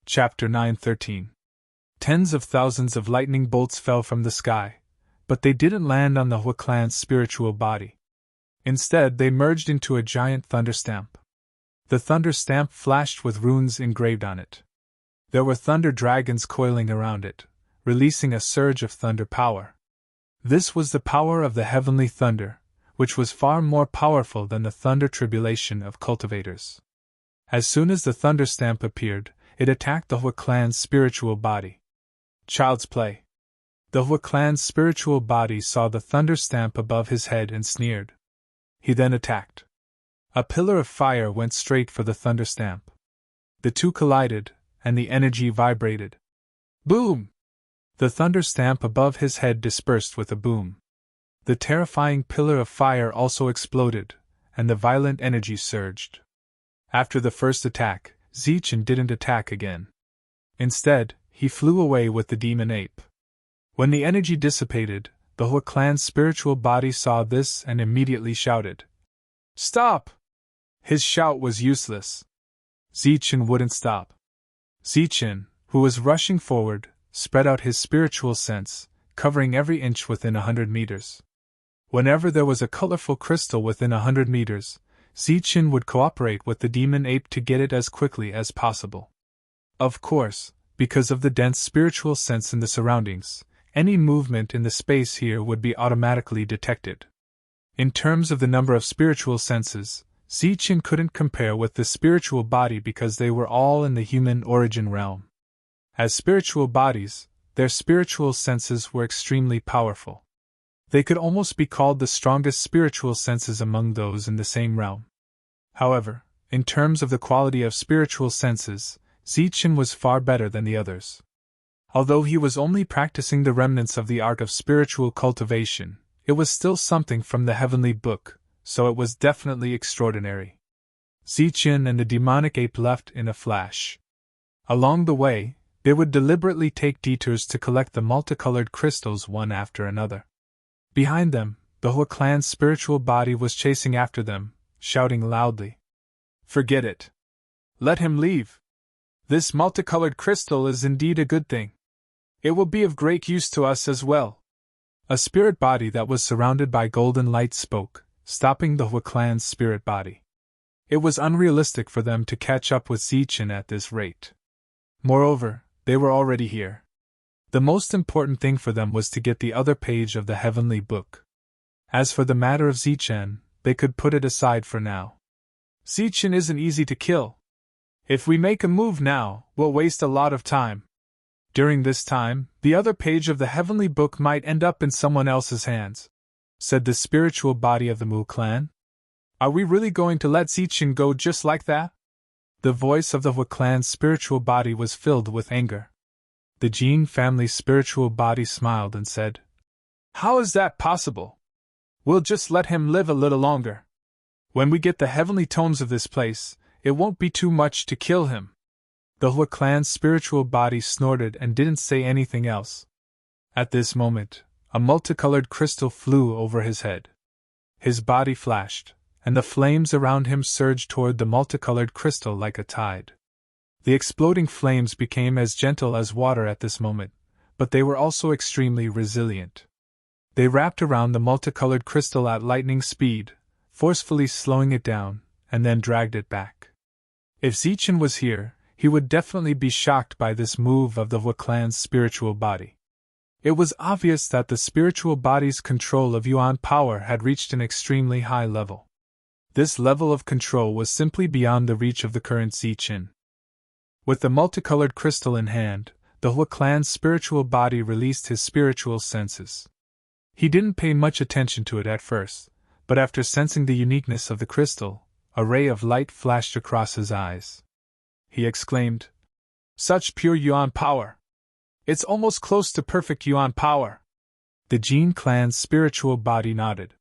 Chapter 9:13. Tens of thousands of lightning bolts fell from the sky, but they didn't land on the Hui clan's spiritual body. Instead, they merged into a giant thunder stamp. The thunder stamp flashed with runes engraved on it. There were thunder dragons coiling around it, releasing a surge of thunder power. This was the power of the heavenly thunder, which was far more powerful than the thunder tribulation of cultivators. As soon as the thunder stamp appeared, it attacked the Hui clan's spiritual body. Child's play. The Hui clan's spiritual body saw the thunder stamp above his head and sneered. He then attacked. A pillar of fire went straight for the thunder stamp. The two collided, and the energy vibrated. Boom! The thunder stamp above his head dispersed with a boom. The terrifying pillar of fire also exploded, and the violent energy surged. After the first attack, Zichen didn't attack again. Instead, he flew away with the demon ape. When the energy dissipated, the Hui clan's spiritual body saw this and immediately shouted, "Stop!" His shout was useless. Zichen wouldn't stop. Zichen, who was rushing forward, spread out his spiritual sense, covering every inch within 100 meters. Whenever there was a colorful crystal within 100 meters, Zichen would cooperate with the demon ape to get it as quickly as possible. Of course, because of the dense spiritual sense in the surroundings, any movement in the space here would be automatically detected. In terms of the number of spiritual senses, Zichen couldn't compare with the spiritual body because they were all in the human origin realm. As spiritual bodies, their spiritual senses were extremely powerful. They could almost be called the strongest spiritual senses among those in the same realm. However, in terms of the quality of spiritual senses, Zichen was far better than the others. Although he was only practicing the remnants of the art of spiritual cultivation, it was still something from the heavenly book, so it was definitely extraordinary. Zichen and the demonic ape left in a flash. Along the way, they would deliberately take detours to collect the multicolored crystals one after another. Behind them, the Hui clan's spiritual body was chasing after them, shouting loudly, "Forget it! Let him leave! This multicolored crystal is indeed a good thing. It will be of great use to us as well." A spirit body that was surrounded by golden light spoke, stopping the Hui clan's spirit body. It was unrealistic for them to catch up with Zichen at this rate. Moreover, they were already here. The most important thing for them was to get the other page of the heavenly book. As for the matter of Zichen, they could put it aside for now. Zichen isn't easy to kill. If we make a move now, we'll waste a lot of time. During this time, the other page of the heavenly book might end up in someone else's hands, said the spiritual body of the Mu clan. Are we really going to let Zichen go just like that? The voice of the Hui clan's spiritual body was filled with anger. The Jin family's spiritual body smiled and said, "How is that possible? We'll just let him live a little longer. When we get the heavenly tomes of this place, it won't be too much to kill him." The Hui clan's spiritual body snorted and didn't say anything else. At this moment, a multicolored crystal flew over his head. His body flashed, and the flames around him surged toward the multicolored crystal like a tide. The exploding flames became as gentle as water at this moment, but they were also extremely resilient. They wrapped around the multicolored crystal at lightning speed, forcefully slowing it down, and then dragged it back. If Zichen was here, he would definitely be shocked by this move of the Hui clan's spiritual body. It was obvious that the spiritual body's control of Yuan power had reached an extremely high level. This level of control was simply beyond the reach of the current Zichen. With the multicolored crystal in hand, the Hui clan's spiritual body released his spiritual senses. He didn't pay much attention to it at first, but after sensing the uniqueness of the crystal, a ray of light flashed across his eyes. He exclaimed, "Such pure Yuan power! It's almost close to perfect Yuan power." The Jin clan's spiritual body nodded.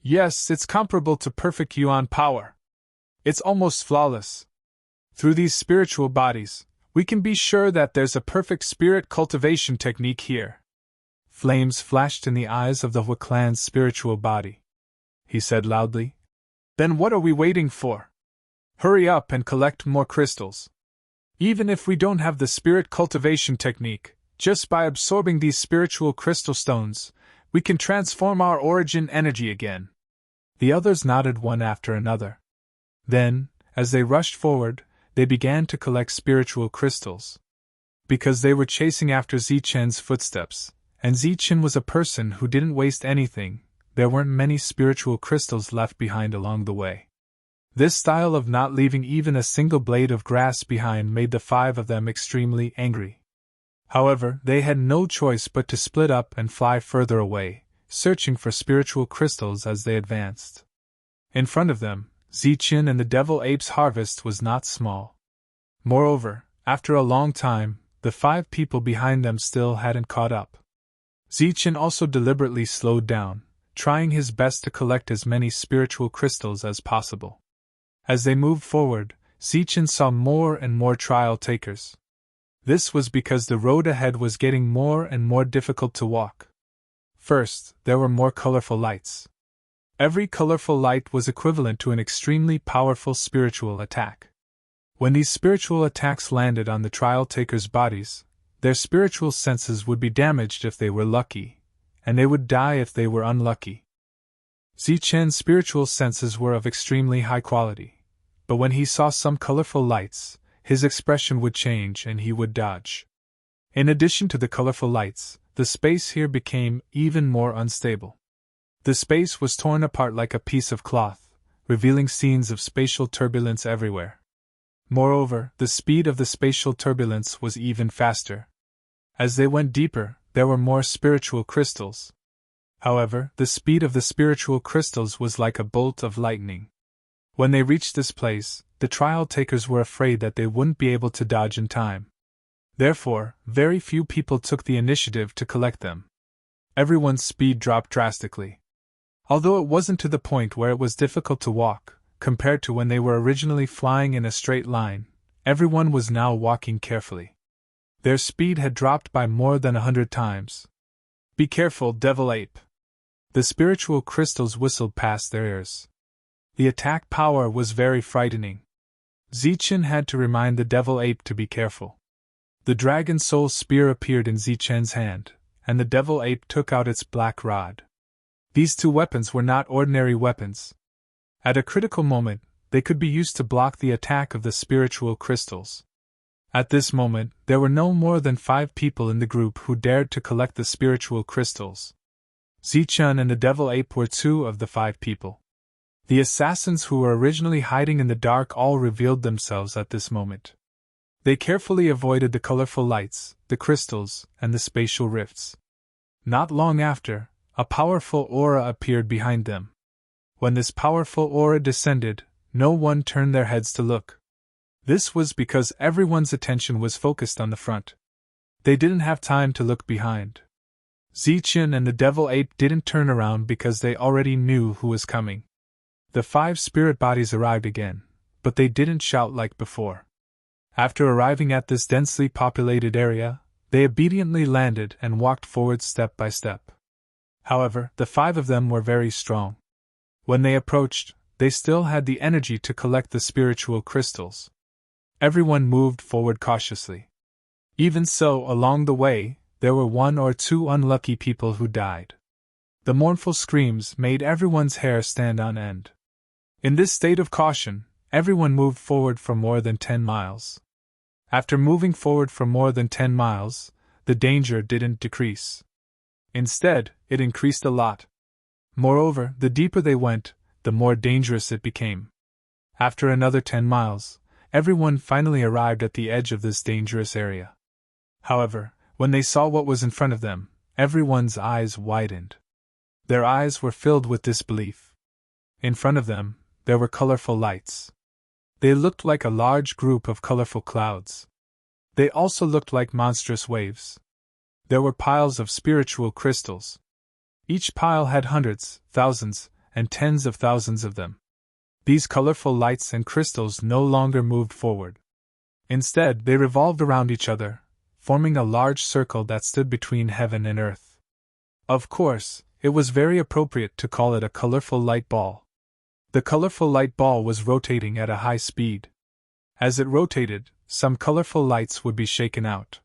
"Yes, it's comparable to perfect Yuan power. It's almost flawless. Through these spiritual bodies, we can be sure that there's a perfect spirit cultivation technique here." Flames flashed in the eyes of the Hui clan's spiritual body. He said loudly, "Then what are we waiting for? Hurry up and collect more crystals." Even if we don't have the spirit cultivation technique, just by absorbing these spiritual crystal stones, we can transform our origin energy again. The others nodded one after another. Then, as they rushed forward, they began to collect spiritual crystals. Because they were chasing after Zichen's footsteps, and Zichen was a person who didn't waste anything, there weren't many spiritual crystals left behind along the way. This style of not leaving even a single blade of grass behind made the 5 of them extremely angry. However, they had no choice but to split up and fly further away, searching for spiritual crystals as they advanced. In front of them, Zichen and the Devil Ape's harvest was not small. Moreover, after a long time, the 5 people behind them still hadn't caught up. Zichen also deliberately slowed down, trying his best to collect as many spiritual crystals as possible. As they moved forward, Zichen saw more and more trial takers. This was because the road ahead was getting more and more difficult to walk. First, there were more colorful lights. Every colorful light was equivalent to an extremely powerful spiritual attack. When these spiritual attacks landed on the trial takers' bodies, their spiritual senses would be damaged if they were lucky, and they would die if they were unlucky. Zichen's spiritual senses were of extremely high quality, but when he saw some colorful lights, his expression would change and he would dodge. In addition to the colorful lights, the space here became even more unstable. The space was torn apart like a piece of cloth, revealing scenes of spatial turbulence everywhere. Moreover, the speed of the spatial turbulence was even faster. As they went deeper, there were more spiritual crystals. However, the speed of the spiritual crystals was like a bolt of lightning. When they reached this place, the trial takers were afraid that they wouldn't be able to dodge in time. Therefore, very few people took the initiative to collect them. Everyone's speed dropped drastically. Although it wasn't to the point where it was difficult to walk, compared to when they were originally flying in a straight line, everyone was now walking carefully. Their speed had dropped by more than 100 times. "Be careful, Devil Ape!" The spiritual crystals whistled past their ears. The attack power was very frightening. Zichen had to remind the Devil Ape to be careful. The Dragon Soul Spear appeared in Zichen's hand, and the Devil Ape took out its black rod. These 2 weapons were not ordinary weapons. At a critical moment, they could be used to block the attack of the spiritual crystals. At this moment, there were no more than 5 people in the group who dared to collect the spiritual crystals. Zichen and the Devil Ape were 2 of the 5 people. The assassins who were originally hiding in the dark all revealed themselves at this moment. They carefully avoided the colorful lights, the crystals, and the spatial rifts. Not long after, a powerful aura appeared behind them. When this powerful aura descended, no one turned their heads to look. This was because everyone's attention was focused on the front. They didn't have time to look behind. Zichen and the Devil Ape didn't turn around because they already knew who was coming. The 5 spirit bodies arrived again, but they didn't shout like before. After arriving at this densely populated area, they obediently landed and walked forward step by step. However, the 5 of them were very strong. When they approached, they still had the energy to collect the spiritual crystals. Everyone moved forward cautiously. Even so, along the way, there were 1 or 2 unlucky people who died. The mournful screams made everyone's hair stand on end. In this state of caution, everyone moved forward for more than 10 miles. After moving forward for more than 10 miles, the danger didn't decrease. Instead, it increased a lot. Moreover, the deeper they went, the more dangerous it became. After another 10 miles, everyone finally arrived at the edge of this dangerous area. However, when they saw what was in front of them, everyone's eyes widened. Their eyes were filled with disbelief. In front of them, there were colorful lights. They looked like a large group of colorful clouds. They also looked like monstrous waves. There were piles of spiritual crystals. Each pile had hundreds, thousands, and tens of thousands of them. These colorful lights and crystals no longer moved forward. Instead, they revolved around each other, forming a large circle that stood between heaven and earth. Of course, it was very appropriate to call it a colorful light ball. The colorful light ball was rotating at a high speed. As it rotated, some colorful lights would be shaken out.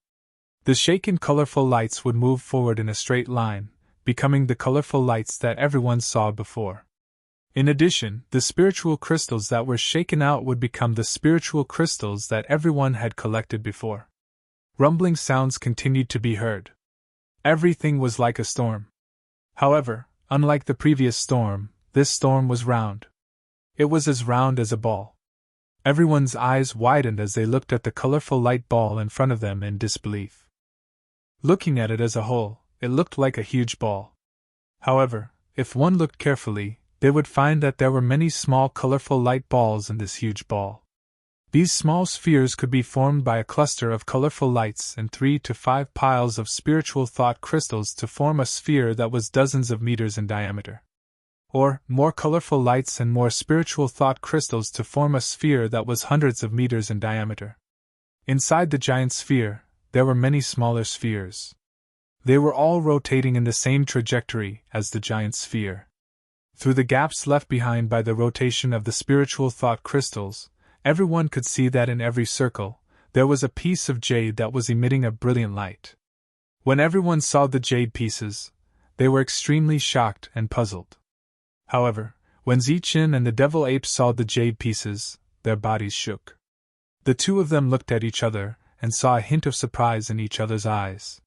The shaken colorful lights would move forward in a straight line, becoming the colorful lights that everyone saw before. In addition, the spiritual crystals that were shaken out would become the spiritual crystals that everyone had collected before. Rumbling sounds continued to be heard. Everything was like a storm. However, unlike the previous storm, this storm was round. It was as round as a ball. Everyone's eyes widened as they looked at the colorful light ball in front of them in disbelief. Looking at it as a whole, it looked like a huge ball. However, if one looked carefully, they would find that there were many small colorful light balls in this huge ball. These small spheres could be formed by a cluster of colorful lights and 3 to 5 piles of spiritual thought crystals to form a sphere that was dozens of meters in diameter. Or, more colorful lights and more spiritual thought crystals to form a sphere that was hundreds of meters in diameter. Inside the giant sphere, there were many smaller spheres. They were all rotating in the same trajectory as the giant sphere. Through the gaps left behind by the rotation of the spiritual thought crystals, everyone could see that in every circle, there was a piece of jade that was emitting a brilliant light. When everyone saw the jade pieces, they were extremely shocked and puzzled. However, when Zichin and the devil ape saw the jade pieces, their bodies shook. The two of them looked at each other and saw a hint of surprise in each other's eyes.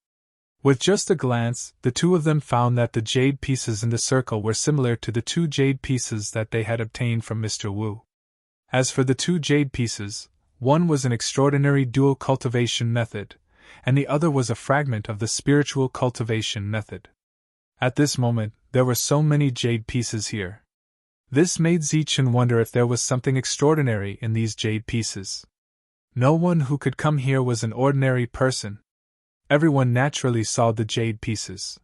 With just a glance, the two of them found that the jade pieces in the circle were similar to the 2 jade pieces that they had obtained from Mr. Wu. As for the 2 jade pieces, one was an extraordinary dual cultivation method, and the other was a fragment of the spiritual cultivation method. At this moment, there were so many jade pieces here. This made Zichin wonder if there was something extraordinary in these jade pieces. No one who could come here was an ordinary person. Everyone naturally saw the jade pieces.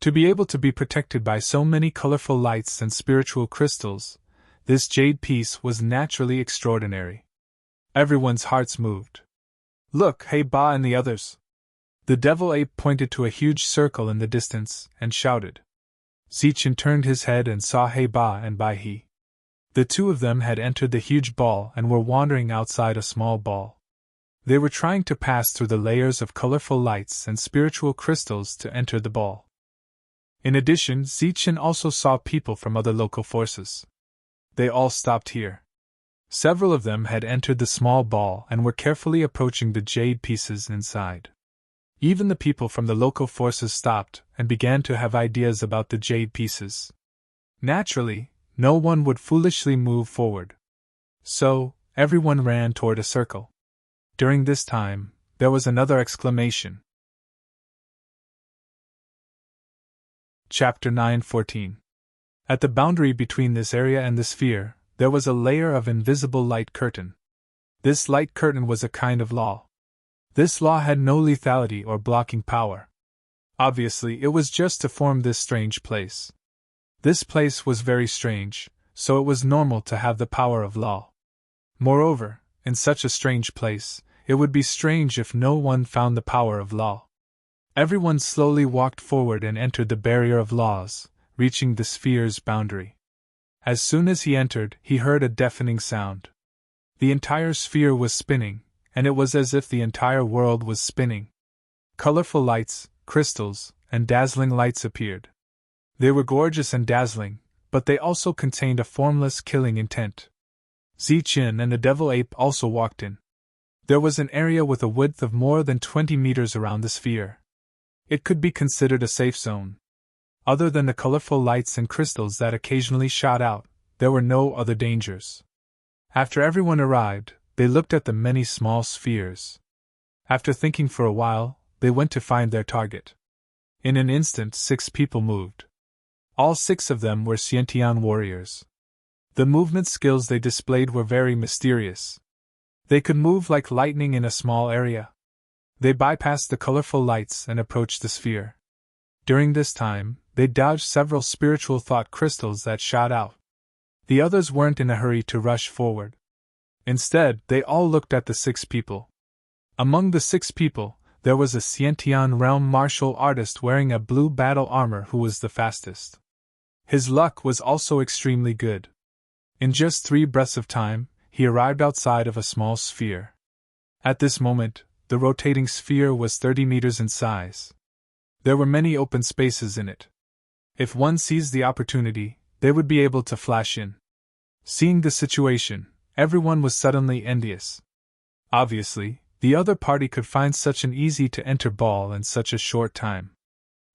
To be able to be protected by so many colorful lights and spiritual crystals, this jade piece was naturally extraordinary. Everyone's hearts moved. "Look, Hey Ba and the others!" The devil ape pointed to a huge circle in the distance and shouted. Zichin turned his head and saw Hey Ba and Bai He. The two of them had entered the huge ball and were wandering outside a small ball. They were trying to pass through the layers of colorful lights and spiritual crystals to enter the ball. In addition, Zichin also saw people from other local forces. They all stopped here. Several of them had entered the small ball and were carefully approaching the jade pieces inside. Even the people from the local forces stopped and began to have ideas about the jade pieces. Naturally, no one would foolishly move forward. So, everyone ran toward a circle. During this time, there was another exclamation. Chapter 9:14. At the boundary between this area and the sphere, there was a layer of invisible light curtain. This light curtain was a kind of law. This law had no lethality or blocking power. Obviously, it was just to form this strange place. This place was very strange, so it was normal to have the power of law. Moreover, in such a strange place, it would be strange if no one found the power of law. Everyone slowly walked forward and entered the barrier of laws, reaching the sphere's boundary. As soon as he entered, he heard a deafening sound. The entire sphere was spinning, and it was as if the entire world was spinning. Colorful lights, crystals, and dazzling lights appeared. They were gorgeous and dazzling, but they also contained a formless killing intent. Zichin and the devil ape also walked in. There was an area with a width of more than 20 meters around the sphere. It could be considered a safe zone. Other than the colorful lights and crystals that occasionally shot out, there were no other dangers. After everyone arrived, they looked at the many small spheres. After thinking for a while, they went to find their target. In an instant, 6 people moved. All 6 of them were Xiantian warriors. The movement skills they displayed were very mysterious. They could move like lightning in a small area. They bypassed the colorful lights and approached the sphere. During this time, they dodged several spiritual thought crystals that shot out. The others weren't in a hurry to rush forward. Instead, they all looked at the 6 people. Among the 6 people, there was a Xiantian realm martial artist wearing a blue battle armor who was the fastest. His luck was also extremely good. In just 3 breaths of time, he arrived outside of a small sphere. At this moment, the rotating sphere was 30 meters in size. There were many open spaces in it. If one seized the opportunity, they would be able to flash in. Seeing the situation, everyone was suddenly envious. Obviously, the other party could find such an easy-to-enter ball in such a short time.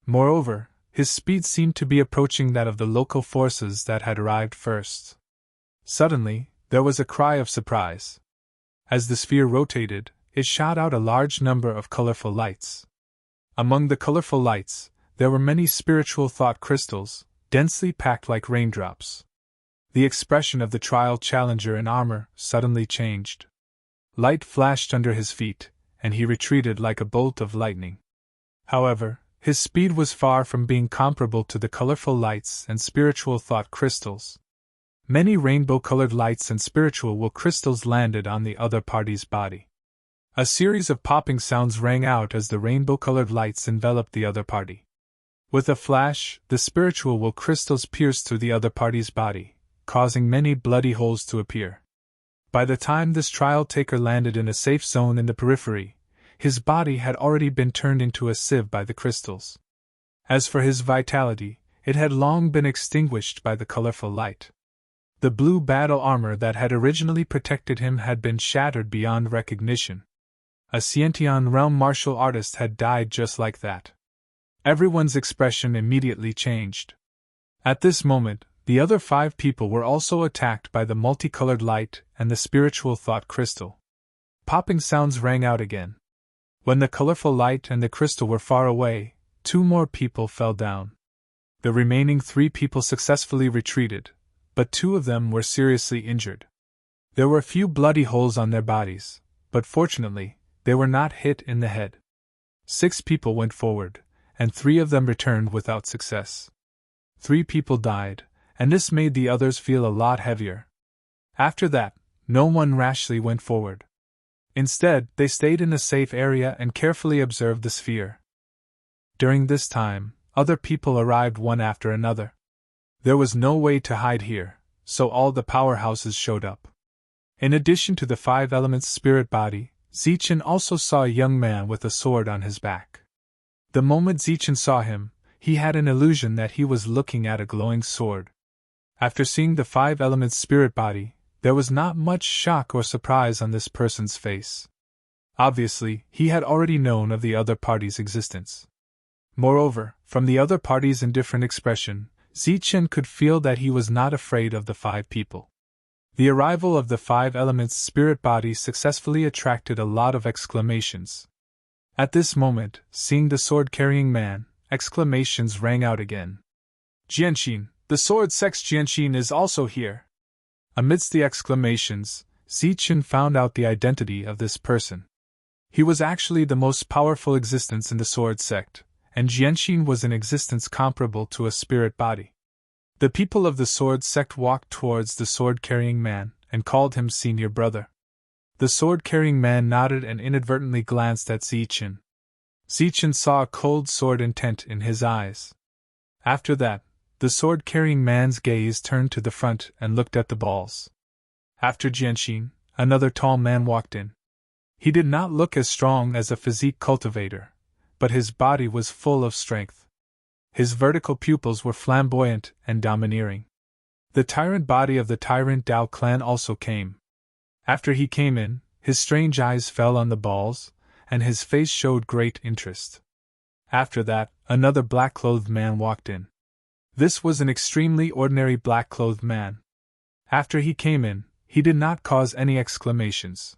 Moreover, his speed seemed to be approaching that of the local forces that had arrived first. Suddenly, there was a cry of surprise. As the sphere rotated, it shot out a large number of colorful lights. Among the colorful lights, there were many spiritual thought crystals, densely packed like raindrops. The expression of the trial challenger in armor suddenly changed. Light flashed under his feet, and he retreated like a bolt of lightning. However, his speed was far from being comparable to the colorful lights and spiritual thought crystals. Many rainbow-colored lights and spiritual will crystals landed on the other party's body. A series of popping sounds rang out as the rainbow-colored lights enveloped the other party. With a flash, the spiritual will crystals pierced through the other party's body, causing many bloody holes to appear. By the time this trial-taker landed in a safe zone in the periphery, his body had already been turned into a sieve by the crystals. As for his vitality, it had long been extinguished by the colorful light. The blue battle armor that had originally protected him had been shattered beyond recognition. A Sciention realm martial artist had died just like that. Everyone's expression immediately changed. At this moment, the other 5 people were also attacked by the multicolored light and the spiritual thought crystal. Popping sounds rang out again. When the colorful light and the crystal were far away, 2 more people fell down. The remaining 3 people successfully retreated, but 2 of them were seriously injured. There were a few bloody holes on their bodies, but fortunately, they were not hit in the head. 6 people went forward, and 3 of them returned without success. 3 people died, and this made the others feel a lot heavier. After that, no one rashly went forward. Instead, they stayed in a safe area and carefully observed the sphere. During this time, other people arrived one after another. There was no way to hide here, so all the powerhouses showed up. In addition to the 5 elements spirit body, Zichen also saw a young man with a sword on his back. The moment Zichen saw him, he had an illusion that he was looking at a glowing sword. After seeing the 5 elements spirit body, there was not much shock or surprise on this person's face. Obviously, he had already known of the other party's existence. Moreover, from the other party's indifferent expression, Zichen could feel that he was not afraid of the 5 people. The arrival of the 5 elements spirit body successfully attracted a lot of exclamations. At this moment, seeing the sword-carrying man, exclamations rang out again. Jianxin, the sword sex Jianxin is also here. Amidst the exclamations, Zichen found out the identity of this person. He was actually the most powerful existence in the sword sect, and Jianxin was an existence comparable to a spirit body. The people of the sword sect walked towards the sword-carrying man and called him senior brother. The sword-carrying man nodded and inadvertently glanced at Zichen. Zichen saw a cold sword intent in his eyes. After that, the sword-carrying man's gaze turned to the front and looked at the balls. After Jianxin, another tall man walked in. He did not look as strong as a physique cultivator, but his body was full of strength. His vertical pupils were flamboyant and domineering. The tyrant body of the tyrant Dao clan also came. After he came in, his strange eyes fell on the balls, and his face showed great interest. After that, another black-clothed man walked in. This was an extremely ordinary black-clothed man. After he came in, he did not cause any exclamations.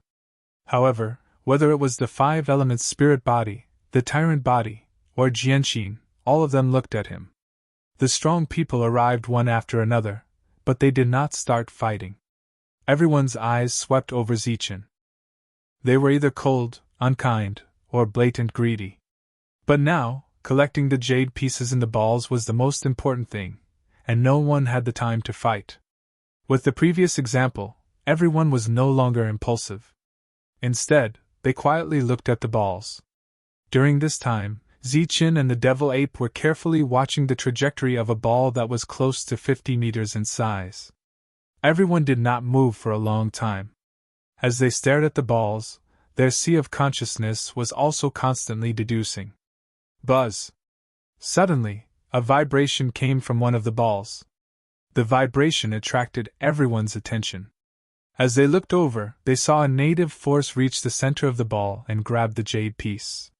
However, whether it was the 5 elements spirit body, the tyrant body, or Jianxin, all of them looked at him. The strong people arrived one after another, but they did not start fighting. Everyone's eyes swept over Zichen. They were either cold, unkind, or blatant greedy. But now, collecting the jade pieces in the balls was the most important thing, and no one had the time to fight. With the previous example, everyone was no longer impulsive. Instead, they quietly looked at the balls. During this time, Zichen and the devil ape were carefully watching the trajectory of a ball that was close to 50 meters in size. Everyone did not move for a long time. As they stared at the balls, their sea of consciousness was also constantly deducing. Buzz! Suddenly, a vibration came from one of the balls. The vibration attracted everyone's attention. As they looked over, they saw a native force reach the center of the ball and grab the jade piece.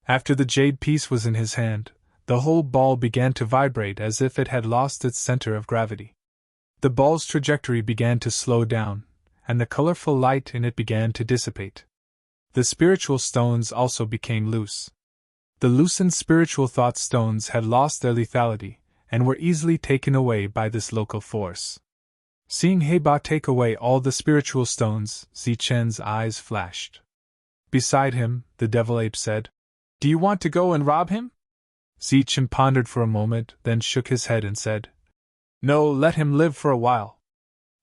After the jade piece was in his hand, the whole ball began to vibrate as if it had lost its center of gravity. The ball's trajectory began to slow down, and the colorful light in it began to dissipate. The spiritual stones also became loose. The loosened spiritual thought stones had lost their lethality, and were easily taken away by this local force. Seeing Heba take away all the spiritual stones, Zichen's eyes flashed. Beside him, the devil ape said, "Do you want to go and rob him?" Zichen pondered for a moment, then shook his head and said, "No, let him live for a while."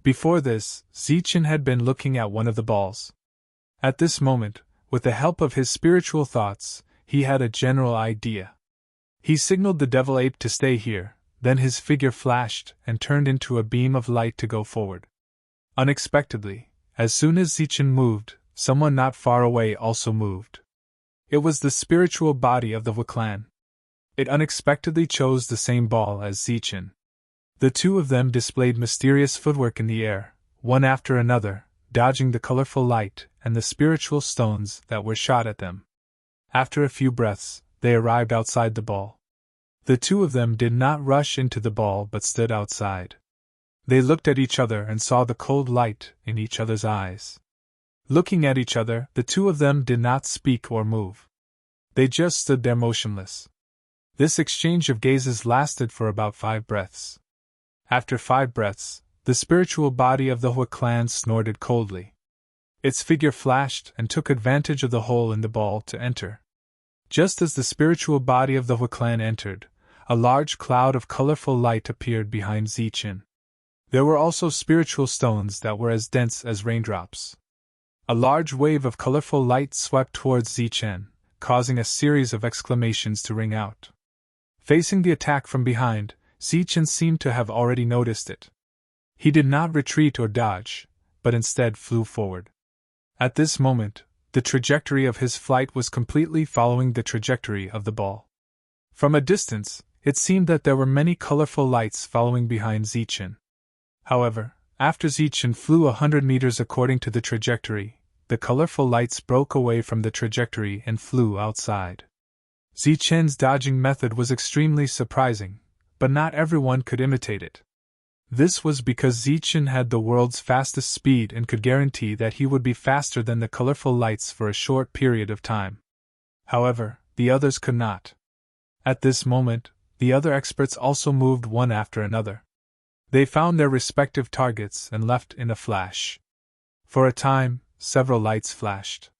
Before this, Zichen had been looking at one of the balls. At this moment, with the help of his spiritual thoughts, he had a general idea. He signaled the devil ape to stay here, then his figure flashed and turned into a beam of light to go forward. Unexpectedly, as soon as Zichen moved, someone not far away also moved. It was the spiritual body of the Wu clan. It unexpectedly chose the same ball as Zichen. The two of them displayed mysterious footwork in the air, one after another, dodging the colorful light and the spiritual stones that were shot at them. After a few breaths, they arrived outside the ball. The two of them did not rush into the ball but stood outside. They looked at each other and saw the cold light in each other's eyes. Looking at each other, the two of them did not speak or move. They just stood there motionless. This exchange of gazes lasted for about 5 breaths. After 5 breaths, the spiritual body of the Hu clan snorted coldly. Its figure flashed and took advantage of the hole in the ball to enter. Just as the spiritual body of the Hu clan entered, a large cloud of colorful light appeared behind Zichen. There were also spiritual stones that were as dense as raindrops. A large wave of colorful light swept towards Zichen, causing a series of exclamations to ring out. Facing the attack from behind, Zichen seemed to have already noticed it. He did not retreat or dodge, but instead flew forward. At this moment, the trajectory of his flight was completely following the trajectory of the ball. From a distance, it seemed that there were many colorful lights following behind Zichen. However, after Zichen flew 100 meters according to the trajectory, the colorful lights broke away from the trajectory and flew outside. Zichen's dodging method was extremely surprising, but not everyone could imitate it. This was because Zichen had the world's fastest speed and could guarantee that he would be faster than the colorful lights for a short period of time. However, the others could not. At this moment, the other experts also moved one after another. They found their respective targets and left in a flash. For a time, several lights flashed.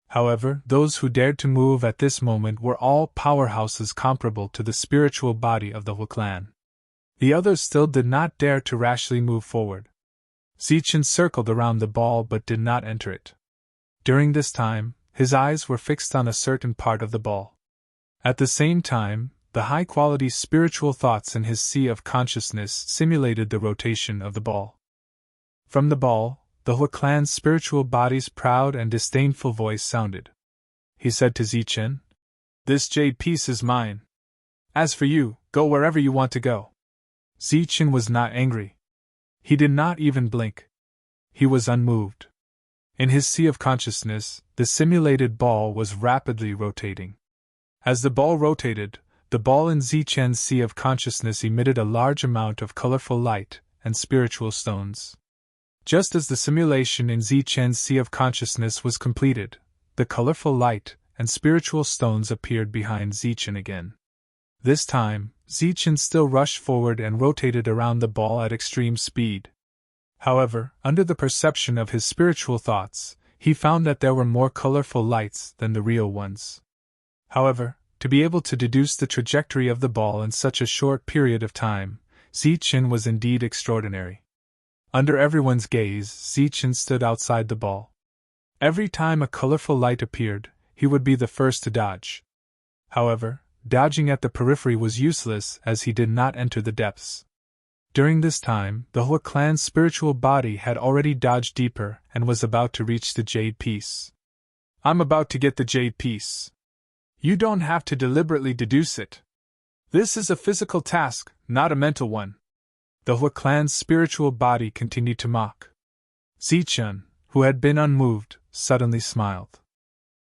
However, those who dared to move at this moment were all powerhouses comparable to the spiritual body of the Hu clan. The others still did not dare to rashly move forward. Zichen circled around the ball but did not enter it. During this time, his eyes were fixed on a certain part of the ball. At the same time, the high-quality spiritual thoughts in his sea of consciousness simulated the rotation of the ball. From the ball, the Hu clan's spiritual body's proud and disdainful voice sounded. He said to Zichen, "This jade piece is mine. As for you, go wherever you want to go." Zichen was not angry. He did not even blink. He was unmoved. In his sea of consciousness, the simulated ball was rapidly rotating. As the ball rotated, the ball in Zichen's sea of consciousness emitted a large amount of colorful light and spiritual stones. Just as the simulation in Zichen's sea of consciousness was completed, the colorful light and spiritual stones appeared behind Zichen again. This time, Zichen still rushed forward and rotated around the ball at extreme speed. However, under the perception of his spiritual thoughts, he found that there were more colorful lights than the real ones. However, to be able to deduce the trajectory of the ball in such a short period of time, Zichen was indeed extraordinary. Under everyone's gaze, Zichen stood outside the ball. Every time a colorful light appeared, he would be the first to dodge. However, dodging at the periphery was useless as he did not enter the depths. During this time, the Hua clan's spiritual body had already dodged deeper and was about to reach the jade piece. I'm about to get the jade piece. You don't have to deliberately deduce it. This is a physical task, not a mental one. The Hua clan's spiritual body continued to mock. Zichun, who had been unmoved, suddenly smiled.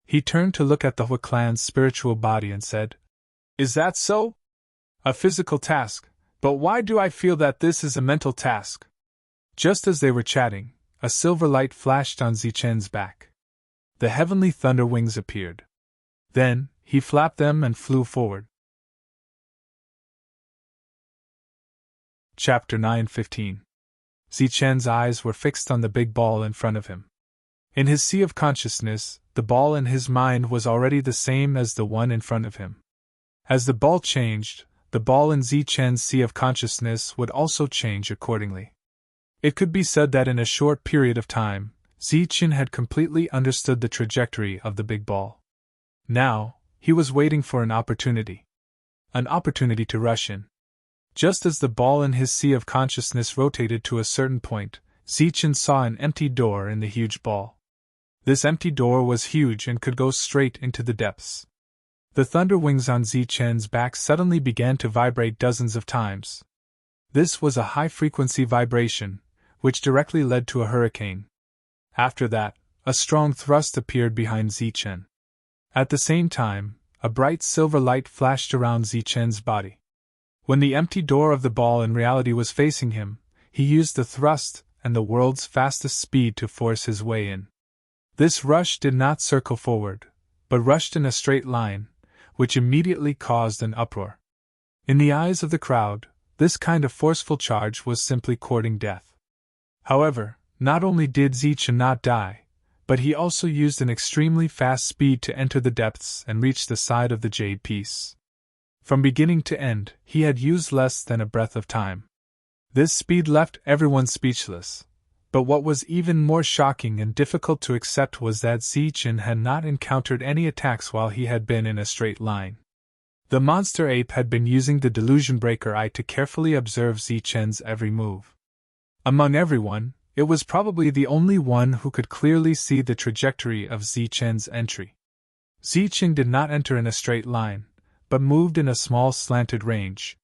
He turned to look at the Hua clan's spiritual body and said, "Is that so? A physical task, but why do I feel that this is a mental task?" Just as they were chatting, a silver light flashed on Zichun's back. The heavenly thunder wings appeared. Then, he flapped them and flew forward. Chapter 9:15. Zichun's eyes were fixed on the big ball in front of him. In his sea of consciousness, the ball in his mind was already the same as the one in front of him. As the ball changed, the ball in Zichun's sea of consciousness would also change accordingly. It could be said that in a short period of time, Zichun had completely understood the trajectory of the big ball. Now, he was waiting for an opportunity. An opportunity to rush in. Just as the ball in his sea of consciousness rotated to a certain point, Zichun saw an empty door in the huge ball. This empty door was huge and could go straight into the depths. The thunder wings on Zichun's back suddenly began to vibrate dozens of times. This was a high-frequency vibration, which directly led to a hurricane. After that, a strong thrust appeared behind Zichun. At the same time, a bright silver light flashed around Zichun's body. When the empty door of the ball in reality was facing him, he used the thrust and the world's fastest speed to force his way in. This rush did not circle forward, but rushed in a straight line, which immediately caused an uproar. In the eyes of the crowd, this kind of forceful charge was simply courting death. However, not only did Zichun not die, but he also used an extremely fast speed to enter the depths and reach the side of the jade piece. From beginning to end, he had used less than a breath of time. This speed left everyone speechless. But what was even more shocking and difficult to accept was that Zichun had not encountered any attacks while he had been in a straight line. The monster ape had been using the delusion breaker eye to carefully observe Zichun's every move. Among everyone, it was probably the only one who could clearly see the trajectory of Zichun's entry. Zichun did not enter in a straight line, but moved in a small slanted range.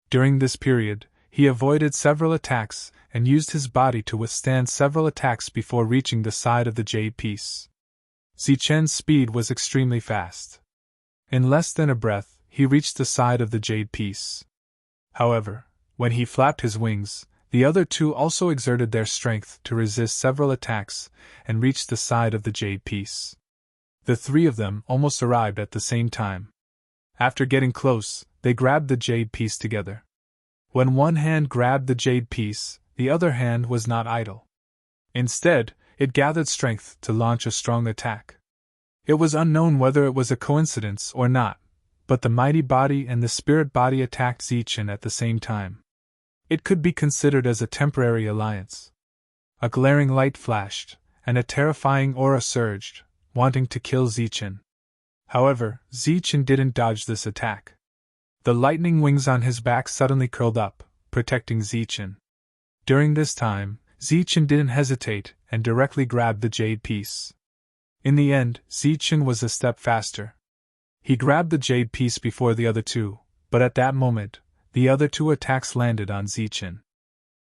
During this period, he avoided several attacks and used his body to withstand several attacks before reaching the side of the jade piece. Zichun's speed was extremely fast. In less than a breath, he reached the side of the jade piece. However, when he flapped his wings, the other two also exerted their strength to resist several attacks and reached the side of the jade piece. The three of them almost arrived at the same time. After getting close, they grabbed the jade piece together. When one hand grabbed the jade piece, the other hand was not idle. Instead, it gathered strength to launch a strong attack. It was unknown whether it was a coincidence or not, but the mighty body and the spirit body attacked Zichun at the same time. It could be considered as a temporary alliance. A glaring light flashed, and a terrifying aura surged, wanting to kill Zichun. However, Zichun didn't dodge this attack. The lightning wings on his back suddenly curled up, protecting Zichun. During this time, Zichun didn't hesitate and directly grabbed the jade piece. In the end, Zichun was a step faster. He grabbed the jade piece before the other two, but at that moment, the other two attacks landed on Zichun.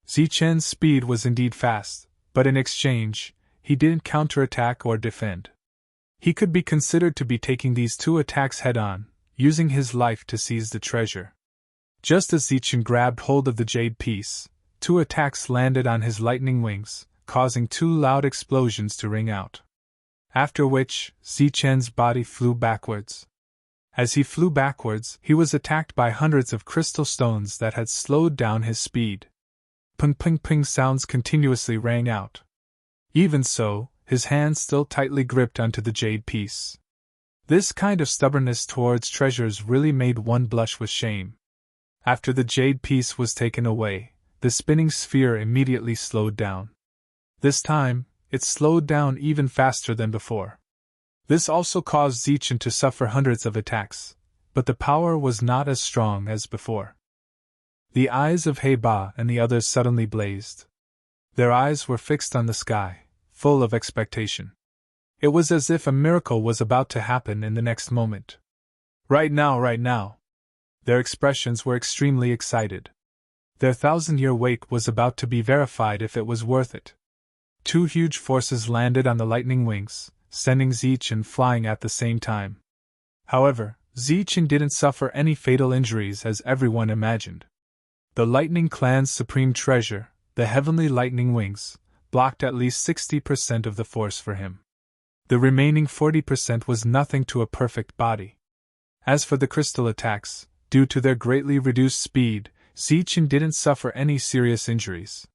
Zichun's speed was indeed fast, but in exchange, he didn't counterattack or defend. He could be considered to be taking these two attacks head-on, using his life to seize the treasure. Just as Zichun grabbed hold of the jade piece, two attacks landed on his lightning wings, causing two loud explosions to ring out. After which, Zichun's body flew backwards. As he flew backwards, he was attacked by hundreds of crystal stones that had slowed down his speed. Ping-ping-ping sounds continuously rang out. Even so, his hand still tightly gripped onto the jade piece. This kind of stubbornness towards treasures really made one blush with shame. After the jade piece was taken away, the spinning sphere immediately slowed down. This time, it slowed down even faster than before. This also caused Zichun to suffer hundreds of attacks, but the power was not as strong as before. The eyes of Hei-Ba and the others suddenly blazed. Their eyes were fixed on the sky, full of expectation. It was as if a miracle was about to happen in the next moment. Right now, right now. Their expressions were extremely excited. Their 1,000-year wait was about to be verified if it was worth it. 2 huge forces landed on the lightning wings, sending Zichen flying at the same time. However, Zichen didn't suffer any fatal injuries as everyone imagined. The Lightning Clan's supreme treasure, the heavenly lightning wings, blocked at least 60% of the force for him. The remaining 40% was nothing to a perfect body. As for the crystal attacks, due to their greatly reduced speed, Zichen didn't suffer any serious injuries.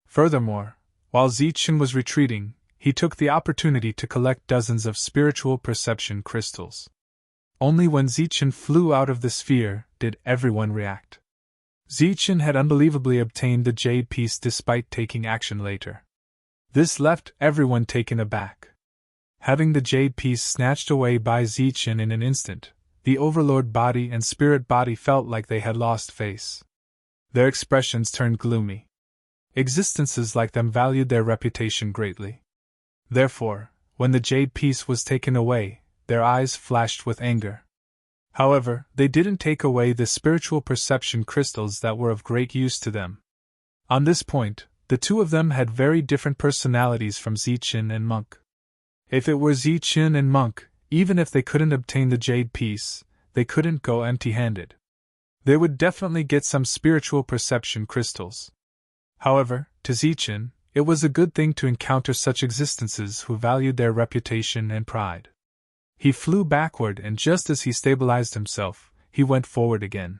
Furthermore, while Zichen was retreating, he took the opportunity to collect dozens of spiritual perception crystals. Only when Zichen flew out of the sphere did everyone react. Zichen had unbelievably obtained the jade piece despite taking action later. This left everyone taken aback. Having the jade piece snatched away by Zichen in an instant, the overlord body and spirit body felt like they had lost face. Their expressions turned gloomy. Existences like them valued their reputation greatly. Therefore, when the jade piece was taken away, their eyes flashed with anger. However, they didn't take away the spiritual perception crystals that were of great use to them. On this point, the two of them had very different personalities from Zichen and Monk. If it were Zichen and Monk, even if they couldn't obtain the jade piece, they couldn't go empty-handed. They would definitely get some spiritual perception crystals. However, to Zichen, it was a good thing to encounter such existences who valued their reputation and pride. He flew backward, and just as he stabilized himself, he went forward again.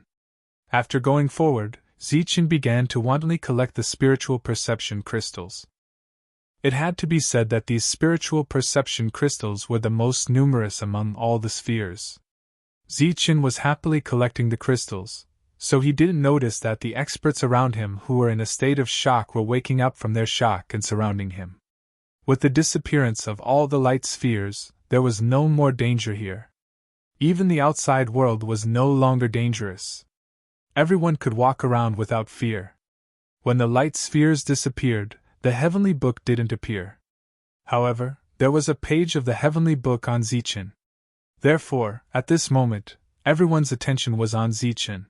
After going forward, Zichen began to wantonly collect the spiritual perception crystals. It had to be said that these spiritual perception crystals were the most numerous among all the spheres. Zichen was happily collecting the crystals, so he didn't notice that the experts around him who were in a state of shock were waking up from their shock and surrounding him. With the disappearance of all the light spheres, there was no more danger here. Even the outside world was no longer dangerous. Everyone could walk around without fear. When the light spheres disappeared, the heavenly book didn't appear. However, there was a page of the heavenly book on Zichen. Therefore, at this moment, everyone's attention was on Zichen.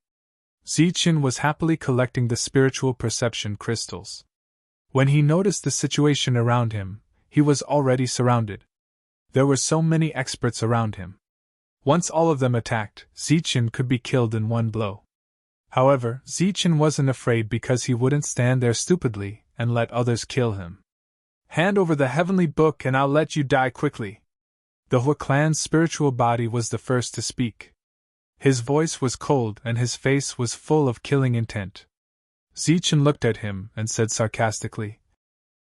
Zichen was happily collecting the spiritual perception crystals. When he noticed the situation around him, he was already surrounded. There were so many experts around him. Once all of them attacked, Zichen could be killed in one blow. However, Zichen wasn't afraid because he wouldn't stand there stupidly and let others kill him. Hand over the heavenly book and I'll let you die quickly. The Hui clan's spiritual body was the first to speak. His voice was cold and his face was full of killing intent. Zichen looked at him and said sarcastically,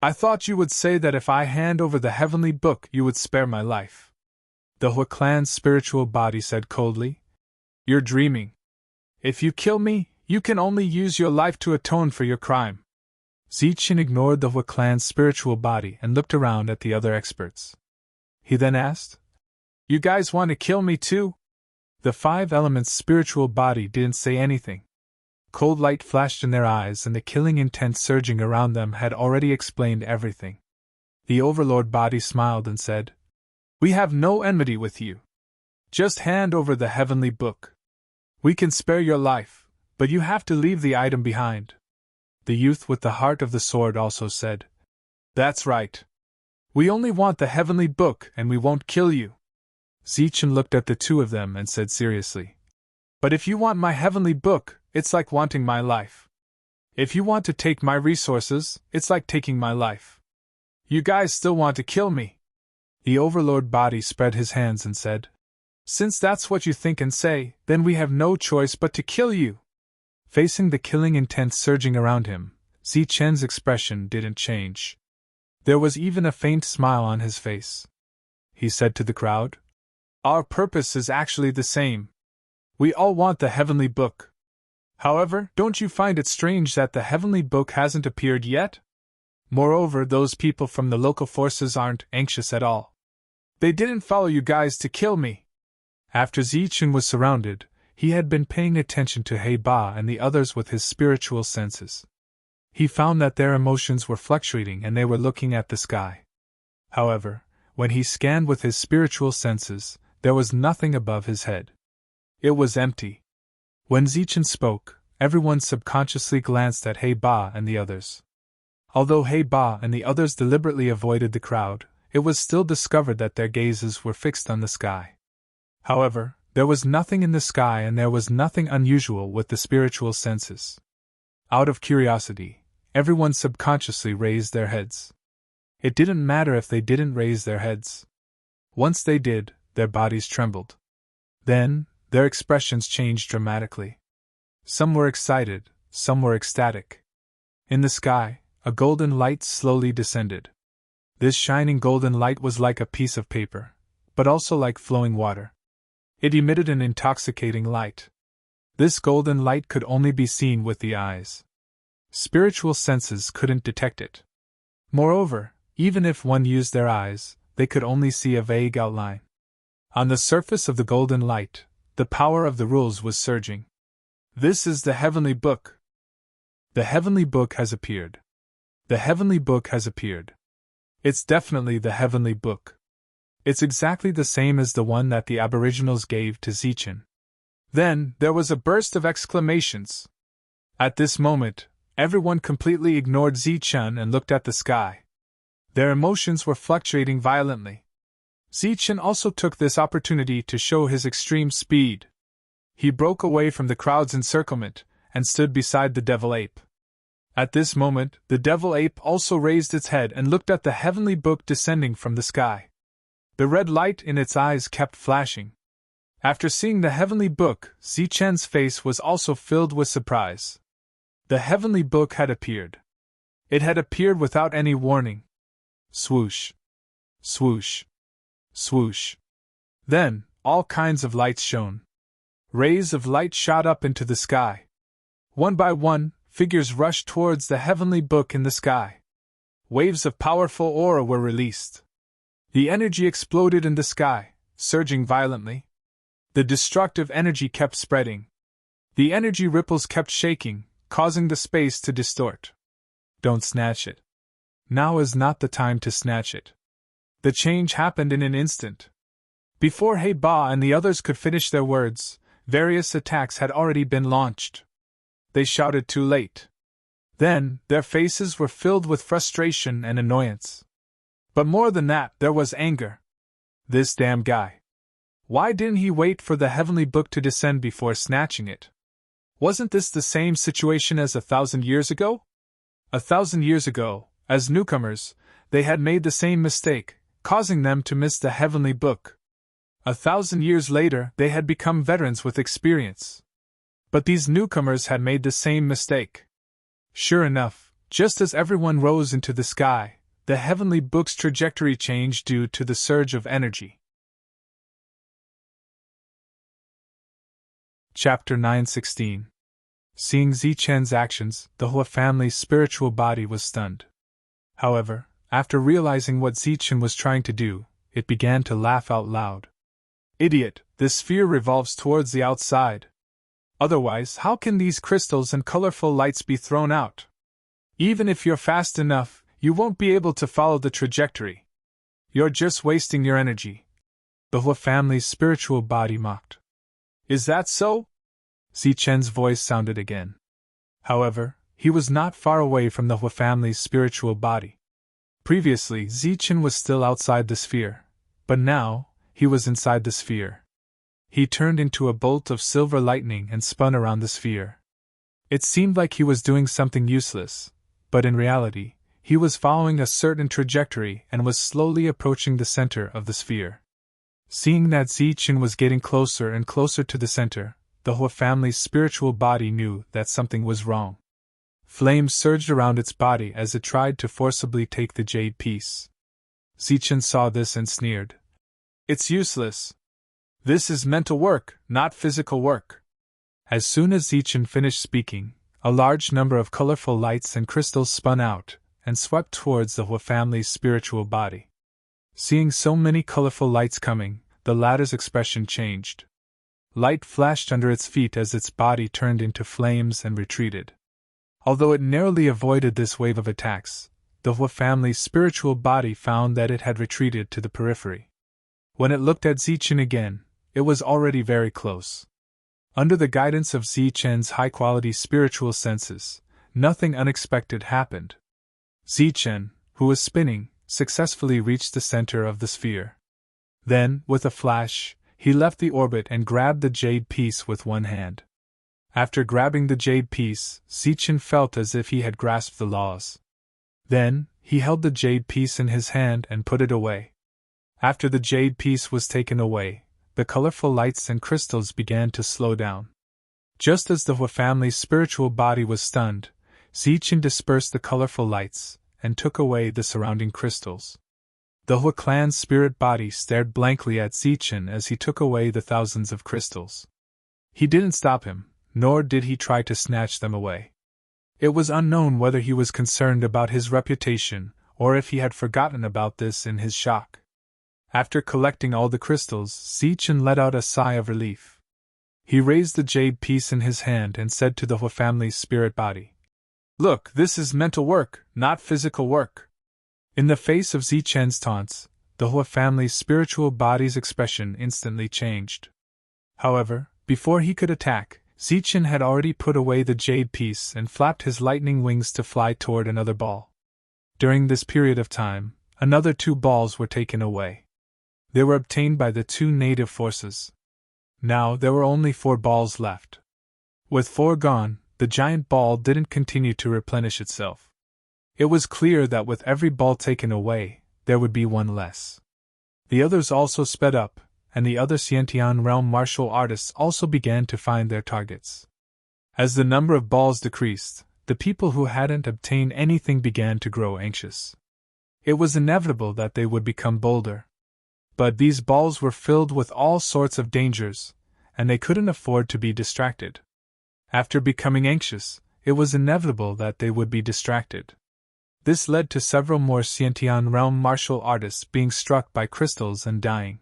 "I thought you would say that if I hand over the heavenly book you would spare my life." The Hui clan's spiritual body said coldly, "You're dreaming. If you kill me, you can only use your life to atone for your crime." Zichen ignored the Hui clan's spiritual body and looked around at the other experts. He then asked, "You guys want to kill me too?" The 5 elements' spiritual body didn't say anything. Cold light flashed in their eyes and the killing intent surging around them had already explained everything. The overlord body smiled and said, "We have no enmity with you. Just hand over the heavenly book. We can spare your life, but you have to leave the item behind." The youth with the heart of the sword also said, "That's right. We only want the heavenly book and we won't kill you." Zichen looked at the two of them and said seriously, "But if you want my heavenly book, it's like wanting my life. If you want to take my resources, it's like taking my life. You guys still want to kill me." The overlord body spread his hands and said, "Since that's what you think and say, then we have no choice but to kill you." Facing the killing intent surging around him, Zichen's expression didn't change. There was even a faint smile on his face. He said to the crowd, "Our purpose is actually the same. We all want the heavenly book. However, don't you find it strange that the heavenly book hasn't appeared yet? Moreover, those people from the local forces aren't anxious at all. They didn't follow you guys to kill me." After Zichen was surrounded, He had been paying attention to He Ba and the others with his spiritual senses. He found that their emotions were fluctuating and they were looking at the sky. However, when he scanned with his spiritual senses, there was nothing above his head. It was empty. When Zichen spoke, everyone subconsciously glanced at He Ba and the others. Although He Ba and the others deliberately avoided the crowd, it was still discovered that their gazes were fixed on the sky. However, there was nothing in the sky and there was nothing unusual with the spiritual senses. Out of curiosity, everyone subconsciously raised their heads. It didn't matter if they didn't raise their heads. Once they did, their bodies trembled. Then, their expressions changed dramatically. Some were excited, some were ecstatic. In the sky, a golden light slowly descended. This shining golden light was like a piece of paper, but also like flowing water. It emitted an intoxicating light. This golden light could only be seen with the eyes. Spiritual senses couldn't detect it. Moreover, even if one used their eyes, they could only see a vague outline. On the surface of the golden light, the power of the rules was surging. This is the Heavenly Book. The Heavenly Book has appeared. The Heavenly Book has appeared. It's definitely the Heavenly Book. It's exactly the same as the one that the Aboriginals gave to Zichen. Then, there was a burst of exclamations. At this moment, everyone completely ignored Zichen and looked at the sky. Their emotions were fluctuating violently. Zichen also took this opportunity to show his extreme speed. He broke away from the crowd's encirclement and stood beside the devil ape. At this moment, the devil ape also raised its head and looked at the Heavenly Book descending from the sky. The red light in its eyes kept flashing. After seeing the Heavenly Book, Zichen's face was also filled with surprise. The Heavenly Book had appeared. It had appeared without any warning. Swoosh. Swoosh. Swoosh. Then, all kinds of lights shone. Rays of light shot up into the sky. One by one, figures rushed towards the Heavenly Book in the sky. Waves of powerful aura were released. The energy exploded in the sky, surging violently. The destructive energy kept spreading. The energy ripples kept shaking, causing the space to distort. Don't snatch it. Now is not the time to snatch it. The change happened in an instant. Before He Ba and the others could finish their words, various attacks had already been launched. They shouted too late. Then, their faces were filled with frustration and annoyance. But more than that, there was anger. This damn guy. Why didn't he wait for the Heavenly Book to descend before snatching it? Wasn't this the same situation as 1,000 years ago? 1,000 years ago, as newcomers, they had made the same mistake, causing them to miss the Heavenly Book. 1,000 years later, they had become veterans with experience. But these newcomers had made the same mistake. Sure enough, just as everyone rose into the sky, the Heavenly Book's trajectory changed due to the surge of energy. Chapter 9:16. Seeing Zichen's actions, the Hua family's spiritual body was stunned. However, after realizing what Zichen was trying to do, it began to laugh out loud. Idiot, this sphere revolves towards the outside. Otherwise, how can these crystals and colorful lights be thrown out? Even if you're fast enough, you won't be able to follow the trajectory. You're just wasting your energy. The Hua family's spiritual body mocked. Is that so? Zichen's voice sounded again. However, he was not far away from the Hua family's spiritual body. Previously, Zichen was still outside the sphere, but now, he was inside the sphere. He turned into a bolt of silver lightning and spun around the sphere. It seemed like he was doing something useless, but in reality, he was following a certain trajectory and was slowly approaching the center of the sphere. Seeing that Zichen was getting closer and closer to the center, the Hua family's spiritual body knew that something was wrong. Flames surged around its body as it tried to forcibly take the jade piece. Zichen saw this and sneered. It's useless. This is mental work, not physical work. As soon as Zichen finished speaking, a large number of colorful lights and crystals spun out and swept towards the Hua family's spiritual body. Seeing so many colorful lights coming, the latter's expression changed. Light flashed under its feet as its body turned into flames and retreated. Although it narrowly avoided this wave of attacks, the Hua family's spiritual body found that it had retreated to the periphery. When it looked at Zichen again, it was already very close. Under the guidance of Zichen's high-quality spiritual senses, nothing unexpected happened. Zichen, who was spinning, successfully reached the center of the sphere. Then, with a flash, he left the orbit and grabbed the jade piece with one hand. After grabbing the jade piece, Zichen felt as if he had grasped the laws. Then, he held the jade piece in his hand and put it away. After the jade piece was taken away, the colorful lights and crystals began to slow down. Just as the Hua family's spiritual body was stunned, Zichen dispersed the colorful lights and took away the surrounding crystals. The Hua clan's spirit body stared blankly at Zichen as he took away the thousands of crystals. He didn't stop him, nor did he try to snatch them away. It was unknown whether he was concerned about his reputation or if he had forgotten about this in his shock. After collecting all the crystals, Zichen let out a sigh of relief. He raised the jade piece in his hand and said to the Hua family's spirit body, "Look, this is mental work, not physical work." In the face of Zichen's taunts, the Hua family's spiritual body's expression instantly changed. However, before he could attack, Zichen had already put away the jade piece and flapped his lightning wings to fly toward another ball. During this period of time, another 2 balls were taken away. They were obtained by the 2 native forces. Now there were only 4 balls left. With 4 gone, the giant ball didn't continue to replenish itself. It was clear that with every ball taken away, there would be 1 less. The others also sped up, and the other Xiantian realm martial artists also began to find their targets. As the number of balls decreased, the people who hadn't obtained anything began to grow anxious. It was inevitable that they would become bolder. But these balls were filled with all sorts of dangers, and they couldn't afford to be distracted. After becoming anxious, it was inevitable that they would be distracted. This led to several more Xiantian realm martial artists being struck by crystals and dying.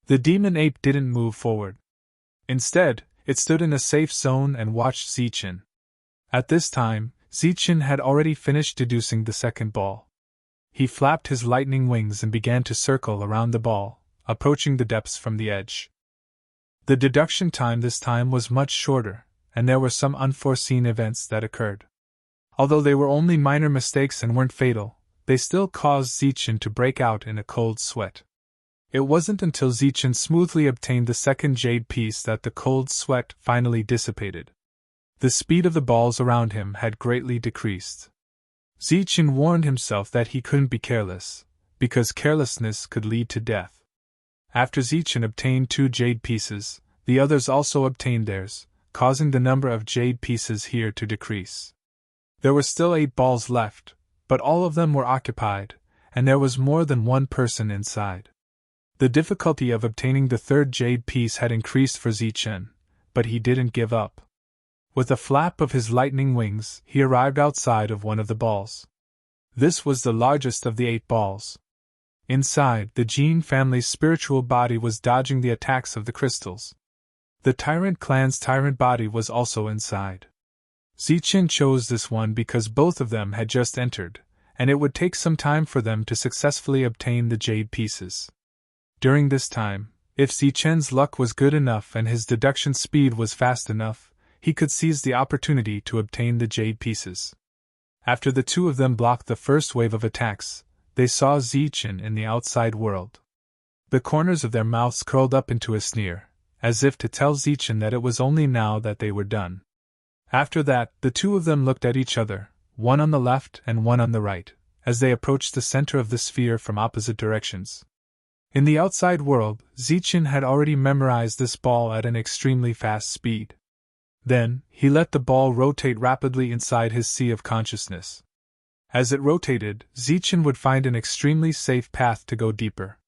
The demon ape didn't move forward. Instead, it stood in a safe zone and watched Zichen. At this time, Zichen had already finished deducing the second ball. He flapped his lightning wings and began to circle around the ball, approaching the depths from the edge. The deduction time this time was much shorter, and there were some unforeseen events that occurred. Although they were only minor mistakes and weren't fatal, they still caused Zichen to break out in a cold sweat. It wasn't until Zichen smoothly obtained the second jade piece that the cold sweat finally dissipated. The speed of the balls around him had greatly decreased. Zichen warned himself that he couldn't be careless, because carelessness could lead to death. After Zichen obtained 2 jade pieces, the others also obtained theirs, causing the number of jade pieces here to decrease. There were still 8 balls left, but all of them were occupied, and there was more than 1 person inside. The difficulty of obtaining the 3rd jade piece had increased for Zichen, but he didn't give up. With a flap of his lightning wings, he arrived outside of one of the balls. This was the largest of the 8 balls. Inside, the Jin family's spiritual body was dodging the attacks of the crystals. The Tyrant clan's tyrant body was also inside. Zichen chose this one because both of them had just entered, and it would take some time for them to successfully obtain the jade pieces. During this time, if Zichen's luck was good enough and his deduction speed was fast enough, he could seize the opportunity to obtain the jade pieces. After the 2 of them blocked the first wave of attacks, they saw Zichen in the outside world. The corners of their mouths curled up into a sneer, as if to tell Zichen that it was only now that they were done. After that, the 2 of them looked at each other, one on the left and one on the right, as they approached the center of the sphere from opposite directions. In the outside world, Zichen had already memorized this ball at an extremely fast speed. Then, he let the ball rotate rapidly inside his sea of consciousness. As it rotated, Zichen would find an extremely safe path to go deeper.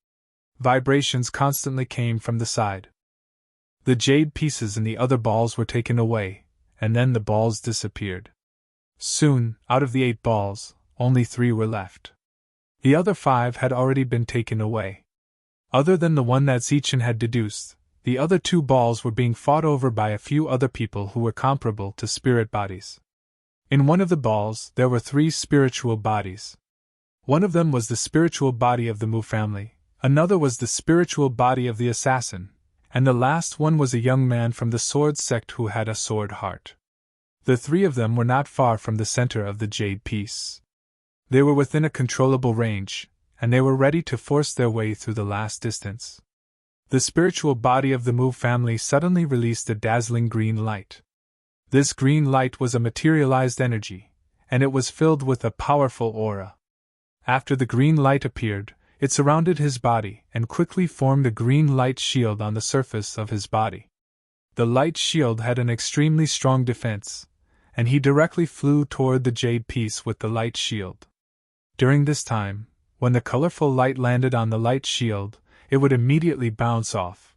Vibrations constantly came from the side. The jade pieces in the other balls were taken away, and then the balls disappeared. Soon, out of the 8 balls, only 3 were left. The other 5 had already been taken away. Other than the one that Zichen had deduced, the other two balls were being fought over by a few other people who were comparable to spirit bodies. In one of the balls, there were 3 spiritual bodies. One of them was the spiritual body of the Mu family, another was the spiritual body of the assassin, and the last one was a young man from the sword sect who had a sword heart. The 3 of them were not far from the center of the jade piece. They were within a controllable range, and they were ready to force their way through the last distance. The spiritual body of the Mu family suddenly released a dazzling green light. This green light was a materialized energy, and it was filled with a powerful aura. After the green light appeared, it surrounded his body and quickly formed a green light shield on the surface of his body. The light shield had an extremely strong defense, and he directly flew toward the jade piece with the light shield. During this time, when the colorful light landed on the light shield, it would immediately bounce off.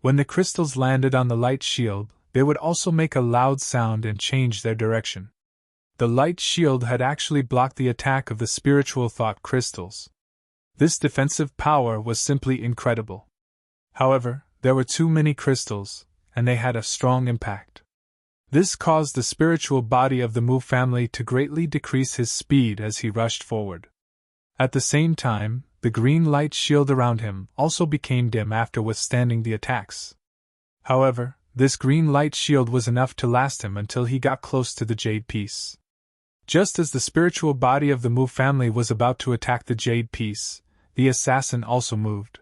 When the crystals landed on the light shield, they would also make a loud sound and change their direction. The light shield had actually blocked the attack of the spiritual thought crystals. This defensive power was simply incredible. However, there were too many crystals, and they had a strong impact. This caused the spiritual body of the Mu family to greatly decrease his speed as he rushed forward. At the same time, the green light shield around him also became dim after withstanding the attacks. However, this green light shield was enough to last him until he got close to the jade piece. Just as the spiritual body of the Mu family was about to attack the jade piece, the assassin also moved.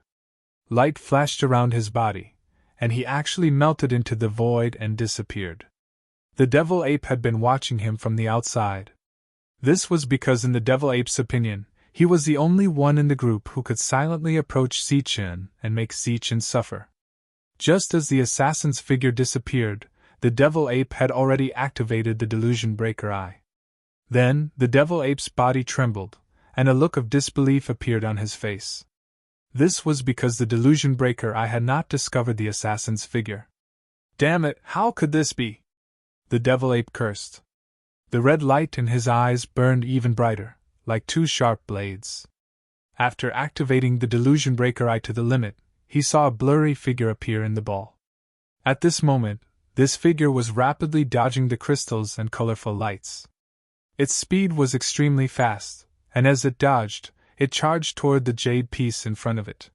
Light flashed around his body, and he actually melted into the void and disappeared. The devil ape had been watching him from the outside. This was because in the devil ape's opinion, he was the only one in the group who could silently approach Sichin and make Sichin suffer. Just as the assassin's figure disappeared, the devil ape had already activated the delusion breaker eye. Then, the devil ape's body trembled, and a look of disbelief appeared on his face. This was because the delusion breaker eye had not discovered the assassin's figure. "Damn it, how could this be?" the devil ape cursed. The red light in his eyes burned even brighter, like 2 sharp blades. After activating the delusion breaker eye to the limit, he saw a blurry figure appear in the ball. At this moment, this figure was rapidly dodging the crystals and colorful lights. Its speed was extremely fast, and as it dodged, it charged toward the jade piece in front of it.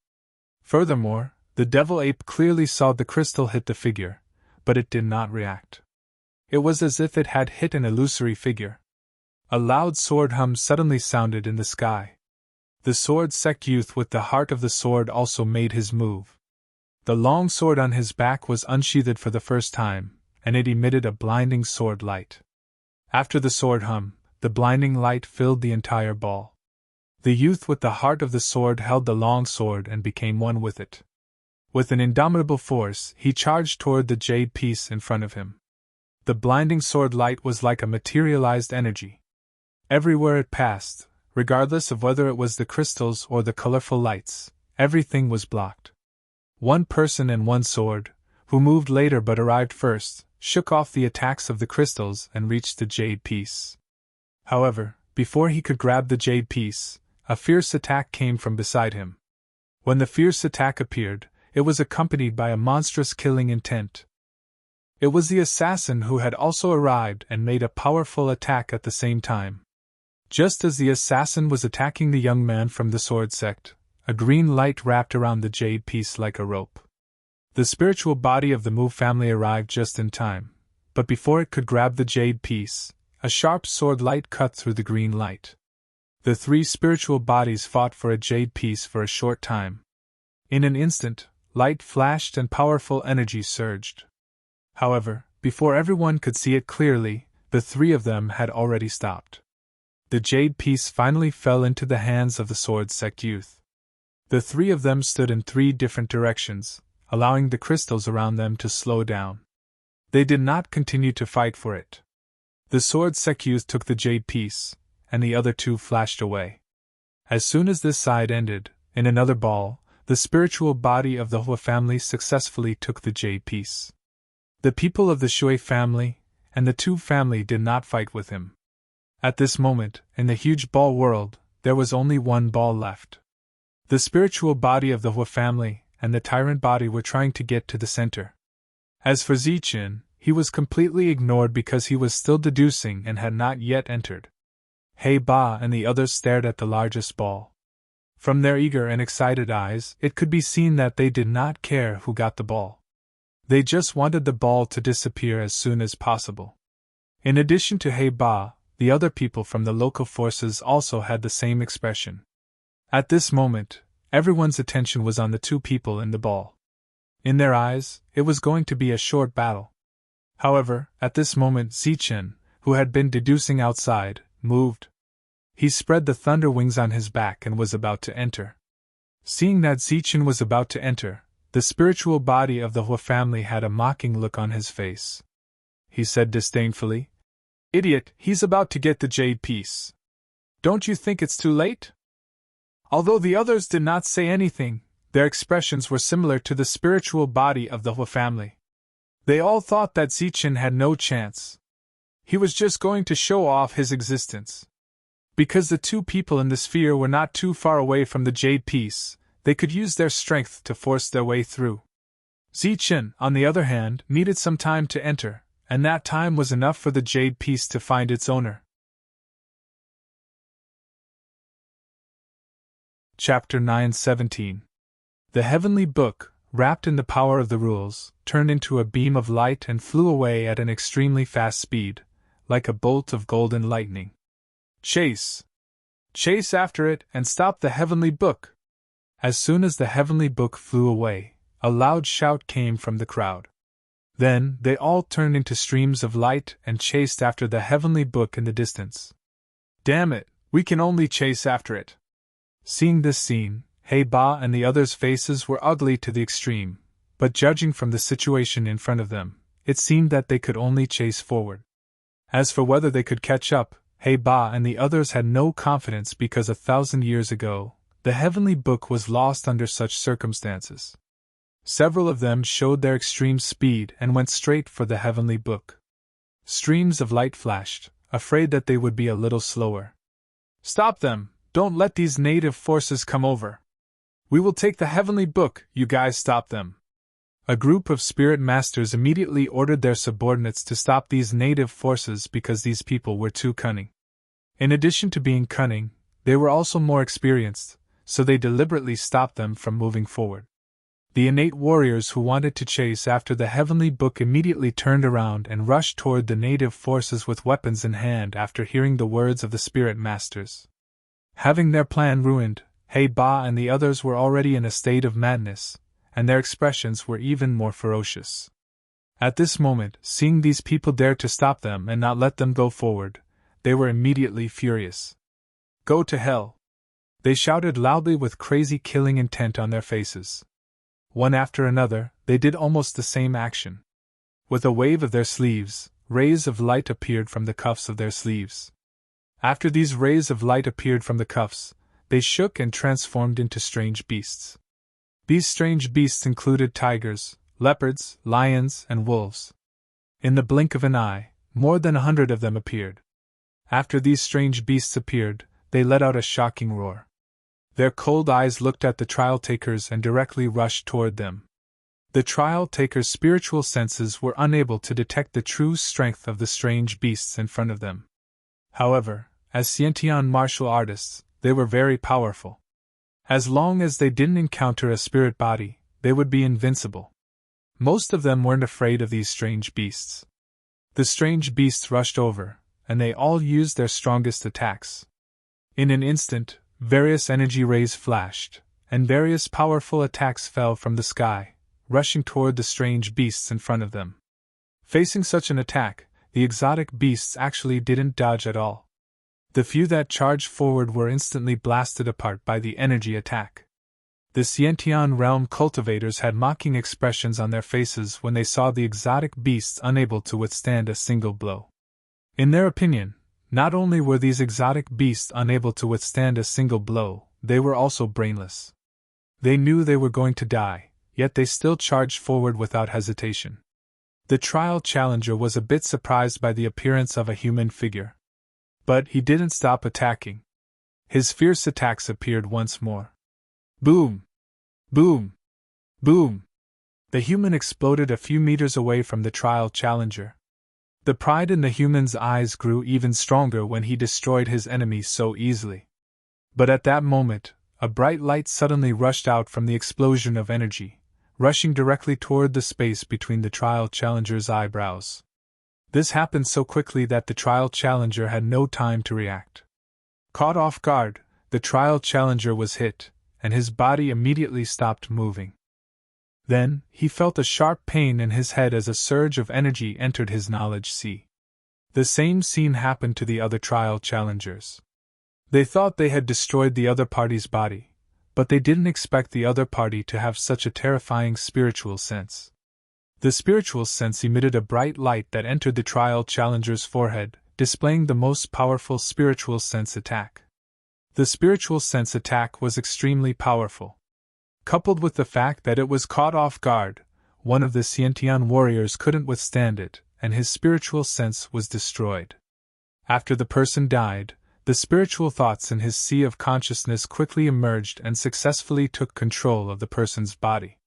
Furthermore, the devil ape clearly saw the crystal hit the figure, but it did not react. It was as if it had hit an illusory figure. A loud sword hum suddenly sounded in the sky. The sword sect youth with the heart of the sword also made his move. The long sword on his back was unsheathed for the first time, and it emitted a blinding sword light. After the sword hum, the blinding light filled the entire ball. The youth with the heart of the sword held the long sword and became one with it. With an indomitable force, he charged toward the jade piece in front of him. The blinding sword light was like a materialized energy. Everywhere it passed, regardless of whether it was the crystals or the colorful lights, everything was blocked. One person and one sword, who moved later but arrived first, shook off the attacks of the crystals and reached the jade piece. However, before he could grab the jade piece, a fierce attack came from beside him. When the fierce attack appeared, it was accompanied by a monstrous killing intent. It was the assassin who had also arrived and made a powerful attack at the same time. Just as the assassin was attacking the young man from the sword sect, a green light wrapped around the jade piece like a rope. The spiritual body of the Mu family arrived just in time, but before it could grab the jade piece, a sharp sword light cut through the green light. The 3 spiritual bodies fought for a jade piece for a short time. In an instant, light flashed and powerful energy surged. However, before everyone could see it clearly, the 3 of them had already stopped. The jade piece finally fell into the hands of the sword sect youth. The 3 of them stood in 3 different directions, allowing the crystals around them to slow down. They did not continue to fight for it. The sword sect youth took the jade piece, and the other 2 flashed away. As soon as this side ended, in another ball, the spiritual body of the Hua family successfully took the jade piece. The people of the Shui family and the Tu family did not fight with him. At this moment, in the huge ball world, there was only one ball left. The spiritual body of the Hua family and the tyrant body were trying to get to the center. As for Zichen, he was completely ignored because he was still deducing and had not yet entered. He Ba and the others stared at the largest ball. From their eager and excited eyes, it could be seen that they did not care who got the ball. They just wanted the ball to disappear as soon as possible. In addition to He Ba, the other people from the local forces also had the same expression. At this moment, everyone's attention was on the two people in the ball. In their eyes, it was going to be a short battle. However, at this moment Zichen, who had been deducing outside, moved. He spread the thunder wings on his back and was about to enter. Seeing that Zichen was about to enter, the spiritual body of the Hua family had a mocking look on his face. He said disdainfully, "Idiot, he's about to get the jade piece. Don't you think it's too late?" Although the others did not say anything, their expressions were similar to the spiritual body of the Hua family. They all thought that Zichen had no chance. He was just going to show off his existence. Because the two people in the sphere were not too far away from the jade piece, they could use their strength to force their way through. Zichen, on the other hand, needed some time to enter, and that time was enough for the jade piece to find its owner. Chapter 9:17. The Heavenly Book, wrapped in the power of the rules, turned into a beam of light and flew away at an extremely fast speed, like a bolt of golden lightning. "Chase! Chase after it and stop the Heavenly Book!" As soon as the Heavenly Book flew away, a loud shout came from the crowd. Then, they all turned into streams of light and chased after the Heavenly Book in the distance. "Damn it, we can only chase after it!" Seeing this scene, He Ba and the others' faces were ugly to the extreme, but judging from the situation in front of them, it seemed that they could only chase forward. As for whether they could catch up, He Ba and the others had no confidence because 1,000 years ago, the Heavenly Book was lost under such circumstances. Several of them showed their extreme speed and went straight for the Heavenly Book. Streams of light flashed, afraid that they would be a little slower. "Stop them! Don't let these native forces come over! We will take the Heavenly Book, you guys stop them!" A group of spirit masters immediately ordered their subordinates to stop these native forces because these people were too cunning. In addition to being cunning, they were also more experienced, so they deliberately stopped them from moving forward. The innate warriors who wanted to chase after the Heavenly Book immediately turned around and rushed toward the native forces with weapons in hand after hearing the words of the spirit masters. Having their plan ruined, He Ba and the others were already in a state of madness, and their expressions were even more ferocious. At this moment, seeing these people dare to stop them and not let them go forward, they were immediately furious. "Go to hell!" They shouted loudly with crazy killing intent on their faces. One after another, they did almost the same action. With a wave of their sleeves, rays of light appeared from the cuffs of their sleeves. After these rays of light appeared from the cuffs, they shook and transformed into strange beasts. These strange beasts included tigers, leopards, lions, and wolves. In the blink of an eye, more than 100 of them appeared. After these strange beasts appeared, they let out a shocking roar. Their cold eyes looked at the trial takers and directly rushed toward them. The trial takers' spiritual senses were unable to detect the true strength of the strange beasts in front of them. However, as Xiantian martial artists, they were very powerful. As long as they didn't encounter a spirit body, they would be invincible. Most of them weren't afraid of these strange beasts. The strange beasts rushed over, and they all used their strongest attacks. In an instant, various energy rays flashed, and various powerful attacks fell from the sky, rushing toward the strange beasts in front of them. Facing such an attack, the exotic beasts actually didn't dodge at all. The few that charged forward were instantly blasted apart by the energy attack. The Xiantian realm cultivators had mocking expressions on their faces when they saw the exotic beasts unable to withstand a single blow. In their opinion, not only were these exotic beasts unable to withstand a single blow, they were also brainless. They knew they were going to die, yet they still charged forward without hesitation. The trial challenger was a bit surprised by the appearance of a human figure. But he didn't stop attacking. His fierce attacks appeared once more. Boom! Boom! Boom! The human exploded a few meters away from the trial challenger. The pride in the human's eyes grew even stronger when he destroyed his enemy so easily. But at that moment, a bright light suddenly rushed out from the explosion of energy, rushing directly toward the space between the trial challenger's eyebrows. This happened so quickly that the trial challenger had no time to react. Caught off guard, the trial challenger was hit, and his body immediately stopped moving. Then, he felt a sharp pain in his head as a surge of energy entered his knowledge sea. The same scene happened to the other trial challengers. They thought they had destroyed the other party's body, but they didn't expect the other party to have such a terrifying spiritual sense. The spiritual sense emitted a bright light that entered the trial challenger's forehead, displaying the most powerful spiritual sense attack. The spiritual sense attack was extremely powerful. Coupled with the fact that it was caught off guard, one of the Xiantian warriors couldn't withstand it, and his spiritual sense was destroyed. After the person died, the spiritual thoughts in his sea of consciousness quickly emerged and successfully took control of the person's body.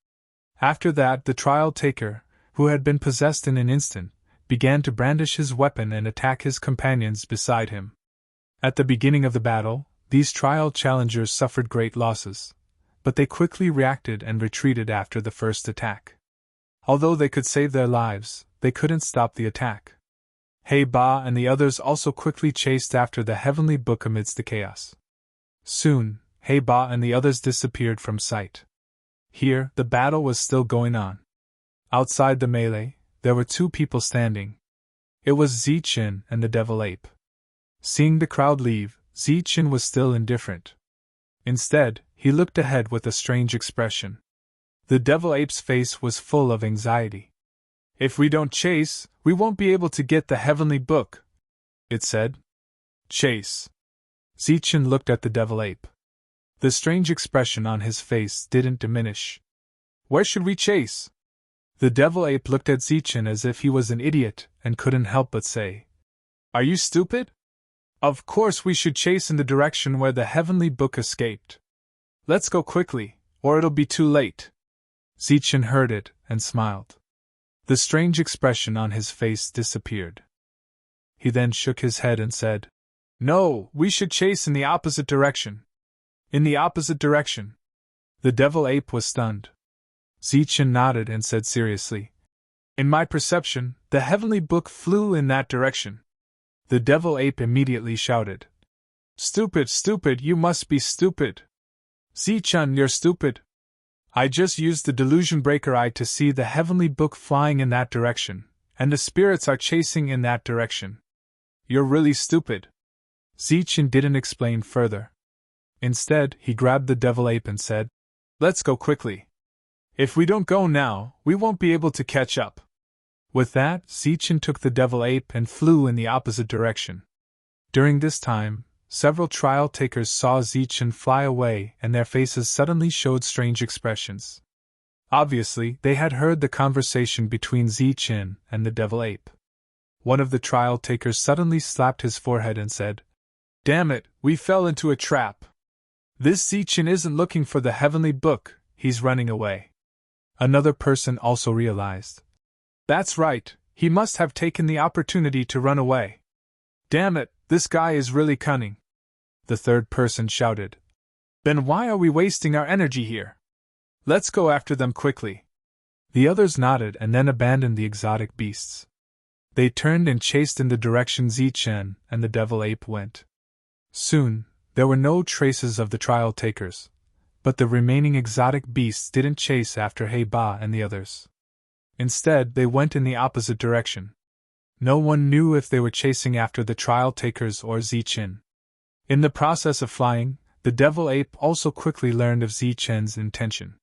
After that, the trial taker, who had been possessed in an instant, began to brandish his weapon and attack his companions beside him. At the beginning of the battle, these trial challengers suffered great losses, but they quickly reacted and retreated after the first attack. Although they could save their lives, they couldn't stop the attack. He Ba and the others also quickly chased after the heavenly book amidst the chaos. Soon, He Ba and the others disappeared from sight. Here, the battle was still going on. Outside the melee, there were two people standing. It was Ziqin and the devil ape. Seeing the crowd leave, Ziqin was still indifferent. Instead, he looked ahead with a strange expression. The devil ape's face was full of anxiety. "If we don't chase, we won't be able to get the heavenly book," it said. "Chase." Ziqin looked at the devil ape. The strange expression on his face didn't diminish. "Where should we chase?" The devil ape looked at Ziqin as if he was an idiot and couldn't help but say, "Are you stupid? Of course we should chase in the direction where the heavenly book escaped. Let's go quickly, or it'll be too late." Ziqin heard it and smiled. The strange expression on his face disappeared. He then shook his head and said, "No, we should chase in the opposite direction." "In the opposite direction?" The devil ape was stunned. Ziqin nodded and said seriously, "In my perception, the heavenly book flew in that direction." The devil ape immediately shouted, "Stupid, stupid, you must be stupid. Ziqin, you're stupid. I just used the delusion breaker eye to see the heavenly book flying in that direction, and the spirits are chasing in that direction. You're really stupid." Ziqin didn't explain further. Instead, he grabbed the devil ape and said, "Let's go quickly. If we don't go now, we won't be able to catch up." With that, Ziqin took the devil ape and flew in the opposite direction. During this time, several trial takers saw Ziqin fly away and their faces suddenly showed strange expressions. Obviously, they had heard the conversation between Ziqin and the devil ape. One of the trial takers suddenly slapped his forehead and said, "Damn it, we fell into a trap. This Ziqin isn't looking for the heavenly book, he's running away." Another person also realized. "That's right, he must have taken the opportunity to run away. Damn it, this guy is really cunning." The third person shouted, "Then why are we wasting our energy here? Let's go after them quickly." The others nodded and then abandoned the exotic beasts. They turned and chased in the direction Ziqin and the devil ape went. Soon, there were no traces of the trial takers, but the remaining exotic beasts didn't chase after He Ba and the others. Instead, they went in the opposite direction. No one knew if they were chasing after the trial takers or Ziqin. In the process of flying, the devil ape also quickly learned of Ziqin's intention.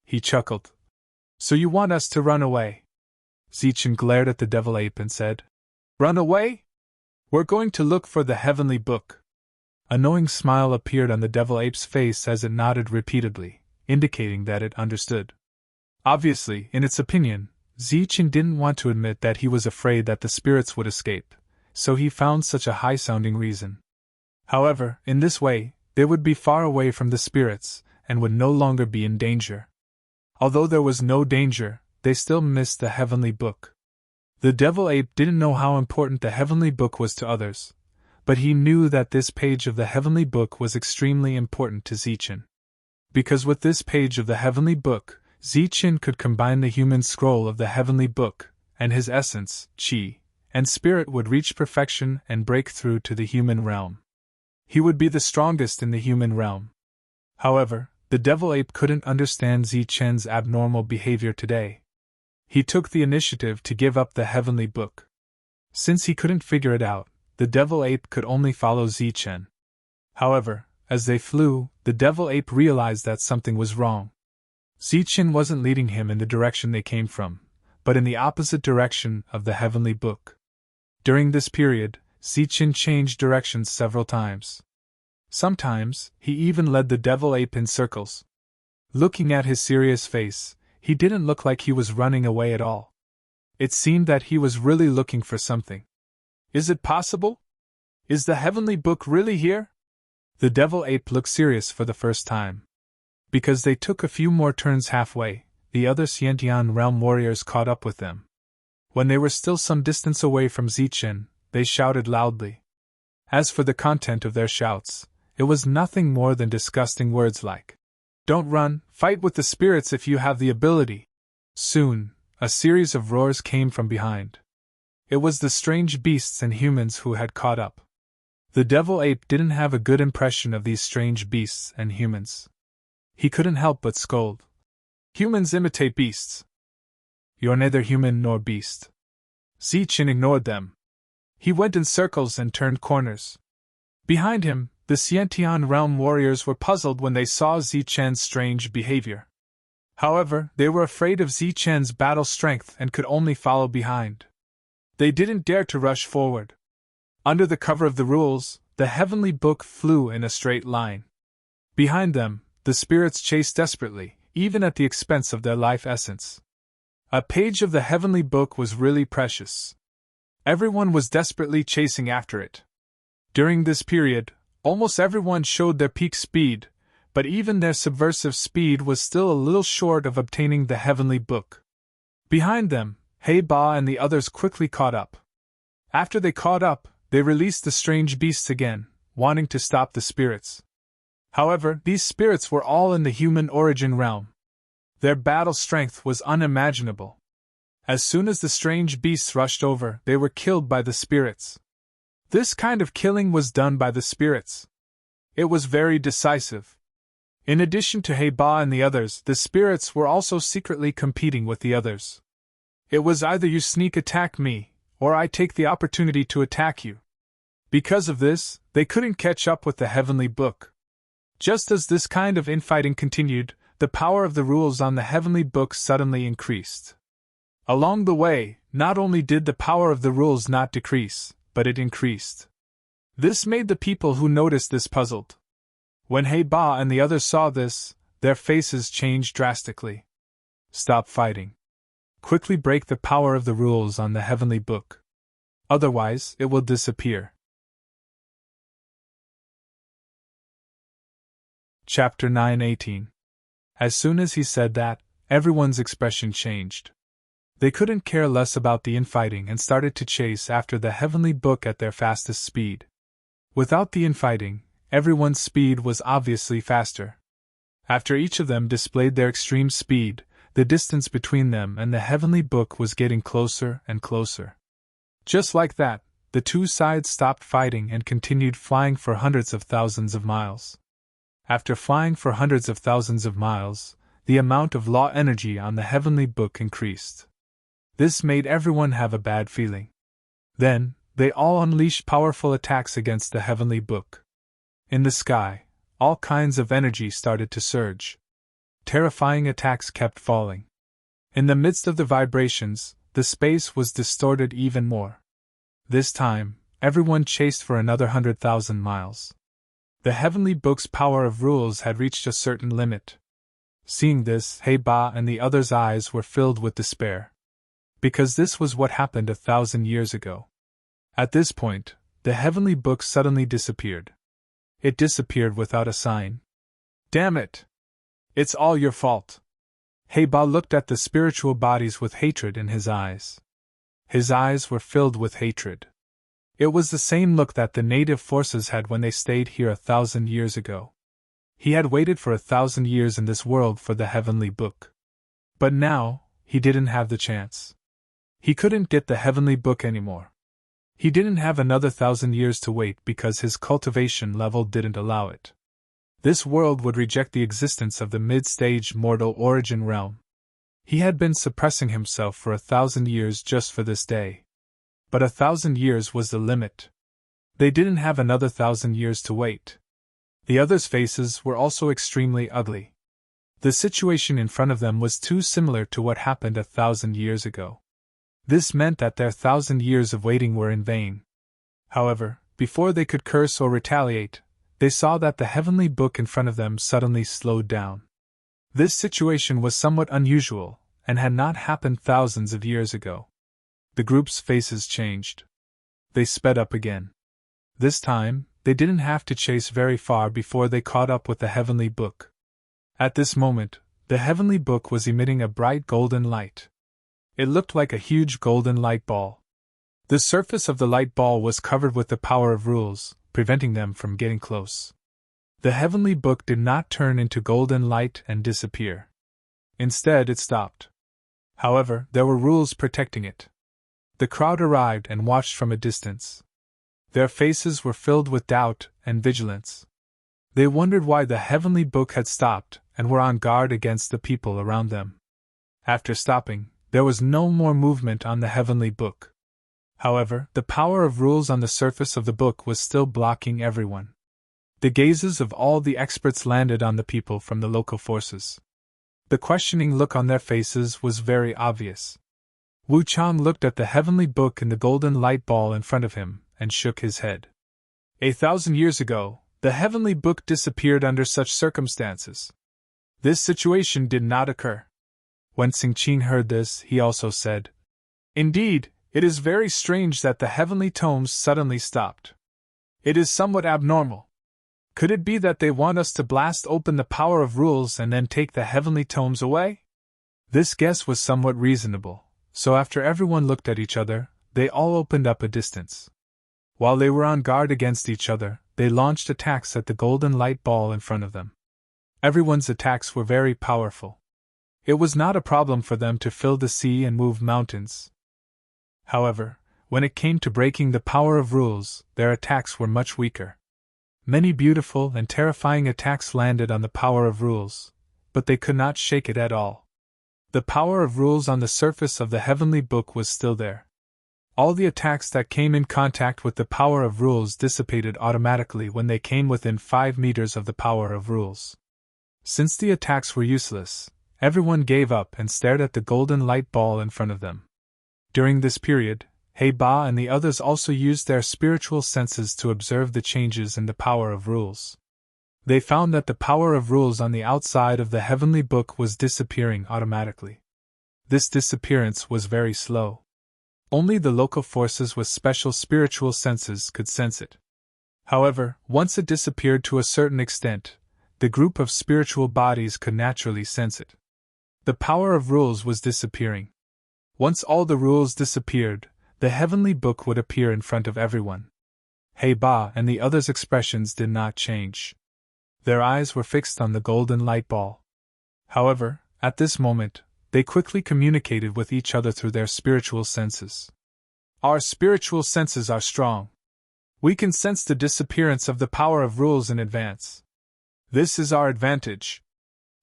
He chuckled. "So you want us to run away?" Ziqin glared at the devil ape and said, "Run away? We're going to look for the heavenly book." A knowing smile appeared on the devil ape's face as it nodded repeatedly, indicating that it understood. Obviously, in its opinion, Ziqin didn't want to admit that he was afraid that the spirits would escape, so he found such a high-sounding reason. However, in this way, they would be far away from the spirits, and would no longer be in danger. Although there was no danger, they still missed the heavenly book. The devil ape didn't know how important the heavenly book was to others, but he knew that this page of the heavenly book was extremely important to Zichen. Because with this page of the heavenly book, Zichen could combine the human scroll of the heavenly book, and his essence, chi, and spirit would reach perfection and break through to the human realm. He would be the strongest in the human realm. However, the devil ape couldn't understand Zichen's abnormal behavior today. He took the initiative to give up the heavenly book. Since he couldn't figure it out, the devil ape could only follow Zichen. However, as they flew, the devil ape realized that something was wrong. Zichen wasn't leading him in the direction they came from, but in the opposite direction of the heavenly book. During this period, Zichen changed directions several times. Sometimes, he even led the devil ape in circles. Looking at his serious face, he didn't look like he was running away at all. It seemed that he was really looking for something. Is it possible? Is the heavenly book really here? The devil ape looked serious for the first time. Because they took a few more turns halfway, the other Xiantian realm warriors caught up with them. When they were still some distance away from Zichen, they shouted loudly. As for the content of their shouts, it was nothing more than disgusting words like, "Don't run, fight with the spirits if you have the ability." Soon, a series of roars came from behind. It was the strange beasts and humans who had caught up. The devil ape didn't have a good impression of these strange beasts and humans. He couldn't help but scold. Humans imitate beasts. You're neither human nor beast. Zichen ignored them. He went in circles and turned corners. Behind him, the Xiantian realm warriors were puzzled when they saw Zichen's strange behavior. However, they were afraid of Zichen's battle strength and could only follow behind. They didn't dare to rush forward. Under the cover of the rules, the heavenly book flew in a straight line. Behind them, the spirits chased desperately, even at the expense of their life essence. A page of the heavenly book was really precious. Everyone was desperately chasing after it. During this period, almost everyone showed their peak speed, but even their subversive speed was still a little short of obtaining the heavenly book. Behind them, He Ba and the others quickly caught up. After they caught up, they released the strange beasts again, wanting to stop the spirits. However, these spirits were all in the human origin realm. Their battle strength was unimaginable. As soon as the strange beasts rushed over, they were killed by the spirits. This kind of killing was done by the spirits. It was very decisive. In addition to He Ba and the others, the spirits were also secretly competing with the others. It was either you sneak attack me, or I take the opportunity to attack you. Because of this, they couldn't catch up with the heavenly book. Just as this kind of infighting continued, the power of the rules on the heavenly book suddenly increased. Along the way, not only did the power of the rules not decrease, but it increased. This made the people who noticed this puzzled. When He Ba and the others saw this, their faces changed drastically. Stop fighting. Quickly break the power of the rules on the heavenly book. Otherwise, it will disappear. Chapter 9:18. As soon as he said that, everyone's expression changed. They couldn't care less about the infighting and started to chase after the heavenly book at their fastest speed. Without the infighting, everyone's speed was obviously faster. After each of them displayed their extreme speed, the distance between them and the heavenly book was getting closer and closer. Just like that, the two sides stopped fighting and continued flying for hundreds of thousands of miles. After flying for hundreds of thousands of miles, the amount of law energy on the heavenly book increased. This made everyone have a bad feeling. Then, they all unleashed powerful attacks against the heavenly book. In the sky, all kinds of energy started to surge. Terrifying attacks kept falling. In the midst of the vibrations, the space was distorted even more. This time, everyone chased for another 100,000 miles. The heavenly book's power of rules had reached a certain limit. Seeing this, He Ba and the others' eyes were filled with despair. Because this was what happened 1,000 years ago. At this point, the heavenly book suddenly disappeared. It disappeared without a sign. Damn it! It's all your fault. Ba looked at the spiritual bodies with hatred in his eyes. His eyes were filled with hatred. It was the same look that the native forces had when they stayed here 1,000 years ago. He had waited for 1,000 years in this world for the heavenly book. But now, he didn't have the chance. He couldn't get the heavenly book anymore. He didn't have another 1,000 years to wait because his cultivation level didn't allow it. This world would reject the existence of the mid-stage mortal origin realm. He had been suppressing himself for 1,000 years just for this day. But 1,000 years was the limit. They didn't have another 1,000 years to wait. The others' faces were also extremely ugly. The situation in front of them was too similar to what happened 1,000 years ago. This meant that their 1,000 years of waiting were in vain. However, before they could curse or retaliate, they saw that the heavenly book in front of them suddenly slowed down. This situation was somewhat unusual, and had not happened thousands of years ago. The group's faces changed. They sped up again. This time, they didn't have to chase very far before they caught up with the heavenly book. At this moment, the heavenly book was emitting a bright golden light. It looked like a huge golden light ball. The surface of the light ball was covered with the power of rules, preventing them from getting close. The heavenly book did not turn into golden light and disappear. Instead, it stopped. However, there were rules protecting it. The crowd arrived and watched from a distance. Their faces were filled with doubt and vigilance. They wondered why the heavenly book had stopped and were on guard against the people around them. After stopping, there was no more movement on the heavenly book. However, the power of rules on the surface of the book was still blocking everyone. The gazes of all the experts landed on the people from the local forces. The questioning look on their faces was very obvious. Wu Chang looked at the heavenly book and the golden light ball in front of him, and shook his head. 1,000 years ago, the heavenly book disappeared under such circumstances. This situation did not occur. When Xingqin heard this, he also said, "Indeed, it is very strange that the heavenly tomes suddenly stopped. It is somewhat abnormal. Could it be that they want us to blast open the power of rules and then take the heavenly tomes away?" This guess was somewhat reasonable, so after everyone looked at each other, they all opened up a distance. While they were on guard against each other, they launched attacks at the golden light ball in front of them. Everyone's attacks were very powerful. It was not a problem for them to fill the sea and move mountains. However, when it came to breaking the power of rules, their attacks were much weaker. Many beautiful and terrifying attacks landed on the power of rules, but they could not shake it at all. The power of rules on the surface of the heavenly book was still there. All the attacks that came in contact with the power of rules dissipated automatically when they came within 5 meters of the power of rules. Since the attacks were useless, everyone gave up and stared at the golden light ball in front of them. During this period, Ba and the others also used their spiritual senses to observe the changes in the power of rules. They found that the power of rules on the outside of the heavenly book was disappearing automatically. This disappearance was very slow. Only the local forces with special spiritual senses could sense it. However, once it disappeared to a certain extent, the group of spiritual bodies could naturally sense it. The power of rules was disappearing. Once all the rules disappeared, the heavenly book would appear in front of everyone. Ba and the others' expressions did not change. Their eyes were fixed on the golden light ball. However, at this moment, they quickly communicated with each other through their spiritual senses. "Our spiritual senses are strong. We can sense the disappearance of the power of rules in advance. This is our advantage.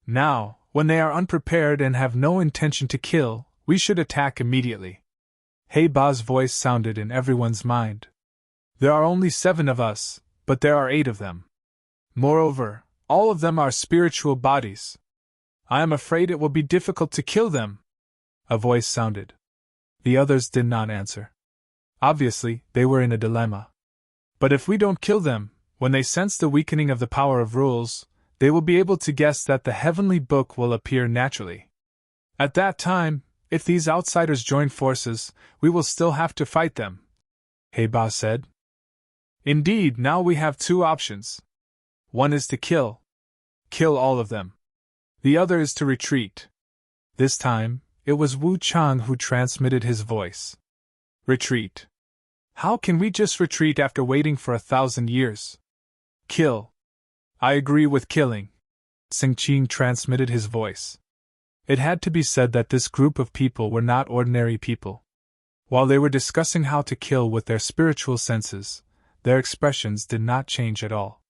Now, when they are unprepared and have no intention to kill, we should attack immediately." Ba's voice sounded in everyone's mind. "There are only 7 of us, but there are 8 of them. Moreover, all of them are spiritual bodies. I am afraid it will be difficult to kill them." A voice sounded. The others did not answer. Obviously, they were in a dilemma. "But if we don't kill them, when they sense the weakening of the power of rules, they will be able to guess that the heavenly book will appear naturally. At that time, if these outsiders join forces, we will still have to fight them," Ba said. "Indeed, now we have 2 options. One is to kill all of them. The other is to retreat. This time, it was Wu Chang who transmitted his voice. Retreat. How can we just retreat after waiting for 1,000 years? Kill. I agree with killing. Sing Qing transmitted his voice. It had to be said that this group of people were not ordinary people. While they were discussing how to kill with their spiritual senses, their expressions did not change at all.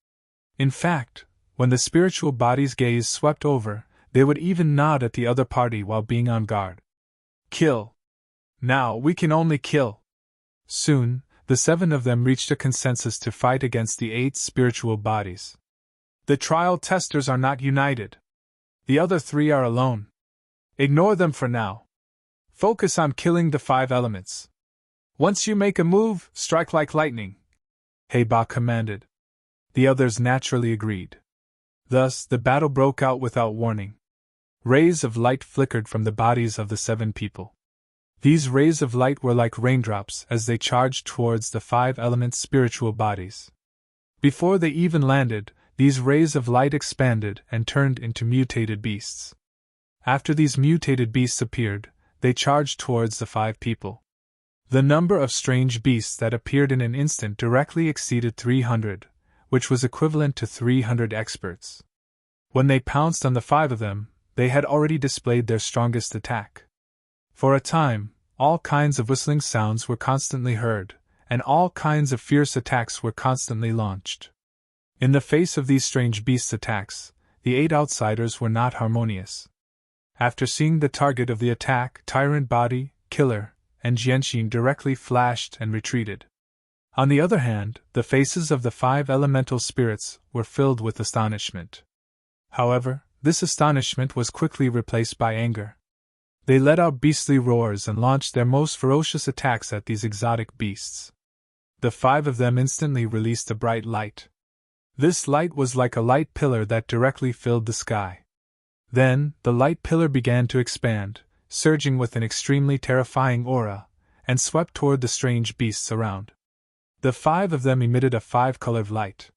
In fact, when the spiritual body's gaze swept over, they would even nod at the other party while being on guard. Kill. Now we can only kill. Soon, the 7 of them reached a consensus to fight against the 8 spiritual bodies. The trial testers are not united. The other 3 are alone. Ignore them for now. Focus on killing the 5 elements. Once you make a move, strike like lightning, He Ba commanded. The others naturally agreed. Thus, the battle broke out without warning. Rays of light flickered from the bodies of the 7 people. These rays of light were like raindrops as they charged towards the 5 element spiritual bodies. Before they even landed, these rays of light expanded and turned into mutated beasts. After these mutated beasts appeared, they charged towards the 5 people. The number of strange beasts that appeared in an instant directly exceeded 300, which was equivalent to 300 experts. When they pounced on the 5 of them, they had already displayed their strongest attack. For a time, all kinds of whistling sounds were constantly heard, and all kinds of fierce attacks were constantly launched. In the face of these strange beasts' attacks, the 8 outsiders were not harmonious. After seeing the target of the attack, Tyrant Body, Killer, and Jianxin directly flashed and retreated. On the other hand, the faces of the 5 elemental spirits were filled with astonishment. However, this astonishment was quickly replaced by anger. They let out beastly roars and launched their most ferocious attacks at these exotic beasts. The 5 of them instantly released a bright light. This light was like a light pillar that directly filled the sky. Then, the light pillar began to expand, surging with an extremely terrifying aura, and swept toward the strange beasts around. The 5 of them emitted a 5-colored light.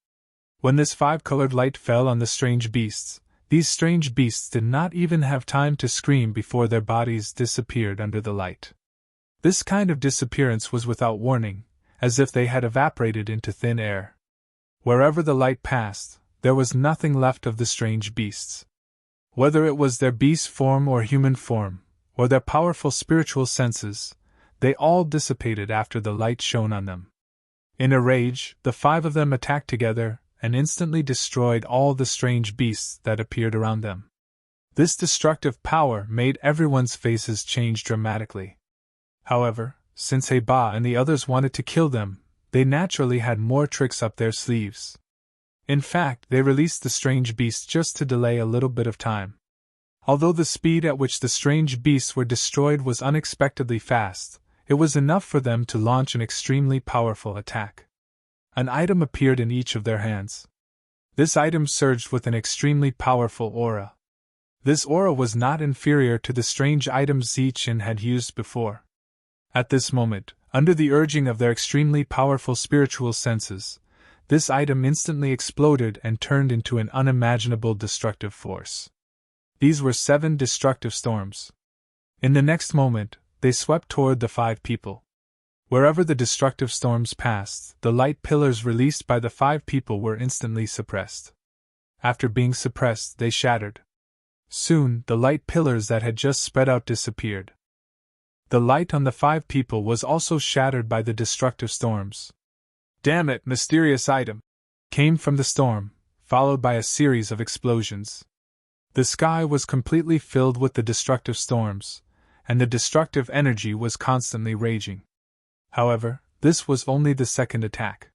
When this 5-colored light fell on the strange beasts, these strange beasts did not even have time to scream before their bodies disappeared under the light. This kind of disappearance was without warning, as if they had evaporated into thin air. Wherever the light passed, there was nothing left of the strange beasts. Whether it was their beast form or human form, or their powerful spiritual senses, they all dissipated after the light shone on them. In a rage, the 5 of them attacked together and instantly destroyed all the strange beasts that appeared around them. This destructive power made everyone's faces change dramatically. However, since He Ba and the others wanted to kill them, they naturally had more tricks up their sleeves. In fact, they released the strange beasts just to delay a little bit of time. Although the speed at which the strange beasts were destroyed was unexpectedly fast, it was enough for them to launch an extremely powerful attack. An item appeared in each of their hands. This item surged with an extremely powerful aura. This aura was not inferior to the strange items Zichen had used before. At this moment, under the urging of their extremely powerful spiritual senses, this item instantly exploded and turned into an unimaginable destructive force. These were 7 destructive storms. In the next moment, they swept toward the 5 people. Wherever the destructive storms passed, the light pillars released by the 5 people were instantly suppressed. After being suppressed, they shattered. Soon, the light pillars that had just spread out disappeared. The light on the 5 people was also shattered by the destructive storms. "Damn it, mysterious item!" came from the storm, followed by a series of explosions. The sky was completely filled with the destructive storms, and the destructive energy was constantly raging. However, this was only the second attack.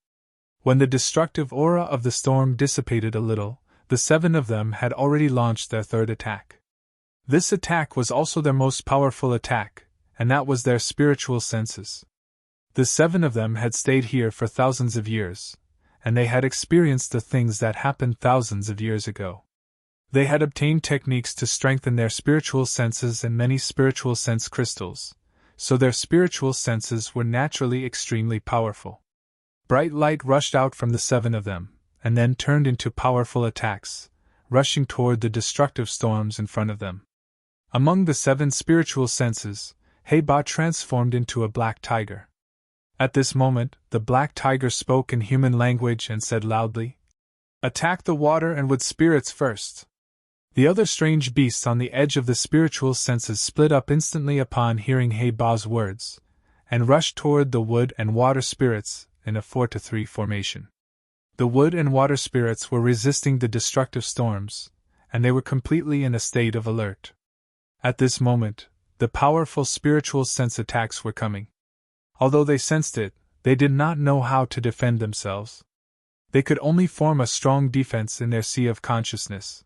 When the destructive aura of the storm dissipated a little, the 7 of them had already launched their third attack. This attack was also their most powerful attack, and that was their spiritual senses. The 7 of them had stayed here for thousands of years, and they had experienced the things that happened thousands of years ago. They had obtained techniques to strengthen their spiritual senses and many spiritual sense crystals, so their spiritual senses were naturally extremely powerful. Bright light rushed out from the 7 of them, and then turned into powerful attacks, rushing toward the destructive storms in front of them. Among the 7 spiritual senses, Hei-Ba transformed into a black tiger. At this moment, the black tiger spoke in human language and said loudly, "Attack the water and wood spirits first." The other strange beasts on the edge of the spiritual senses split up instantly upon hearing Hei-Ba's words, and rushed toward the wood and water spirits in a 4-3 formation. The wood and water spirits were resisting the destructive storms, and they were completely in a state of alert. At this moment, the powerful spiritual sense attacks were coming. Although they sensed it, they did not know how to defend themselves. They could only form a strong defense in their sea of consciousness.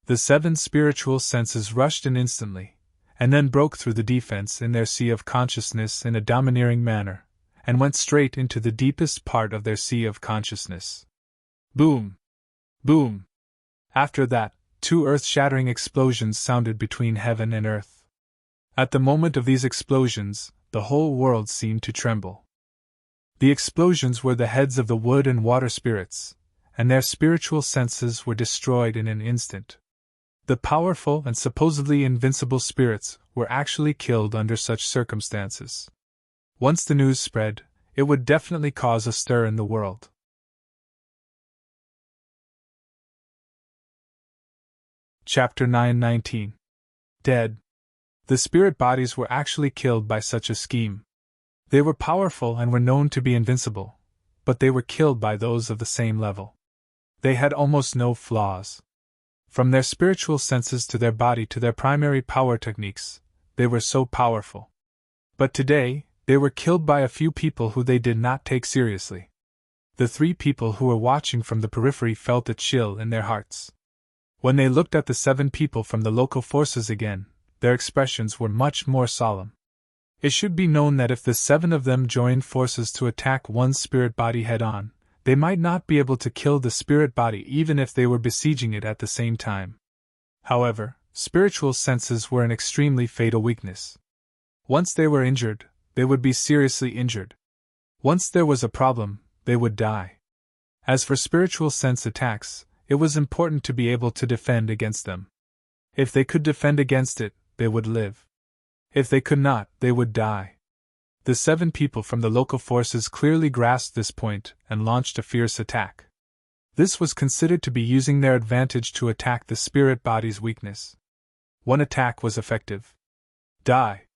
The 7 spiritual senses rushed in instantly, and then broke through the defense in their sea of consciousness in a domineering manner, and went straight into the deepest part of their sea of consciousness. Boom! Boom! After that, 2 earth-shattering explosions sounded between heaven and earth. At the moment of these explosions, the whole world seemed to tremble. The explosions were the heads of the wood and water spirits, and their spiritual senses were destroyed in an instant. The powerful and supposedly invincible spirits were actually killed under such circumstances. Once the news spread, it would definitely cause a stir in the world. Chapter 9:19. Dead. The spirit bodies were actually killed by such a scheme. They were powerful and were known to be invincible, but they were killed by those of the same level. They had almost no flaws. From their spiritual senses to their body to their primary power techniques, they were so powerful. But today, they were killed by a few people who they did not take seriously. The 3 people who were watching from the periphery felt a chill in their hearts. When they looked at the 7 people from the local forces again, their expressions were much more solemn. It should be known that if the 7 of them joined forces to attack one spirit body head-on, they might not be able to kill the spirit body even if they were besieging it at the same time. However, spiritual senses were an extremely fatal weakness. Once they were injured, they would be seriously injured. Once there was a problem, they would die. As for spiritual sense attacks, it was important to be able to defend against them. If they could defend against it, they would live. If they could not, they would die. The 7 people from the local forces clearly grasped this point and launched a fierce attack. This was considered to be using their advantage to attack the spirit body's weakness. One attack was effective. Die.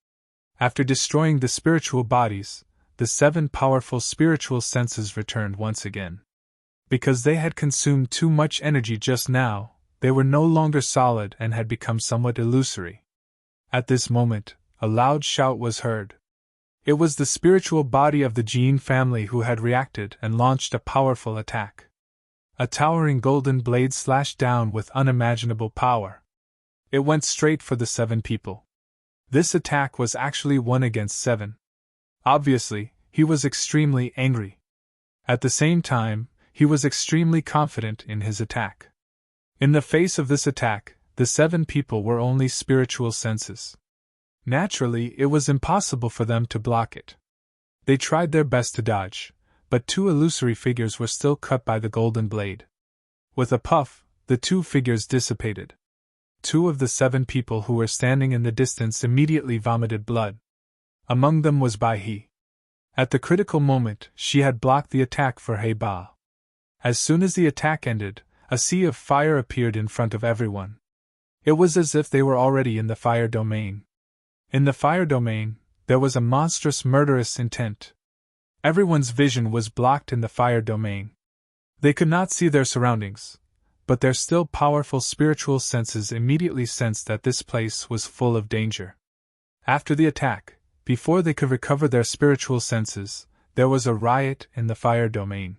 After destroying the spiritual bodies, the 7 powerful spiritual senses returned once again. Because they had consumed too much energy just now, they were no longer solid and had become somewhat illusory. At this moment, a loud shout was heard. It was the spiritual body of the Jin family who had reacted and launched a powerful attack. A towering golden blade slashed down with unimaginable power. It went straight for the 7 people. This attack was actually 1 against 7. Obviously, he was extremely angry. At the same time, he was extremely confident in his attack. In the face of this attack, the 7 people were only spiritual senses. Naturally, it was impossible for them to block it. They tried their best to dodge, but 2 illusory figures were still cut by the golden blade. With a puff, the 2 figures dissipated. 2 of the 7 people who were standing in the distance immediately vomited blood. Among them was Bai He. At the critical moment, she had blocked the attack for Hei-Ba. As soon as the attack ended, a sea of fire appeared in front of everyone. It was as if they were already in the fire domain. In the fire domain, there was a monstrous murderous intent. Everyone's vision was blocked in the fire domain. They could not see their surroundings, but their still powerful spiritual senses immediately sensed that this place was full of danger. After the attack, before they could recover their spiritual senses, there was a riot in the fire domain.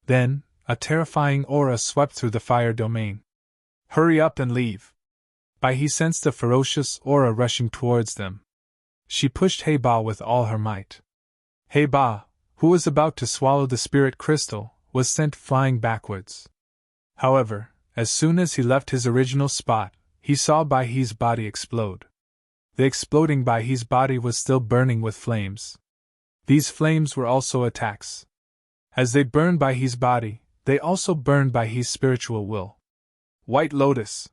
Then, a terrifying aura swept through the fire domain. "Hurry up and leave!" Bai He sensed a ferocious aura rushing towards them. She pushed Hei-Ba with all her might. Hei-Ba, who was about to swallow the spirit crystal, was sent flying backwards. However, as soon as he left his original spot, he saw Bai He's body explode. The exploding Bai He's body was still burning with flames. These flames were also attacks. As they burned Bai He's body, they also burned Bai He's spiritual will. White Lotus!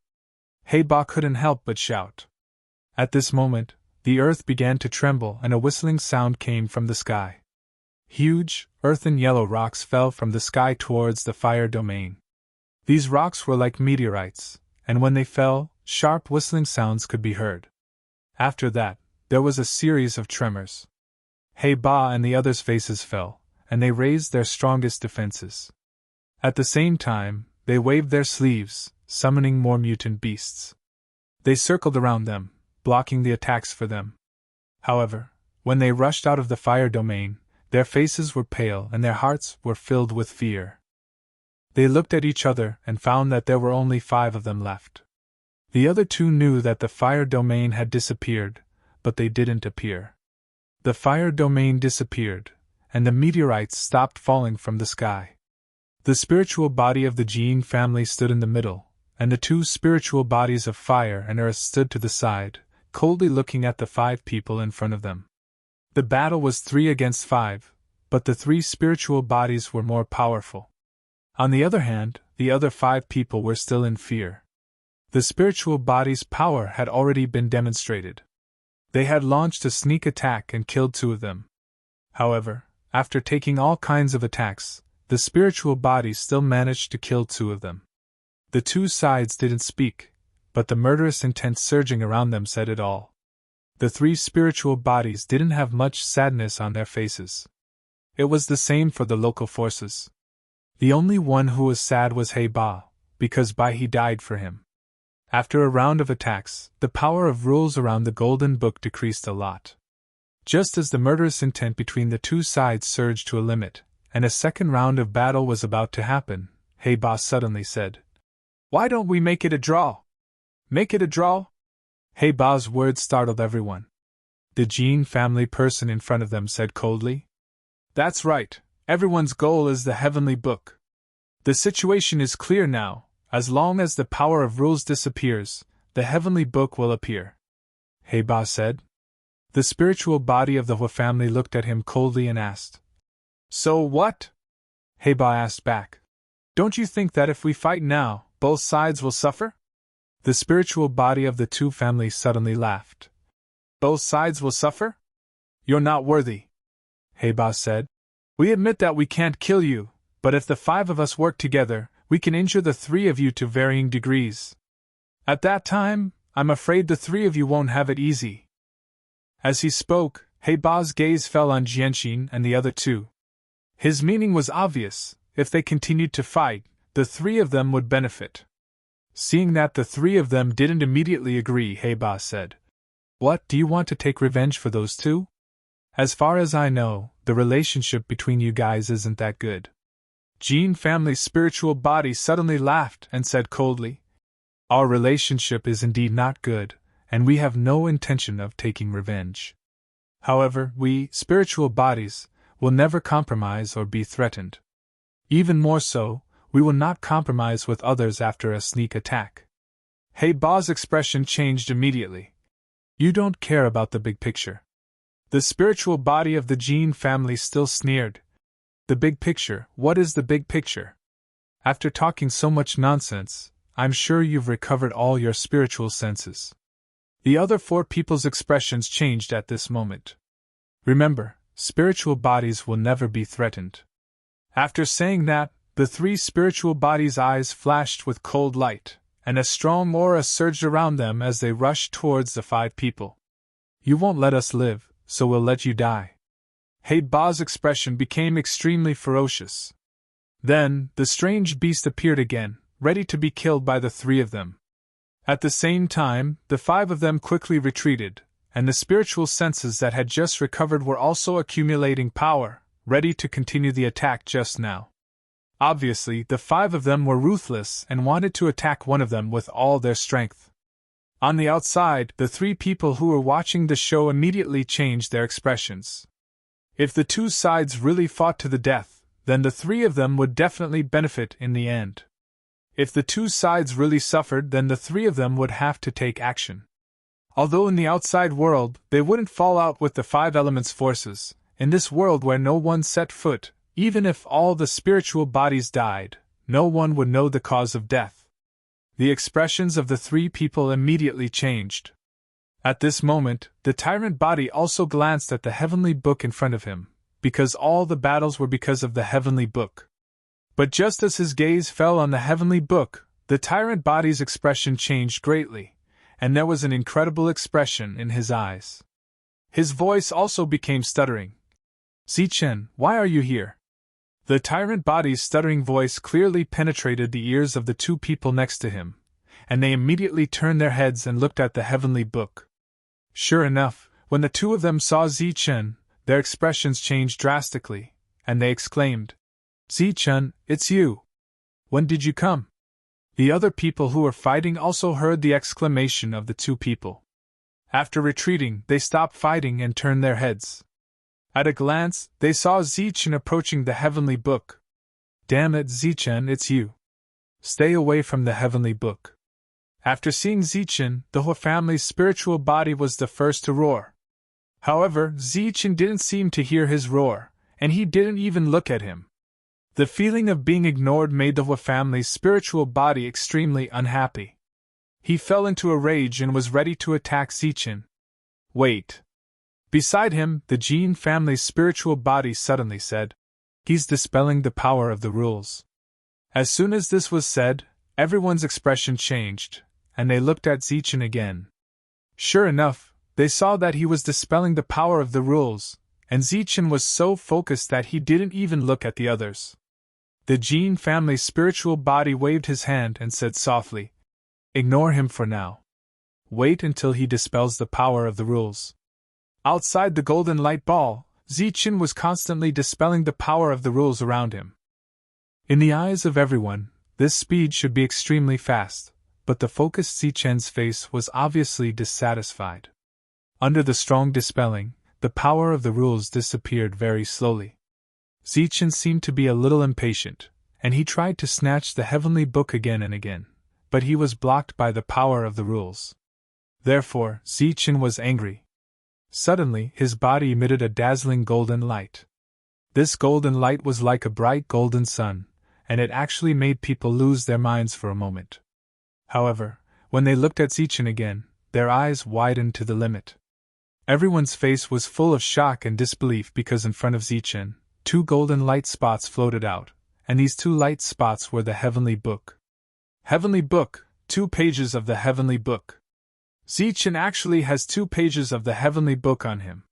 Hei-Ba couldn't help but shout. At this moment, the earth began to tremble and a whistling sound came from the sky. Huge, earthen yellow rocks fell from the sky towards the fire domain. These rocks were like meteorites, and when they fell, sharp whistling sounds could be heard. After that, there was a series of tremors. Ba and the others' faces fell, and they raised their strongest defenses. At the same time, they waved their sleeves, summoning more mutant beasts. They circled around them, blocking the attacks for them. However, when they rushed out of the fire domain, their faces were pale and their hearts were filled with fear. They looked at each other and found that there were only 5 of them left. The other 2 knew that the fire domain had disappeared, but they didn't appear. The fire domain disappeared, and the meteorites stopped falling from the sky. The spiritual body of the Jean family stood in the middle, and the 2 spiritual bodies of fire and earth stood to the side, coldly looking at the 5 people in front of them. The battle was 3 against 5, but the 3 spiritual bodies were more powerful. On the other hand, the other 5 people were still in fear. The spiritual body's power had already been demonstrated. They had launched a sneak attack and killed 2 of them. However, after taking all kinds of attacks, the spiritual body still managed to kill 2 of them. The 2 sides didn't speak, but the murderous intent surging around them said it all. The 3 spiritual bodies didn't have much sadness on their faces. It was the same for the local forces. The only one who was sad was Ba, because he died for him. After a round of attacks, the power of rules around the Golden Book decreased a lot. Just as the murderous intent between the 2 sides surged to a limit, and a second round of battle was about to happen, Ba suddenly said, "Why don't we make it a draw? Make it a draw?" Ba's words startled everyone. The Jean family person in front of them said coldly, "That's right, everyone's goal is the heavenly book. The situation is clear now, as long as the power of rules disappears, the heavenly book will appear." Ba said. The spiritual body of the Hua family looked at him coldly and asked, "So what?" Ba asked back, "Don't you think that if we fight now, both sides will suffer?" The spiritual body of the 2 families suddenly laughed. "Both sides will suffer? You're not worthy," Ba said. "We admit that we can't kill you, but if the 5 of us work together, we can injure the 3 of you to varying degrees. At that time, I'm afraid the 3 of you won't have it easy." As he spoke, Ba's gaze fell on Jianxin and the other 2. His meaning was obvious: if they continued to fight, the 3 of them would benefit. Seeing that the 3 of them didn't immediately agree, Ba said, "What, do you want to take revenge for those 2? As far as I know, the relationship between you guys isn't that good." Jean family's spiritual body suddenly laughed and said coldly, "Our relationship is indeed not good, and we have no intention of taking revenge. However, we, spiritual bodies, will never compromise or be threatened. Even more so, we will not compromise with others after a sneak attack." Ba's expression changed immediately. "You don't care about the big picture." The spiritual body of the Jean family still sneered. "The big picture, what is the big picture? After talking so much nonsense, I'm sure you've recovered all your spiritual senses." The other 4 people's expressions changed at this moment. Remember, spiritual bodies will never be threatened. After saying that, the 3 spiritual bodies' eyes flashed with cold light, and a strong aura surged around them as they rushed towards the 5 people. "You won't let us live, so we'll let you die." Ba's expression became extremely ferocious. Then, the strange beast appeared again, ready to be killed by the 3 of them. At the same time, the 5 of them quickly retreated, and the spiritual senses that had just recovered were also accumulating power, ready to continue the attack just now. Obviously, the 5 of them were ruthless and wanted to attack one of them with all their strength. On the outside, the 3 people who were watching the show immediately changed their expressions. If the 2 sides really fought to the death, then the 3 of them would definitely benefit in the end. If the 2 sides really suffered, then the 3 of them would have to take action. Although in the outside world, they wouldn't fall out with the 5 elements forces, in this world where no one set foot, even if all the spiritual bodies died, no one would know the cause of death. The expressions of the 3 people immediately changed. At this moment, the tyrant body also glanced at the heavenly book in front of him, because all the battles were because of the heavenly book. But just as his gaze fell on the heavenly book, the tyrant body's expression changed greatly, and there was an incredible expression in his eyes. His voice also became stuttering. Zichen, why are you here? The tyrant body's stuttering voice clearly penetrated the ears of the two people next to him, and they immediately turned their heads and looked at the heavenly book. Sure enough, when the two of them saw Zichen, their expressions changed drastically, and they exclaimed, Zichen, it's you! When did you come? The other people who were fighting also heard the exclamation of the two people. After retreating, they stopped fighting and turned their heads. At a glance, they saw Zichen approaching the heavenly book. Damn it, Zichen, it's you! Stay away from the heavenly book. After seeing Zichen, the Hua family's spiritual body was the first to roar. However, Zichen didn't seem to hear his roar, and he didn't even look at him. The feeling of being ignored made the Hua family's spiritual body extremely unhappy. He fell into a rage and was ready to attack Zichen. Wait. Beside him, the Jin family's spiritual body suddenly said, He's dispelling the power of the rules. As soon as this was said, everyone's expression changed, and they looked at Zichen again. Sure enough, they saw that he was dispelling the power of the rules, and Zichen was so focused that he didn't even look at the others. The Jin family's spiritual body waved his hand and said softly, Ignore him for now. Wait until he dispels the power of the rules. Outside the golden light ball, Zichen was constantly dispelling the power of the rules around him. In the eyes of everyone, this speed should be extremely fast, but the focused Zichen's face was obviously dissatisfied. Under the strong dispelling, the power of the rules disappeared very slowly. Zichen seemed to be a little impatient, and he tried to snatch the heavenly book again and again, but he was blocked by the power of the rules. Therefore, Zichen was angry. Suddenly, his body emitted a dazzling golden light. This golden light was like a bright golden sun, and it actually made people lose their minds for a moment. However, when they looked at Zichen again, their eyes widened to the limit. Everyone's face was full of shock and disbelief because in front of Zichen, two golden light spots floated out, and these two light spots were the heavenly book. Heavenly book, 2 pages of the heavenly book. Zichen actually has 2 pages of the heavenly book on him.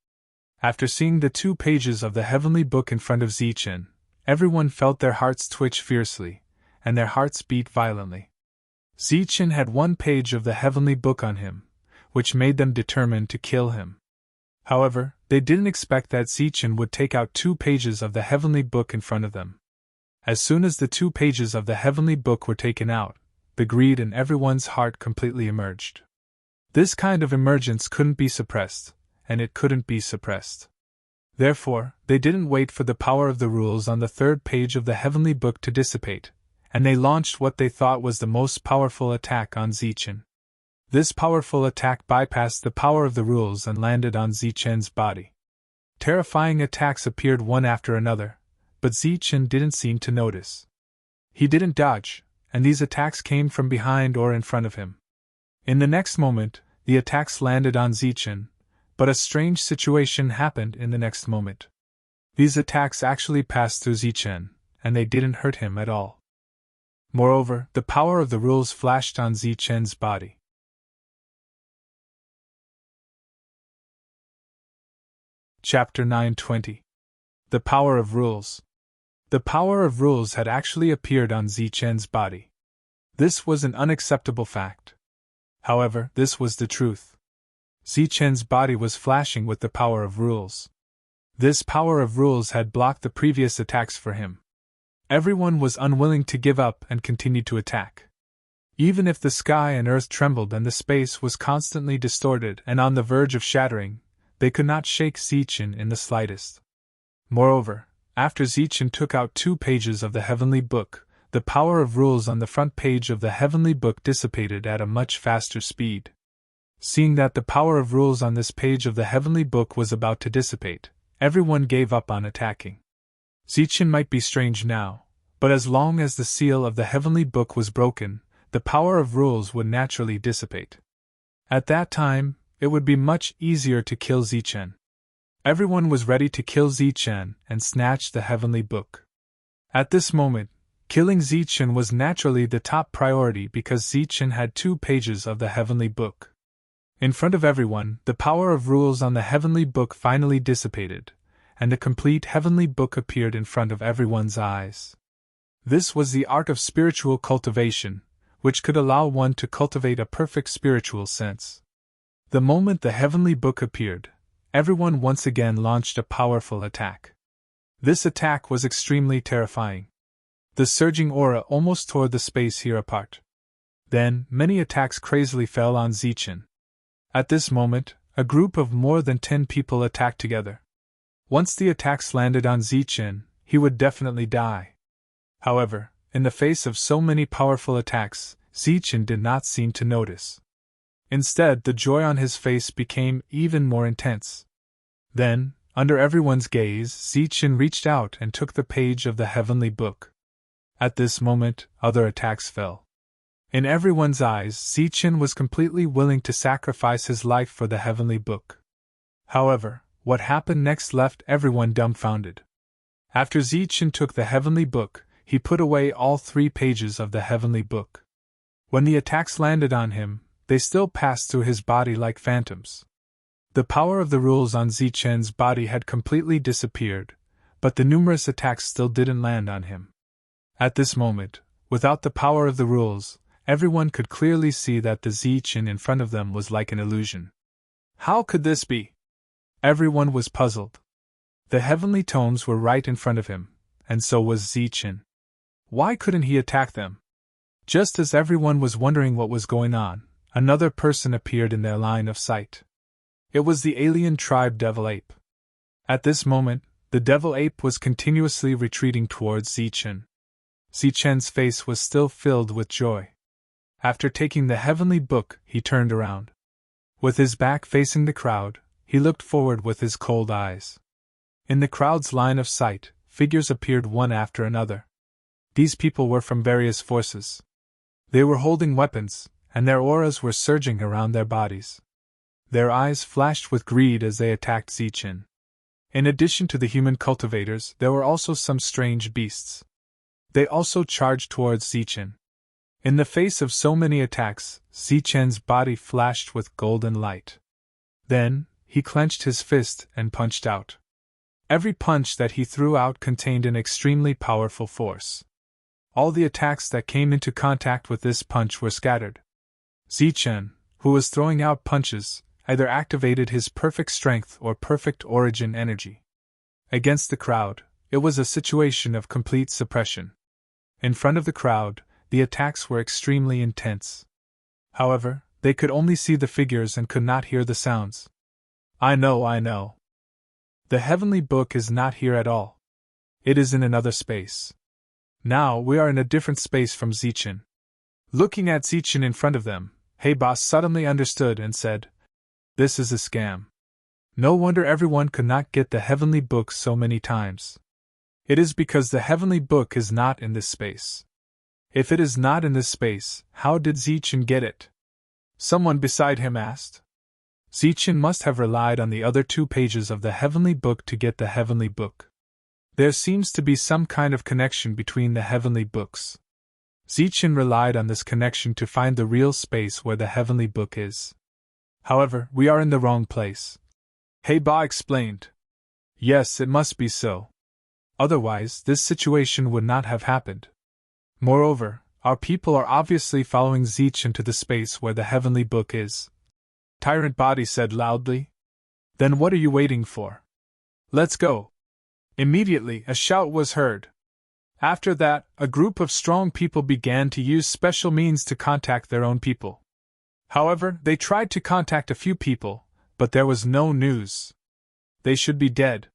After seeing the 2 pages of the heavenly book in front of Zichen, everyone felt their hearts twitch fiercely, and their hearts beat violently. Zichen had 1 page of the heavenly book on him, which made them determined to kill him. However, they didn't expect that Zichen would take out 2 pages of the heavenly book in front of them. As soon as the 2 pages of the heavenly book were taken out, the greed in everyone's heart completely emerged. This kind of emergence couldn't be suppressed, and it couldn't be suppressed. Therefore, they didn't wait for the power of the rules on the 3rd page of the heavenly book to dissipate, and they launched what they thought was the most powerful attack on Zichen. This powerful attack bypassed the power of the rules and landed on Zichen's body. Terrifying attacks appeared one after another, but Zichen didn't seem to notice. He didn't dodge, and these attacks came from behind or in front of him. In the next moment, the attacks landed on Zichen, but a strange situation happened in the next moment. These attacks actually passed through Zichen, and they didn't hurt him at all. Moreover, the power of the rules flashed on Zichen's body. Chapter 9:20. The Power of Rules. The power of rules had actually appeared on Zichen's body. This was an unacceptable fact. However, this was the truth. Zichen's body was flashing with the power of rules. This power of rules had blocked the previous attacks for him. Everyone was unwilling to give up and continued to attack. Even if the sky and earth trembled and the space was constantly distorted and on the verge of shattering, they could not shake Zichen in the slightest. Moreover, after Zichen took out 2 pages of the heavenly book, the power of rules on the front page of the heavenly book dissipated at a much faster speed. Seeing that the power of rules on this page of the heavenly book was about to dissipate, everyone gave up on attacking. Zichen might be strange now, but as long as the seal of the heavenly book was broken, the power of rules would naturally dissipate. At that time, it would be much easier to kill Zichen. Everyone was ready to kill Zichen and snatch the heavenly book. At this moment, killing Zichen was naturally the top priority because Zichen had 2 pages of the heavenly book. In front of everyone, the power of rules on the heavenly book finally dissipated, and a complete heavenly book appeared in front of everyone's eyes. This was the art of spiritual cultivation, which could allow one to cultivate a perfect spiritual sense. The moment the heavenly book appeared, everyone once again launched a powerful attack. This attack was extremely terrifying. The surging aura almost tore the space here apart. Then, many attacks crazily fell on Zichen. At this moment, a group of more than 10 people attacked together. Once the attacks landed on Zichen, he would definitely die. However, in the face of so many powerful attacks, Zichen did not seem to notice. Instead, the joy on his face became even more intense. Then, under everyone's gaze, Zichen reached out and took the page of the heavenly book. At this moment, other attacks fell. In everyone's eyes, Zichen was completely willing to sacrifice his life for the heavenly book. However, what happened next left everyone dumbfounded. After Zichen took the heavenly book, he put away all 3 pages of the heavenly book. When the attacks landed on him, they still passed through his body like phantoms. The power of the rules on Zichen's body had completely disappeared, but the numerous attacks still didn't land on him. At this moment, without the power of the rules, everyone could clearly see that the Zichen in front of them was like an illusion. How could this be? Everyone was puzzled. The heavenly tomes were right in front of him, and so was Zichen. Why couldn't he attack them? Just as everyone was wondering what was going on, another person appeared in their line of sight. It was the alien tribe Devil Ape. At this moment, the Devil Ape was continuously retreating towards Zichen. Zichen's face was still filled with joy. After taking the heavenly book, he turned around. With his back facing the crowd, he looked forward with his cold eyes. In the crowd's line of sight, figures appeared one after another. These people were from various forces. They were holding weapons, and their auras were surging around their bodies. Their eyes flashed with greed as they attacked Zichen. In addition to the human cultivators, there were also some strange beasts. They also charged towards Zichen. In the face of so many attacks, Zichen's body flashed with golden light. Then, he clenched his fist and punched out. Every punch that he threw out contained an extremely powerful force. All the attacks that came into contact with this punch were scattered. Zichen, who was throwing out punches, either activated his perfect strength or perfect origin energy. Against the crowd, it was a situation of complete suppression. In front of the crowd, the attacks were extremely intense. However, they could only see the figures and could not hear the sounds. I know. The heavenly book is not here at all. It is in another space. Now we are in a different space from Zichen. Looking at Zichen in front of them, Hey-Boss suddenly understood and said, "This is a scam. No wonder everyone could not get the heavenly book so many times. It is because the heavenly book is not in this space. If it is not in this space, how did Zichen get it?" Someone beside him asked. Zichen must have relied on the other 2 pages of the heavenly book to get the heavenly book. There seems to be some kind of connection between the heavenly books. Zichen relied on this connection to find the real space where the heavenly book is. However, we are in the wrong place. Hey-Ba explained. Yes, it must be so. Otherwise, this situation would not have happened. Moreover, our people are obviously following Zichen to the space where the heavenly book is. Tyrant Body said loudly. Then what are you waiting for? Let's go. Immediately, a shout was heard. After that, a group of strong people began to use special means to contact their own people. However, they tried to contact a few people, but there was no news. They should be dead.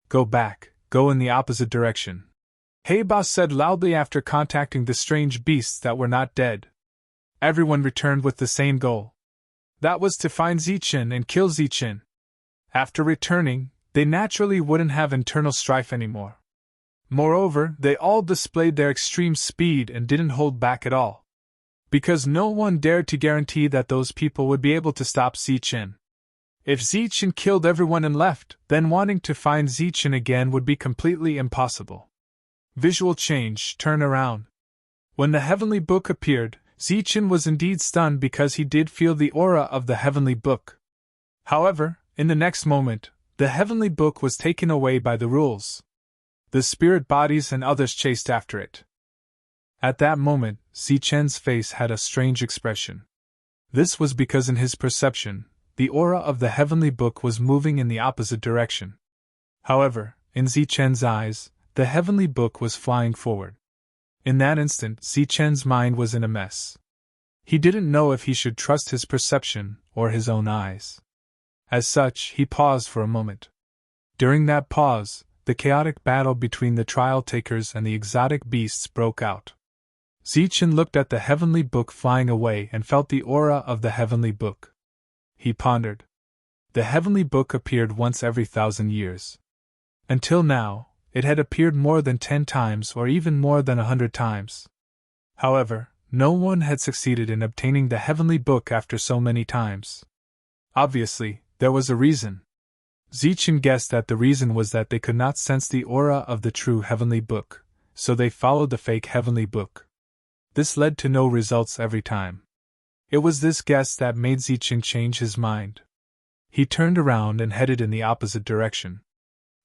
Go back, go in the opposite direction. Hey-Ba said loudly after contacting the strange beasts that were not dead. Everyone returned with the same goal. That was to find Zichen and kill Zichen. After returning, they naturally wouldn't have internal strife anymore. Moreover, they all displayed their extreme speed and didn't hold back at all. Because no one dared to guarantee that those people would be able to stop Zichen. If Zichen killed everyone and left, then wanting to find Zichen again would be completely impossible. Visual change, turn around. When the heavenly book appeared, Zichen was indeed stunned because he did feel the aura of the heavenly book. However, in the next moment, the heavenly book was taken away by the rules. The spirit bodies and others chased after it. At that moment, Zichen's face had a strange expression. This was because in his perception, the aura of the heavenly book was moving in the opposite direction. However, in Zichen's eyes, the heavenly book was flying forward. In that instant, Zichen's mind was in a mess. He didn't know if he should trust his perception or his own eyes. As such, he paused for a moment. During that pause, the chaotic battle between the trial takers and the exotic beasts broke out. Zichen looked at the heavenly book flying away and felt the aura of the heavenly book. He pondered. The heavenly book appeared once every 1,000 years. Until now, it had appeared more than 10 times or even more than 100 times. However, no one had succeeded in obtaining the heavenly book after so many times. Obviously, there was a reason. Zichen guessed that the reason was that they could not sense the aura of the true heavenly book, so they followed the fake heavenly book. This led to no results every time. It was this guess that made Zichen change his mind. He turned around and headed in the opposite direction.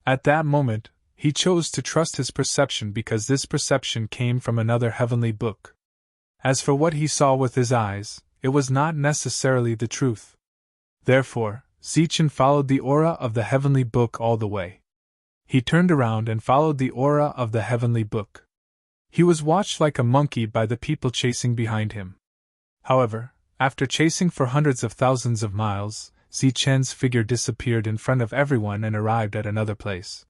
At that moment, he chose to trust his perception because this perception came from another heavenly book. As for what he saw with his eyes, it was not necessarily the truth. Therefore, Zichen followed the aura of the heavenly book all the way. He turned around and followed the aura of the heavenly book. He was watched like a monkey by the people chasing behind him. However, after chasing for hundreds of thousands of miles, Zichen's figure disappeared in front of everyone and arrived at another place.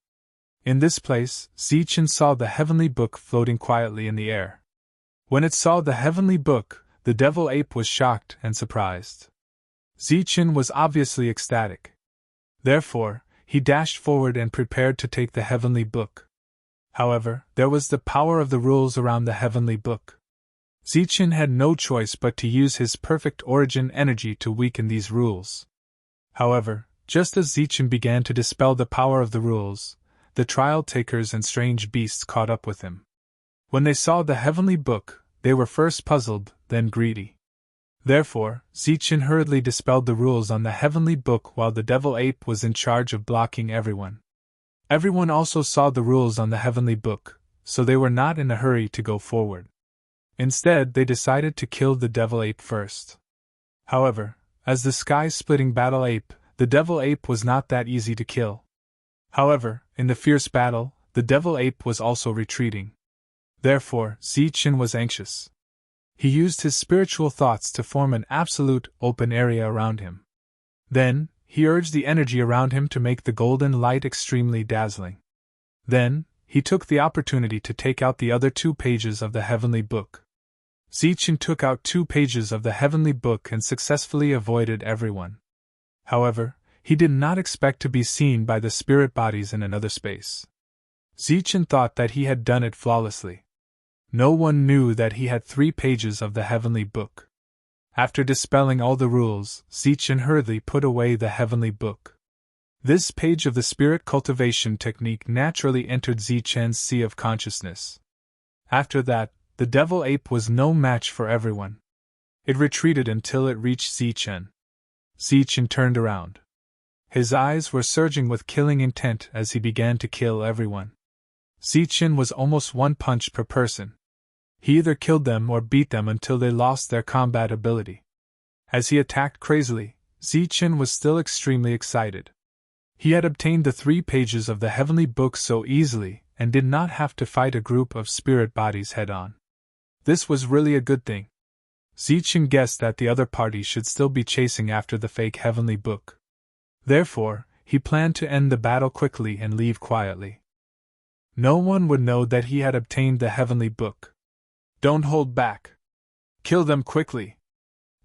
In this place, Zichen saw the heavenly book floating quietly in the air. When it saw the heavenly book, the devil ape was shocked and surprised. Zichen was obviously ecstatic. Therefore, he dashed forward and prepared to take the heavenly book. However, there was the power of the rules around the heavenly book. Zichen had no choice but to use his perfect origin energy to weaken these rules. However, just as Zichen began to dispel the power of the rules, the trial takers and strange beasts caught up with him. When they saw the heavenly book, they were first puzzled, then greedy. Therefore, Zichen hurriedly dispelled the rules on the heavenly book while the devil ape was in charge of blocking everyone. Everyone also saw the rules on the heavenly book, so they were not in a hurry to go forward. Instead, they decided to kill the devil ape first. However, as the sky-splitting battle ape, the devil ape was not that easy to kill. However, in the fierce battle, the devil ape was also retreating. Therefore, Zichen was anxious. He used his spiritual thoughts to form an absolute, open area around him. Then, he urged the energy around him to make the golden light extremely dazzling. Then, he took the opportunity to take out the other 2 pages of the heavenly book. Zichen took out 2 pages of the heavenly book and successfully avoided everyone. However, he did not expect to be seen by the spirit bodies in another space. Zichen thought that he had done it flawlessly. No one knew that he had 3 pages of the heavenly book. After dispelling all the rules, Zichen hurriedly put away the heavenly book. This page of the spirit cultivation technique naturally entered Zichen's sea of consciousness. After that, the devil ape was no match for everyone. It retreated until it reached Zichen. Zichen turned around. His eyes were surging with killing intent as he began to kill everyone. Zichen was almost 1 punch per person. He either killed them or beat them until they lost their combat ability. As he attacked crazily, Zichen was still extremely excited. He had obtained the 3 pages of the heavenly book so easily and did not have to fight a group of spirit bodies head-on. This was really a good thing. Zichen guessed that the other party should still be chasing after the fake heavenly book. Therefore, he planned to end the battle quickly and leave quietly. No one would know that he had obtained the heavenly book. Don't hold back. Kill them quickly.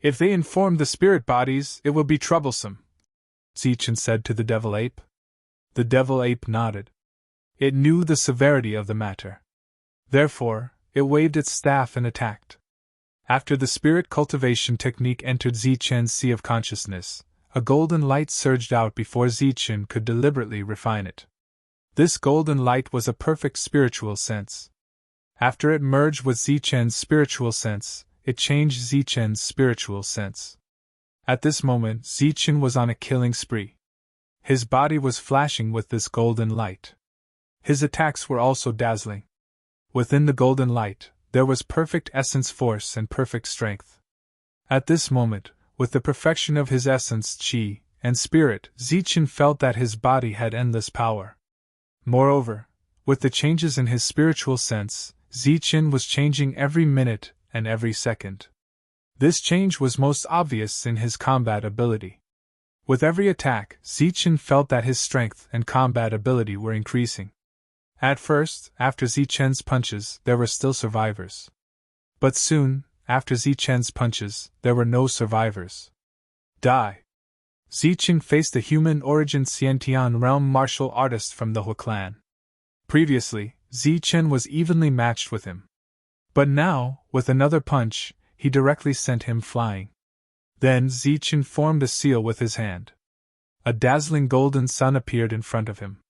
If they inform the spirit bodies, it will be troublesome, Zichen said to the devil ape. The devil ape nodded. It knew the severity of the matter. Therefore, it waved its staff and attacked. After the spirit cultivation technique entered Zichen's sea of consciousness, a golden light surged out before Zichen could deliberately refine it. This golden light was a perfect spiritual sense. After it merged with Zichen's spiritual sense, it changed Zichen's spiritual sense. At this moment, Zichen was on a killing spree. His body was flashing with this golden light. His attacks were also dazzling. Within the golden light, there was perfect essence force and perfect strength. At this moment, with the perfection of his essence, chi, and spirit, Zichen felt that his body had endless power. Moreover, with the changes in his spiritual sense, Zichen was changing every minute and every second. This change was most obvious in his combat ability. With every attack, Zichen felt that his strength and combat ability were increasing. At first, after Zichen's punches, there were still survivors. But soon, after Zichen's punches, there were no survivors. Die! Zichen faced a human origin Xiantian realm martial artist from the Hu clan. Previously, Zichen was evenly matched with him. But now, with another punch, he directly sent him flying. Then Zichen formed a seal with his hand. A dazzling golden sun appeared in front of him.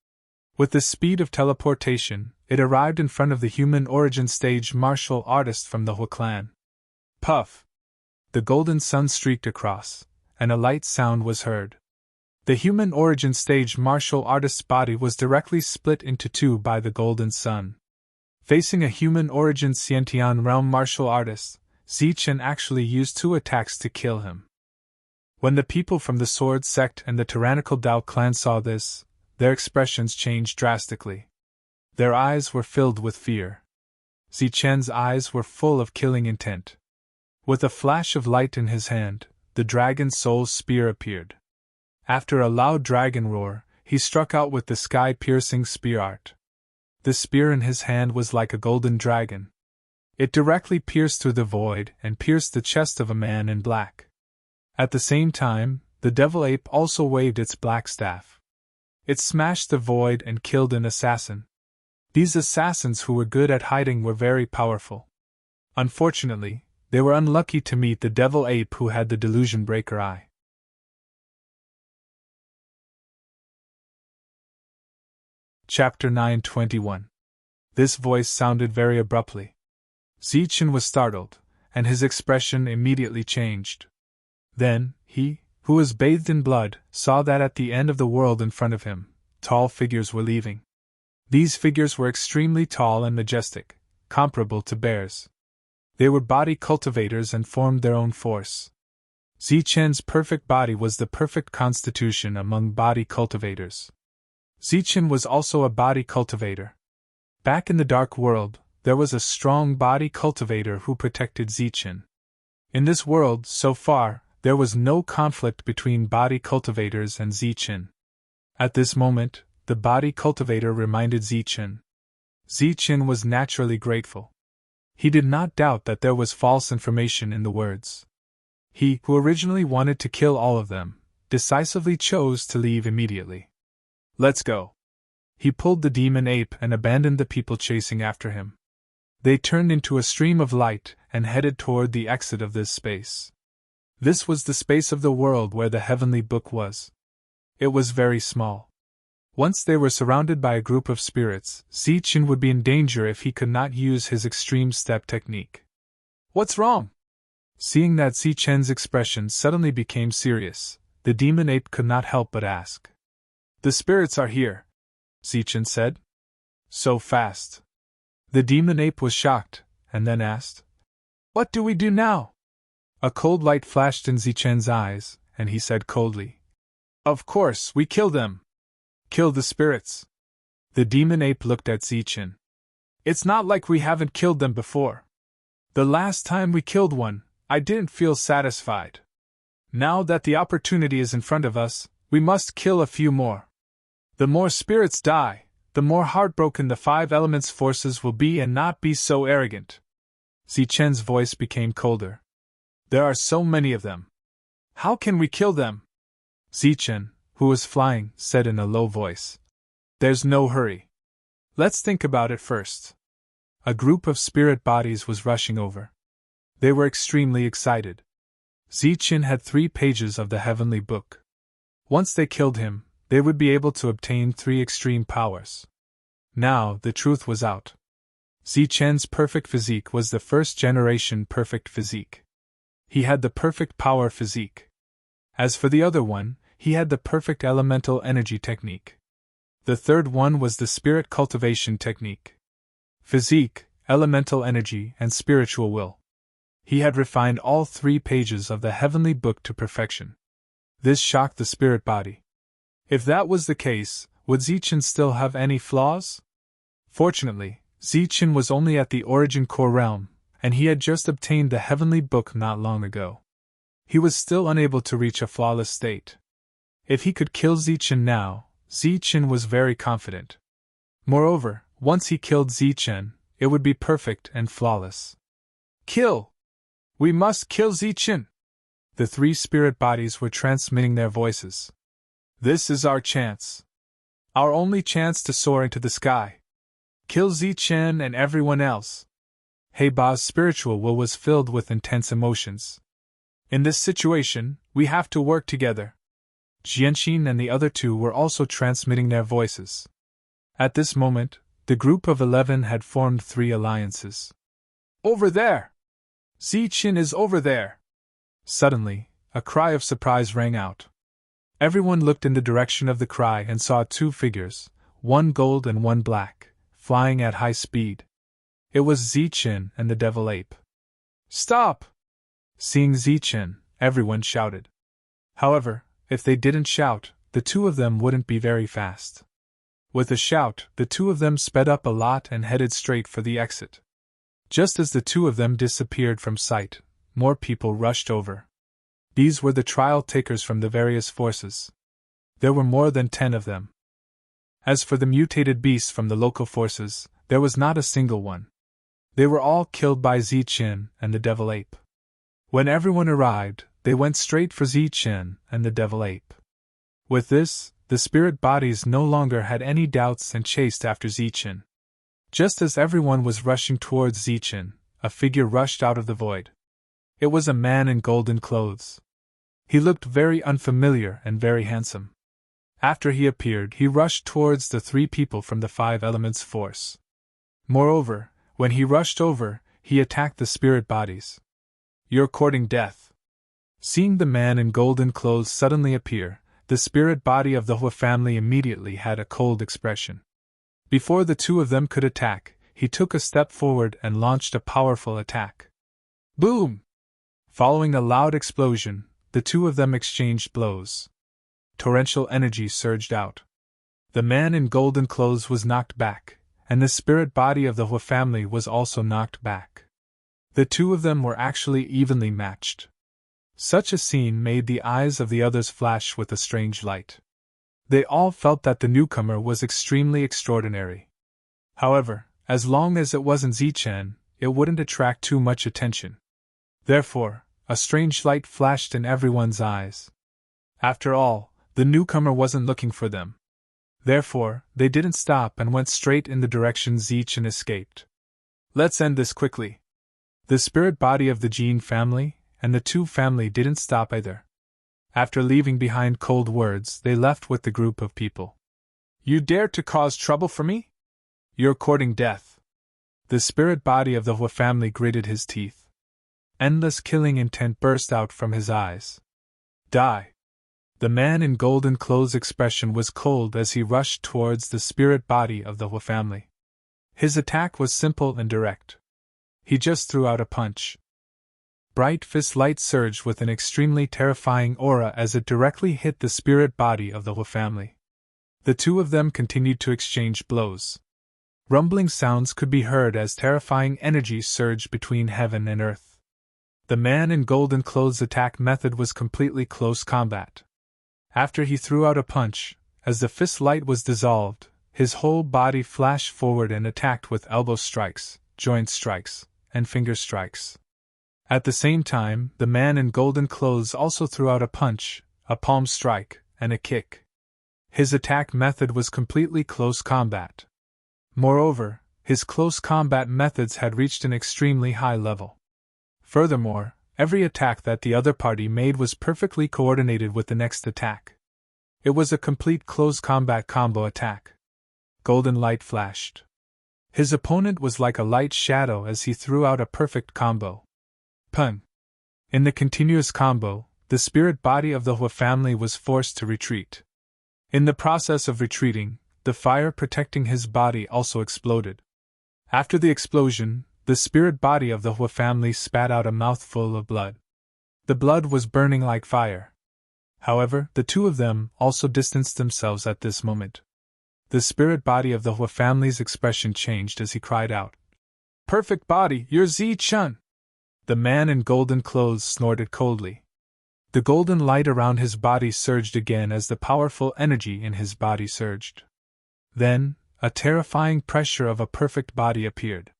With the speed of teleportation, it arrived in front of the human origin stage martial artist from the Hu clan. Puff! The golden sun streaked across, and a light sound was heard. The human origin stage martial artist's body was directly split into two by the golden sun. Facing a human origin Xiantian realm martial artist, Zichen actually used 2 attacks to kill him. When the people from the Sword Sect and the tyrannical Dao clan saw this, their expressions changed drastically. Their eyes were filled with fear. Zichen's eyes were full of killing intent. With a flash of light in his hand, the dragon soul's spear appeared. After a loud dragon roar, he struck out with the sky-piercing spear art. The spear in his hand was like a golden dragon. It directly pierced through the void and pierced the chest of a man in black. At the same time, the devil ape also waved its black staff. It smashed the void and killed an assassin. These assassins who were good at hiding were very powerful. Unfortunately, they were unlucky to meet the devil ape who had the delusion breaker eye. Chapter 9:21. This voice sounded very abruptly. Zichen was startled, and his expression immediately changed. Then, he, who was bathed in blood, saw that at the end of the world in front of him, tall figures were leaving. These figures were extremely tall and majestic, comparable to bears. They were body cultivators and formed their own force. Zichen's perfect body was the perfect constitution among body cultivators. Zichen was also a body cultivator. Back in the dark world, there was a strong body cultivator who protected Zichen. In this world, so far, there was no conflict between body cultivators and Zichen. At this moment, the body cultivator reminded Zichen. Zichen was naturally grateful. He did not doubt that there was false information in the words. He, who originally wanted to kill all of them, decisively chose to leave immediately. Let's go. He pulled the demon ape and abandoned the people chasing after him. They turned into a stream of light and headed toward the exit of this space. This was the space of the world where the heavenly book was. It was very small. Once they were surrounded by a group of spirits, Zichen would be in danger if he could not use his extreme step technique. What's wrong? Seeing that Zichen's expression suddenly became serious, the demon ape could not help but ask. The spirits are here, Zichen said. So fast. The demon ape was shocked, and then asked, What do we do now? A cold light flashed in Zichen's eyes, and he said coldly, Of course, we kill them. Kill the spirits. The demon ape looked at Zichen. It's not like we haven't killed them before. The last time we killed one, I didn't feel satisfied. Now that the opportunity is in front of us, we must kill a few more. The more spirits die, the more heartbroken the 5 elements forces will be and not be so arrogant. Zichen's voice became colder. There are so many of them. How can we kill them? Zichen, who was flying, said in a low voice. There's no hurry. Let's think about it first. A group of spirit bodies was rushing over. They were extremely excited. Zichen had 3 pages of the heavenly book. Once they killed him, they would be able to obtain 3 extreme powers. Now, the truth was out. Zichen's perfect physique was the first-generation perfect physique. He had the perfect power physique. As for the other one, he had the perfect elemental energy technique. The third one was the spirit cultivation technique. Physique, elemental energy, and spiritual will. He had refined all 3 pages of the heavenly book to perfection. This shocked the spirit body. If that was the case, would Zichen still have any flaws? Fortunately, Zichen was only at the origin core realm, and he had just obtained the heavenly book not long ago. He was still unable to reach a flawless state. If he could kill Zichen now, Zichen was very confident. Moreover, once he killed Zichen, it would be perfect and flawless. Kill! We must kill Zichen! The 3 spirit bodies were transmitting their voices. This is our chance. Our only chance to soar into the sky. Kill Zichen and everyone else. Heiba's spiritual will was filled with intense emotions. In this situation, we have to work together. Jianxin and the other 2 were also transmitting their voices. At this moment, the group of 11 had formed 3 alliances. Over there! Zichen is over there! Suddenly, a cry of surprise rang out. Everyone looked in the direction of the cry and saw 2 figures, one gold and one black, flying at high speed. It was Zichen and the devil ape. Stop! Seeing Zichen, everyone shouted. However, if they didn't shout, the 2 of them wouldn't be very fast. With a shout, the 2 of them sped up a lot and headed straight for the exit. Just as the 2 of them disappeared from sight, more people rushed over. These were the trial takers from the various forces. There were more than 10 of them. As for the mutated beasts from the local forces, there was not a single one. They were all killed by Zichen and the devil ape. When everyone arrived, they went straight for Zichen and the devil ape. With this, the spirit bodies no longer had any doubts and chased after Zichen. Just as everyone was rushing towards Zichen, a figure rushed out of the void. It was a man in golden clothes. He looked very unfamiliar and very handsome. After he appeared, he rushed towards the 3 people from the 5 elements force. Moreover, when he rushed over, he attacked the spirit bodies. You're courting death. Seeing the man in golden clothes suddenly appear, the spirit body of the Hua family immediately had a cold expression. Before the 2 of them could attack, he took a step forward and launched a powerful attack. Boom! Following a loud explosion, the 2 of them exchanged blows. Torrential energy surged out. The man in golden clothes was knocked back, and the spirit body of the Hua family was also knocked back. The 2 of them were actually evenly matched. Such a scene made the eyes of the others flash with a strange light. They all felt that the newcomer was extremely extraordinary. However, as long as it wasn't Zichen, it wouldn't attract too much attention. Therefore, a strange light flashed in everyone's eyes. After all, the newcomer wasn't looking for them. Therefore, they didn't stop and went straight in the direction Zichen escaped. Let's end this quickly. The spirit body of the Jin family and the 2 family didn't stop either. After leaving behind cold words, they left with the group of people. You dare to cause trouble for me? You're courting death. The spirit body of the Hua family gritted his teeth. Endless killing intent burst out from his eyes. Die. The man in golden clothes' expression was cold as he rushed towards the spirit body of the Hua family. His attack was simple and direct. He just threw out a punch. Bright fist light surged with an extremely terrifying aura as it directly hit the spirit body of the Hua family. The 2 of them continued to exchange blows. Rumbling sounds could be heard as terrifying energy surged between heaven and earth. The man in golden clothes' attack method was completely close combat. After he threw out a punch, as the fist light was dissolved, his whole body flashed forward and attacked with elbow strikes, joint strikes, and finger strikes. At the same time, the man in golden clothes also threw out a punch, a palm strike, and a kick. His attack method was completely close combat. Moreover, his close combat methods had reached an extremely high level. Furthermore, every attack that the other party made was perfectly coordinated with the next attack. It was a complete close combat combo attack. Golden light flashed. His opponent was like a light shadow as he threw out a perfect combo. Pun. In the continuous combo, the spirit body of the Hua family was forced to retreat. In the process of retreating, the fire protecting his body also exploded. After the explosion, the spirit body of the Hua family spat out a mouthful of blood. The blood was burning like fire. However, the two of them also distanced themselves at this moment. The spirit body of the Hua family's expression changed as he cried out, "Perfect body, you're Zi-chun!" The man in golden clothes snorted coldly. The golden light around his body surged again as the powerful energy in his body surged. Then, a terrifying pressure of a perfect body appeared.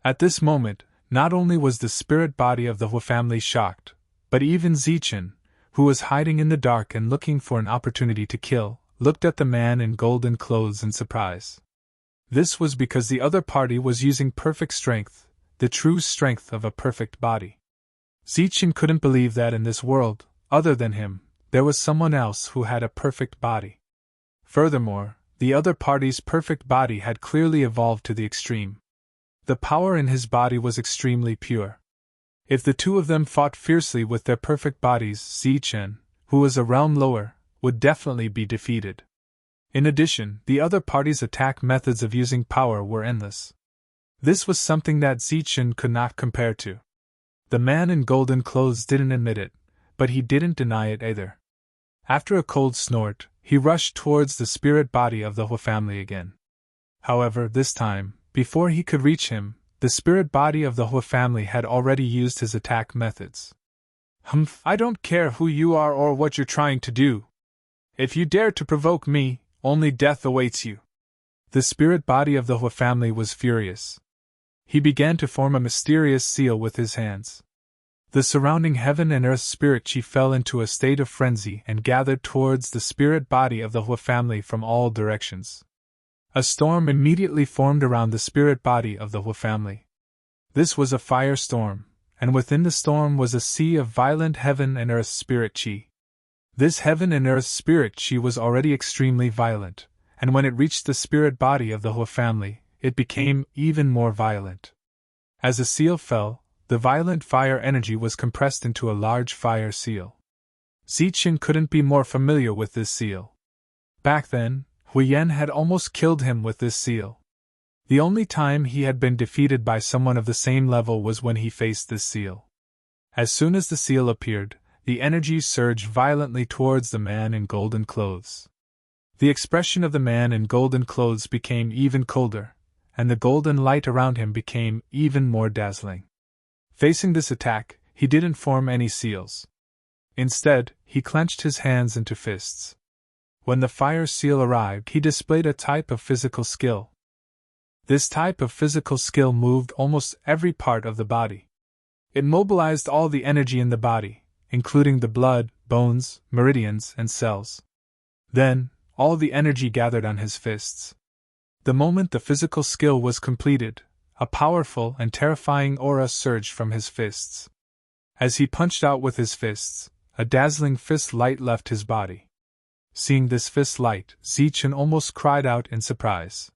At this moment, not only was the spirit body of the Hua family shocked, but even Zi-chun, who was hiding in the dark and looking for an opportunity to kill, looked at the man in golden clothes in surprise. This was because the other party was using perfect strength, the true strength of a perfect body. Zi-chun couldn't believe that in this world, other than him, there was someone else who had a perfect body. Furthermore, the other party's perfect body had clearly evolved to the extreme. The power in his body was extremely pure. If the two of them fought fiercely with their perfect bodies, Zi-chun, who was a realm lower, would definitely be defeated. In addition, the other party's attack methods of using power were endless. This was something that Zi-chun could not compare to. The man in golden clothes didn't admit it, but he didn't deny it either. After a cold snort, he rushed towards the spirit body of the Hua family again. However, this time, before he could reach him, the spirit body of the Hua family had already used his attack methods. "Humph, I don't care who you are or what you're trying to do. If you dare to provoke me, only death awaits you." The spirit body of the Hua family was furious. He began to form a mysterious seal with his hands. The surrounding heaven and earth spirit chi fell into a state of frenzy and gathered towards the spirit body of the Hua family from all directions. A storm immediately formed around the spirit body of the Hua family. This was a firestorm, and within the storm was a sea of violent heaven and earth spirit chi. This heaven and earth spirit chi was already extremely violent, and when it reached the spirit body of the Hua family, it became even more violent. As the seal fell, the violent fire energy was compressed into a large fire seal. Zi-chun couldn't be more familiar with this seal. Back then, Huyen had almost killed him with this seal. The only time he had been defeated by someone of the same level was when he faced this seal. As soon as the seal appeared, the energy surged violently towards the man in golden clothes. The expression of the man in golden clothes became even colder, and the golden light around him became even more dazzling. Facing this attack, he didn't form any seals. Instead, he clenched his hands into fists. When the fire seal arrived, he displayed a type of physical skill. This type of physical skill moved almost every part of the body. It mobilized all the energy in the body, including the blood, bones, meridians, and cells. Then, all the energy gathered on his fists. The moment the physical skill was completed, a powerful and terrifying aura surged from his fists. As he punched out with his fists, a dazzling fist light left his body. Seeing this fist light, Zi-chun almost cried out in surprise.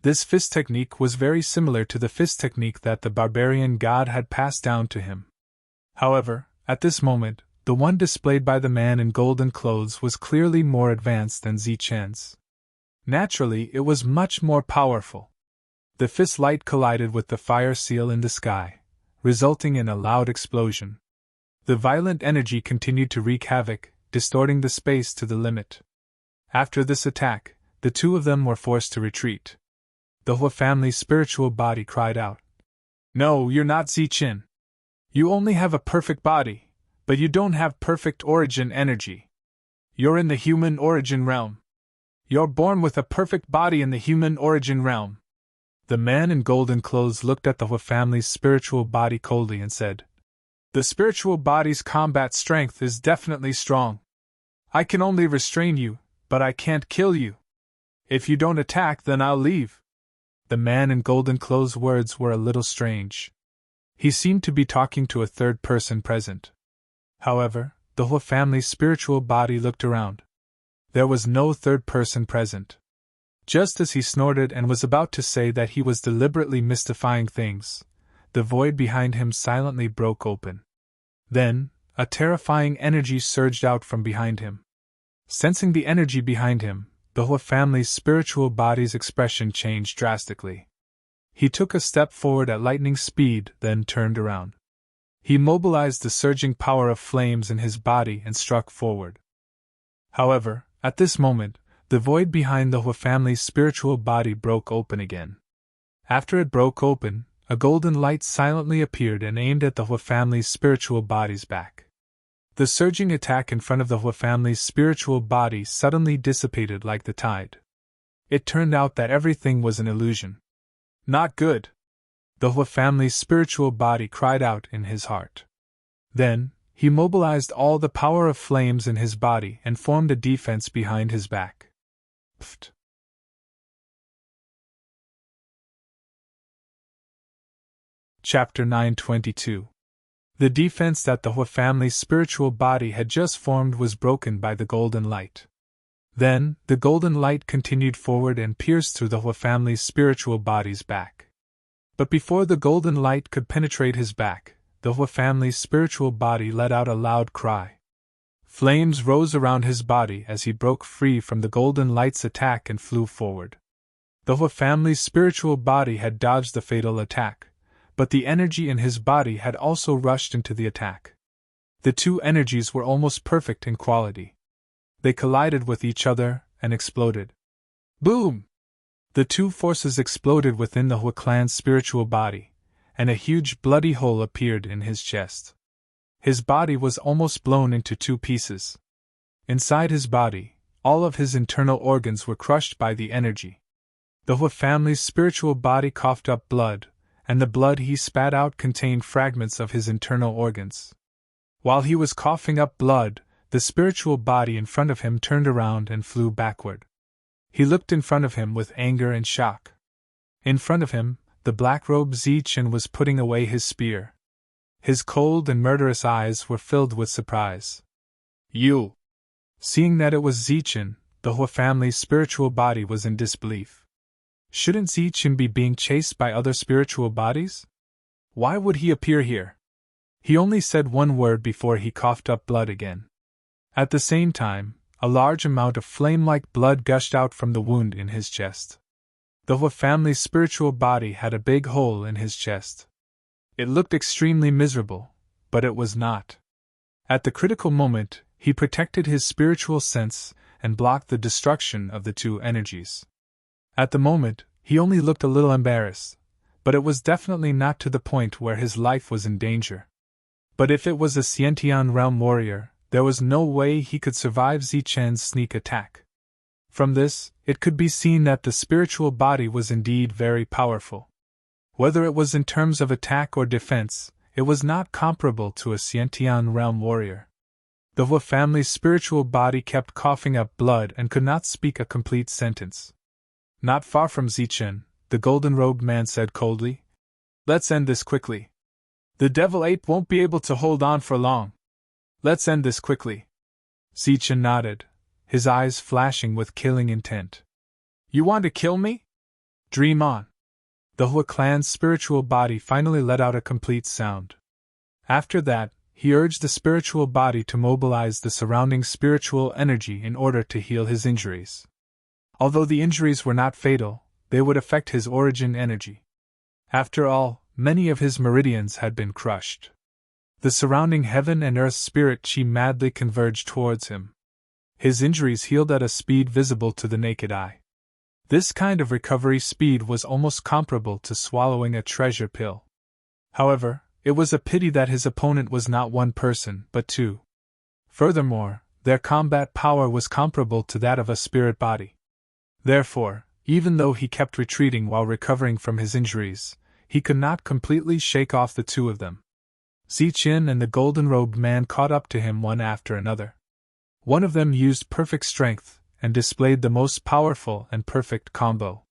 This fist technique was very similar to the fist technique that the barbarian god had passed down to him. However, at this moment, the one displayed by the man in golden clothes was clearly more advanced than Zi-chun's. Naturally, it was much more powerful. The fist light collided with the fire seal in the sky, resulting in a loud explosion. The violent energy continued to wreak havoc, distorting the space to the limit. After this attack, the two of them were forced to retreat. The Hua family's spiritual body cried out, "No, you're not Zi-chun. You only have a perfect body, but you don't have perfect origin energy. You're in the human origin realm. You're born with a perfect body in the human origin realm." The man in golden clothes looked at the Hua family's spiritual body coldly and said, "The spiritual body's combat strength is definitely strong. I can only restrain you, but I can't kill you. If you don't attack, then I'll leave." The man in golden clothes' words were a little strange. He seemed to be talking to a third person present. However, the Hua family's spiritual body looked around. There was no third person present. Just as he snorted and was about to say that he was deliberately mystifying things, the void behind him silently broke open. Then, a terrifying energy surged out from behind him. Sensing the energy behind him, the Hua family's spiritual body's expression changed drastically. He took a step forward at lightning speed, then turned around. He mobilized the surging power of flames in his body and struck forward. However, at this moment, the void behind the Hua family's spiritual body broke open again. After it broke open, a golden light silently appeared and aimed at the Hua family's spiritual body's back. The surging attack in front of the Hua family's spiritual body suddenly dissipated like the tide. It turned out that everything was an illusion. Not good! The Hua family's spiritual body cried out in his heart. Then, he mobilized all the power of flames in his body and formed a defense behind his back. Pfft. Chapter 922. The defense that the Hua family's spiritual body had just formed was broken by the golden light. Then, the golden light continued forward and pierced through the Hua family's spiritual body's back. But before the golden light could penetrate his back, the Hua family's spiritual body let out a loud cry. Flames rose around his body as he broke free from the golden light's attack and flew forward. The Hua family's spiritual body had dodged the fatal attack, but the energy in his body had also rushed into the attack. The two energies were almost perfect in quality. They collided with each other and exploded. Boom! The two forces exploded within the Hua clan's spiritual body, and a huge bloody hole appeared in his chest. His body was almost blown into two pieces. Inside his body, all of his internal organs were crushed by the energy. The Hua family's spiritual body coughed up blood, and the blood he spat out contained fragments of his internal organs. While he was coughing up blood, the spiritual body in front of him turned around and flew backward. He looked in front of him with anger and shock. In front of him, the black-robed Zichen was putting away his spear. His cold and murderous eyes were filled with surprise. You! Seeing that it was Zichen, the Hua family's spiritual body was in disbelief. Shouldn't Zichen be being chased by other spiritual bodies? Why would he appear here? He only said one word before he coughed up blood again. At the same time, a large amount of flame-like blood gushed out from the wound in his chest. The Hua family's spiritual body had a big hole in his chest. It looked extremely miserable, but it was not. At the critical moment, he protected his spiritual sense and blocked the destruction of the two energies. At the moment, he only looked a little embarrassed, but it was definitely not to the point where his life was in danger. But if it was a Xiantian realm warrior, there was no way he could survive Zichen's sneak attack. From this, it could be seen that the spiritual body was indeed very powerful. Whether it was in terms of attack or defense, it was not comparable to a Xiantian realm warrior. The Hua family's spiritual body kept coughing up blood and could not speak a complete sentence. Not far from Zichen, the golden-robed man said coldly, "Let's end this quickly. The devil ape won't be able to hold on for long. Let's end this quickly." Zichen nodded, his eyes flashing with killing intent. "You want to kill me? Dream on." The Hua clan's spiritual body finally let out a complete sound. After that, he urged the spiritual body to mobilize the surrounding spiritual energy in order to heal his injuries. Although the injuries were not fatal, they would affect his origin energy. After all, many of his meridians had been crushed. The surrounding heaven and earth spirit chi madly converged towards him. His injuries healed at a speed visible to the naked eye. This kind of recovery speed was almost comparable to swallowing a treasure pill. However, it was a pity that his opponent was not one person, but two. Furthermore, their combat power was comparable to that of a spirit body. Therefore, even though he kept retreating while recovering from his injuries, he could not completely shake off the two of them. Zichen and the golden-robed man caught up to him one after another. One of them used perfect strength and displayed the most powerful and perfect combo.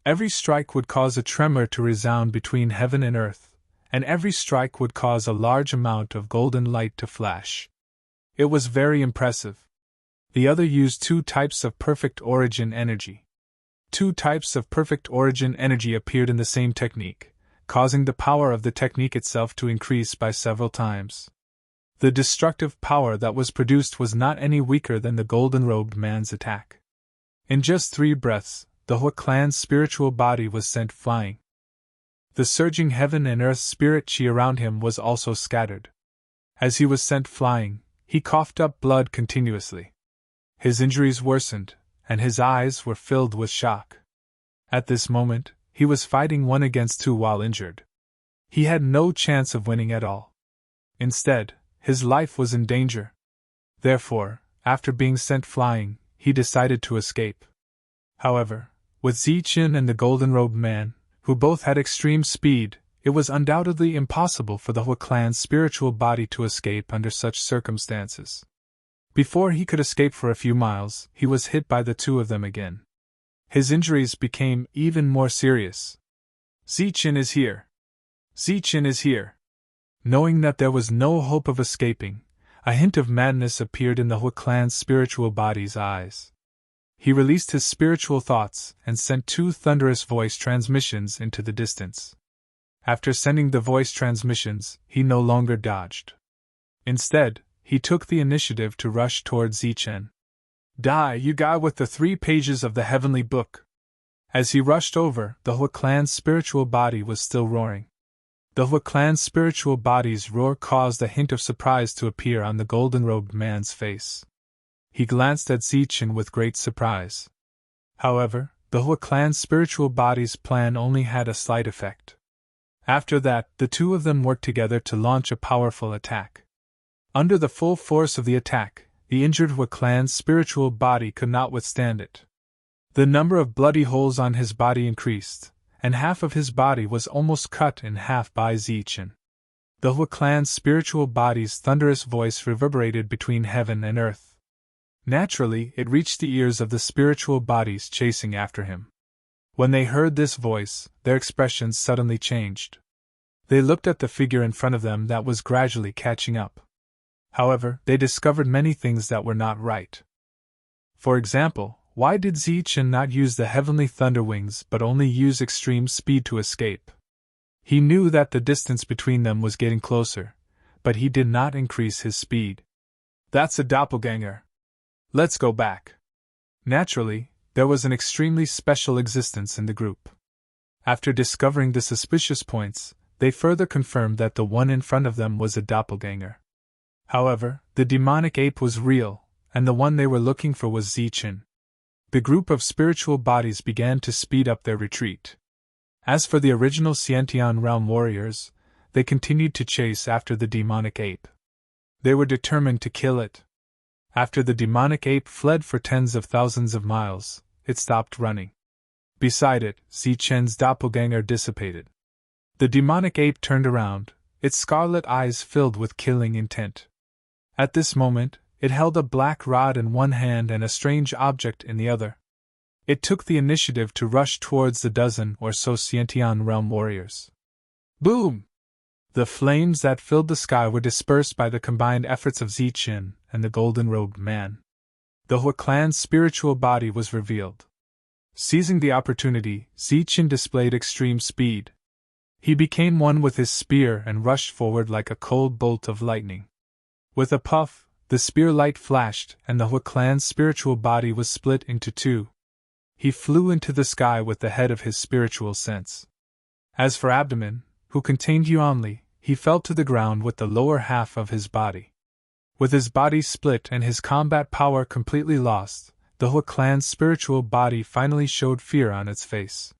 Every strike would cause a tremor to resound between heaven and earth, and every strike would cause a large amount of golden light to flash. It was very impressive. The other used two types of perfect origin energy. Two types of perfect origin energy appeared in the same technique, causing the power of the technique itself to increase by several times. The destructive power that was produced was not any weaker than the golden-robed man's attack. In just 3 breaths, the Hua clan's spiritual body was sent flying. The surging heaven and earth spirit chi around him was also scattered. As he was sent flying, he coughed up blood continuously. His injuries worsened, and his eyes were filled with shock. At this moment, he was fighting 1 against 2 while injured. He had no chance of winning at all. Instead, his life was in danger. Therefore, after being sent flying, he decided to escape. However, with Zichen and the golden-robed man, who both had extreme speed, it was undoubtedly impossible for the Hua clan's spiritual body to escape under such circumstances. Before he could escape for a few miles, he was hit by the 2 of them again. His injuries became even more serious. Zichen is here! Zichen is here! Knowing that there was no hope of escaping, a hint of madness appeared in the Hua clan's spiritual body's eyes. He released his spiritual thoughts and sent 2 thunderous voice transmissions into the distance. After sending the voice transmissions, he no longer dodged. Instead, he took the initiative to rush toward Zichen. Die, you guy with the 3 pages of the heavenly book! As he rushed over, the Hua clan's spiritual body was still roaring. The Hua clan's spiritual body's roar caused a hint of surprise to appear on the golden-robed man's face. He glanced at Zichen with great surprise. However, the Hua clan's spiritual body's plan only had a slight effect. After that, the 2 of them worked together to launch a powerful attack. Under the full force of the attack, the injured Hua clan's spiritual body could not withstand it. The number of bloody holes on his body increased, and half of his body was almost cut in half by Zichen. The Hua clan's spiritual body's thunderous voice reverberated between heaven and earth. Naturally, it reached the ears of the spiritual bodies chasing after him. When they heard this voice, their expressions suddenly changed. They looked at the figure in front of them that was gradually catching up. However, they discovered many things that were not right. For example, why did Zichen not use the heavenly thunder wings but only use extreme speed to escape? He knew that the distance between them was getting closer, but he did not increase his speed. That's a doppelganger. Let's go back. Naturally, there was an extremely special existence in the group. After discovering the suspicious points, they further confirmed that the one in front of them was a doppelganger. However, the demonic ape was real, and the one they were looking for was Zichen. The group of spiritual bodies began to speed up their retreat. As for the original Xiantian realm warriors, they continued to chase after the demonic ape. They were determined to kill it. After the demonic ape fled for tens of thousands of miles, it stopped running. Beside it, Zichen's doppelganger dissipated. The demonic ape turned around, its scarlet eyes filled with killing intent. At this moment, it held a black rod in one hand and a strange object in the other. It took the initiative to rush towards the dozen or so Xiantian realm warriors. Boom! The flames that filled the sky were dispersed by the combined efforts of Zichen and the golden-robed man. The Hua clan's spiritual body was revealed. Seizing the opportunity, Zichen displayed extreme speed. He became one with his spear and rushed forward like a cold bolt of lightning. With a puff, the spear light flashed and the Hua clan's spiritual body was split into 2. He flew into the sky with the head of his spiritual sense. As for abdomen, who contained Yuanli, he fell to the ground with the lower half of his body. With his body split and his combat power completely lost, the Hua clan's spiritual body finally showed fear on its face.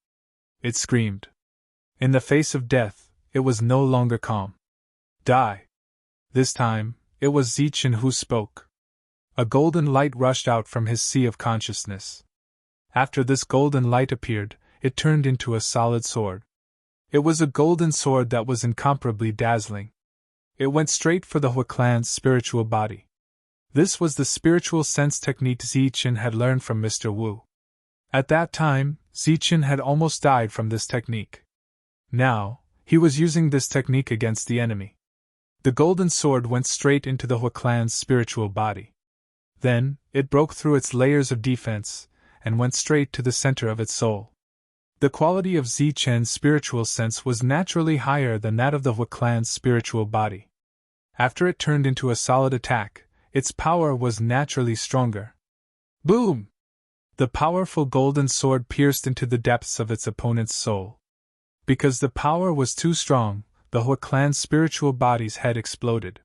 It screamed. In the face of death, it was no longer calm. Die! This time, it was Zichen who spoke. A golden light rushed out from his sea of consciousness. After this golden light appeared, it turned into a solid sword. It was a golden sword that was incomparably dazzling. It went straight for the Hua clan's spiritual body. This was the spiritual sense technique Zichen had learned from Mr. Wu. At that time, Zichen had almost died from this technique. Now, he was using this technique against the enemy. The golden sword went straight into the Hua clan's spiritual body. Then, it broke through its layers of defense, and went straight to the center of its soul. The quality of Zichen's spiritual sense was naturally higher than that of the Hui clan's spiritual body. After it turned into a solid attack, its power was naturally stronger. Boom! The powerful golden sword pierced into the depths of its opponent's soul. Because the power was too strong, the Hui clan's spiritual body's head exploded.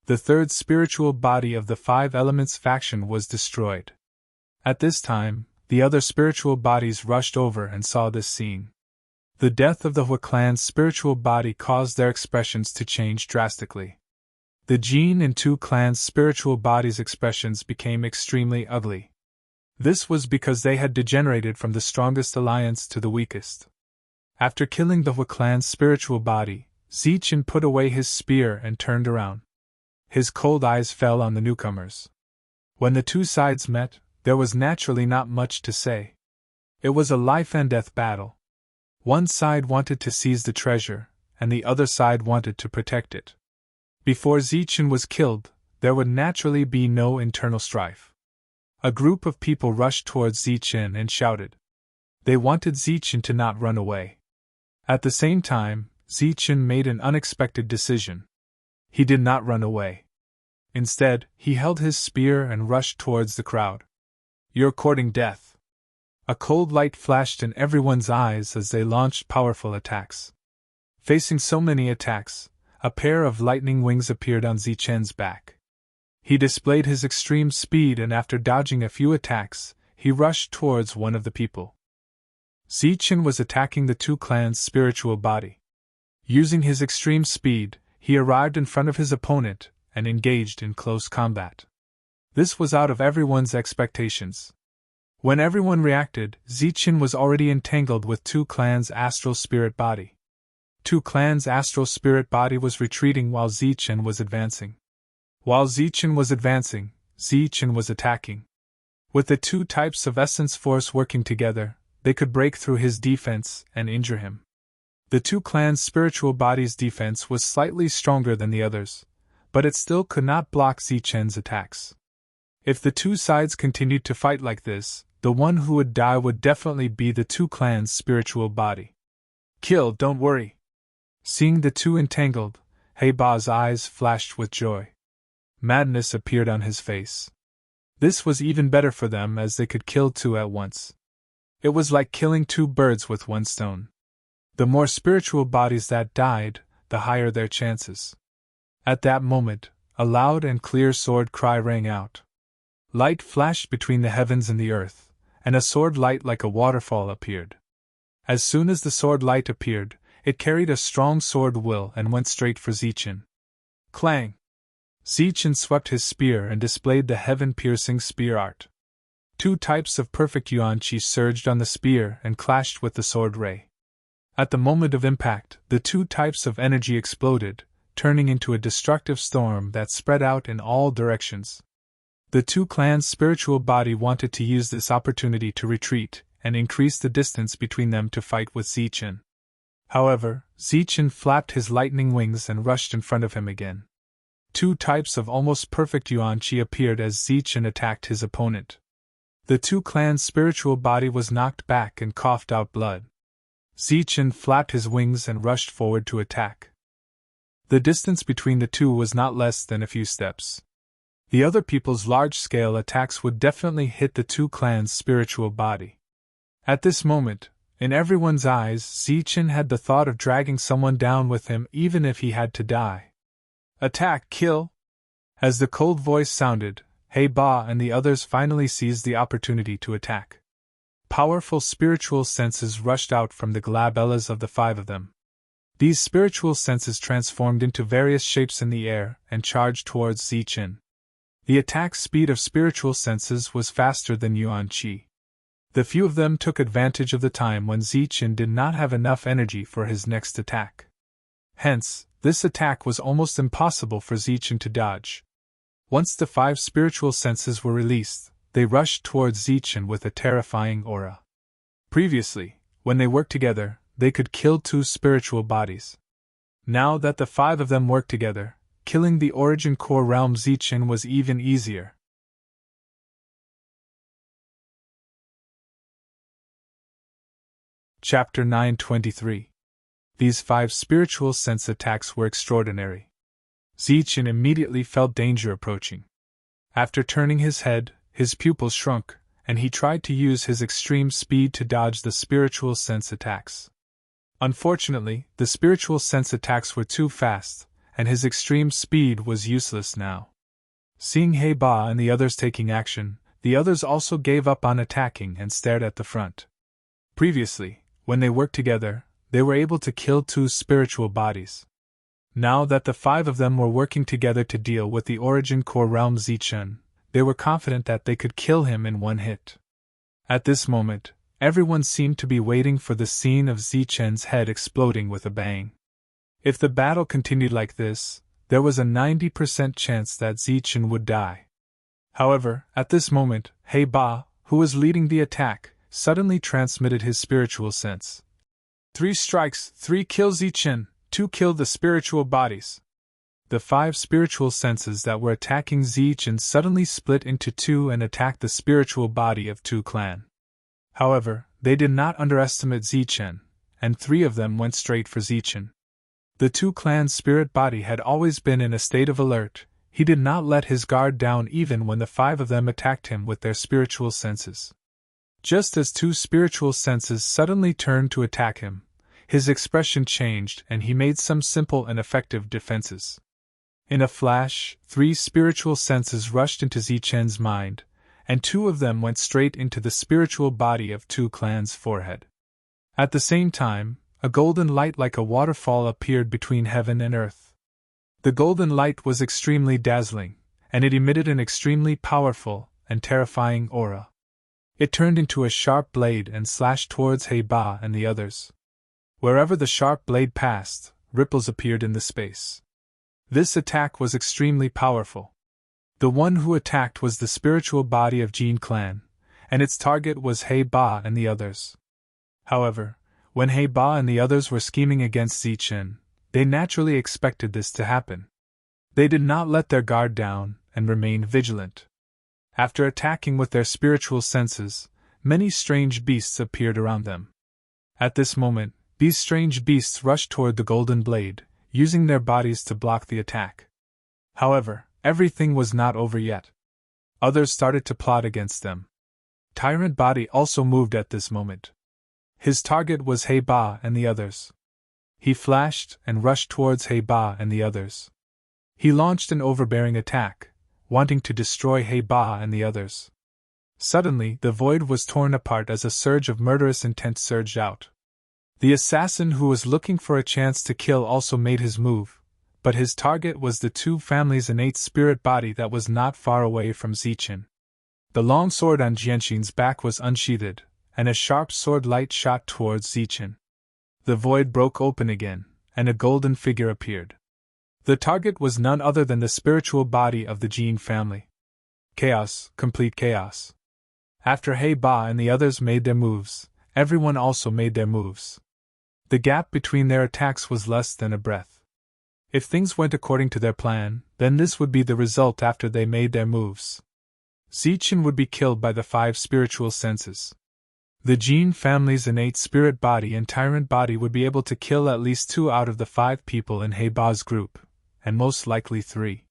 The third spiritual body of the Five Elements faction was destroyed. At this time, the other spiritual bodies rushed over and saw this scene. The death of the Hui clan's spiritual body caused their expressions to change drastically. The Jin and Tu clan's spiritual bodies' expressions became extremely ugly. This was because they had degenerated from the strongest alliance to the weakest. After killing the Hui clan's spiritual body, Zichen put away his spear and turned around. His cold eyes fell on the newcomers. When the two sides met, there was naturally not much to say. It was a life-and-death battle. One side wanted to seize the treasure, and the other side wanted to protect it. Before Zichen was killed, there would naturally be no internal strife. A group of people rushed towards Zichen and shouted. They wanted Zichen to not run away. At the same time, Zichen made an unexpected decision. He did not run away. Instead, he held his spear and rushed towards the crowd. "You're courting death." A cold light flashed in everyone's eyes as they launched powerful attacks. Facing so many attacks, a pair of lightning wings appeared on Zichen's back. He displayed his extreme speed, and after dodging a few attacks, he rushed towards one of the people. Zichen was attacking the Tu clan's spiritual body. Using his extreme speed, he arrived in front of his opponent and engaged in close combat. This was out of everyone's expectations. When everyone reacted, Zichen was already entangled with Tu clan's astral spirit body. Tu clan's astral spirit body was retreating while Zichen was advancing. While Zichen was advancing, Zichen was attacking. With the two types of essence force working together, they could break through his defense and injure him. The Tu clan's spiritual body's defense was slightly stronger than the others, but it still could not block Zichen's attacks. If the two sides continued to fight like this, the one who would die would definitely be the Tu clan's spiritual body. "Kill, don't worry." Seeing the two entangled, Heiba's eyes flashed with joy. Madness appeared on his face. This was even better for them as they could kill two at once. It was like killing two birds with one stone. The more spiritual bodies that died, the higher their chances. At that moment, a loud and clear sword cry rang out. Light flashed between the heavens and the earth, and a sword light like a waterfall appeared. As soon as the sword light appeared, it carried a strong sword will and went straight for Zichen. Clang! Zichen swept his spear and displayed the heaven-piercing spear art. Two types of perfect yuan qi surged on the spear and clashed with the sword ray. At the moment of impact, the two types of energy exploded, turning into a destructive storm that spread out in all directions. The Tu clan's spiritual body wanted to use this opportunity to retreat and increase the distance between them to fight with Zichen. However, Zichen flapped his lightning wings and rushed in front of him again. Two types of almost perfect yuan qi appeared as Zichen attacked his opponent. The Tu clan's spiritual body was knocked back and coughed out blood. Zichen flapped his wings and rushed forward to attack. The distance between the two was not less than a few steps. The other people's large-scale attacks would definitely hit the Tu clan's spiritual body. At this moment, in everyone's eyes, Zichen had the thought of dragging someone down with him even if he had to die. Attack, kill! As the cold voice sounded, Heiba and the others finally seized the opportunity to attack. Powerful spiritual senses rushed out from the glabellas of the five of them. These spiritual senses transformed into various shapes in the air and charged towards Zichen. The attack speed of spiritual senses was faster than yuan qi. The few of them took advantage of the time when Zichen did not have enough energy for his next attack. Hence, this attack was almost impossible for Zichen to dodge. Once the five spiritual senses were released, they rushed towards Zichen with a terrifying aura. Previously, when they worked together, they could kill two spiritual bodies. Now that the five of them worked together, killing the origin core realm Zichen was even easier. Chapter 923. These 5 spiritual sense attacks were extraordinary. Zichen immediately felt danger approaching. After turning his head, his pupils shrunk, and he tried to use his extreme speed to dodge the spiritual sense attacks. Unfortunately, the spiritual sense attacks were too fast, and his extreme speed was useless now. Seeing Ba and the others taking action, the others also gave up on attacking and stared at the front. Previously, when they worked together, they were able to kill 2 spiritual bodies. Now that the 5 of them were working together to deal with the origin core realm Zichen, they were confident that they could kill him in one hit. At this moment, everyone seemed to be waiting for the scene of Zichen's head exploding with a bang. If the battle continued like this, there was a 90% chance that Zichen would die. However, at this moment, Ba, who was leading the attack, suddenly transmitted his spiritual sense. 3 strikes, 3 kill Zichen, 2 kill the spiritual bodies. The 5 spiritual senses that were attacking Zichen suddenly split into 2 and attacked the spiritual body of 2 clan. However, they did not underestimate Zichen, and 3 of them went straight for Zichen. The 2 clans' spirit body had always been in a state of alert. He did not let his guard down even when the 5 of them attacked him with their spiritual senses. Just as 2 spiritual senses suddenly turned to attack him, his expression changed and he made some simple and effective defenses. In a flash, 3 spiritual senses rushed into Zichen's mind, and 2 of them went straight into the spiritual body of 2 clans' forehead. At the same time, a golden light like a waterfall appeared between heaven and earth. The golden light was extremely dazzling, and it emitted an extremely powerful and terrifying aura. It turned into a sharp blade and slashed towards Ba and the others. Wherever the sharp blade passed, ripples appeared in the space. This attack was extremely powerful. The one who attacked was the spiritual body of Jin clan, and its target was Ba and the others. However, when Ba and the others were scheming against Zichen, they naturally expected this to happen. They did not let their guard down and remained vigilant. After attacking with their spiritual senses, many strange beasts appeared around them. At this moment, these strange beasts rushed toward the golden blade, using their bodies to block the attack. However, everything was not over yet. Others started to plot against them. Tyrant Body also moved at this moment. His target was Ba and the others. He flashed and rushed towards Ba and the others. He launched an overbearing attack, wanting to destroy Ba and the others. Suddenly, the void was torn apart as a surge of murderous intent surged out. The assassin who was looking for a chance to kill also made his move, but his target was the 2 families' innate spirit body that was not far away from Zichen. The long sword on Jianxin's back was unsheathed, and a sharp sword light shot towards Zichen. The void broke open again, and a golden figure appeared. The target was none other than the spiritual body of the Jin family. Chaos, complete chaos. After Ba and the others made their moves, everyone also made their moves. The gap between their attacks was less than a breath. If things went according to their plan, then this would be the result after they made their moves. Zichen would be killed by the 5 spiritual senses. The Jin family's innate spirit body and tyrant body would be able to kill at least 2 out of the 5 people in Ba's group, and most likely 3.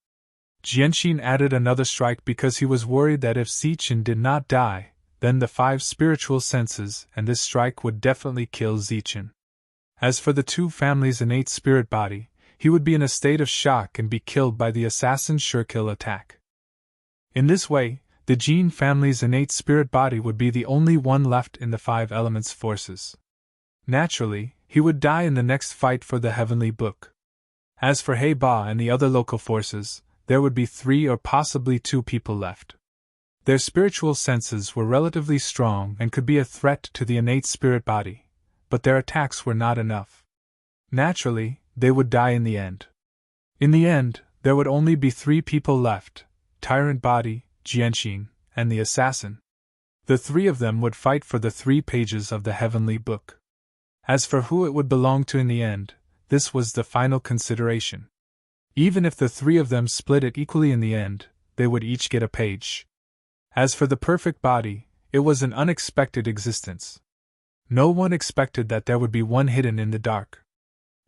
Jianxin added another strike because he was worried that if Zichen did not die, then the 5 spiritual senses and this strike would definitely kill Zichen. As for the 2 families' innate spirit body, he would be in a state of shock and be killed by the assassin's sure-kill attack. In this way, the Jin family's innate spirit body would be the only one left in the 5 elements forces. Naturally, he would die in the next fight for the heavenly book. As for Ba and the other local forces, there would be 3 or possibly 2 people left. Their spiritual senses were relatively strong and could be a threat to the innate spirit body, but their attacks were not enough. Naturally, they would die in the end. In the end, there would only be 3 people left: Tyrant Body, Jianxin, and the assassin. The 3 of them would fight for the 3 pages of the heavenly book. As for who it would belong to in the end, this was the final consideration. Even if the 3 of them split it equally in the end, they would each get a page. As for the perfect body, it was an unexpected existence. No one expected that there would be one hidden in the dark.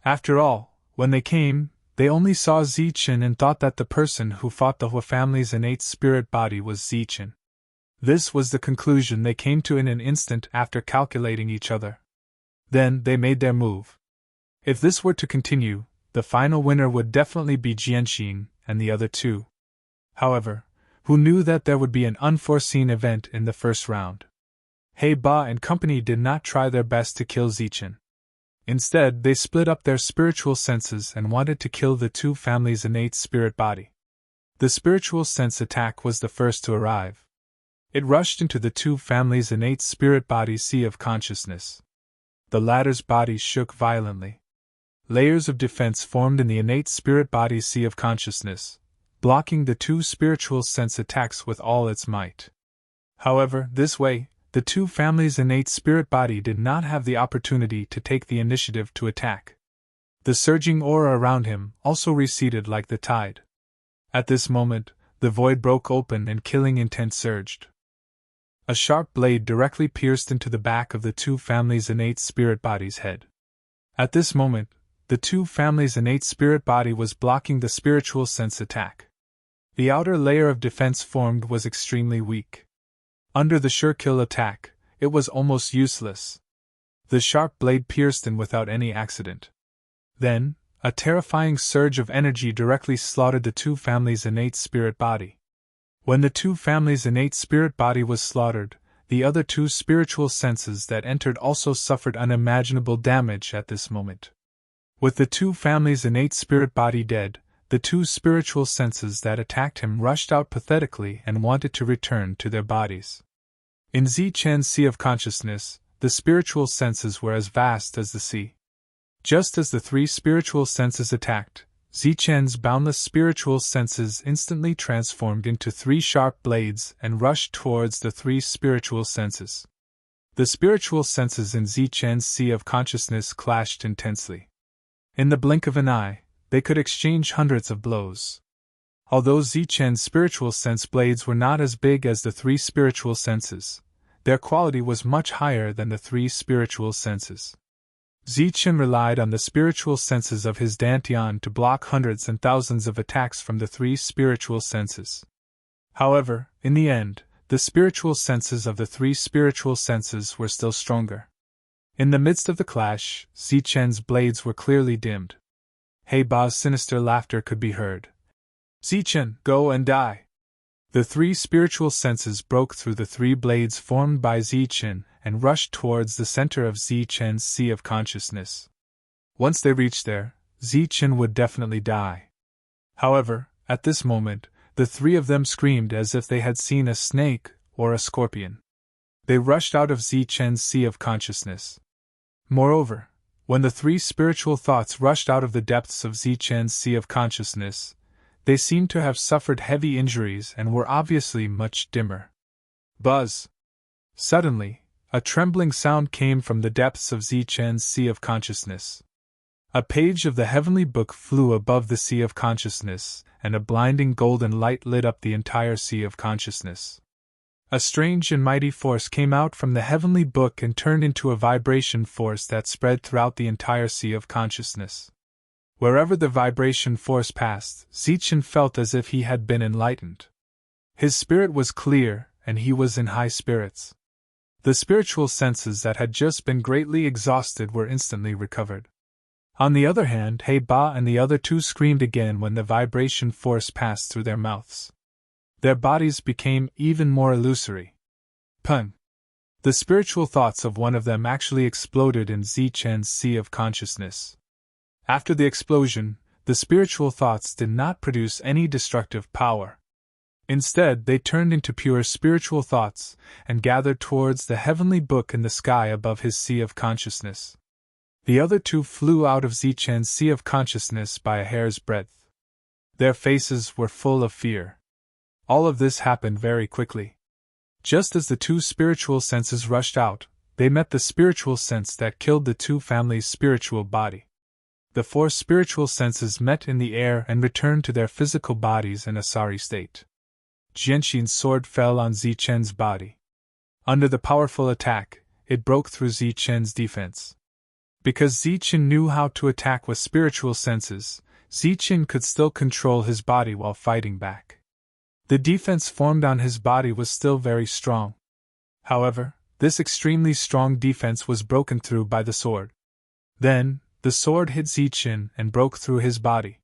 After all, when they came, they only saw Zichen and thought that the person who fought the Hua family's innate spirit body was Zichen. This was the conclusion they came to in an instant after calculating each other. Then they made their move. If this were to continue, the final winner would definitely be Jianxin and the other two. However, who knew that there would be an unforeseen event in the first round? He Ba and company did not try their best to kill Zichen. Instead, they split up their spiritual senses and wanted to kill the two families' innate spirit body. The spiritual sense attack was the first to arrive. It rushed into the two families' innate spirit body's sea of consciousness. The latter's body shook violently. Layers of defense formed in the innate spirit body's sea of consciousness, blocking the two spiritual sense attacks with all its might. However, this way, the two families' innate spirit body did not have the opportunity to take the initiative to attack. The surging aura around him also receded like the tide. At this moment, the void broke open and killing intent surged. A sharp blade directly pierced into the back of the two families' innate spirit body's head. At this moment, the two families' innate spirit body was blocking the spiritual sense attack. The outer layer of defense formed was extremely weak. Under the sure kill attack, it was almost useless. The sharp blade pierced in without any accident. Then, a terrifying surge of energy directly slaughtered the two families' innate spirit body. When the two families' innate spirit body was slaughtered, the other two spiritual senses that entered also suffered unimaginable damage at this moment. With the two families' innate spirit body dead, the two spiritual senses that attacked him rushed out pathetically and wanted to return to their bodies. In Zichen's sea of consciousness, the spiritual senses were as vast as the sea. Just as the three spiritual senses attacked, Zichen's boundless spiritual senses instantly transformed into three sharp blades and rushed towards the three spiritual senses. The spiritual senses in Zichen's sea of consciousness clashed intensely. In the blink of an eye, they could exchange hundreds of blows. Although Zichen's spiritual sense blades were not as big as the three spiritual senses, their quality was much higher than the three spiritual senses. Zichen relied on the spiritual senses of his Dantian to block hundreds and thousands of attacks from the three spiritual senses. However, in the end, the spiritual senses of the three spiritual senses were still stronger. In the midst of the clash, Zichen's blades were clearly dimmed. He Ba's sinister laughter could be heard. Zichen, go and die! The three spiritual senses broke through the three blades formed by Zichen and rushed towards the center of Zichen's sea of consciousness. Once they reached there, Zichen would definitely die. However, at this moment, the three of them screamed as if they had seen a snake or a scorpion. They rushed out of Zichen's sea of consciousness. Moreover, when the three spiritual thoughts rushed out of the depths of Zichen's sea of consciousness, they seemed to have suffered heavy injuries and were obviously much dimmer. Buzz! Suddenly, a trembling sound came from the depths of Zichen's sea of consciousness. A page of the heavenly book flew above the sea of consciousness, and a blinding golden light lit up the entire sea of consciousness. A strange and mighty force came out from the heavenly book and turned into a vibration force that spread throughout the entire sea of consciousness. Wherever the vibration force passed, Zichen felt as if he had been enlightened. His spirit was clear, and he was in high spirits. The spiritual senses that had just been greatly exhausted were instantly recovered. On the other hand, He Ba and the other two screamed again when the vibration force passed through their mouths. Their bodies became even more illusory. Pun! The spiritual thoughts of one of them actually exploded in Zichen's sea of consciousness. After the explosion, the spiritual thoughts did not produce any destructive power. Instead, they turned into pure spiritual thoughts and gathered towards the heavenly book in the sky above his sea of consciousness. The other two flew out of Zichen's sea of consciousness by a hair's breadth. Their faces were full of fear. All of this happened very quickly. Just as the two spiritual senses rushed out, they met the spiritual sense that killed the two families' spiritual body. The four spiritual senses met in the air and returned to their physical bodies in a sorry state. Jianxin's sword fell on Zichen's body. Under the powerful attack, it broke through Zichen's defense. Because Zichen knew how to attack with spiritual senses, Zichen could still control his body while fighting back. The defense formed on his body was still very strong. However, this extremely strong defense was broken through by the sword. Then, the sword hit Zichen and broke through his body.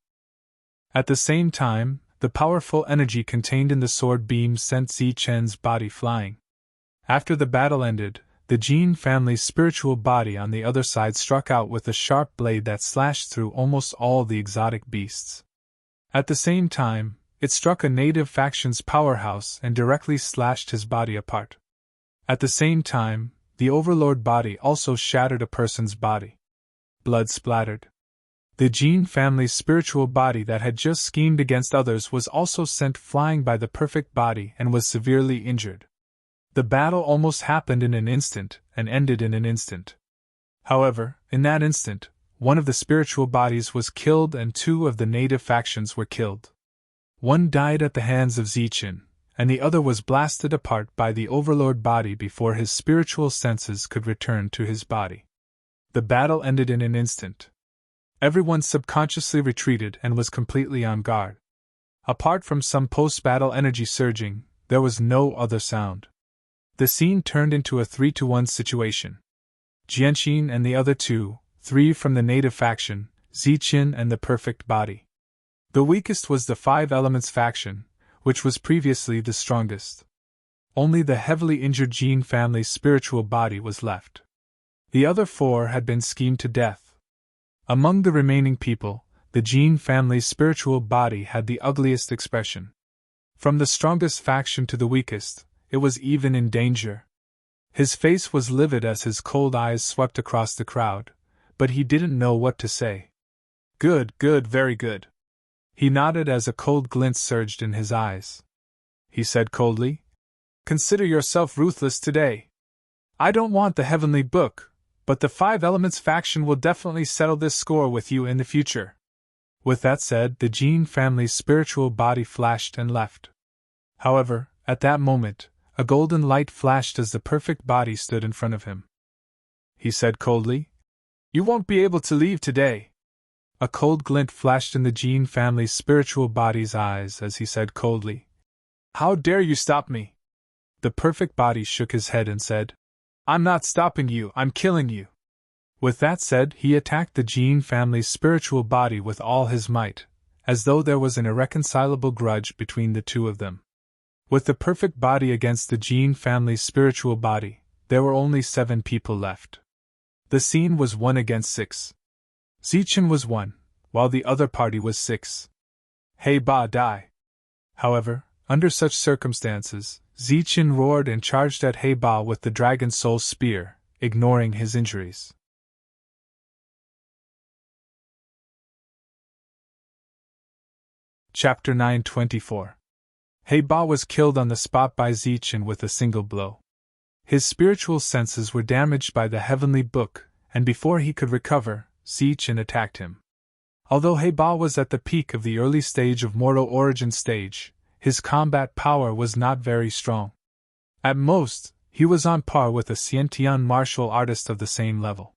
At the same time, the powerful energy contained in the sword beam sent Zichen's body flying. After the battle ended, the Jin family's spiritual body on the other side struck out with a sharp blade that slashed through almost all the exotic beasts. At the same time, it struck a native faction's powerhouse and directly slashed his body apart. At the same time, the overlord body also shattered a person's body. Blood splattered. The Jin family's spiritual body that had just schemed against others was also sent flying by the perfect body and was severely injured. The battle almost happened in an instant and ended in an instant. However, in that instant, one of the spiritual bodies was killed and two of the native factions were killed. One died at the hands of Zichen, and the other was blasted apart by the overlord body before his spiritual senses could return to his body. The battle ended in an instant. Everyone subconsciously retreated and was completely on guard. Apart from some post-battle energy surging, there was no other sound. The scene turned into a 3-to-1 situation. Jianxin and the other two, 3 from the native faction, Zichen and the perfect body. The weakest was the 5 Elements faction, which was previously the strongest. Only the heavily injured Jin family's spiritual body was left. The other 4 had been schemed to death. Among the remaining people, the Jin family's spiritual body had the ugliest expression. From the strongest faction to the weakest, it was even in danger. His face was livid as his cold eyes swept across the crowd, but he didn't know what to say. Good, very good. He nodded as a cold glint surged in his eyes. He said coldly, "Consider yourself ruthless today. I don't want the heavenly book, but the 5 Elements faction will definitely settle this score with you in the future." With that said, the Jin family's spiritual body flashed and left. However, at that moment, a golden light flashed as the perfect body stood in front of him. He said coldly, "You won't be able to leave today." A cold glint flashed in the Jin family's spiritual body's eyes as he said coldly, "How dare you stop me?" The perfect body shook his head and said, "I'm not stopping you, I'm killing you." With that said, he attacked the Jin family's spiritual body with all his might, as though there was an irreconcilable grudge between the two of them. With the perfect body against the Jin family's spiritual body, there were only 7 people left. The scene was 1 against 6. Zichen was 1, while the other party was 6. Hey Ba die! However, under such circumstances, Zichen roared and charged at Hey Ba with the Dragon Soul Spear, ignoring his injuries. Chapter 924. Hey Ba was killed on the spot by Zichen with a single blow. His spiritual senses were damaged by the heavenly book, and before he could recover, Zichen attacked him. Although Hey Ba was at the peak of the early stage of mortal origin stage, his combat power was not very strong. At most, he was on par with a Xiantian martial artist of the same level.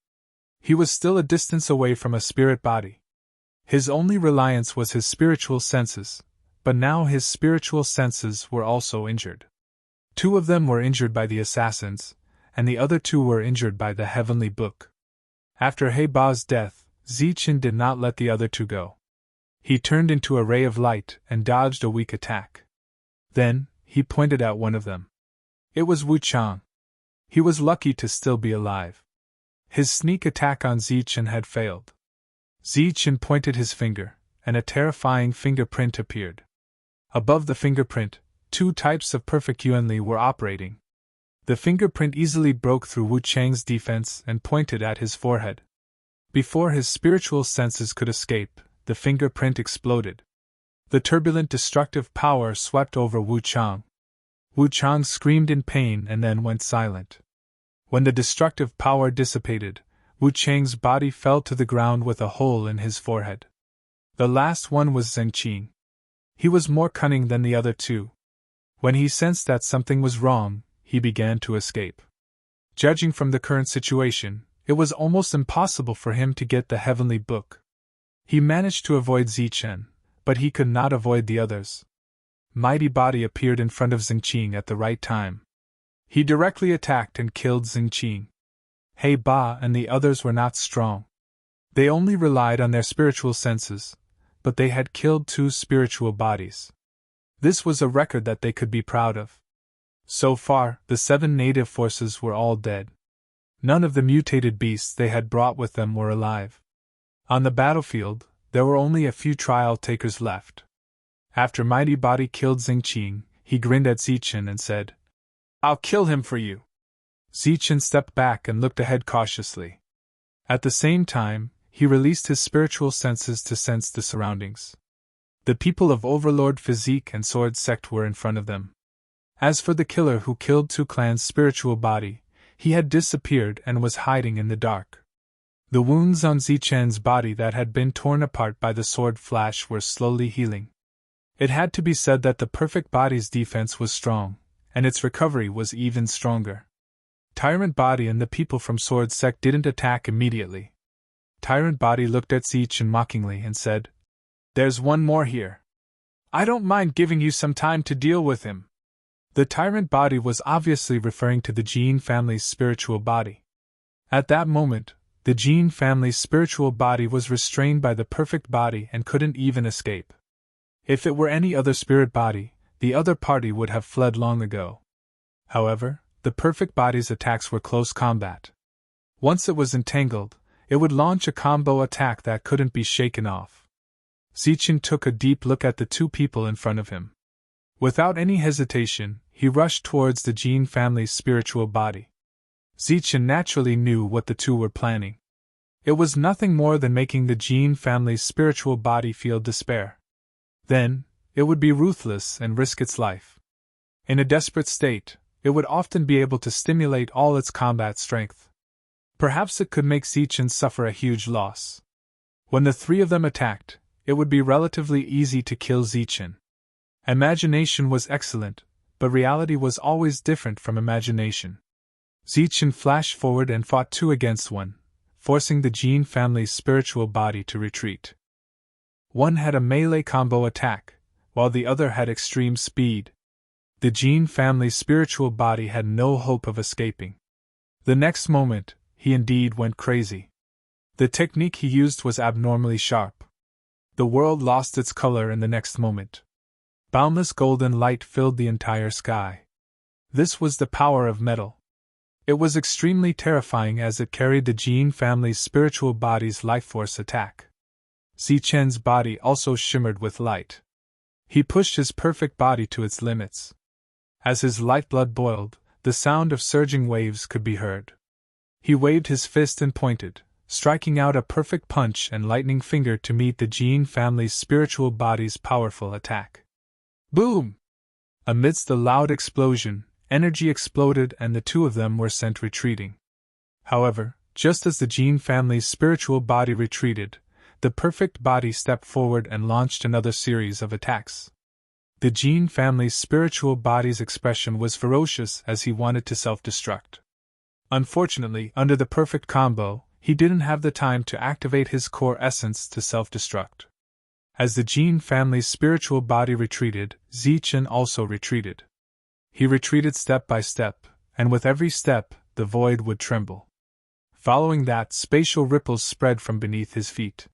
He was still a distance away from a spirit body. His only reliance was his spiritual senses, but now his spiritual senses were also injured. 2 of them were injured by the assassins, and the other 2 were injured by the heavenly book. After Hey Ba's death, Zichen did not let the other 2 go. He turned into a ray of light and dodged a weak attack. Then, he pointed at one of them. It was Wu Chang. He was lucky to still be alive. His sneak attack on Zichen had failed. Zichen pointed his finger, and a terrifying fingerprint appeared. Above the fingerprint, 2 types of perfect Yuanli were operating. The fingerprint easily broke through Wu Chang's defense and pointed at his forehead. Before his spiritual senses could escape, the fingerprint exploded. The turbulent destructive power swept over Wu Chang. Wu Chang screamed in pain and then went silent. When the destructive power dissipated, Wu Chang's body fell to the ground with a hole in his forehead. The last one was Zheng Qing. He was more cunning than the other 2. When he sensed that something was wrong, he began to escape. Judging from the current situation, it was almost impossible for him to get the heavenly book. He managed to avoid Zichen, but he could not avoid the others. Mighty Body appeared in front of Xingqing at the right time. He directly attacked and killed Xingqing. He Ba and the others were not strong. They only relied on their spiritual senses, but they had killed 2 spiritual bodies. This was a record that they could be proud of. So far, the 7 native forces were all dead. None of the mutated beasts they had brought with them were alive. On the battlefield, there were only a few trial takers left. After Mighty Body killed Xingqing, he grinned at Zichen and said, "I'll kill him for you." Zichen stepped back and looked ahead cautiously. At the same time, he released his spiritual senses to sense the surroundings. The people of Overlord Physique and Sword Sect were in front of them. As for the killer who killed 2 clans' spiritual body, he had disappeared and was hiding in the dark. The wounds on Zichen's body that had been torn apart by the sword flash were slowly healing. It had to be said that the perfect body's defense was strong, and its recovery was even stronger. Tyrant Body and the people from Sword Sect didn't attack immediately. Tyrant Body looked at Zichen mockingly and said, "There's one more here. I don't mind giving you some time to deal with him." The Tyrant Body was obviously referring to the Jin family's spiritual body. At that moment, the Jin family's spiritual body was restrained by the perfect body and couldn't even escape. If it were any other spirit body, the other party would have fled long ago. However, the perfect body's attacks were close combat. Once it was entangled, it would launch a combo attack that couldn't be shaken off. Zichen took a deep look at the 2 people in front of him. Without any hesitation, he rushed towards the Jin family's spiritual body. Zichen naturally knew what the 2 were planning. It was nothing more than making the Jin family's spiritual body feel despair. Then, it would be ruthless and risk its life. In a desperate state, it would often be able to stimulate all its combat strength. Perhaps it could make Zichen suffer a huge loss. When the 3 of them attacked, it would be relatively easy to kill Zichen. Imagination was excellent, but reality was always different from imagination. Zichen flashed forward and fought 2 against 1, forcing the Jin family's spiritual body to retreat. One had a melee combo attack, while the other had extreme speed. The Jin family's spiritual body had no hope of escaping. The next moment, he indeed went crazy. The technique he used was abnormally sharp. The world lost its color in the next moment. Boundless golden light filled the entire sky. This was the power of metal. It was extremely terrifying as it carried the Jin family's spiritual body's life force attack. Zichen's body also shimmered with light. He pushed his perfect body to its limits. As his lifeblood boiled, the sound of surging waves could be heard. He waved his fist and pointed, striking out a perfect punch and lightning finger to meet the Jin family's spiritual body's powerful attack. Boom! Amidst the loud explosion, energy exploded and the 2 of them were sent retreating. However, just as the Jin family's spiritual body retreated, the perfect body stepped forward and launched another series of attacks. The Jin family's spiritual body's expression was ferocious as he wanted to self-destruct. Unfortunately, under the perfect combo, he didn't have the time to activate his core essence to self-destruct. As the Jin family's spiritual body retreated, Zichen also retreated. He retreated step by step, and with every step, the void would tremble. Following that, spatial ripples spread from beneath his feet.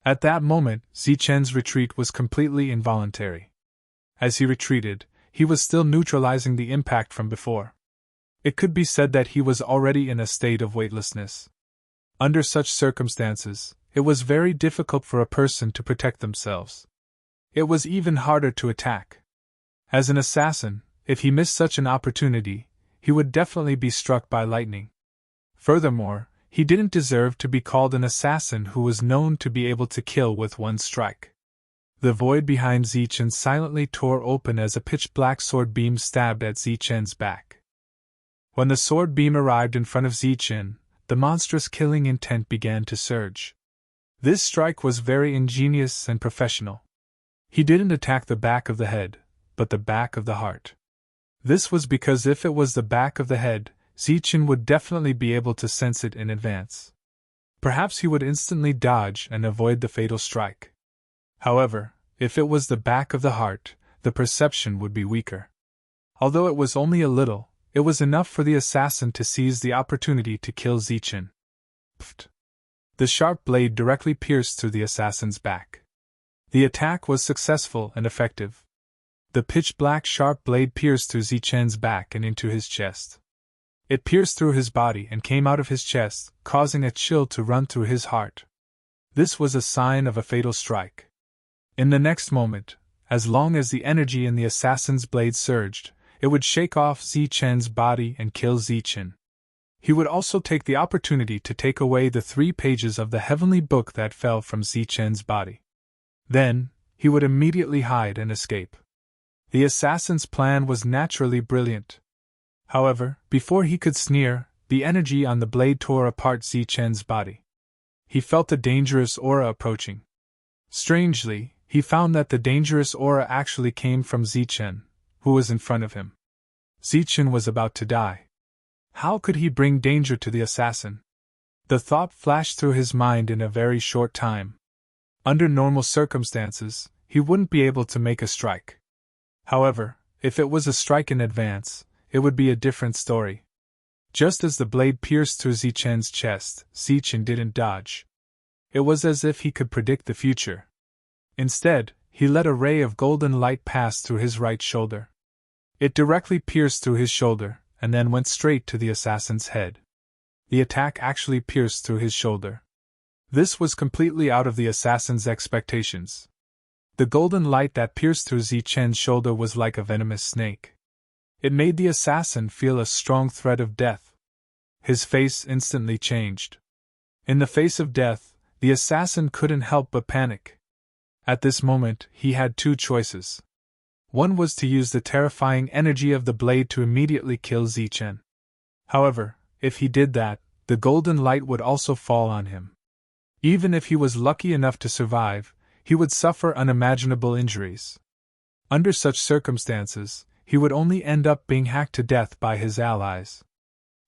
At that moment, Zichen's retreat was completely involuntary. As he retreated, he was still neutralizing the impact from before. It could be said that he was already in a state of weightlessness. Under such circumstances, it was very difficult for a person to protect themselves. It was even harder to attack. As an assassin, if he missed such an opportunity, he would definitely be struck by lightning. Furthermore, he didn't deserve to be called an assassin who was known to be able to kill with one strike. The void behind Zichen silently tore open as a pitch-black sword beam stabbed at Zichen's back. When the sword beam arrived in front of Zichen, the monstrous killing intent began to surge. This strike was very ingenious and professional. He didn't attack the back of the head, but the back of the heart. This was because if it was the back of the head, Zichen would definitely be able to sense it in advance. Perhaps he would instantly dodge and avoid the fatal strike. However, if it was the back of the heart, the perception would be weaker. Although it was only a little, it was enough for the assassin to seize the opportunity to kill Zichen. Pfft. The sharp blade directly pierced through the assassin's back. The attack was successful and effective. The pitch-black sharp blade pierced through Zichen's back and into his chest. It pierced through his body and came out of his chest, causing a chill to run through his heart. This was a sign of a fatal strike. In the next moment, as long as the energy in the assassin's blade surged, it would shake off Zichen's body and kill Zichen. He would also take the opportunity to take away the 3 pages of the heavenly book that fell from Zichen's body. Then, he would immediately hide and escape. The assassin's plan was naturally brilliant. However, before he could sneer, the energy on the blade tore apart Zichen's body. He felt a dangerous aura approaching. Strangely, he found that the dangerous aura actually came from Zichen, who was in front of him. Zichen was about to die. How could he bring danger to the assassin? The thought flashed through his mind in a very short time. Under normal circumstances, he wouldn't be able to make a strike. However, if it was a strike in advance, it would be a different story. Just as the blade pierced through Zichen's chest, Zichen didn't dodge. It was as if he could predict the future. Instead, he let a ray of golden light pass through his right shoulder. It directly pierced through his shoulder, and then went straight to the assassin's head. The attack actually pierced through his shoulder. This was completely out of the assassin's expectations. The golden light that pierced through Zichen's shoulder was like a venomous snake. It made the assassin feel a strong threat of death. His face instantly changed. In the face of death, the assassin couldn't help but panic. At this moment, he had 2 choices. One was to use the terrifying energy of the blade to immediately kill Zichen. However, if he did that, the golden light would also fall on him. Even if he was lucky enough to survive, he would suffer unimaginable injuries. Under such circumstances, he would only end up being hacked to death by his allies.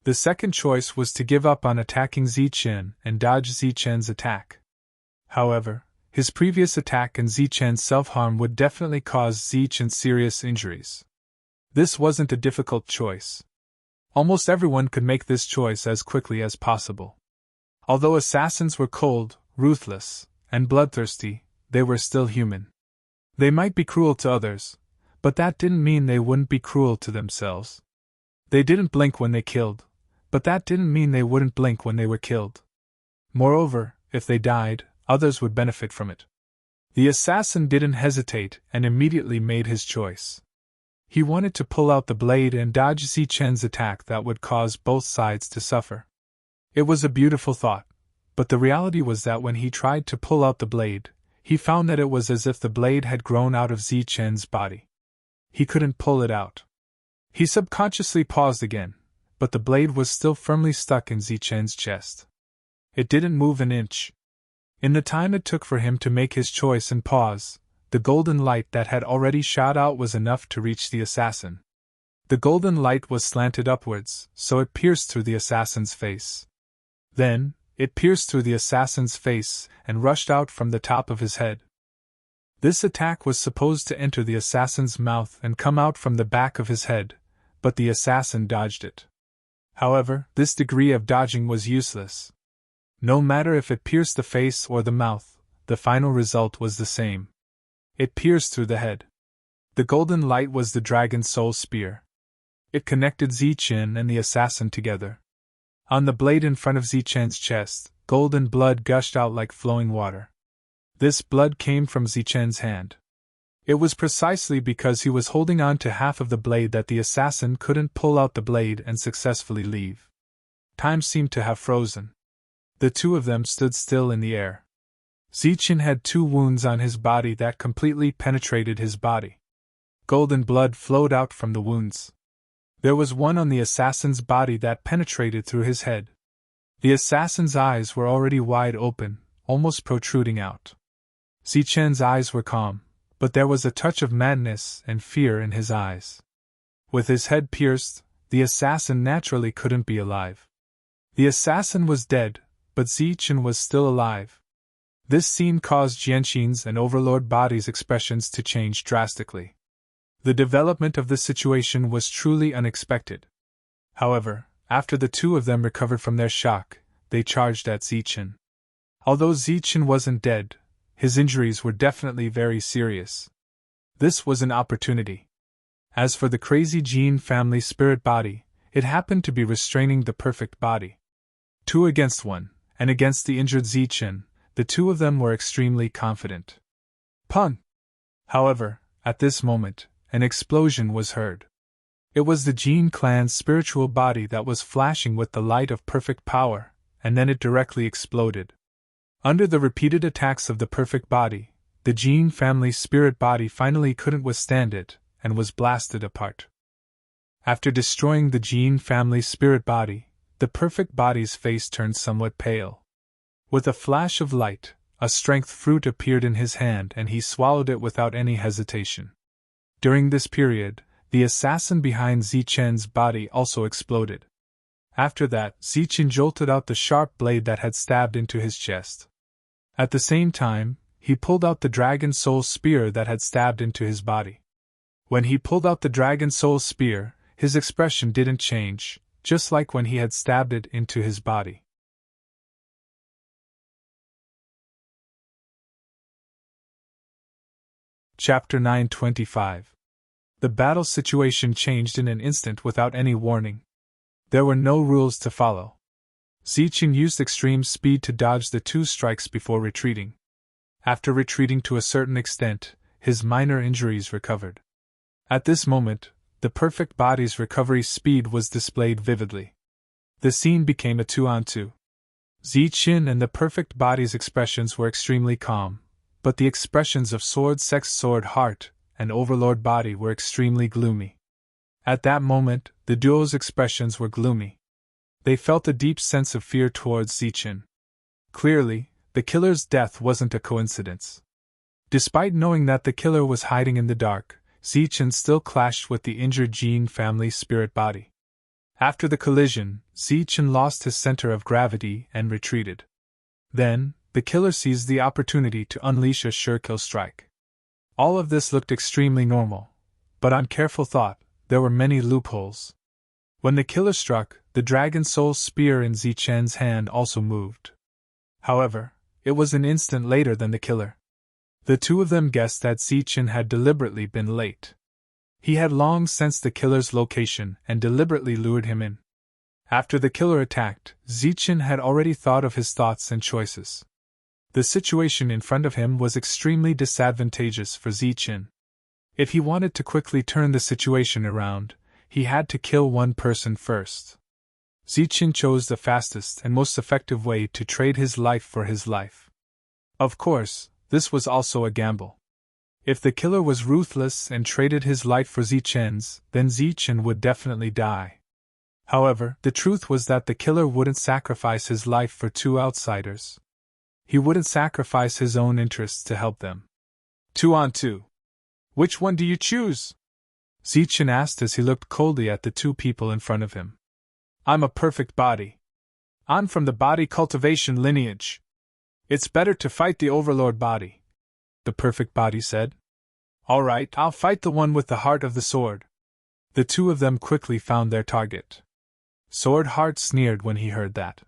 The second choice was to give up on attacking Zichen and dodge Zichen's attack. However, his previous attack and Zichen's self-harm would definitely cause Zichen serious injuries. This wasn't a difficult choice. Almost everyone could make this choice as quickly as possible. Although assassins were cold, ruthless, and bloodthirsty, they were still human. They might be cruel to others, but that didn't mean they wouldn't be cruel to themselves. They didn't blink when they killed, but that didn't mean they wouldn't blink when they were killed. Moreover, if they died, others would benefit from it. The assassin didn't hesitate and immediately made his choice. He wanted to pull out the blade and dodge Zichen's attack that would cause both sides to suffer. It was a beautiful thought, but the reality was that when he tried to pull out the blade, he found that it was as if the blade had grown out of Zichen's body. He couldn't pull it out. He subconsciously paused again, but the blade was still firmly stuck in Zichen's chest. It didn't move an inch. In the time it took for him to make his choice and pause, the golden light that had already shot out was enough to reach the assassin. The golden light was slanted upwards, so it pierced through the assassin's face. Then, it pierced through the assassin's face and rushed out from the top of his head. This attack was supposed to enter the assassin's mouth and come out from the back of his head, but the assassin dodged it. However, this degree of dodging was useless. No matter if it pierced the face or the mouth, the final result was the same. It pierced through the head. The golden light was the dragon's soul spear. It connected Zichen and the assassin together. On the blade in front of Zichen's chest, golden blood gushed out like flowing water. This blood came from Zichen's hand. It was precisely because he was holding on to half of the blade that the assassin couldn't pull out the blade and successfully leave. Time seemed to have frozen. The 2 of them stood still in the air. Zichen had 2 wounds on his body that completely penetrated his body. Golden blood flowed out from the wounds. There was one on the assassin's body that penetrated through his head. The assassin's eyes were already wide open, almost protruding out. Zichen's eyes were calm, but there was a touch of madness and fear in his eyes. With his head pierced, the assassin naturally couldn't be alive. The assassin was dead, but Zichen was still alive. This scene caused Jianxin's and Overlord Body's expressions to change drastically. The development of the situation was truly unexpected. However, after the two of them recovered from their shock, they charged at Zichen. Although Zichen wasn't dead, his injuries were definitely very serious. This was an opportunity. As for the crazy Jin family spirit body, it happened to be restraining the perfect body. 2 against 1, and against the injured Zichen, the two of them were extremely confident. Pun! However, at this moment, an explosion was heard. It was the Jin clan's spiritual body that was flashing with the light of perfect power, and then it directly exploded. Under the repeated attacks of the perfect body, the Jin family's spirit body finally couldn't withstand it, and was blasted apart. After destroying the Jin family's spirit body, the perfect body's face turned somewhat pale. With a flash of light, a strength fruit appeared in his hand and he swallowed it without any hesitation. During this period, the assassin behind Zichen's body also exploded. After that, Zichen jolted out the sharp blade that had stabbed into his chest. At the same time, he pulled out the Dragon Soul Spear that had stabbed into his body. When he pulled out the Dragon Soul Spear, his expression didn't change, just like when he had stabbed it into his body. Chapter 925. The battle situation changed in an instant without any warning. There were no rules to follow. Zichen used extreme speed to dodge the 2 strikes before retreating. After retreating to a certain extent, his minor injuries recovered. At this moment, the perfect body's recovery speed was displayed vividly. The scene became a 2-on-2. Zichen and the perfect body's expressions were extremely calm, but the expressions of Sword Sex Sword Heart and Overlord Body were extremely gloomy. At that moment, the duo's expressions were gloomy. They felt a deep sense of fear towards Zichen. Clearly, the killer's death wasn't a coincidence. Despite knowing that the killer was hiding in the dark, Zichen still clashed with the injured Jin family spirit body. After the collision, Zichen lost his center of gravity and retreated. Then, the killer seized the opportunity to unleash a sure-kill strike. All of this looked extremely normal, but on careful thought, there were many loopholes. When the killer struck, the Dragon Soul Spear in Zichen's hand also moved. However, it was an instant later than the killer. The two of them guessed that Zichen had deliberately been late. He had long sensed the killer's location and deliberately lured him in. After the killer attacked, Zichen had already thought of his thoughts and choices. The situation in front of him was extremely disadvantageous for Zichen. If he wanted to quickly turn the situation around, he had to kill one person first. Zichen chose the fastest and most effective way to trade his life for his life. Of course, this was also a gamble. If the killer was ruthless and traded his life for Zichen's, then Zichen would definitely die. However, the truth was that the killer wouldn't sacrifice his life for 2 outsiders. He wouldn't sacrifice his own interests to help them. 2-on-2. Which one do you choose? Zichen asked as he looked coldly at the 2 people in front of him. I'm a perfect body. I'm from the body cultivation lineage. It's better to fight the Overlord Body, the perfect body said. All right, I'll fight the one with the heart of the sword. The 2 of them quickly found their target. Sword Heart sneered when he heard that.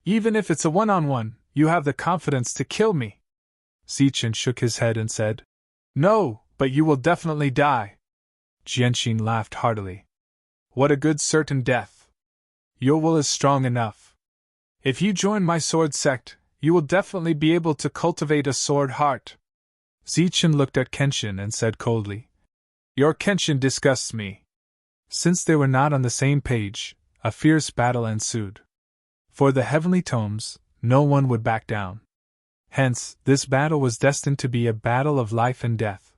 Even if it's a 1-on-1, you have the confidence to kill me. Zichen shook his head and said, No, but you will definitely die. Jianxin laughed heartily. What a good certain death. Your will is strong enough. If you join my sword sect, you will definitely be able to cultivate a sword heart. Zichen looked at Kenshin and said coldly, Your Kenshin disgusts me. Since they were not on the same page, a fierce battle ensued. For the heavenly tomes, no one would back down. Hence, this battle was destined to be a battle of life and death.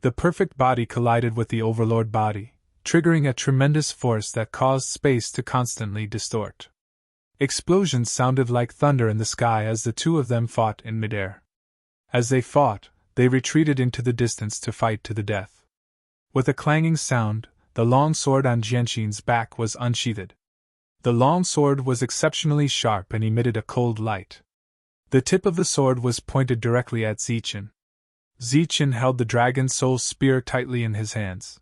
The perfect body collided with the Overlord Body, triggering a tremendous force that caused space to constantly distort. Explosions sounded like thunder in the sky as the 2 of them fought in midair. As they fought, they retreated into the distance to fight to the death. With a clanging sound, the long sword on Jianxin's back was unsheathed. The long sword was exceptionally sharp and emitted a cold light. The tip of the sword was pointed directly at Zichen. Zichen held the dragon soul spear tightly in his hands.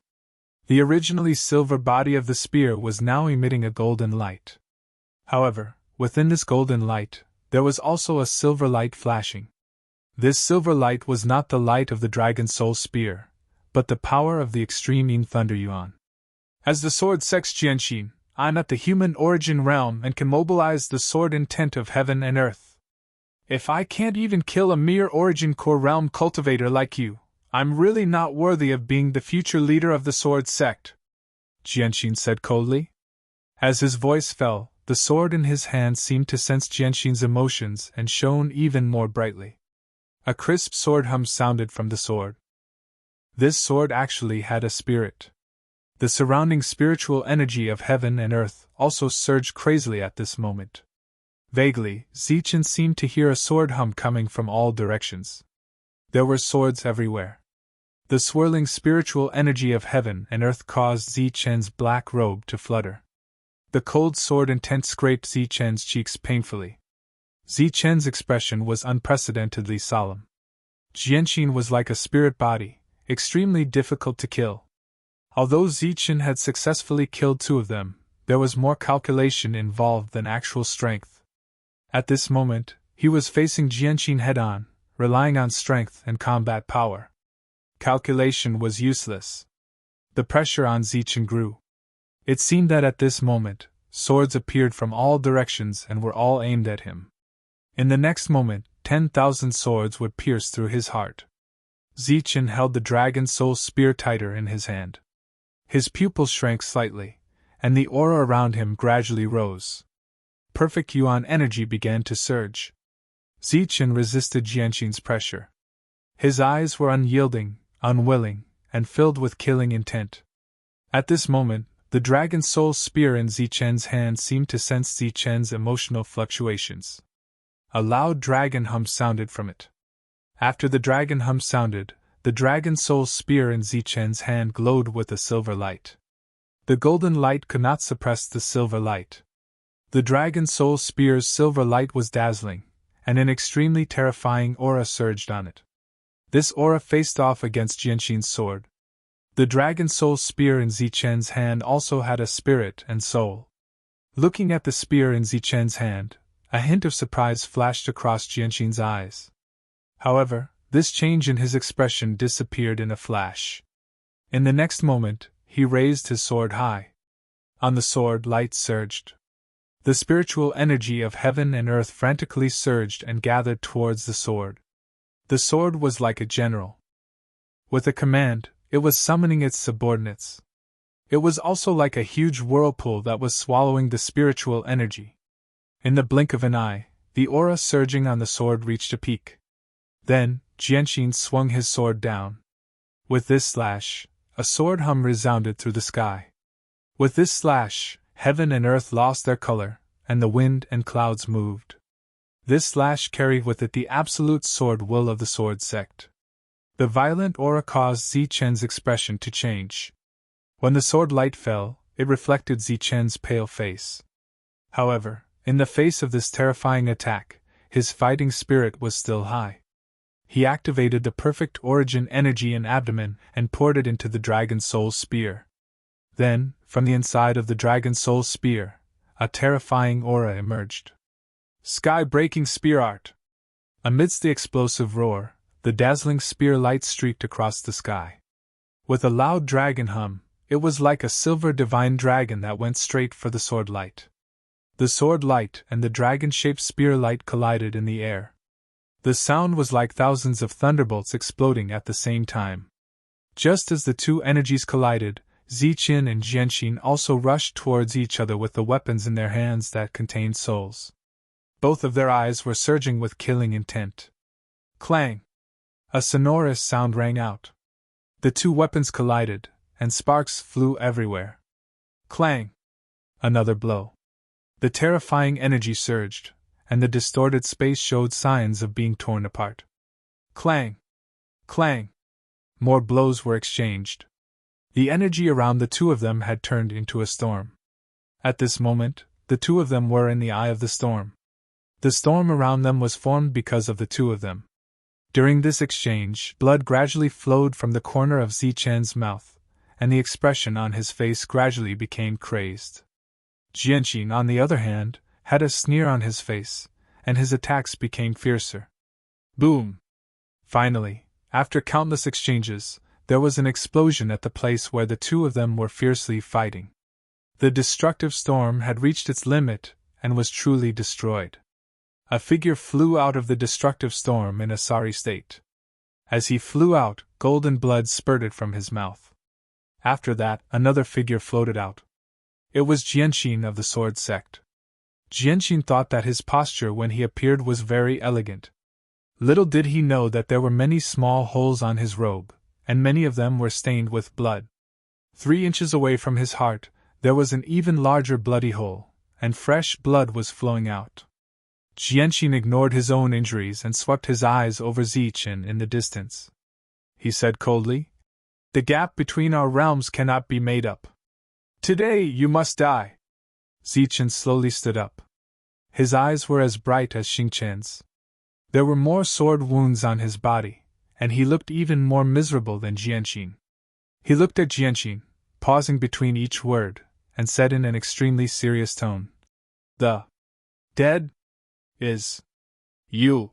The originally silver body of the spear was now emitting a golden light. However, within this golden light, there was also a silver light flashing. This silver light was not the light of the dragon soul spear, but the power of the extreme Yin Thunder Yuan. As the sword sects Jianxin, I'm at the human origin realm and can mobilize the sword intent of heaven and earth. If I can't even kill a mere origin core realm cultivator like you, I'm really not worthy of being the future leader of the sword sect, Jianxin said coldly. As his voice fell, the sword in his hand seemed to sense Jianxin's emotions and shone even more brightly. A crisp sword hum sounded from the sword. This sword actually had a spirit. The surrounding spiritual energy of heaven and earth also surged crazily at this moment. Vaguely, Zichen seemed to hear a sword hum coming from all directions. There were swords everywhere. The swirling spiritual energy of heaven and earth caused Zichen's black robe to flutter. The cold sword intent scraped Zichen's cheeks painfully. Zichen's expression was unprecedentedly solemn. Jianxin was like a spirit body, extremely difficult to kill. Although Zichen had successfully killed 2 of them, there was more calculation involved than actual strength. At this moment, he was facing Jianxin head-on, relying on strength and combat power. Calculation was useless. The pressure on Zichen grew. It seemed that at this moment, swords appeared from all directions and were all aimed at him. In the next moment, 10,000 swords would pierce through his heart. Zichen held the dragon soul spear tighter in his hand. His pupils shrank slightly, and the aura around him gradually rose. Perfect Yuan energy began to surge. Zichen resisted Jianxin's pressure. His eyes were unyielding, unwilling, and filled with killing intent. At this moment, the dragon soul spear in Zichen's hand seemed to sense Zichen's emotional fluctuations. A loud dragon hum sounded from it. After the dragon hum sounded, the dragon soul spear in Zichen's hand glowed with a silver light. The golden light could not suppress the silver light. The dragon soul spear's silver light was dazzling, and an extremely terrifying aura surged on it. This aura faced off against Jianxin's sword. The dragon soul spear in Zichen's hand also had a spirit and soul. Looking at the spear in Zichen's hand, a hint of surprise flashed across Jianxin's eyes. However, this change in his expression disappeared in a flash. In the next moment, he raised his sword high. On the sword, light surged. The spiritual energy of heaven and earth frantically surged and gathered towards the sword. The sword was like a general. With a command, it was summoning its subordinates. It was also like a huge whirlpool that was swallowing the spiritual energy. In the blink of an eye, the aura surging on the sword reached a peak. Then, Jianxin swung his sword down. With this slash, a sword hum resounded through the sky. With this slash, heaven and earth lost their color, and the wind and clouds moved. This slash carried with it the absolute sword will of the sword sect. The violent aura caused Zichen's expression to change. When the sword light fell, it reflected Zichen's pale face. However, in the face of this terrifying attack, his fighting spirit was still high. He activated the perfect origin energy in abdomen and poured it into the dragon soul spear. Then, from the inside of the dragon soul spear, a terrifying aura emerged. Sky-breaking spear art! Amidst the explosive roar, the dazzling spear light streaked across the sky. With a loud dragon hum, it was like a silver divine dragon that went straight for the sword light. The sword light and the dragon-shaped spear light collided in the air. The sound was like thousands of thunderbolts exploding at the same time. Just as the two energies collided, Zichen and Jianxin also rushed towards each other with the weapons in their hands that contained souls. Both of their eyes were surging with killing intent. Clang! A sonorous sound rang out. The two weapons collided, and sparks flew everywhere. Clang! Another blow. The terrifying energy surged, and the distorted space showed signs of being torn apart. Clang! Clang! More blows were exchanged. The energy around the two of them had turned into a storm. At this moment, the two of them were in the eye of the storm. The storm around them was formed because of the two of them. During this exchange, blood gradually flowed from the corner of Zichen's mouth, and the expression on his face gradually became crazed. Jianqing, on the other hand, had a sneer on his face, and his attacks became fiercer. Boom! Finally, after countless exchanges, there was an explosion at the place where the two of them were fiercely fighting. The destructive storm had reached its limit and was truly destroyed. A figure flew out of the destructive storm in a sorry state. As he flew out, golden blood spurted from his mouth. After that, another figure floated out. It was Jianqing of the Sword Sect. Jianqing thought that his posture when he appeared was very elegant. Little did he know that there were many small holes on his robe, and many of them were stained with blood. 3 inches away from his heart, there was an even larger bloody hole, and fresh blood was flowing out. Jianqing ignored his own injuries and swept his eyes over Zichen in the distance. He said coldly, "The gap between our realms cannot be made up. Today you must die." Zichen slowly stood up. His eyes were as bright as Xingchen's. There were more sword wounds on his body, and he looked even more miserable than Jianqing. He looked at Jianqing, pausing between each word, and said in an extremely serious tone, "The dead is you."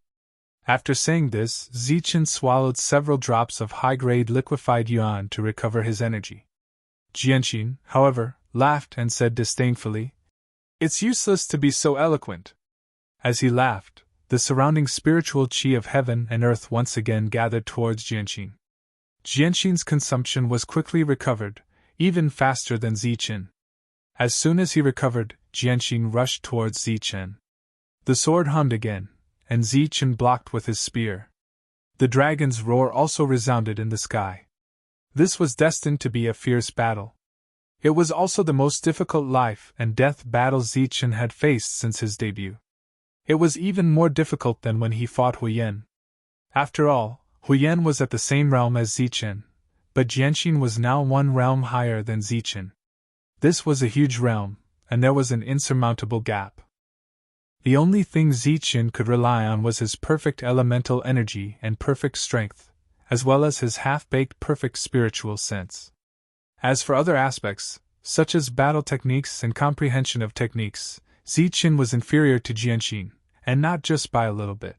After saying this, Zichen swallowed several drops of high-grade liquefied yuan to recover his energy. Jianqing, however, laughed and said disdainfully, "It's useless to be so eloquent." As he laughed, the surrounding spiritual qi of heaven and earth once again gathered towards Jianqing. Jianqing's consumption was quickly recovered, even faster than Zichen. As soon as he recovered, Jianqing rushed towards Zichen. The sword hummed again, and Zichen blocked with his spear. The dragon's roar also resounded in the sky. This was destined to be a fierce battle. It was also the most difficult life and death battle Zichen had faced since his debut. It was even more difficult than when he fought Huyen. After all, Huyen was at the same realm as Zichen, but Jianqing was now 1 realm higher than Zichen. This was a huge realm, and there was an insurmountable gap. The only thing Zichen could rely on was his perfect elemental energy and perfect strength, as well as his half-baked perfect spiritual sense. As for other aspects, such as battle techniques and comprehension of techniques, Zichen was inferior to Jianqing, and not just by a little bit.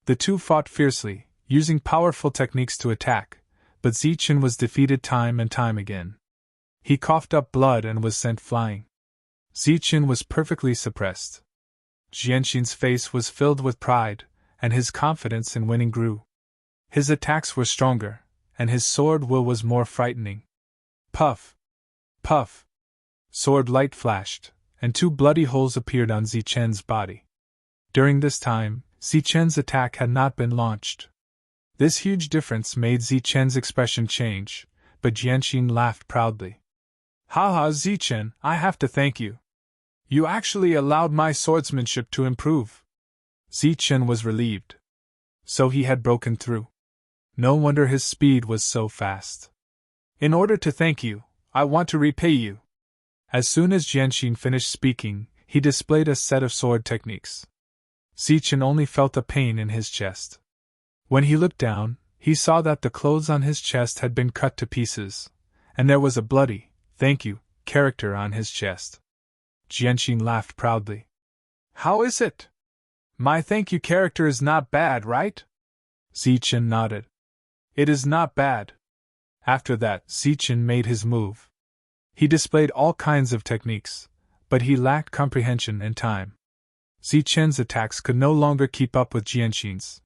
The two fought fiercely, using powerful techniques to attack, but Zichen was defeated time and time again. He coughed up blood and was sent flying. Zichen was perfectly suppressed. Jianqing's face was filled with pride, and his confidence in winning grew. His attacks were stronger, and his sword will was more frightening. Puff! Puff! Sword light flashed, and 2 bloody holes appeared on Zichen's body. During this time, Zichen's attack had not been launched. This huge difference made Zichen's expression change, but Jianqing laughed proudly. "Haha, Zichen, I have to thank you. You actually allowed my swordsmanship to improve." Zichen was relieved. So he had broken through. No wonder his speed was so fast. "In order to thank you, I want to repay you." As soon as Jianqing finished speaking, he displayed a set of sword techniques. Zichen only felt a pain in his chest. When he looked down, he saw that the clothes on his chest had been cut to pieces, and there was a bloody, "Thank you," character on his chest. Jianqing laughed proudly. "How is it? My thank you character is not bad, right?" Zichen nodded. "It is not bad." After that, Zichen made his move. He displayed all kinds of techniques, but he lacked comprehension and time. Zichen's attacks could no longer keep up with Jianqing's.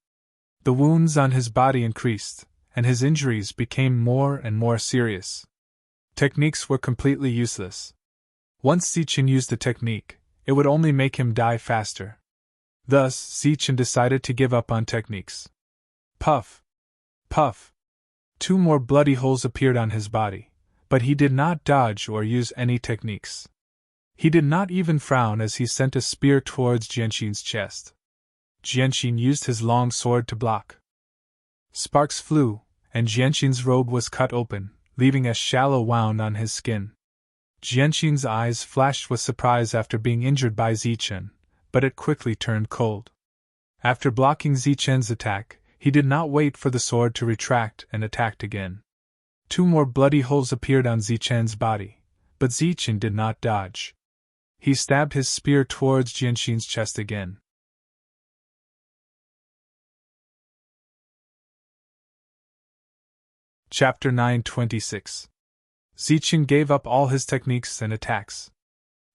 The wounds on his body increased, and his injuries became more and more serious. Techniques were completely useless. Once Zichen used a technique, it would only make him die faster. Thus, Zichen decided to give up on techniques. Puff! Puff! 2 more bloody holes appeared on his body, but he did not dodge or use any techniques. He did not even frown as he sent a spear towards Jianqing's chest. Jianqing used his long sword to block. Sparks flew, and Jianqing's robe was cut open, leaving a shallow wound on his skin. Jianqin's eyes flashed with surprise after being injured by Zichen, but it quickly turned cold. After blocking Zichen's attack, he did not wait for the sword to retract and attacked again. 2 more bloody holes appeared on Zichen's body, but Zichen did not dodge. He stabbed his spear towards Jianqin's chest again. Chapter 926. Zichen gave up all his techniques and attacks.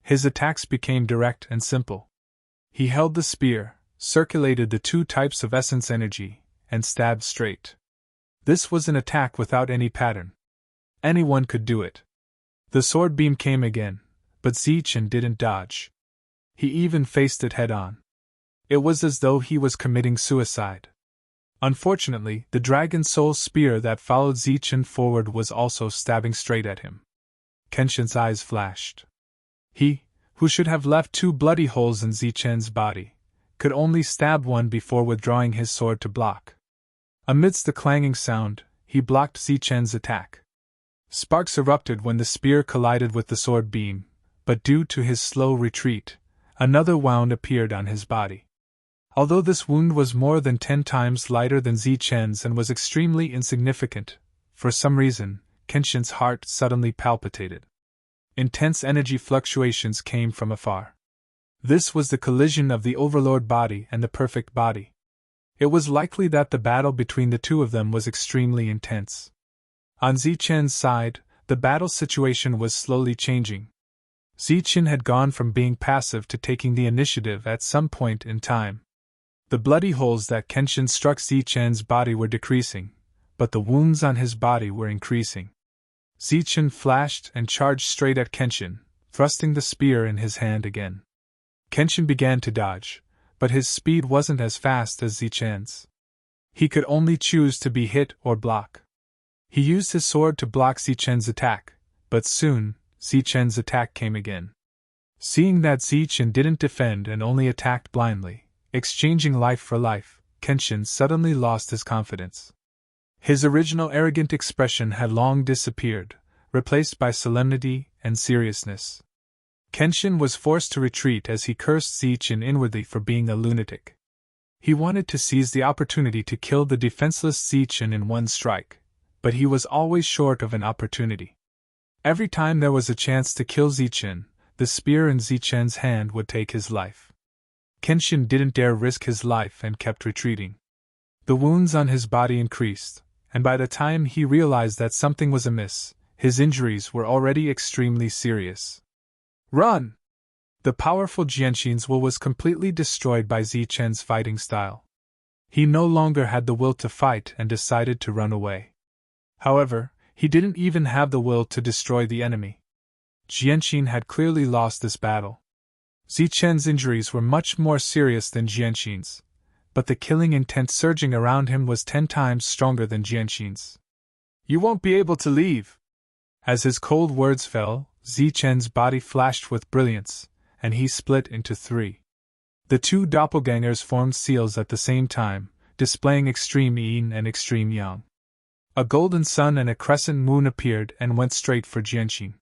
His attacks became direct and simple. He held the spear, circulated the 2 types of essence energy, and stabbed straight. This was an attack without any pattern. Anyone could do it. The sword beam came again, but Zichen didn't dodge. He even faced it head-on. It was as though he was committing suicide. Unfortunately, the Dragon Soul spear that followed Zichen forward was also stabbing straight at him. Kenshin's eyes flashed. He, who should have left 2 bloody holes in Zichen's body, could only stab one before withdrawing his sword to block. Amidst the clanging sound, he blocked Zichen's attack. Sparks erupted when the spear collided with the sword beam, but due to his slow retreat, another wound appeared on his body. Although this wound was more than 10 times lighter than Zichen's and was extremely insignificant, for some reason, Kenshin's heart suddenly palpitated. Intense energy fluctuations came from afar. This was the collision of the Overlord body and the perfect body. It was likely that the battle between the 2 of them was extremely intense. On Zichen's side, the battle situation was slowly changing. Zichen had gone from being passive to taking the initiative at some point in time. The bloody holes that Kenshin struck Zichen's body were decreasing, but the wounds on his body were increasing. Zichen flashed and charged straight at Kenshin, thrusting the spear in his hand again. Kenshin began to dodge, but his speed wasn't as fast as Zichen's. He could only choose to be hit or block. He used his sword to block Zichen's attack, but soon, Zichen's attack came again. Seeing that Zichen didn't defend and only attacked blindly, exchanging life for life, Kenshin suddenly lost his confidence. His original arrogant expression had long disappeared, replaced by solemnity and seriousness. Kenshin was forced to retreat as he cursed Zichen inwardly for being a lunatic. He wanted to seize the opportunity to kill the defenseless Zichen in one strike, but he was always short of an opportunity. Every time there was a chance to kill Zichen, the spear in Zichen's hand would take his life. Kenshin didn't dare risk his life and kept retreating. The wounds on his body increased, and by the time he realized that something was amiss, his injuries were already extremely serious. Run! The powerful Jianqin's will was completely destroyed by Zichen's fighting style. He no longer had the will to fight and decided to run away. However, he didn't even have the will to destroy the enemy. Jianqin had clearly lost this battle. Zichen's injuries were much more serious than Jianqin's, but the killing intent surging around him was 10 times stronger than Jianqin's. You won't be able to leave! As his cold words fell, Zichen's body flashed with brilliance, and he split into 3. The 2 doppelgangers formed seals at the same time, displaying extreme yin and extreme yang. A golden sun and a crescent moon appeared and went straight for Jianqin.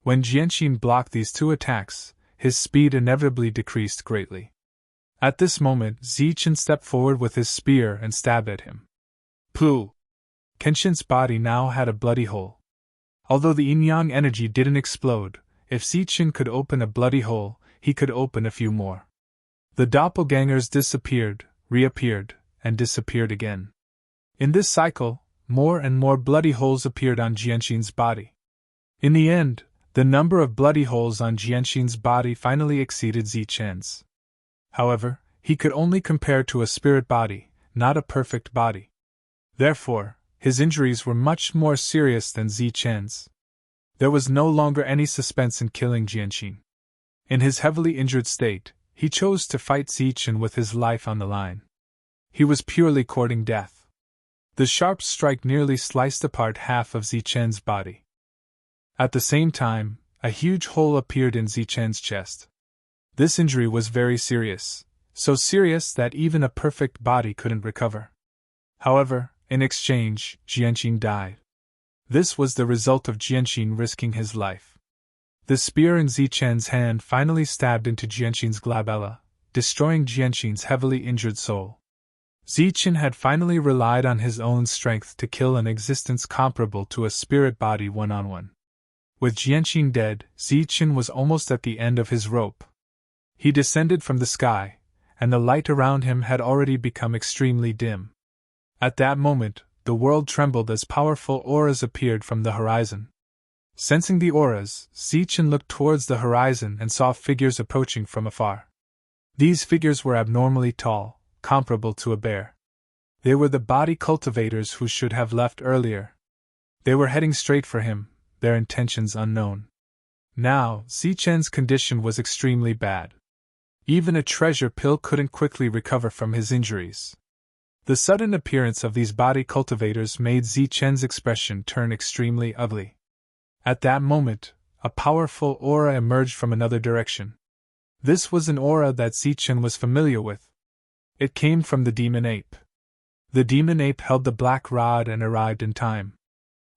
When Jianqin blocked these 2 attacks, his speed inevitably decreased greatly. At this moment, Zichen stepped forward with his spear and stabbed at him. Pooh! Kenshin's body now had a bloody hole. Although the yin-yang energy didn't explode, if Zichen could open a bloody hole, he could open a few more. The doppelgangers disappeared, reappeared, and disappeared again. In this cycle, more and more bloody holes appeared on Jianqin's body. In the end, the number of bloody holes on Jianqin's body finally exceeded Zichen's. However, he could only compare to a spirit body, not a perfect body. Therefore, his injuries were much more serious than Zichen's. There was no longer any suspense in killing Jianqin. In his heavily injured state, he chose to fight Zichen with his life on the line. He was purely courting death. The sharp strike nearly sliced apart half of Zichen's body. At the same time, a huge hole appeared in Zichen's chest. This injury was very serious, so serious that even a perfect body couldn't recover. However, in exchange, Jianqin died. This was the result of Jianxin risking his life. The spear in Zichen's hand finally stabbed into Jianxin's glabella, destroying Jianxin's heavily injured soul. Zichen had finally relied on his own strength to kill an existence comparable to a spirit body one-on-one. With Jianxin dead, Zichen was almost at the end of his rope. He descended from the sky, and the light around him had already become extremely dim. At that moment, the world trembled as powerful auras appeared from the horizon. Sensing the auras, Zichen looked towards the horizon and saw figures approaching from afar. These figures were abnormally tall, comparable to a bear. They were the body cultivators who should have left earlier. They were heading straight for him, their intentions unknown. Now, Zichen's condition was extremely bad. Even a treasure pill couldn't quickly recover from his injuries. The sudden appearance of these body cultivators made Zichen's expression turn extremely ugly. At that moment, a powerful aura emerged from another direction. This was an aura that Zichen was familiar with. It came from the demon ape. The demon ape held the black rod and arrived in time.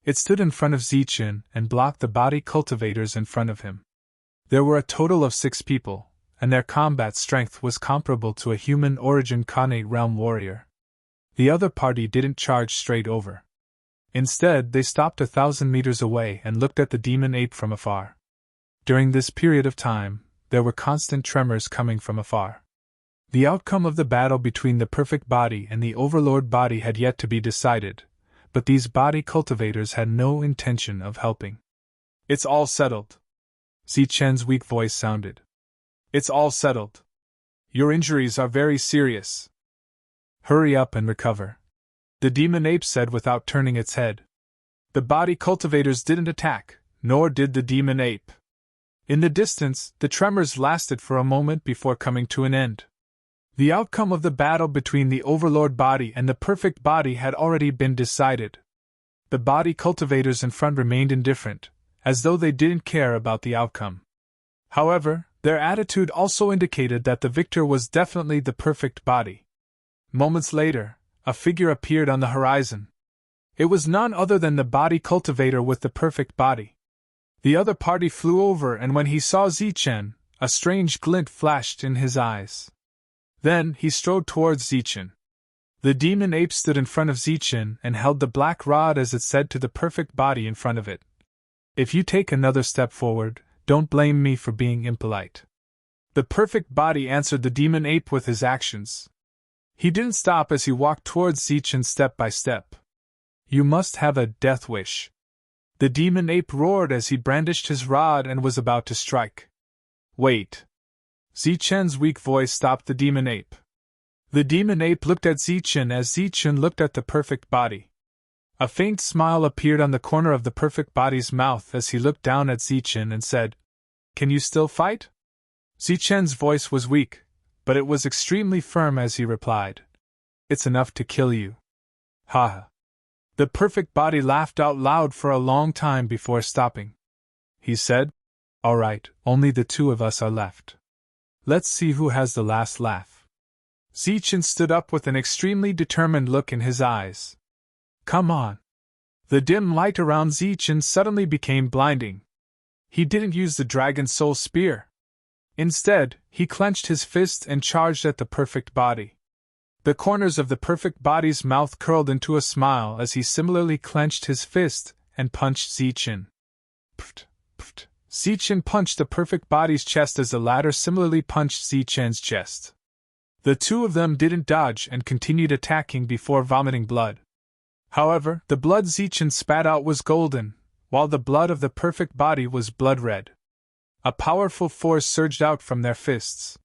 It stood in front of Zichen and blocked the body cultivators in front of him. There were a total of 6 people, and their combat strength was comparable to a human-origin Khanate realm warrior. The other party didn't charge straight over. Instead, they stopped 1,000 meters away and looked at the demon ape from afar. During this period of time, there were constant tremors coming from afar. The outcome of the battle between the perfect body and the overlord body had yet to be decided, but these body cultivators had no intention of helping. "It's all settled," Zichen's weak voice sounded. "It's all settled. Your injuries are very serious. Hurry up and recover," the demon ape said without turning its head. The body cultivators didn't attack, nor did the demon ape. In the distance, the tremors lasted for a moment before coming to an end. The outcome of the battle between the overlord body and the perfect body had already been decided. The body cultivators in front remained indifferent, as though they didn't care about the outcome. However, their attitude also indicated that the victor was definitely the perfect body. Moments later, a figure appeared on the horizon. It was none other than the body cultivator with the perfect body. The other party flew over, and when he saw Zichen, a strange glint flashed in his eyes. Then he strode towards Zichen. The demon ape stood in front of Zichen and held the black rod as it said to the perfect body in front of it, "If you take another step forward, don't blame me for being impolite." The perfect body answered the demon ape with his actions. He didn't stop as he walked towards Zichen step by step. "You must have a death wish." The demon ape roared as he brandished his rod and was about to strike. "Wait." Zichen's weak voice stopped the demon ape. The demon ape looked at Zichen as Zichen looked at the perfect body. A faint smile appeared on the corner of the perfect body's mouth as he looked down at Zichen and said, "Can you still fight?" Zichen's voice was weak, but it was extremely firm as he replied, "It's enough to kill you." "Ha ha." The perfect body laughed out loud for a long time before stopping. He said, "All right, only the 2 of us are left. Let's see who has the last laugh." Zichen stood up with an extremely determined look in his eyes. "Come on." The dim light around Zichen suddenly became blinding. He didn't use the dragon soul spear. Instead, he clenched his fist and charged at the perfect body. The corners of the perfect body's mouth curled into a smile as he similarly clenched his fist and punched Zichen. Pft, pft. Zichen punched the perfect body's chest as the latter similarly punched Zichen's chest. The 2 of them didn't dodge and continued attacking before vomiting blood. However, the blood Zichen spat out was golden, while the blood of the perfect body was blood red. A powerful force surged out from their fists.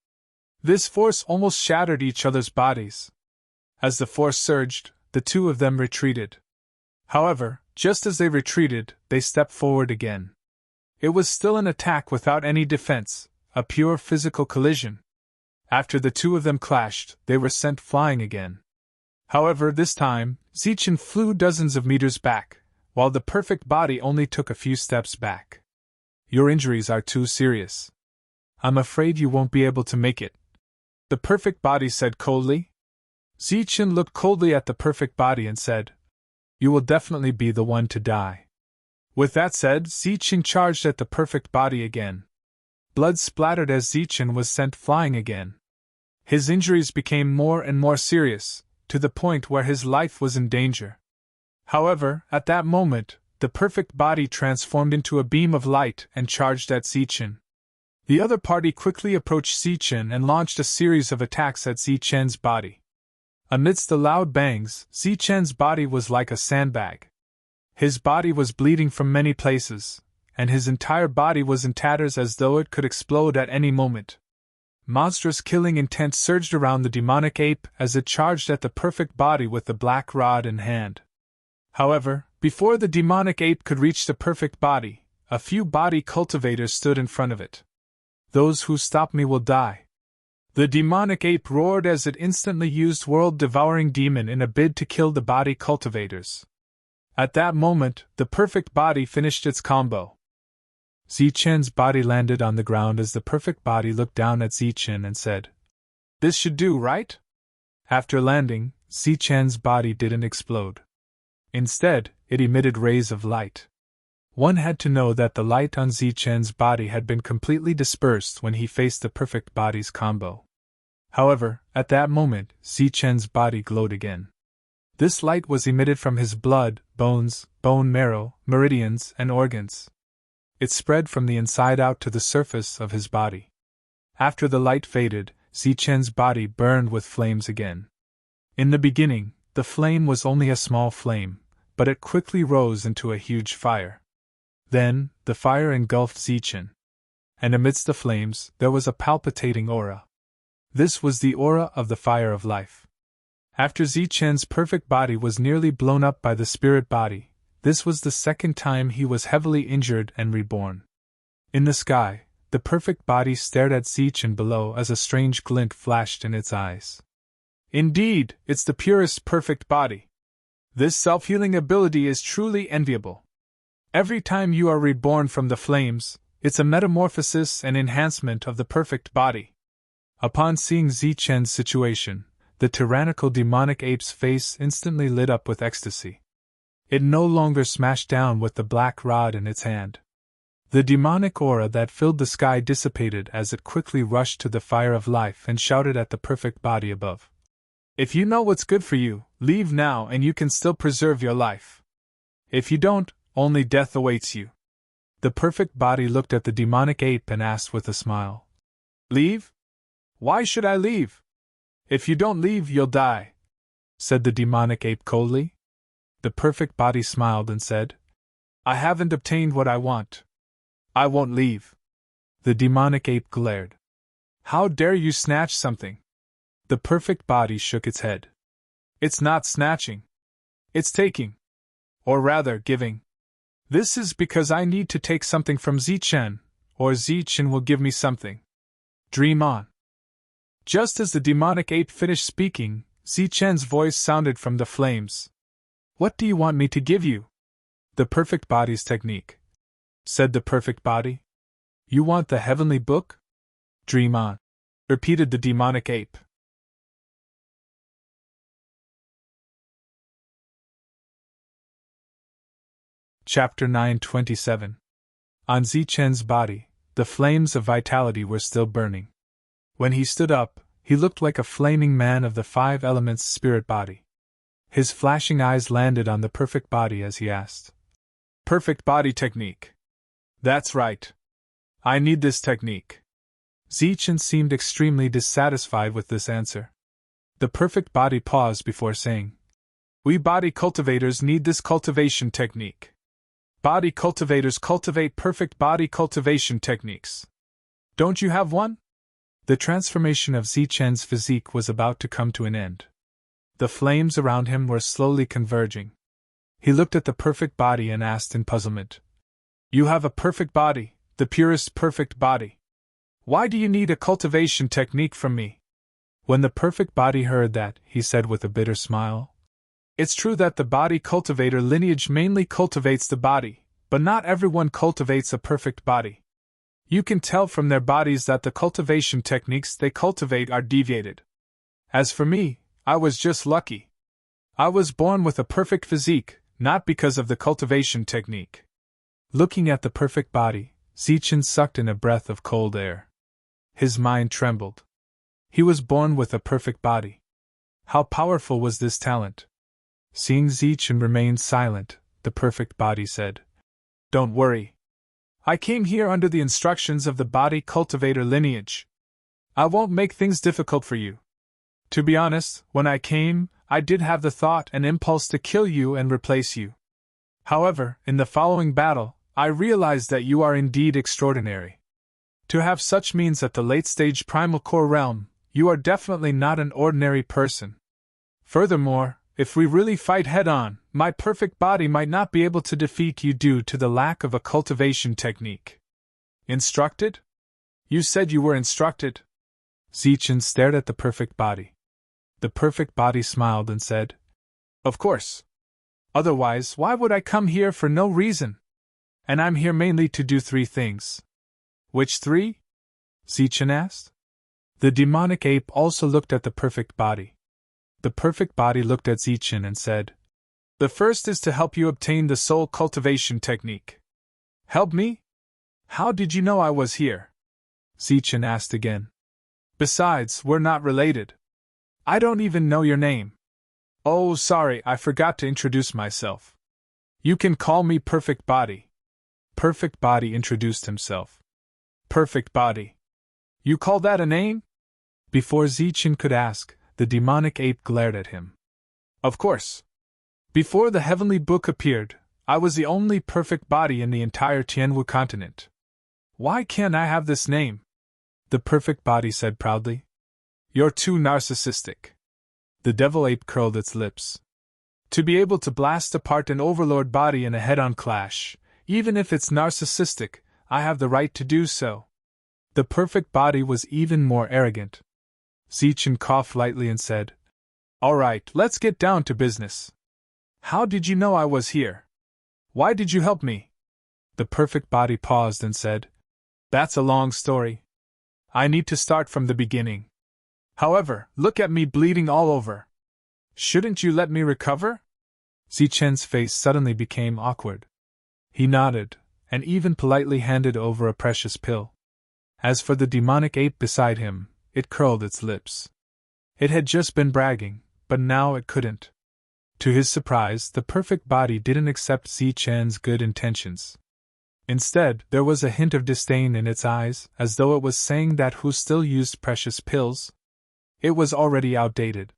This force almost shattered each other's bodies. As the force surged, the 2 of them retreated. However, just as they retreated, they stepped forward again. It was still an attack without any defense, a pure physical collision. After the 2 of them clashed, they were sent flying again. However, this time, Zichen flew dozens of meters back, while the perfect body only took a few steps back. "Your injuries are too serious. I'm afraid you won't be able to make it," the perfect body said coldly. Zichen looked coldly at the perfect body and said, "You will definitely be the one to die." With that said, Zichen charged at the perfect body again. Blood splattered as Zichen was sent flying again. His injuries became more and more serious, to the point where his life was in danger. However, at that moment, the perfect body transformed into a beam of light and charged at Zichen. The other party quickly approached Zichen and launched a series of attacks at Zichen's body. Amidst the loud bangs, Zichen's body was like a sandbag. His body was bleeding from many places, and his entire body was in tatters as though it could explode at any moment. Monstrous killing intent surged around the demonic ape as it charged at the perfect body with the black rod in hand. However, before the demonic ape could reach the perfect body, a few body cultivators stood in front of it. "Those who stop me will die." The demonic ape roared as it instantly used world-devouring demon in a bid to kill the body cultivators. At that moment, the perfect body finished its combo. Zichen's body landed on the ground as the perfect body looked down at Zichen and said, "This should do, right?" After landing, Zichen's body didn't explode. Instead, it emitted rays of light. One had to know that the light on Zichen's body had been completely dispersed when he faced the perfect body's combo. However, at that moment, Zichen's body glowed again. This light was emitted from his blood, bones, bone marrow, meridians, and organs. It spread from the inside out to the surface of his body. After the light faded, Zichen's body burned with flames again. In the beginning, the flame was only a small flame, but it quickly rose into a huge fire. Then, the fire engulfed Zichen. And amidst the flames, there was a palpitating aura. This was the aura of the fire of life. After Zichen's perfect body was nearly blown up by the spirit body, this was the second time he was heavily injured and reborn. In the sky, the perfect body stared at Zichen below as a strange glint flashed in its eyes. "Indeed, it's the purest perfect body. This self-healing ability is truly enviable. Every time you are reborn from the flames, it's a metamorphosis and enhancement of the perfect body." Upon seeing Zichen's situation, the tyrannical demonic ape's face instantly lit up with ecstasy. It no longer smashed down with the black rod in its hand. The demonic aura that filled the sky dissipated as it quickly rushed to the fire of life and shouted at the perfect body above. "If you know what's good for you, leave now and you can still preserve your life. If you don't, only death awaits you." The perfect body looked at the demonic ape and asked with a smile, "Leave? Why should I leave?" "If you don't leave, you'll die," said the demonic ape coldly. The perfect body smiled and said, "I haven't obtained what I want. I won't leave." The demonic ape glared. "How dare you snatch something?" The perfect body shook its head. "It's not snatching. It's taking. Or rather, giving. This is because I need to take something from Zichen, or Zichen will give me something. Dream on." Just as the demonic ape finished speaking, Zichen's voice sounded from the flames. "What do you want me to give you?" "The perfect body's technique," said the perfect body. "You want the heavenly book?" "Dream on," repeated the demonic ape. Chapter 927. On Zichen's body, the flames of vitality were still burning. When he stood up, he looked like a flaming man of the 5 elements spirit body. His flashing eyes landed on the perfect body as he asked, "Perfect body technique." "That's right. I need this technique." Zichen seemed extremely dissatisfied with this answer. The perfect body paused before saying, "We body cultivators need this cultivation technique. Body cultivators cultivate perfect body cultivation techniques. Don't you have one?" The transformation of Zichen's physique was about to come to an end. The flames around him were slowly converging. He looked at the perfect body and asked in puzzlement, "You have a perfect body, the purest perfect body. Why do you need a cultivation technique from me?" When the perfect body heard that, he said with a bitter smile, "It's true that the body cultivator lineage mainly cultivates the body, but not everyone cultivates a perfect body. You can tell from their bodies that the cultivation techniques they cultivate are deviated. As for me, I was just lucky. I was born with a perfect physique, not because of the cultivation technique." Looking at the perfect body, Zichen sucked in a breath of cold air. His mind trembled. He was born with a perfect body. How powerful was this talent? Seeing Zichen remain silent, the perfect body said, "Don't worry. I came here under the instructions of the body cultivator lineage. I won't make things difficult for you. To be honest, when I came, I did have the thought and impulse to kill you and replace you. However, in the following battle, I realized that you are indeed extraordinary. To have such means at the late-stage primal core realm, you are definitely not an ordinary person. Furthermore, if we really fight head-on, my perfect body might not be able to defeat you due to the lack of a cultivation technique." "Instructed? You said you were instructed?" Zichen stared at the perfect body. The perfect body smiled and said, "Of course. Otherwise, why would I come here for no reason? And I'm here mainly to do 3 things." "Which 3? Zichen asked. The demonic ape also looked at the perfect body. The perfect body looked at Zichen and said, "The first is to help you obtain the soul cultivation technique." "Help me? How did you know I was here?" Zichen asked again. "Besides, we're not related. I don't even know your name." "Oh, sorry, I forgot to introduce myself. You can call me Perfect Body." Perfect Body introduced himself. "Perfect Body. You call that a name?" Before Zichen could ask, the demonic ape glared at him. "Of course. Before the Heavenly Book appeared, I was the only perfect body in the entire Tianwu continent. Why can't I have this name?" The perfect body said proudly. "You're too narcissistic." The devil ape curled its lips. "To be able to blast apart an overlord body in a head-on clash, even if it's narcissistic, I have the right to do so." The perfect body was even more arrogant. Zichen coughed lightly and said, "All right, let's get down to business. How did you know I was here? Why did you help me?" The perfect body paused and said, "That's a long story. I need to start from the beginning. However, look at me bleeding all over. Shouldn't you let me recover?" Zichen's face suddenly became awkward. He nodded, and even politely handed over a precious pill. As for the demonic ape beside him, it curled its lips. It had just been bragging, but now it couldn't. To his surprise, the perfect body didn't accept Zichen's good intentions. Instead, there was a hint of disdain in its eyes, as though it was saying that who still used precious pills? It was already outdated.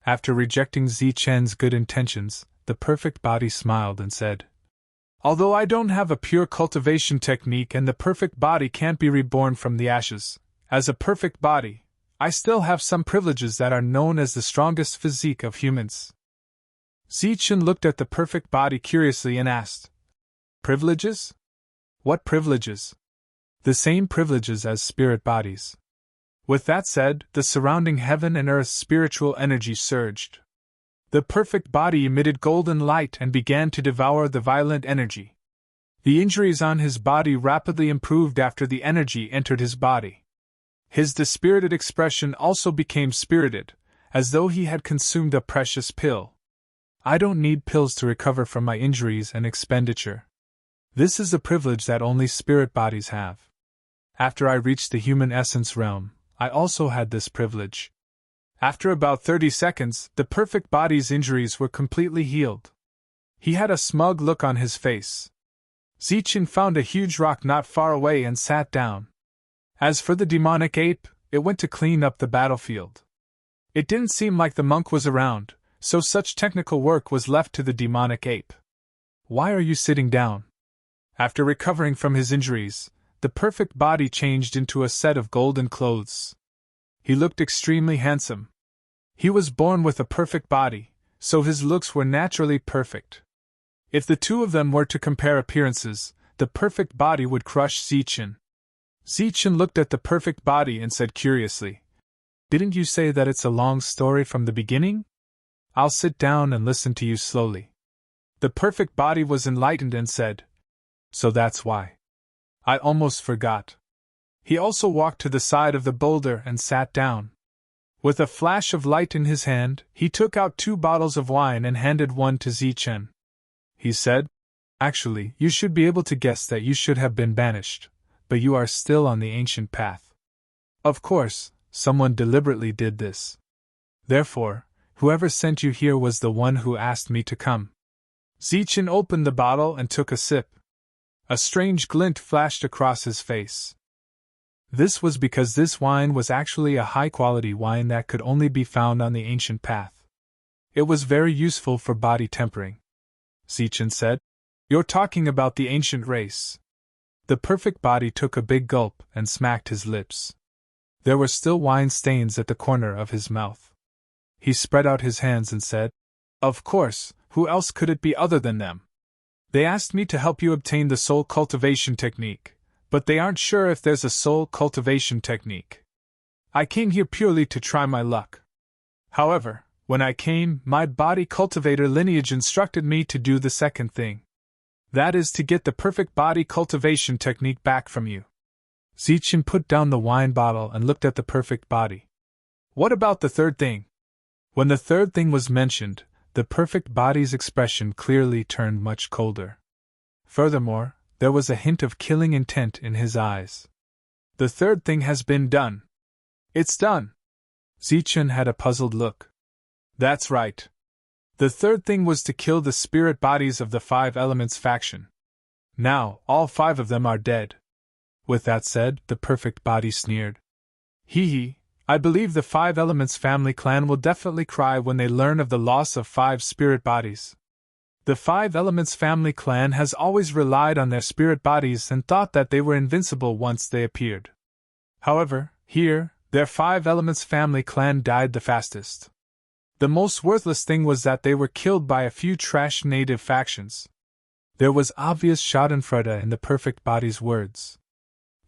After rejecting Zichen's good intentions, the perfect body smiled and said, "Although I don't have a pure cultivation technique and the perfect body can't be reborn from the ashes, as a perfect body, I still have some privileges that are known as the strongest physique of humans." Zichen looked at the perfect body curiously and asked, "Privileges? What privileges?" "The same privileges as spirit bodies." With that said, the surrounding heaven and earth's spiritual energy surged. The perfect body emitted golden light and began to devour the violent energy. The injuries on his body rapidly improved after the energy entered his body. His dispirited expression also became spirited, as though he had consumed a precious pill. "I don't need pills to recover from my injuries and expenditure. This is a privilege that only spirit bodies have. After I reached the human essence realm, I also had this privilege." After about 30 seconds, the perfect body's injuries were completely healed. He had a smug look on his face. Zichen found a huge rock not far away and sat down. As for the demonic ape, it went to clean up the battlefield. It didn't seem like the monk was around, so such technical work was left to the demonic ape. "Why are you sitting down?" After recovering from his injuries, the perfect body changed into a set of golden clothes. He looked extremely handsome. He was born with a perfect body, so his looks were naturally perfect. If the two of them were to compare appearances, the perfect body would crush Zichen. Zichen looked at the perfect body and said curiously, "Didn't you say that it's a long story from the beginning? I'll sit down and listen to you slowly." The perfect body was enlightened and said, "So that's why. I almost forgot." He also walked to the side of the boulder and sat down. With a flash of light in his hand, he took out 2 bottles of wine and handed one to Zichen. He said, Actually, you should be able to guess that you should have been banished, but you are still on the ancient path. Of course, someone deliberately did this. Therefore, whoever sent you here was the one who asked me to come. Zichen opened the bottle and took a sip. A strange glint flashed across his face. This was because this wine was actually a high-quality wine that could only be found on the ancient path. It was very useful for body tempering. Zichen said, "You're talking about the ancient race." The perfect body took a big gulp and smacked his lips. There were still wine stains at the corner of his mouth. He spread out his hands and said, "Of course, who else could it be other than them? They asked me to help you obtain the soul cultivation technique, but they aren't sure if there's a soul cultivation technique. I came here purely to try my luck. However, when I came, my body cultivator lineage instructed me to do the second thing. That is to get the perfect body cultivation technique back from you." Zichen put down the wine bottle and looked at the perfect body. "What about the third thing?" When the third thing was mentioned, the perfect body's expression clearly turned much colder. Furthermore, there was a hint of killing intent in his eyes. "The third thing has been done." "It's done." Zichen had a puzzled look. "That's right. The third thing was to kill the spirit bodies of the Five Elements faction. Now, all 5 of them are dead." With that said, the perfect body sneered. "Hee hee, I believe the Five Elements family clan will definitely cry when they learn of the loss of 5 spirit bodies. The Five Elements family clan has always relied on their spirit bodies and thought that they were invincible once they appeared. However, here, their Five Elements family clan died the fastest. The most worthless thing was that they were killed by a few trash native factions." There was obvious schadenfreude in the perfect body's words.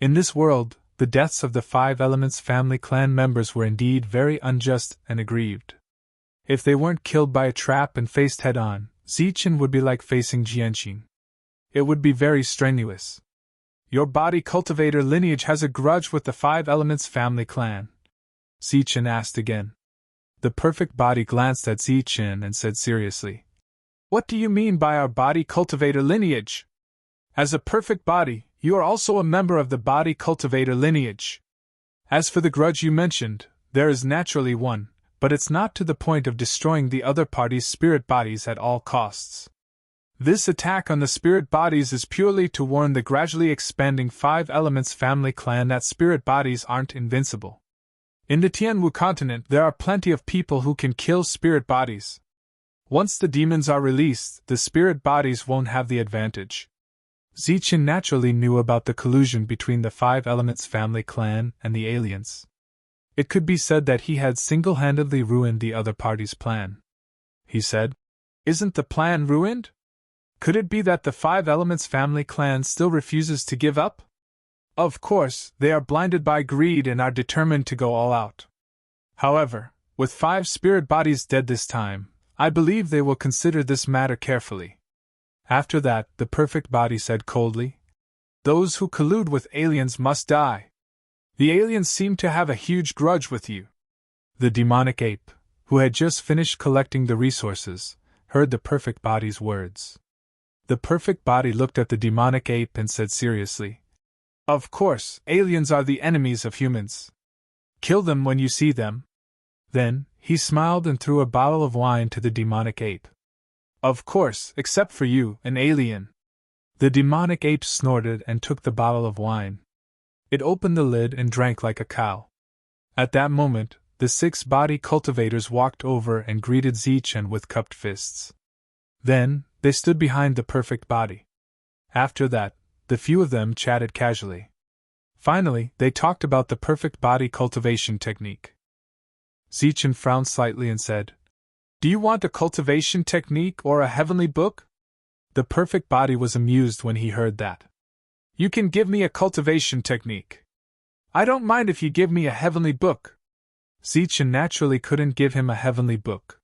In this world, the deaths of the Five Elements family clan members were indeed very unjust and aggrieved. If they weren't killed by a trap and faced head-on, Zichen would be like facing Jianqing. It would be very strenuous. "Your body cultivator lineage has a grudge with the Five Elements family clan?" Zichen asked again. The perfect body glanced at Zichen and said seriously, "What do you mean by our body cultivator lineage? As a perfect body, you are also a member of the body cultivator lineage. As for the grudge you mentioned, there is naturally one, but it's not to the point of destroying the other party's spirit bodies at all costs. This attack on the spirit bodies is purely to warn the gradually expanding Five Elements family clan that spirit bodies aren't invincible. In the Tianwu continent there are plenty of people who can kill spirit bodies. Once the demons are released, the spirit bodies won't have the advantage." Zichen naturally knew about the collusion between the Five Elements family clan and the aliens. It could be said that he had single-handedly ruined the other party's plan. He said, "Isn't the plan ruined? Could it be that the Five Elements family clan still refuses to give up? Of course, they are blinded by greed and are determined to go all out. However, with 5 spirit bodies dead this time, I believe they will consider this matter carefully." After that, the perfect body said coldly, "Those who collude with aliens must die. The aliens seem to have a huge grudge with you." The demonic ape, who had just finished collecting the resources, heard the perfect body's words. The perfect body looked at the demonic ape and said seriously, "Of course, aliens are the enemies of humans. Kill them when you see them." Then, he smiled and threw a bottle of wine to the demonic ape. "Of course, except for you, an alien." The demonic ape snorted and took the bottle of wine. It opened the lid and drank like a cow. At that moment, the 6 body cultivators walked over and greeted Zichen with cupped fists. Then, they stood behind the perfect body. After that, the few of them chatted casually. Finally, they talked about the perfect body cultivation technique. Zichen frowned slightly and said, "Do you want a cultivation technique or a heavenly book?" The perfect body was amused when he heard that. "You can give me a cultivation technique. I don't mind if you give me a heavenly book." Zichen naturally couldn't give him a heavenly book.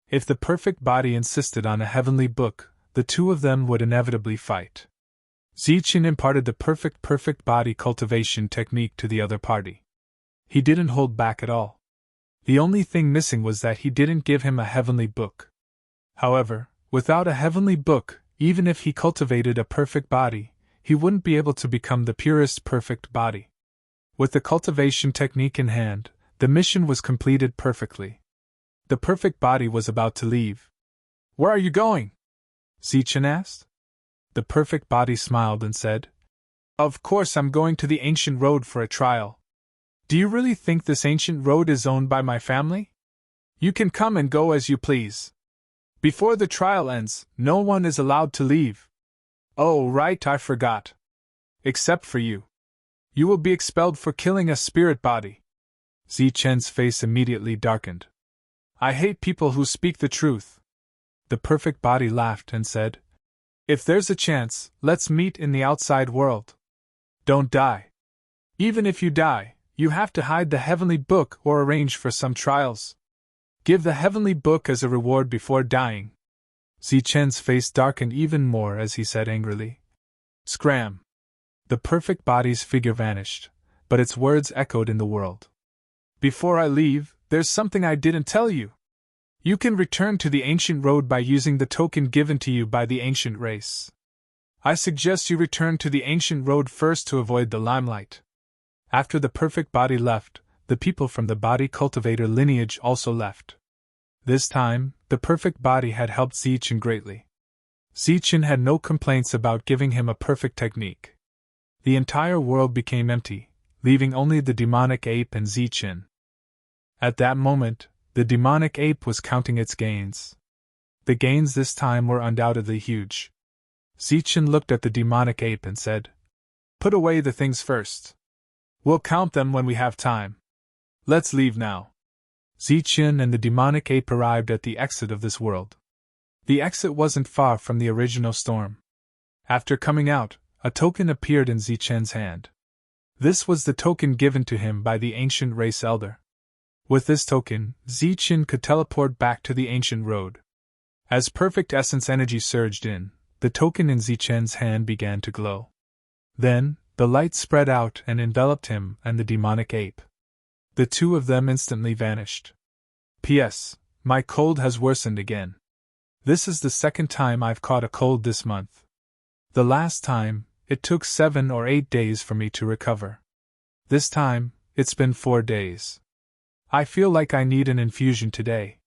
If the perfect body insisted on a heavenly book, the 2 of them would inevitably fight. Zichen imparted the perfect body cultivation technique to the other party. He didn't hold back at all. The only thing missing was that he didn't give him a heavenly book. However, without a heavenly book, Even if he cultivated a perfect body, he wouldn't be able to become the purest perfect body. With the cultivation technique in hand, the mission was completed perfectly. The perfect body was about to leave. "Where are you going?" Zichen asked. The perfect body smiled and said, "Of course I'm going to the ancient road for a trial. Do you really think this ancient road is owned by my family? You can come and go as you please. Before the trial ends, no one is allowed to leave. Oh, right, I forgot. Except for you. You will be expelled for killing a spirit body." Zichen's face immediately darkened. "I hate people who speak the truth." The perfect body laughed and said, "If there's a chance, let's meet in the outside world. Don't die. Even if you die, you have to hide the heavenly book or arrange for some trials. Give the heavenly book as a reward before dying." Zichen's face darkened even more as he said angrily, "Scram!" The perfect body's figure vanished, but its words echoed in the world. "Before I leave, there's something I didn't tell you. You can return to the ancient road by using the token given to you by the ancient race. I suggest you return to the ancient road first to avoid the limelight." After the perfect body left, the people from the body cultivator lineage also left. This time, the perfect body had helped Zichen greatly. Zichen had no complaints about giving him a perfect technique. The entire world became empty, leaving only the demonic ape and Zichen. At that moment, the demonic ape was counting its gains. The gains this time were undoubtedly huge. Zichen looked at the demonic ape and said, "Put away the things first. We'll count them when we have time. Let's leave now." Zichen and the demonic ape arrived at the exit of this world. The exit wasn't far from the original storm. After coming out, a token appeared in Zichen's hand. This was the token given to him by the ancient race elder. With this token, Zichen could teleport back to the ancient road. As perfect essence energy surged in, the token in Zichen's hand began to glow. Then, the light spread out and enveloped him and the demonic ape. The two of them instantly vanished. P.S. My cold has worsened again. This is the second time I've caught a cold this month. The last time, it took 7 or 8 days for me to recover. This time, it's been 4 days. I feel like I need an infusion today.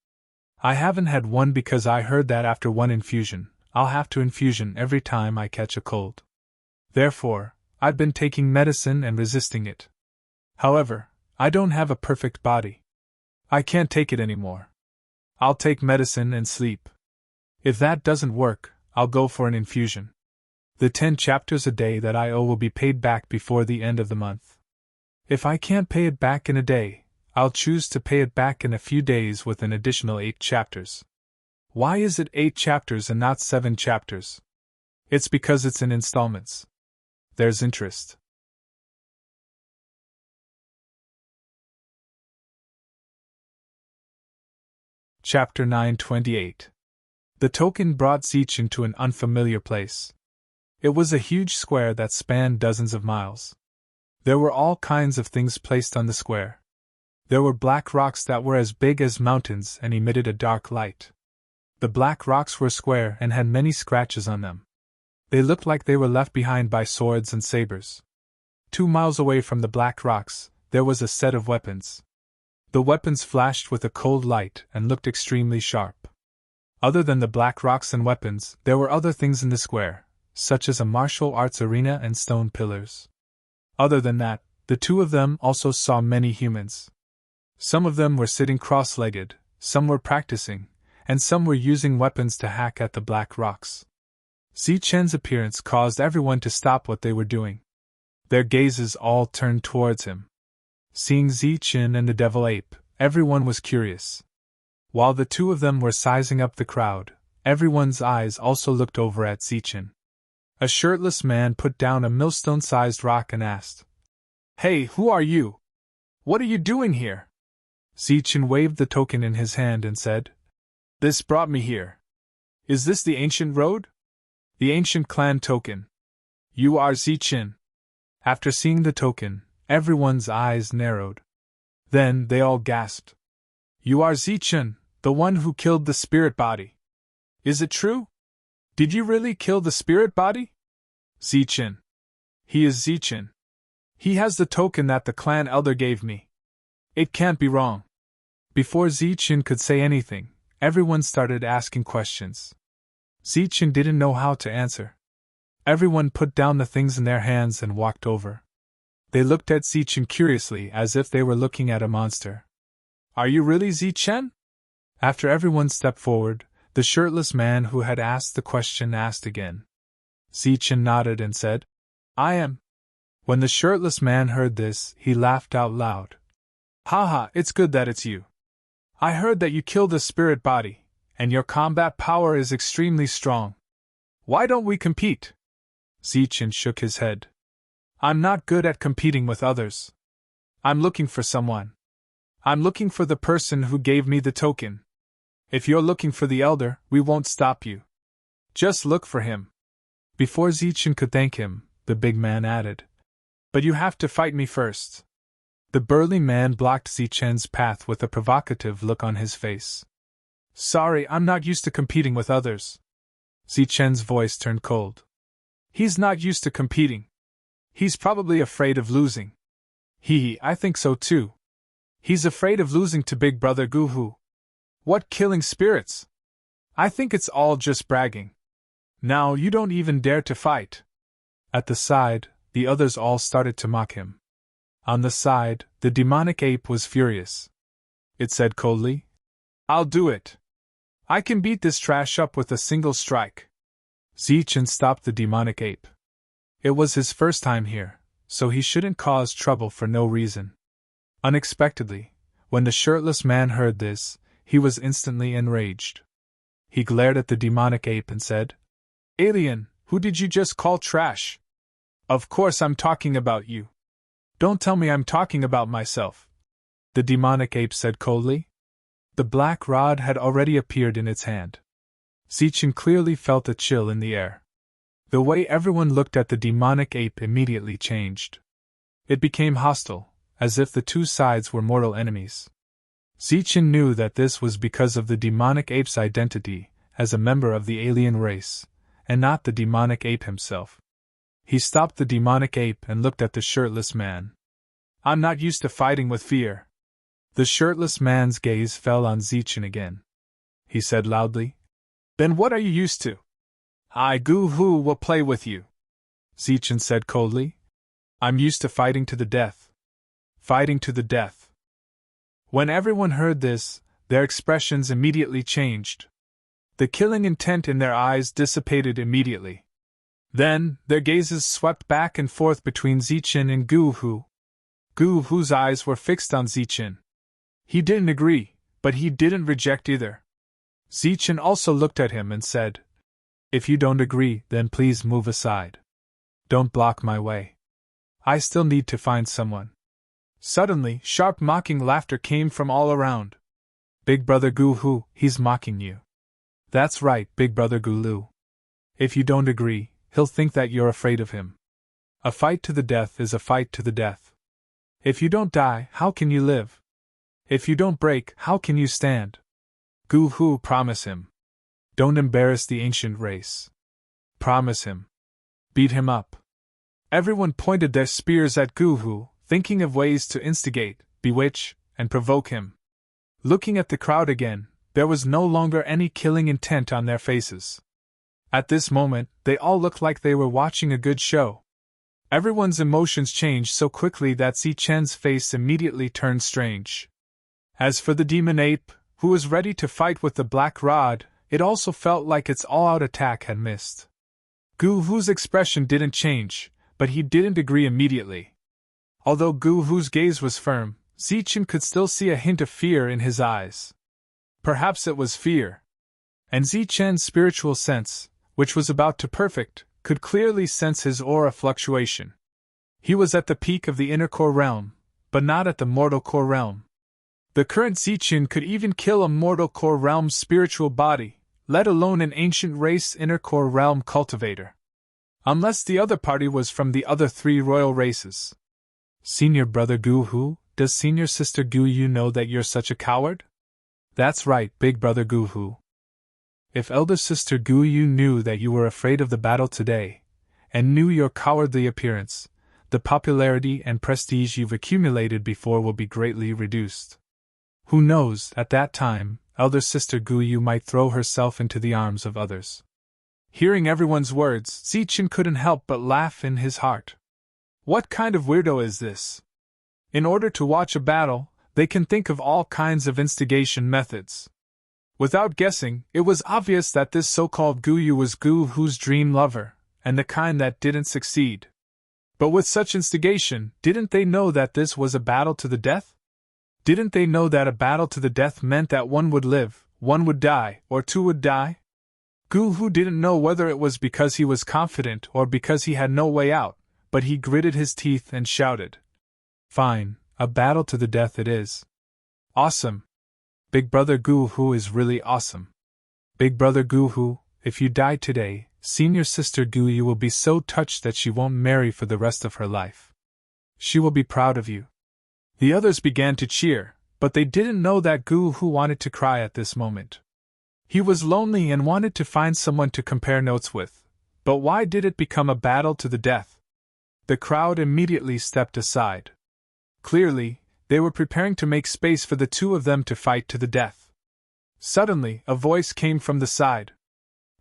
I haven't had one because I heard that after one infusion, I'll have to infusion every time I catch a cold. Therefore, I've been taking medicine and resisting it. However, I don't have a perfect body. I can't take it anymore. I'll take medicine and sleep. If that doesn't work, I'll go for an infusion. The 10 chapters a day that I owe will be paid back before the end of the month. If I can't pay it back in a day, I'll choose to pay it back in a few days with an additional 8 chapters. Why is it 8 chapters and not 7 chapters? It's because it's in installments. There's interest. Chapter 928. The token brought Zichen to an unfamiliar place. It was a huge square that spanned dozens of miles. There were all kinds of things placed on the square. There were black rocks that were as big as mountains and emitted a dark light. The black rocks were square and had many scratches on them. They looked like they were left behind by swords and sabers. 2 miles away from the black rocks, there was a set of weapons. The weapons flashed with a cold light and looked extremely sharp. Other than the black rocks and weapons, there were other things in the square, such as a martial arts arena and stone pillars. Other than that, the two of them also saw many humans. Some of them were sitting cross-legged, some were practicing, and some were using weapons to hack at the black rocks. Zichen's appearance caused everyone to stop what they were doing. Their gazes all turned towards him. Seeing Zichen and the devil ape, everyone was curious. While the two of them were sizing up the crowd, everyone's eyes also looked over at Zichen. A shirtless man put down a millstone-sized rock and asked, "Hey, who are you? What are you doing here?" Zichen waved the token in his hand and said, "This brought me here. Is this the ancient road?" "The ancient clan token. You are Zichen." After seeing the token, everyone's eyes narrowed. Then they all gasped. "You are Zichen, the one who killed the spirit body. Is it true?" Did you really kill the spirit body? Zichin. He is Zichin. He has the token that the clan elder gave me. It can't be wrong. Before Zichin could say anything, everyone started asking questions. Zichin didn't know how to answer. Everyone put down the things in their hands and walked over. They looked at Zichin curiously as if they were looking at a monster. Are you really Zichin? After everyone stepped forward, the shirtless man who had asked the question asked again. Zichin nodded and said, I am. When the shirtless man heard this, he laughed out loud. Haha, it's good that it's you. I heard that you killed the spirit body, and your combat power is extremely strong. Why don't we compete? Zichin shook his head. I'm not good at competing with others. I'm looking for someone. I'm looking for the person who gave me the token. If you're looking for the elder, we won't stop you. Just look for him. Before Zichin could thank him, the big man added, But you have to fight me first. The burly man blocked Zichin's path with a provocative look on his face. Sorry, I'm not used to competing with others. Zichin's voice turned cold. He's not used to competing. He's probably afraid of losing. I think so too. He's afraid of losing to Big Brother Guhu. What killing spirits? I think it's all just bragging. Now you don't even dare to fight. At the side, the others all started to mock him. On the side, the demonic ape was furious. It said coldly, I'll do it. I can beat this trash up with a single strike. Zichin stopped the demonic ape. It was his first time here, so he shouldn't cause trouble for no reason. Unexpectedly, when the shirtless man heard this, he was instantly enraged. He glared at the demonic ape and said, Alien, who did you just call trash? Of course I'm talking about you. Don't tell me I'm talking about myself. The demonic ape said coldly. The black rod had already appeared in its hand. Zichin clearly felt a chill in the air. The way everyone looked at the demonic ape immediately changed. It became hostile, as if the two sides were mortal enemies. Zichin knew that this was because of the demonic ape's identity as a member of the alien race, and not the demonic ape himself. He stopped the demonic ape and looked at the shirtless man. I'm not used to fighting with fear. The shirtless man's gaze fell on Zichin again. He said loudly, Then what are you used to? I Guhu will play with you. Zichin said coldly, I'm used to fighting to the death. Fighting to the death. When everyone heard this, their expressions immediately changed. The killing intent in their eyes dissipated immediately. Then, their gazes swept back and forth between Zichin and Guhu. Guhu's eyes were fixed on Zichin. He didn't agree, but he didn't reject either. Zichin also looked at him and said, If you don't agree, then please move aside. Don't block my way. I still need to find someone. Suddenly, sharp mocking laughter came from all around. Big Brother Guhu, he's mocking you. That's right, Big Brother Gulu. If you don't agree, he'll think that you're afraid of him. A fight to the death is a fight to the death. If you don't die, how can you live? If you don't break, how can you stand? Guhu, promise him. Don't embarrass the ancient race. Promise him. Beat him up. Everyone pointed their spears at Guhu, thinking of ways to instigate, bewitch, and provoke him. Looking at the crowd again, there was no longer any killing intent on their faces. At this moment, they all looked like they were watching a good show. Everyone's emotions changed so quickly that Zichen's face immediately turned strange. As for the demon ape, who was ready to fight with the black rod, it also felt like its all-out attack had missed. Guhu's expression didn't change, but he didn't agree immediately. Although Guhu's gaze was firm, Zichin could still see a hint of fear in his eyes. Perhaps it was fear. And Zichen's spiritual sense, which was about to perfect, could clearly sense his aura fluctuation. He was at the peak of the inner core realm, but not at the mortal core realm. The current Zichin could even kill a mortal core realm spiritual body, let alone an ancient race inner core realm cultivator. Unless the other party was from the other three royal races. Senior Brother Guhu, does Senior Sister Guyu know that you're such a coward? That's right, Big Brother Guhu. If elder sister Gu Yu knew that you were afraid of the battle today, and knew your cowardly appearance, the popularity and prestige you've accumulated before will be greatly reduced. Who knows, at that time, elder sister Gu Yu might throw herself into the arms of others. Hearing everyone's words, Zichen couldn't help but laugh in his heart. What kind of weirdo is this? In order to watch a battle, they can think of all kinds of instigation methods. Without guessing, it was obvious that this so-called Gu Yu was Gu Hu's dream lover, and the kind that didn't succeed. But with such instigation, didn't they know that this was a battle to the death? Didn't they know that a battle to the death meant that one would live, one would die, or two would die? Gu Hu didn't know whether it was because he was confident or because he had no way out, but he gritted his teeth and shouted. Fine, a battle to the death it is. Awesome. Big brother Gu Hu is really awesome. Big brother Gu Hu, if you die today, senior sister Gu Yu will be so touched that she won't marry for the rest of her life. She will be proud of you. The others began to cheer, but they didn't know that Gu Hu wanted to cry at this moment. He was lonely and wanted to find someone to compare notes with, but why did it become a battle to the death? The crowd immediately stepped aside. Clearly, they were preparing to make space for the two of them to fight to the death. Suddenly, a voice came from the side.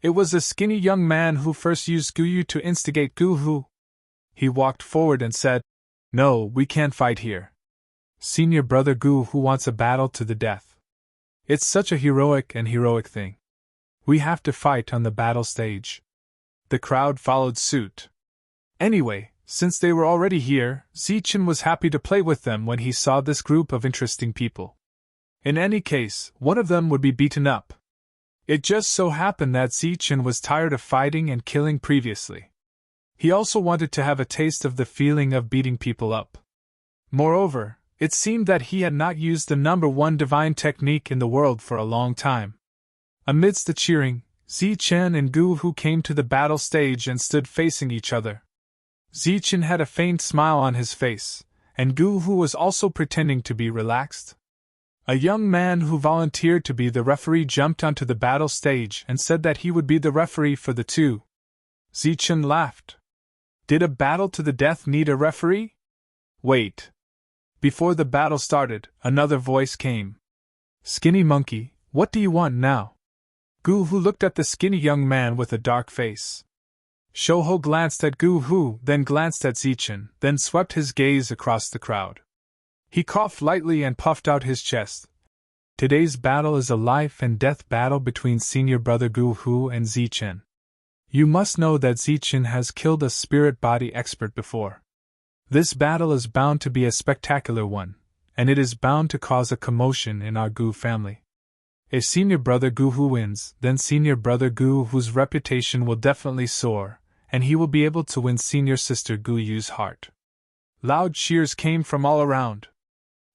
It was a skinny young man who first used Gu Yu to instigate Gu Hu. He walked forward and said, No, we can't fight here. Senior brother Gu Hu wants a battle to the death. It's such a heroic thing. We have to fight on the battle stage. The crowd followed suit. Anyway, since they were already here, Zichen was happy to play with them when he saw this group of interesting people. In any case, one of them would be beaten up. It just so happened that Zichen was tired of fighting and killing previously. He also wanted to have a taste of the feeling of beating people up. Moreover, it seemed that he had not used the #1 divine technique in the world for a long time. Amidst the cheering, Zichen and Gu Hu came to the battle stage and stood facing each other. Zichen had a faint smile on his face, and Gu Hu was also pretending to be relaxed. A young man who volunteered to be the referee jumped onto the battle stage and said that he would be the referee for the two. Zichen laughed. Did a battle to the death need a referee? Wait. Before the battle started, another voice came. Skinny monkey, what do you want now? Gu Hu looked at the skinny young man with a dark face. Shouho glanced at Gu Hu, then glanced at Zichen, then swept his gaze across the crowd. He coughed lightly and puffed out his chest. Today's battle is a life and death battle between senior brother Gu Hu and Zichen. You must know that Zichen has killed a spirit body expert before. This battle is bound to be a spectacular one, and it is bound to cause a commotion in our Gu family. If senior brother Gu Hu wins, then senior brother Gu Hu's reputation will definitely soar, and he will be able to win senior sister Gu Yu's heart. Loud cheers came from all around.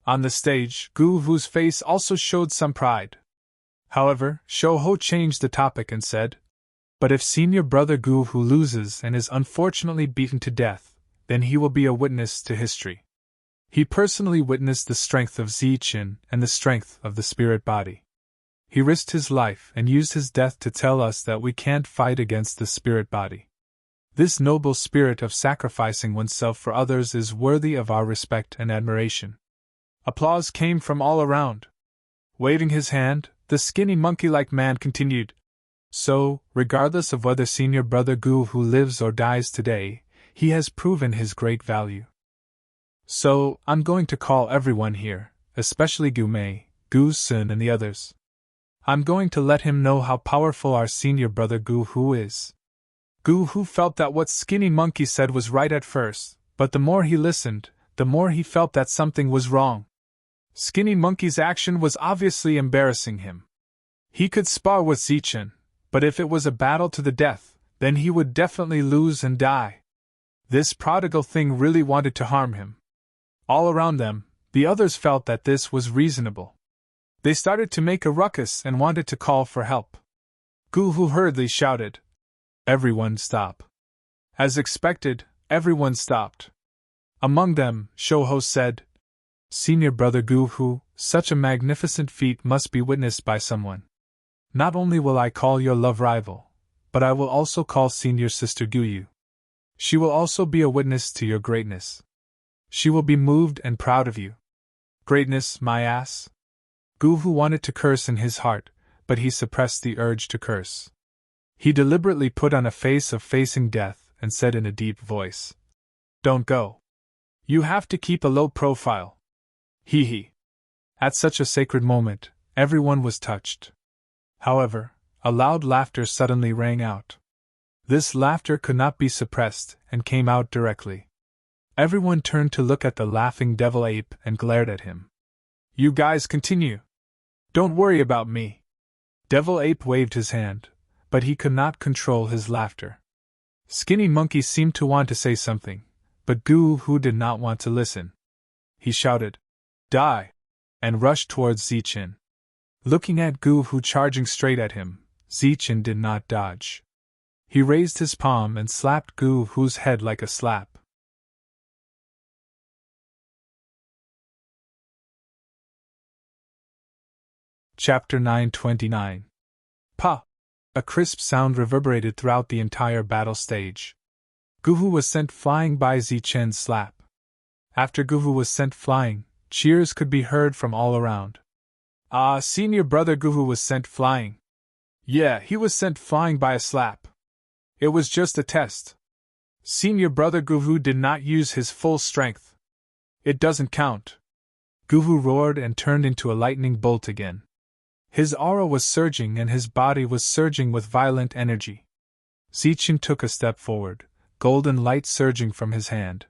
On the stage, Gu Hu's face also showed some pride. However, Shouho changed the topic and said, But if senior brother Gu Hu loses and is unfortunately beaten to death, then he will be a witness to history. He personally witnessed the strength of Zichen and the strength of the spirit body. He risked his life and used his death to tell us that we can't fight against the spirit body. This noble spirit of sacrificing oneself for others is worthy of our respect and admiration. Applause came from all around. Waving his hand, the skinny monkey-like man continued, So, regardless of whether senior brother Gu Hu lives or dies today, he has proven his great value. So, I'm going to call everyone here, especially Gu Mei, Gu Sun and the others. I'm going to let him know how powerful our senior brother Gu Hu is. Gu Hu felt that what Skinny Monkey said was right at first, but the more he listened, the more he felt that something was wrong. Skinny Monkey's action was obviously embarrassing him. He could spar with Zichen, but if it was a battle to the death, then he would definitely lose and die. This prodigal thing really wanted to harm him. All around them, the others felt that this was reasonable. They started to make a ruckus and wanted to call for help. Gu Hu hurriedly shouted, Everyone stop. As expected, everyone stopped. Among them, Shouho said, Senior brother Gu Hu, such a magnificent feat must be witnessed by someone. Not only will I call your love rival, but I will also call senior sister Guyu. She will also be a witness to your greatness. She will be moved and proud of you. Greatness, my ass? Guhu wanted to curse in his heart, but he suppressed the urge to curse. He deliberately put on a face of facing death and said in a deep voice, "Don't go. You have to keep a low profile. Hee hee." At such a sacred moment, everyone was touched. However, a loud laughter suddenly rang out. This laughter could not be suppressed and came out directly. Everyone turned to look at the laughing devil ape and glared at him. "You guys continue. Don't worry about me." Devil ape waved his hand, but he could not control his laughter. Skinny monkey seemed to want to say something, but Guhu did not want to listen. He shouted, "Die!" and rushed towards Zichin. Looking at Guhu charging straight at him, Zichin did not dodge. He raised his palm and slapped Guhu's head like a slap. Chapter 929. Pa! A crisp sound reverberated throughout the entire battle stage. Guhu was sent flying by Zichen's slap. After Guhu was sent flying, cheers could be heard from all around. "Ah, senior brother Guhu was sent flying. Yeah, he was sent flying by a slap. It was just a test. Senior brother Guhu did not use his full strength. It doesn't count." Guhu roared and turned into a lightning bolt again. His aura was surging and his body was surging with violent energy. Zichin took a step forward, golden light surging from his hand.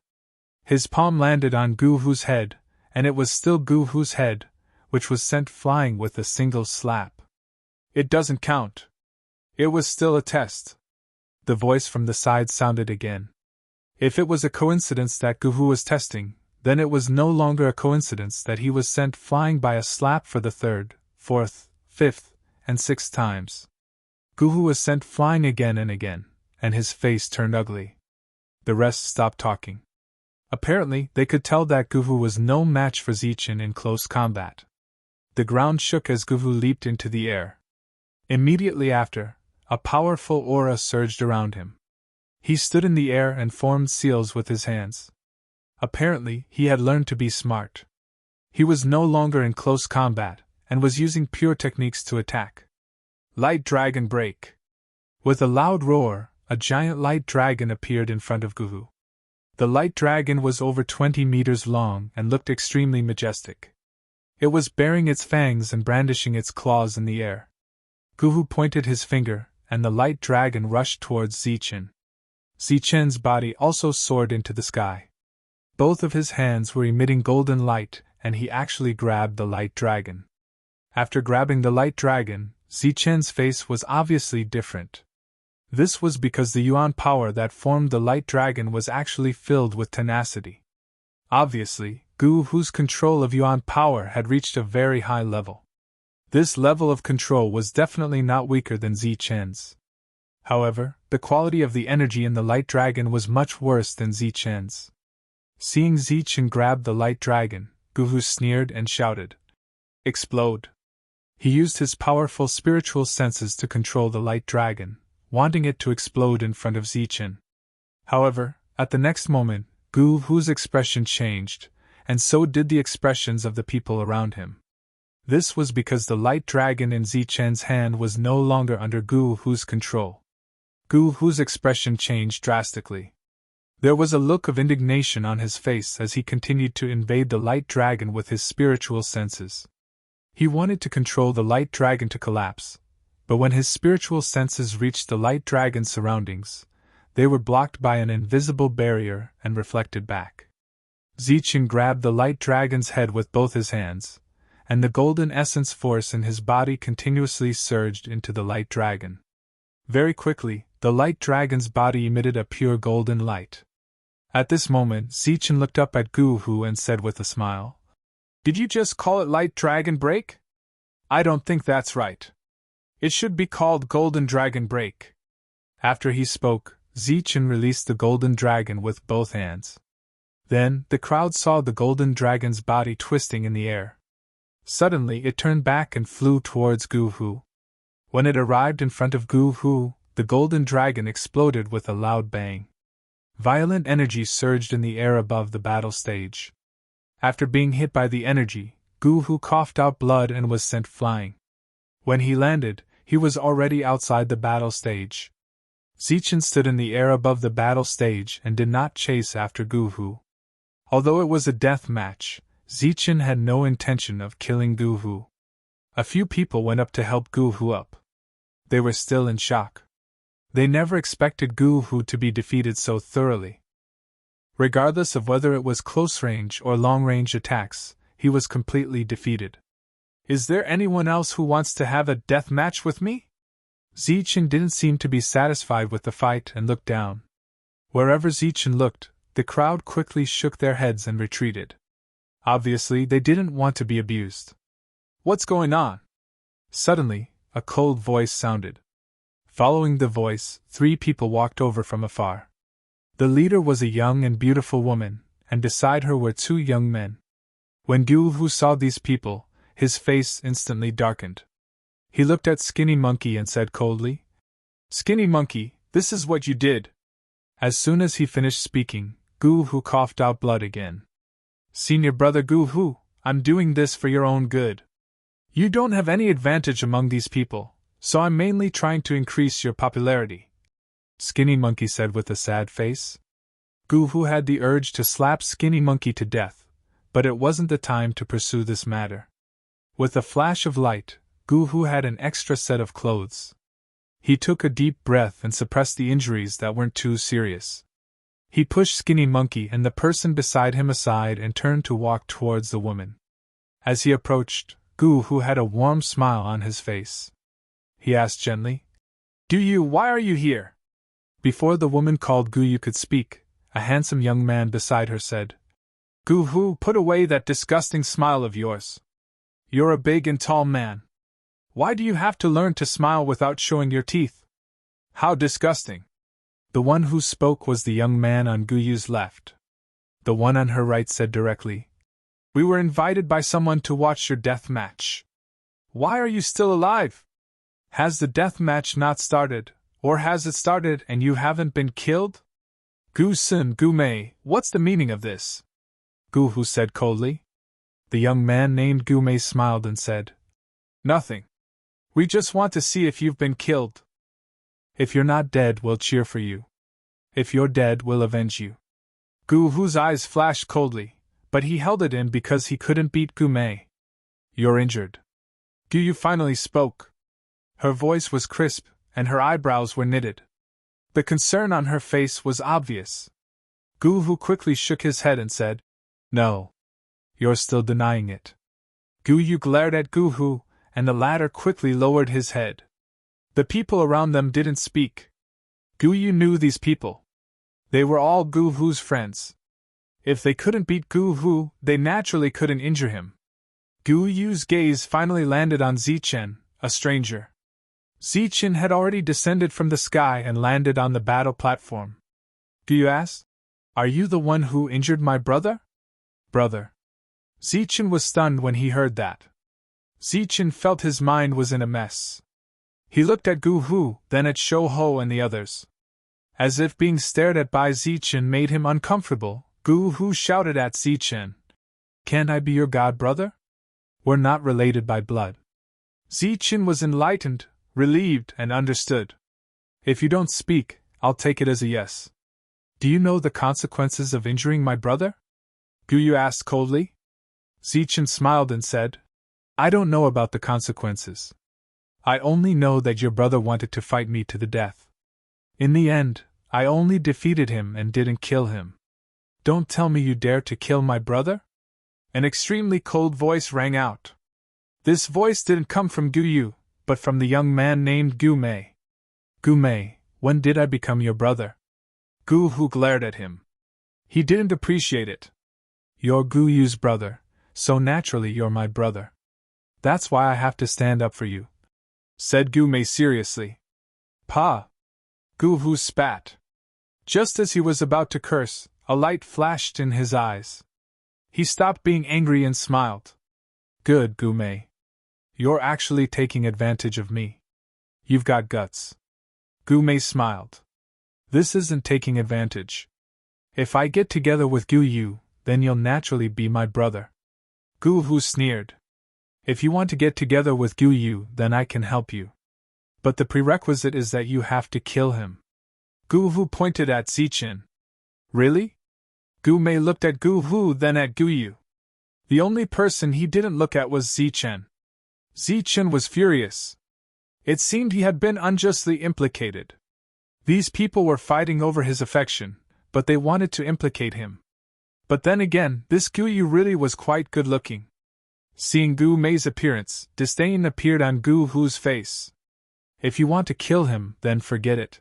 His palm landed on Guhu's head, and it was still Guhu's head, which was sent flying with a single slap. "It doesn't count. It was still a test." The voice from the side sounded again. If it was a coincidence that Guhu was testing, then it was no longer a coincidence that he was sent flying by a slap for the third, fourth, fifth, and sixth times. Guhu was sent flying again and again, and his face turned ugly. The rest stopped talking. Apparently, they could tell that Guhu was no match for Zichin in close combat. The ground shook as Guhu leaped into the air. Immediately after, a powerful aura surged around him. He stood in the air and formed seals with his hands. Apparently, he had learned to be smart. He was no longer in close combat, and was using pure techniques to attack. Light Dragon Break! With a loud roar, a giant light dragon appeared in front of Guhu. The light dragon was over 20 meters long and looked extremely majestic. It was baring its fangs and brandishing its claws in the air. Guhu pointed his finger, and the light dragon rushed towards Zichin. Zichin's body also soared into the sky. Both of his hands were emitting golden light, and he actually grabbed the light dragon. After grabbing the light dragon, Zichen's face was obviously different. This was because the yuan power that formed the light dragon was actually filled with tenacity. Obviously, Guhu's control of yuan power had reached a very high level. This level of control was definitely not weaker than Zichen's. However, the quality of the energy in the light dragon was much worse than Zichen's. Seeing Zichen grab the light dragon, Guhu sneered and shouted, "Explode!" He used his powerful spiritual senses to control the light dragon, wanting it to explode in front of Zichin. However, at the next moment, Guhu's expression changed, and so did the expressions of the people around him. This was because the light dragon in Zichen's hand was no longer under Guhu's control. Guhu's expression changed drastically. There was a look of indignation on his face as he continued to invade the light dragon with his spiritual senses. He wanted to control the light dragon to collapse, but when his spiritual senses reached the light dragon's surroundings, they were blocked by an invisible barrier and reflected back. Zichin grabbed the light dragon's head with both his hands, and the golden essence force in his body continuously surged into the light dragon. Very quickly, the light dragon's body emitted a pure golden light. At this moment, Zichin looked up at Guhu and said with a smile, "Did you just call it Light Dragon Break? I don't think that's right. It should be called Golden Dragon Break." After he spoke, Zichin released the golden dragon with both hands. Then, the crowd saw the golden dragon's body twisting in the air. Suddenly it turned back and flew towards Guhu. When it arrived in front of Gu Hu, the golden dragon exploded with a loud bang. Violent energy surged in the air above the battle stage. After being hit by the energy, Gu Hu coughed out blood and was sent flying. When he landed, he was already outside the battle stage. Zichen stood in the air above the battle stage and did not chase after Gu Hu. Although it was a death match, Zichen had no intention of killing Gu Hu. A few people went up to help Gu Hu up. They were still in shock. They never expected Gu Hu to be defeated so thoroughly. Regardless of whether it was close-range or long-range attacks, he was completely defeated. "Is there anyone else who wants to have a death match with me?" Zichen didn't seem to be satisfied with the fight and looked down. Wherever Zichen looked, the crowd quickly shook their heads and retreated. Obviously, they didn't want to be abused. "What's going on?" Suddenly, a cold voice sounded. Following the voice, 3 people walked over from afar. The leader was a young and beautiful woman, and beside her were 2 young men. When Gu Hu saw these people, his face instantly darkened. He looked at Skinny Monkey and said coldly, "Skinny Monkey, this is what you did." As soon as he finished speaking, Gu Hu coughed out blood again. "Senior brother Gu Hu, I'm doing this for your own good. You don't have any advantage among these people, so I'm mainly trying to increase your popularity," Skinny Monkey said with a sad face. Gu Hu had the urge to slap Skinny Monkey to death, but it wasn't the time to pursue this matter. With a flash of light, Gu Hu had an extra set of clothes. He took a deep breath and suppressed the injuries that weren't too serious. He pushed Skinny Monkey and the person beside him aside and turned to walk towards the woman. As he approached, Gu Hu had a warm smile on his face. He asked gently, "Why are you here?" Before the woman called Gu Yu could speak, a handsome young man beside her said, "Gu Hu, put away that disgusting smile of yours. You're a big and tall man. Why do you have to learn to smile without showing your teeth? How disgusting." The one who spoke was the young man on Gu Yu's left. The one on her right said directly, "We were invited by someone to watch your death match. Why are you still alive? Has the death match not started, or has it started and you haven't been killed?" "Gu Sun, Gu Mei, what's the meaning of this?" Gu Hu said coldly. The young man named Gu Mei smiled and said, "Nothing. We just want to see if you've been killed. If you're not dead, we'll cheer for you. If you're dead, we'll avenge you." Gu Hu's eyes flashed coldly, but he held it in because he couldn't beat Gu Mei. "You're injured." Gu Yu finally spoke. Her voice was crisp, and her eyebrows were knitted. The concern on her face was obvious. Gu Hu quickly shook his head and said, "No. You're still denying it." Gu Yu glared at Gu Hu, and the latter quickly lowered his head. The people around them didn't speak. Gu Yu knew these people. They were all Gu Hu's friends. If they couldn't beat Gu Hu, they naturally couldn't injure him. Gu Yu's gaze finally landed on Zichen, a stranger. Zichen had already descended from the sky and landed on the battle platform. Gu Yu asked, "Are you the one who injured my brother?" "Brother." Zichen was stunned when he heard that. Zichen felt his mind was in a mess. He looked at Gu Hu, then at Shou Ho and the others. As if being stared at by Zichen made him uncomfortable, Gu Hu shouted at Zichen, "Can't I be your god brother? We're not related by blood." Zichen was enlightened, relieved, and understood. "If you don't speak, I'll take it as a yes. Do you know the consequences of injuring my brother?" Gu Yu asked coldly. Zichen smiled and said, "I don't know about the consequences. I only know that your brother wanted to fight me to the death. In the end, I only defeated him and didn't kill him. Don't tell me you dare to kill my brother?" An extremely cold voice rang out. This voice didn't come from Gu Yu, but from the young man named Gu Mei. "Gu Mei, when did I become your brother?" Gu Hu glared at him. He didn't appreciate it. "You're Gu Yu's brother, so naturally you're my brother. That's why I have to stand up for you," said Gu Mei seriously. "Pa!" Gu Hu spat. Just as he was about to curse, a light flashed in his eyes. He stopped being angry and smiled. "Good, Gu Mei. You're actually taking advantage of me. You've got guts. Gu Mei smiled. This isn't taking advantage. If I get together with Gu Yu, then you'll naturally be my brother. Gu Hu sneered. If you want to get together with Gu Yu, then I can help you. But the prerequisite is that you have to kill him. Gu Hu pointed at Zichen. Really? Gu Mei looked at Gu Hu, then at Gu Yu. The only person he didn't look at was Zichen. Zichen was furious. It seemed he had been unjustly implicated. These people were fighting over his affection, but they wanted to implicate him. But then again, this Gu Yu really was quite good-looking. Seeing Gu Mei's appearance, disdain appeared on Gu Hu's face. If you want to kill him, then forget it.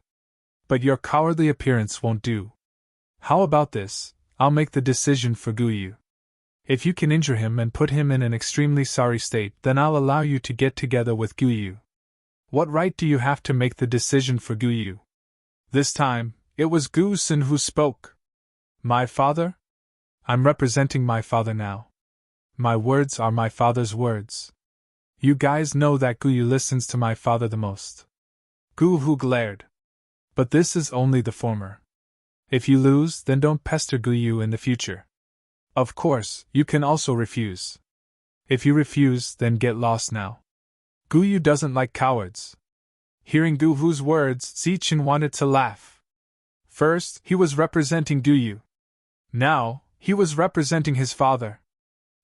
But your cowardly appearance won't do. How about this? I'll make the decision for Gu Yu. If you can injure him and put him in an extremely sorry state, then I'll allow you to get together with Gu Yu. What right do you have to make the decision for Gu Yu? This time, it was Gu Sun who spoke. My father? I'm representing my father now. My words are my father's words. You guys know that Gu Yu listens to my father the most. Gu Hu glared. But this is only the former. If you lose, then don't pester Gu Yu in the future. Of course, you can also refuse. If you refuse, then get lost now. Gu Yu doesn't like cowards. Hearing Gu Hu's words, Zichen wanted to laugh. First, he was representing Gu Yu. Now, he was representing his father.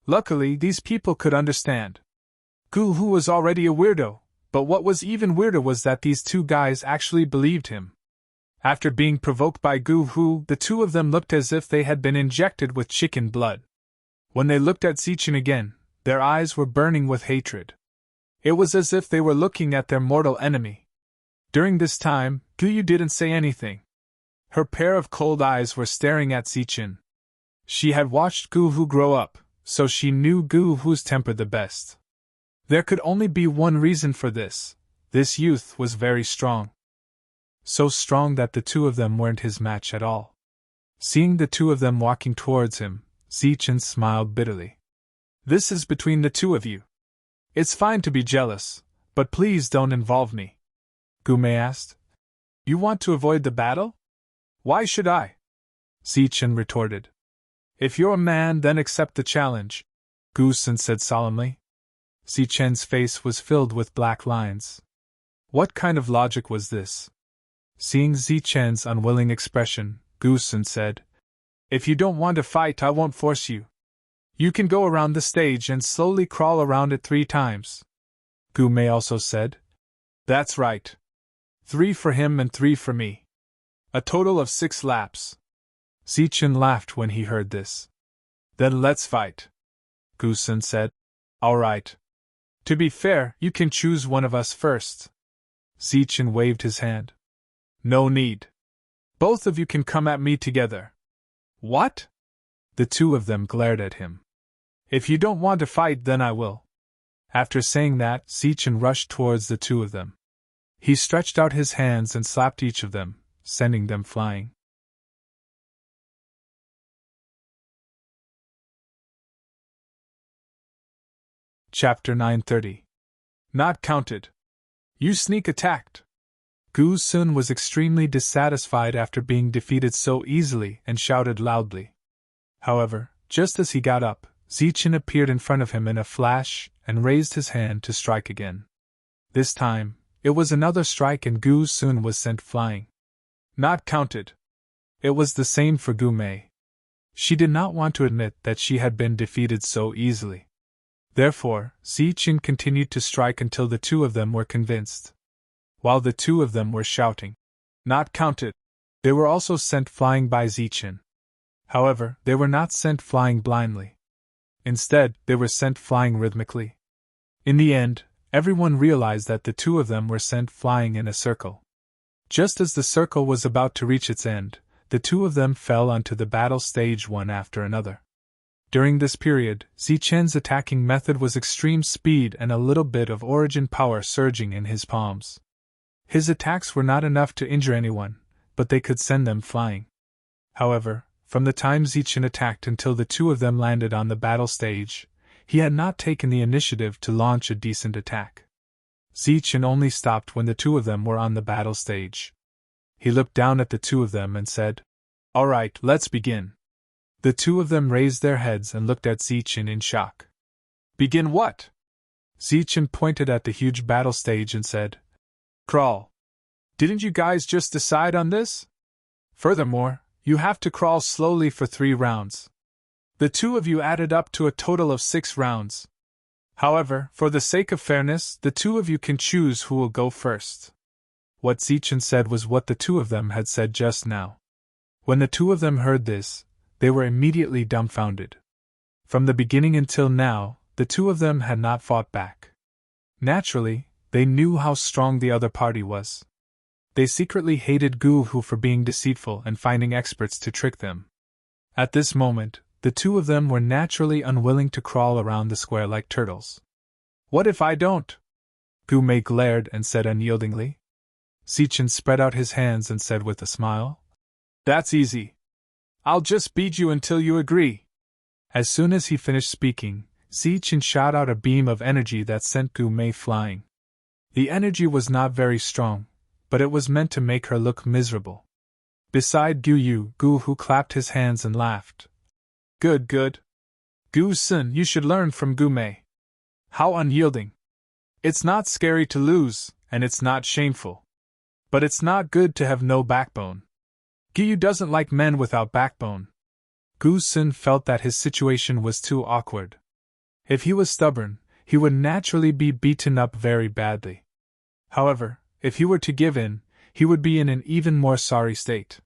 Luckily, these people could understand. Gu Hu was already a weirdo, but what was even weirder was that these two guys actually believed him. After being provoked by Gu Hu, the two of them looked as if they had been injected with chicken blood. When they looked at Zichen again, their eyes were burning with hatred. It was as if they were looking at their mortal enemy. During this time, Gu Yu didn't say anything. Her pair of cold eyes were staring at Zichen. She had watched Gu Hu grow up, so she knew Gu Hu's temper the best. There could only be one reason for this. This youth was very strong. So strong that the two of them weren't his match at all. Seeing the two of them walking towards him, Zichen smiled bitterly. This is between the two of you. It's fine to be jealous, but please don't involve me. Gu Mei asked. You want to avoid the battle? Why should I? Zichen retorted. If you're a man, then accept the challenge, Gu Sun said solemnly. Zichen's face was filled with black lines. What kind of logic was this? Seeing Zichen's unwilling expression, Gu Sun said, If you don't want to fight, I won't force you. You can go around the stage and slowly crawl around it 3 times. Gu Mei also said, That's right. 3 for him and 3 for me. A total of 6 laps. Zichen laughed when he heard this. Then let's fight, Gu Sun said. All right. To be fair, you can choose one of us first. Zichen waved his hand. No need. Both of you can come at me together. What? The two of them glared at him. If you don't want to fight, then I will. After saying that, Zichen rushed towards the two of them. He stretched out his hands and slapped each of them, sending them flying. Chapter 930. Not counted. You sneak attacked. Gu Sun was extremely dissatisfied after being defeated so easily and shouted loudly. However, just as he got up, Zichen appeared in front of him in a flash and raised his hand to strike again. This time, it was another strike and Gu Sun was sent flying. Not counted. It was the same for Gu Mei. She did not want to admit that she had been defeated so easily. Therefore, Zichen continued to strike until the two of them were convinced. While the two of them were shouting, "Not counted," they were also sent flying by Zichen. However, they were not sent flying blindly. Instead, they were sent flying rhythmically. In the end, everyone realized that the two of them were sent flying in a circle. Just as the circle was about to reach its end, the two of them fell onto the battle stage one after another. During this period, Zichen's attacking method was extreme speed and a little bit of origin power surging in his palms. His attacks were not enough to injure anyone, but they could send them flying. However, from the time Zichen attacked until the two of them landed on the battle stage, he had not taken the initiative to launch a decent attack. Zichen only stopped when the two of them were on the battle stage. He looked down at the two of them and said, "All right, let's begin." The two of them raised their heads and looked at Zichen in shock. "Begin what?" Zichen pointed at the huge battle stage and said, "Crawl. Didn't you guys just decide on this? Furthermore, you have to crawl slowly for 3 rounds. The two of you added up to a total of 6 rounds. However, for the sake of fairness, the two of you can choose who will go first." What Zichen said was what the two of them had said just now. When the two of them heard this, they were immediately dumbfounded. From the beginning until now, the two of them had not fought back. Naturally, they knew how strong the other party was. They secretly hated Gu-Hu for being deceitful and finding experts to trick them. At this moment, the two of them were naturally unwilling to crawl around the square like turtles. "What if I don't?" Gu-Mei glared and said unyieldingly. Zichen spread out his hands and said with a smile, "That's easy. I'll just beat you until you agree." As soon as he finished speaking, Zichen shot out a beam of energy that sent Gu-Mei flying. The energy was not very strong, but it was meant to make her look miserable. Beside Gu-Hu clapped his hands and laughed. "Good, good. Gu-Sun, you should learn from Gu-Mei. How unyielding. It's not scary to lose, and it's not shameful. But it's not good to have no backbone. Gu-Yu doesn't like men without backbone." Gu-Sun felt that his situation was too awkward. If he was stubborn, he would naturally be beaten up very badly. However, if he were to give in, he would be in an even more sorry state.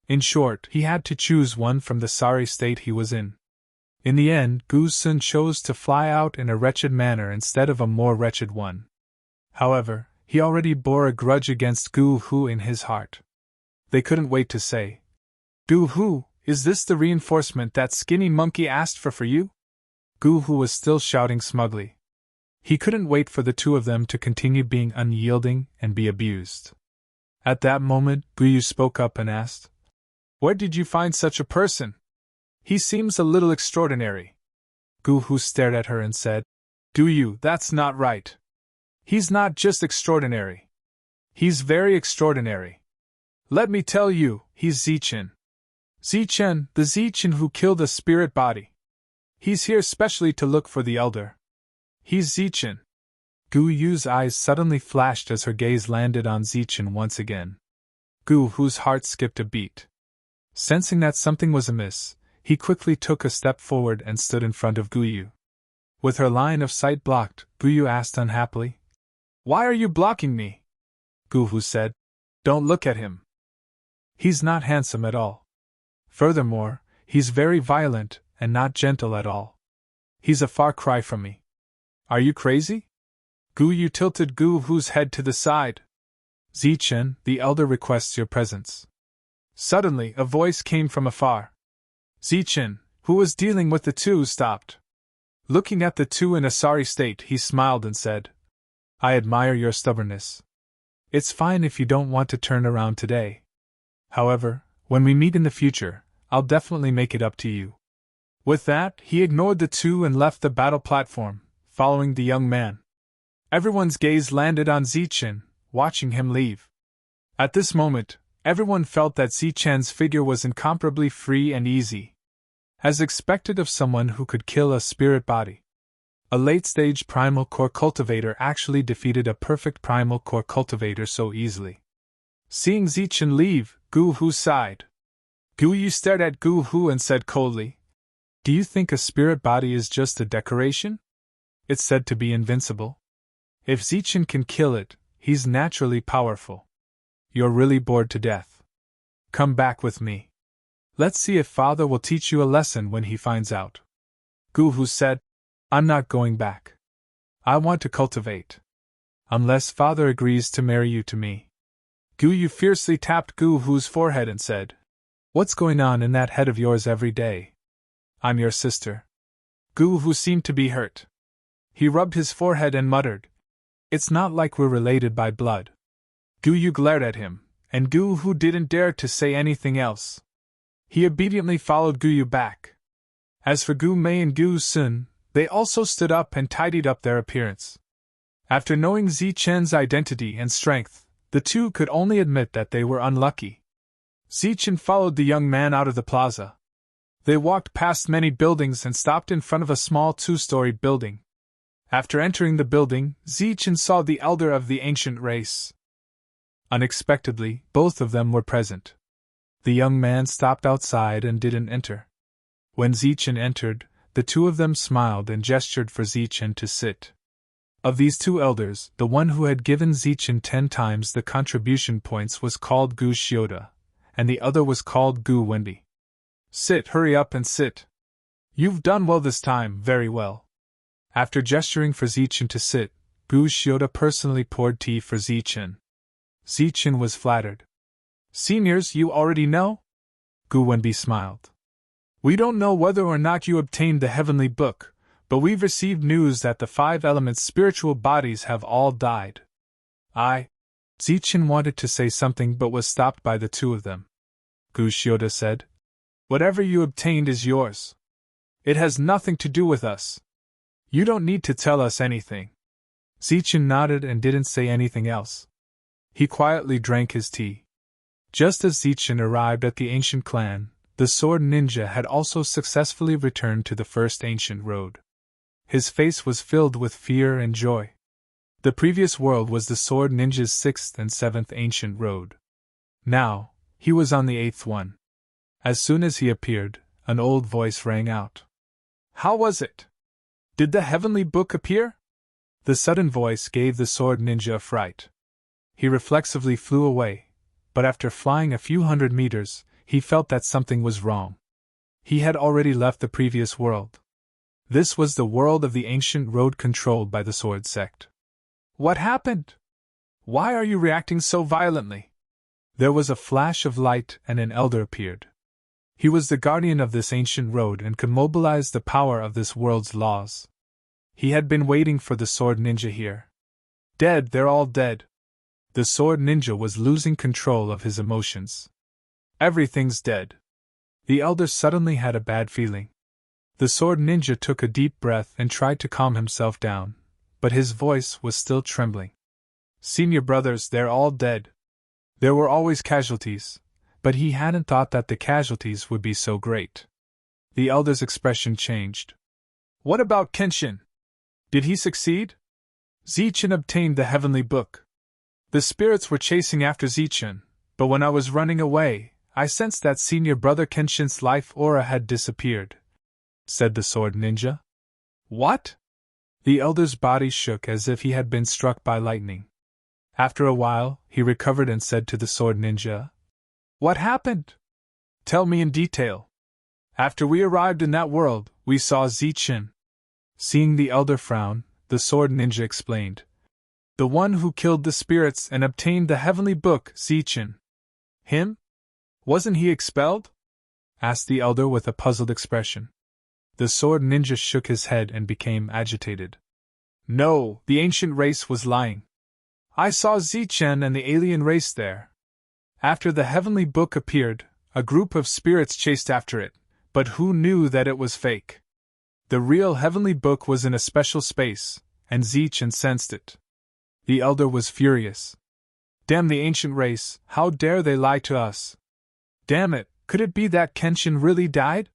In short, he had to choose one from the sorry state he was in. In the end, Gu-Sun chose to fly out in a wretched manner instead of a more wretched one. However, he already bore a grudge against Gu-Hu in his heart. They couldn't wait to say, "Gu-Hu, is this the reinforcement that skinny monkey asked for you?" Gu-Hu was still shouting smugly. He couldn't wait for the two of them to continue being unyielding and be abused. At that moment, Gu-Yu spoke up and asked, "Where did you find such a person? He seems a little extraordinary." Gu-Hu stared at her and said, "Gu-Yu, that's not right. He's not just extraordinary. He's very extraordinary. Let me tell you, he's Zichen. Zichen, the Zichen who killed the spirit body. He's here specially to look for the elder. He's Zichen." Gu-Yu's eyes suddenly flashed as her gaze landed on Zichen once again. Gu-Hu's heart skipped a beat. Sensing that something was amiss, he quickly took a step forward and stood in front of Gu-Yu. With her line of sight blocked, Gu-Yu asked unhappily, "Why are you blocking me?" Gu-Hu said, "Don't look at him. He's not handsome at all. Furthermore, he's very violent and not gentle at all. He's a far cry from me. Are you crazy?" Gu-Yu tilted Gu-Hu's head to the side. "Zichen, the elder requests your presence." Suddenly, a voice came from afar. Zichen, who was dealing with the two, stopped. Looking at the two in a sorry state, he smiled and said, "I admire your stubbornness. It's fine if you don't want to turn around today. However, when we meet in the future, I'll definitely make it up to you." With that, he ignored the two and left the battle platform, following the young man. Everyone's gaze landed on Zichen, watching him leave. At this moment, everyone felt that Zichen's figure was incomparably free and easy. As expected of someone who could kill a spirit body. A late-stage primal core cultivator actually defeated a perfect primal core cultivator so easily. Seeing Zichen leave, Gu-Hu sighed. Gu-Yu stared at Gu-Hu and said coldly, "Do you think a spirit body is just a decoration? It's said to be invincible. If Zichen can kill it, he's naturally powerful. You're really bored to death. Come back with me. Let's see if Father will teach you a lesson when he finds out." Gu-Hu said, "I'm not going back. I want to cultivate. Unless Father agrees to marry you to me." Gu-Yu fiercely tapped Gu-Hu's forehead and said, "What's going on in that head of yours every day? I'm your sister." Gu-Hu seemed to be hurt. He rubbed his forehead and muttered, "It's not like we're related by blood." Gu-Yu glared at him, and Gu-Hu didn't dare to say anything else. He obediently followed Gu-Yu back. As for Gu-Mei and Gu-Sun, they also stood up and tidied up their appearance. After knowing Zichen's identity and strength, the two could only admit that they were unlucky. Zichen followed the young man out of the plaza. They walked past many buildings and stopped in front of a small two-story building. After entering the building, Zichen saw the elder of the ancient race. Unexpectedly, both of them were present. The young man stopped outside and didn't enter. When Zichen entered, the two of them smiled and gestured for Zichen to sit. Of these two elders, the one who had given Zichen 10 times the contribution points was called Gu Shioda, and the other was called Gu Wendy. Sit, hurry up and sit. You've done well this time, very well. After gesturing for Zichen to sit, Gu Shioda personally poured tea for Zichen. Zichen was flattered. Seniors, you already know? Gu Wendy smiled. We don't know whether or not you obtained the heavenly book, but we've received news that the 5 elements' spiritual bodies have all died. Zichen wanted to say something but was stopped by the two of them. Gu Shioda said, Whatever you obtained is yours. It has nothing to do with us. You don't need to tell us anything. Zichen nodded and didn't say anything else. He quietly drank his tea. Just as Zichen arrived at the ancient clan, the sword ninja had also successfully returned to the first ancient road. His face was filled with fear and joy. The previous world was the sword ninja's 6th and 7th ancient road. Now, he was on the 8th one. As soon as he appeared, an old voice rang out. How was it? Did the heavenly book appear? The sudden voice gave the sword ninja a fright. He reflexively flew away, but after flying a few hundred meters, he felt that something was wrong. He had already left the previous world. This was the world of the ancient road controlled by the sword sect. What happened? Why are you reacting so violently? There was a flash of light and an elder appeared. He was the guardian of this ancient road and could mobilize the power of this world's laws. He had been waiting for the sword ninja here. Dead, they're all dead. The sword ninja was losing control of his emotions. Everything's dead. The elder suddenly had a bad feeling. The sword ninja took a deep breath and tried to calm himself down, but his voice was still trembling. Senior brothers, they're all dead. There were always casualties, but he hadn't thought that the casualties would be so great. The elder's expression changed. What about Kenshin? Did he succeed? Zichen obtained the heavenly book. The spirits were chasing after Zichen, but when I was running away, I sensed that senior brother Kenshin's life aura had disappeared, said the sword ninja. What? The elder's body shook as if he had been struck by lightning. After a while, he recovered and said to the sword ninja, What happened? Tell me in detail. After we arrived in that world, we saw Zichen. Seeing the elder frown, the sword ninja explained. The one who killed the spirits and obtained the heavenly book, Zichen. Him? Wasn't he expelled? Asked the elder with a puzzled expression. The sword ninja shook his head and became agitated. No, the ancient race was lying. I saw Zichen and the alien race there. After the heavenly book appeared, a group of spirits chased after it, but who knew that it was fake? The real heavenly book was in a special space, and Zichen sensed it. The elder was furious. Damn the ancient race, how dare they lie to us? Damn it, could it be that Kenshin really died?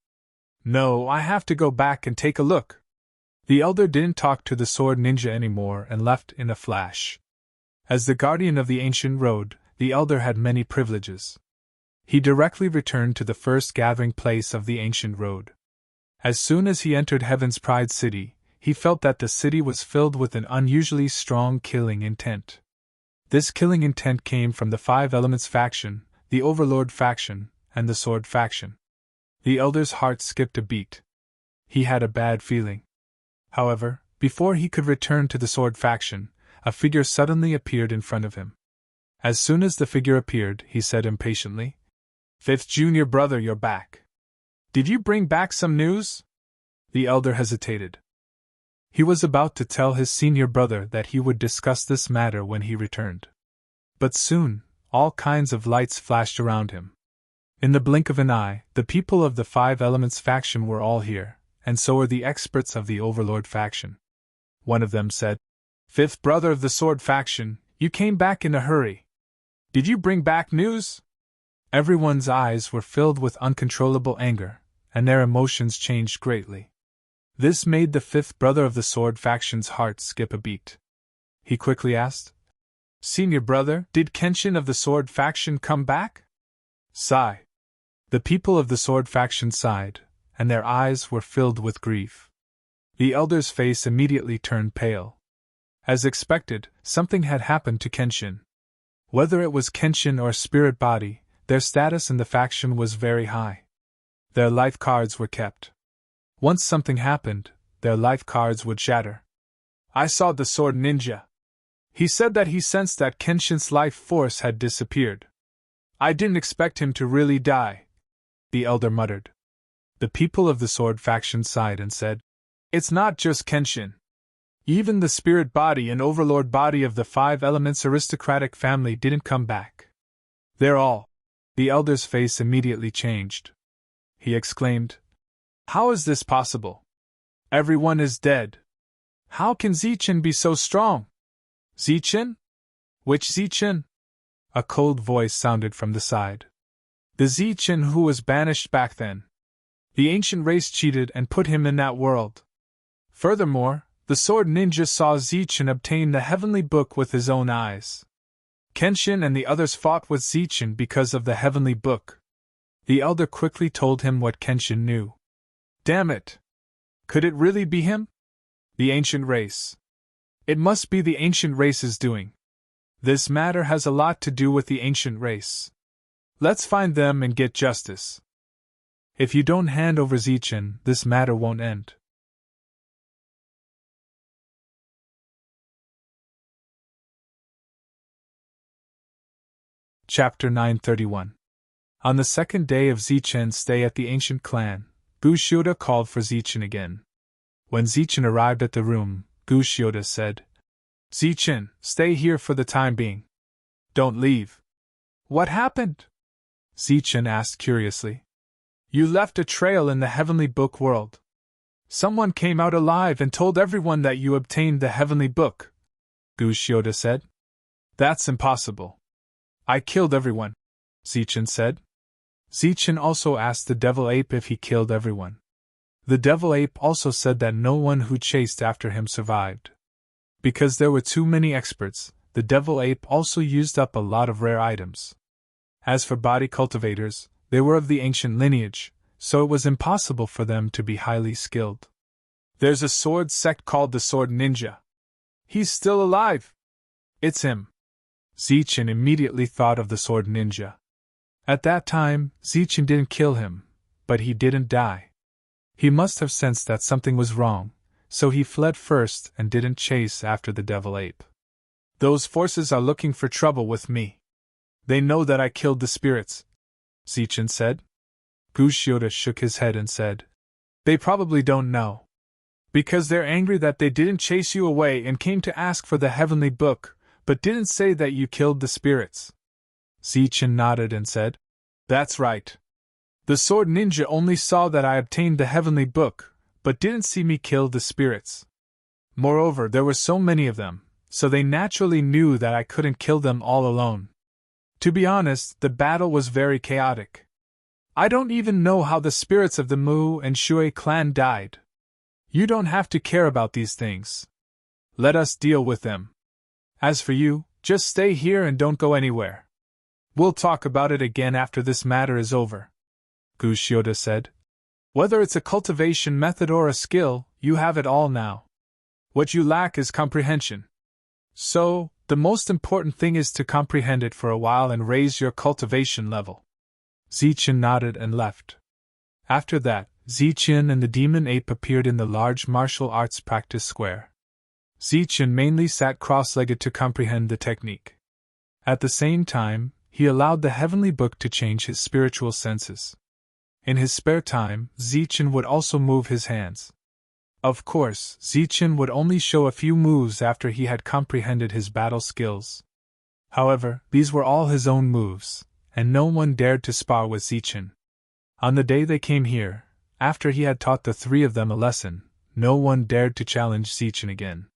No, I have to go back and take a look. The elder didn't talk to the sword ninja anymore and left in a flash. As the guardian of the ancient road, the elder had many privileges. He directly returned to the first gathering place of the ancient road. As soon as he entered Heaven's Pride City, he felt that the city was filled with an unusually strong killing intent. This killing intent came from the 5 Elements faction, the Overlord faction, and the Sword faction. The elder's heart skipped a beat. He had a bad feeling. However, before he could return to the Sword faction, a figure suddenly appeared in front of him. As soon as the figure appeared, he said impatiently, "Fifth junior brother, you're back. Did you bring back some news?" The elder hesitated. He was about to tell his senior brother that he would discuss this matter when he returned. But soon, all kinds of lights flashed around him. In the blink of an eye, the people of the 5 Elements faction were all here, and so were the experts of the Overlord faction. One of them said, Fifth brother of the sword faction, you came back in a hurry. Did you bring back news? Everyone's eyes were filled with uncontrollable anger, and their emotions changed greatly. This made the fifth brother of the sword faction's heart skip a beat. He quickly asked, Senior brother, did Kenshin of the sword faction come back? Sigh. The people of the sword faction sighed, and their eyes were filled with grief. The elder's face immediately turned pale. As expected, something had happened to Kenshin. Whether it was Kenshin or spirit body, their status in the faction was very high. Their life cards were kept. Once something happened, their life cards would shatter. I saw the sword ninja. He said that he sensed that Kenshin's life force had disappeared. I didn't expect him to really die, the elder muttered. The people of the sword faction sighed and said, It's not just Kenshin. Even the spirit body and overlord body of the five elements aristocratic family didn't come back. They're all. The elder's face immediately changed. He exclaimed, How is this possible? Everyone is dead. How can Zichin be so strong? Zichin? Which Zichin? A cold voice sounded from the side. The Zichin who was banished back then. The ancient race cheated and put him in that world. Furthermore, the sword ninja saw Zichin obtain the heavenly book with his own eyes. Kenshin and the others fought with Zichin because of the heavenly book. The elder quickly told him what Kenshin knew. Damn it! Could it really be him? The ancient race. It must be the ancient race's doing. This matter has a lot to do with the ancient race. Let's find them and get justice. If you don't hand over Zichin, this matter won't end. Chapter 931. On the second day of Zichin's stay at the ancient clan, Gushioda called for Zichin again. When Zichin arrived at the room, Gushioda said, Zichin, stay here for the time being. Don't leave. What happened? Zichin asked curiously. You left a trail in the heavenly book world. Someone came out alive and told everyone that you obtained the heavenly book, Gushioda said. That's impossible. I killed everyone, Zichin said. Zichin also asked the devil ape if he killed everyone. The devil ape also said that no one who chased after him survived. Because there were too many experts, the devil ape also used up a lot of rare items. As for body cultivators, they were of the ancient lineage, so it was impossible for them to be highly skilled. There's a sword sect called the Sword Ninja. He's still alive. It's him. Zichin immediately thought of the Sword Ninja. At that time, Zichin didn't kill him, but he didn't die. He must have sensed that something was wrong, so he fled first and didn't chase after the devil ape. Those forces are looking for trouble with me. They know that I killed the spirits, Zichin said. Gushioda shook his head and said, They probably don't know. Because they're angry that they didn't chase you away and came to ask for the heavenly book, but didn't say that you killed the spirits. Zichin nodded and said, That's right. The sword ninja only saw that I obtained the heavenly book, but didn't see me kill the spirits. Moreover, there were so many of them, so they naturally knew that I couldn't kill them all alone. To be honest, the battle was very chaotic. I don't even know how the spirits of the Mu and Shui clan died. You don't have to care about these things. Let us deal with them. As for you, just stay here and don't go anywhere. We'll talk about it again after this matter is over, Gushioda said. Whether it's a cultivation method or a skill, you have it all now. What you lack is comprehension. So, the most important thing is to comprehend it for a while and raise your cultivation level. Zichin nodded and left. After that, Zichin and the demon ape appeared in the large martial arts practice square. Zichin mainly sat cross-legged to comprehend the technique. At the same time, he allowed the heavenly book to change his spiritual senses. In his spare time, Zichin would also move his hands. Of course, Zichin would only show a few moves after he had comprehended his battle skills. However, these were all his own moves, and no one dared to spar with Zichin. On the day they came here, after he had taught the three of them a lesson, no one dared to challenge Zichin again.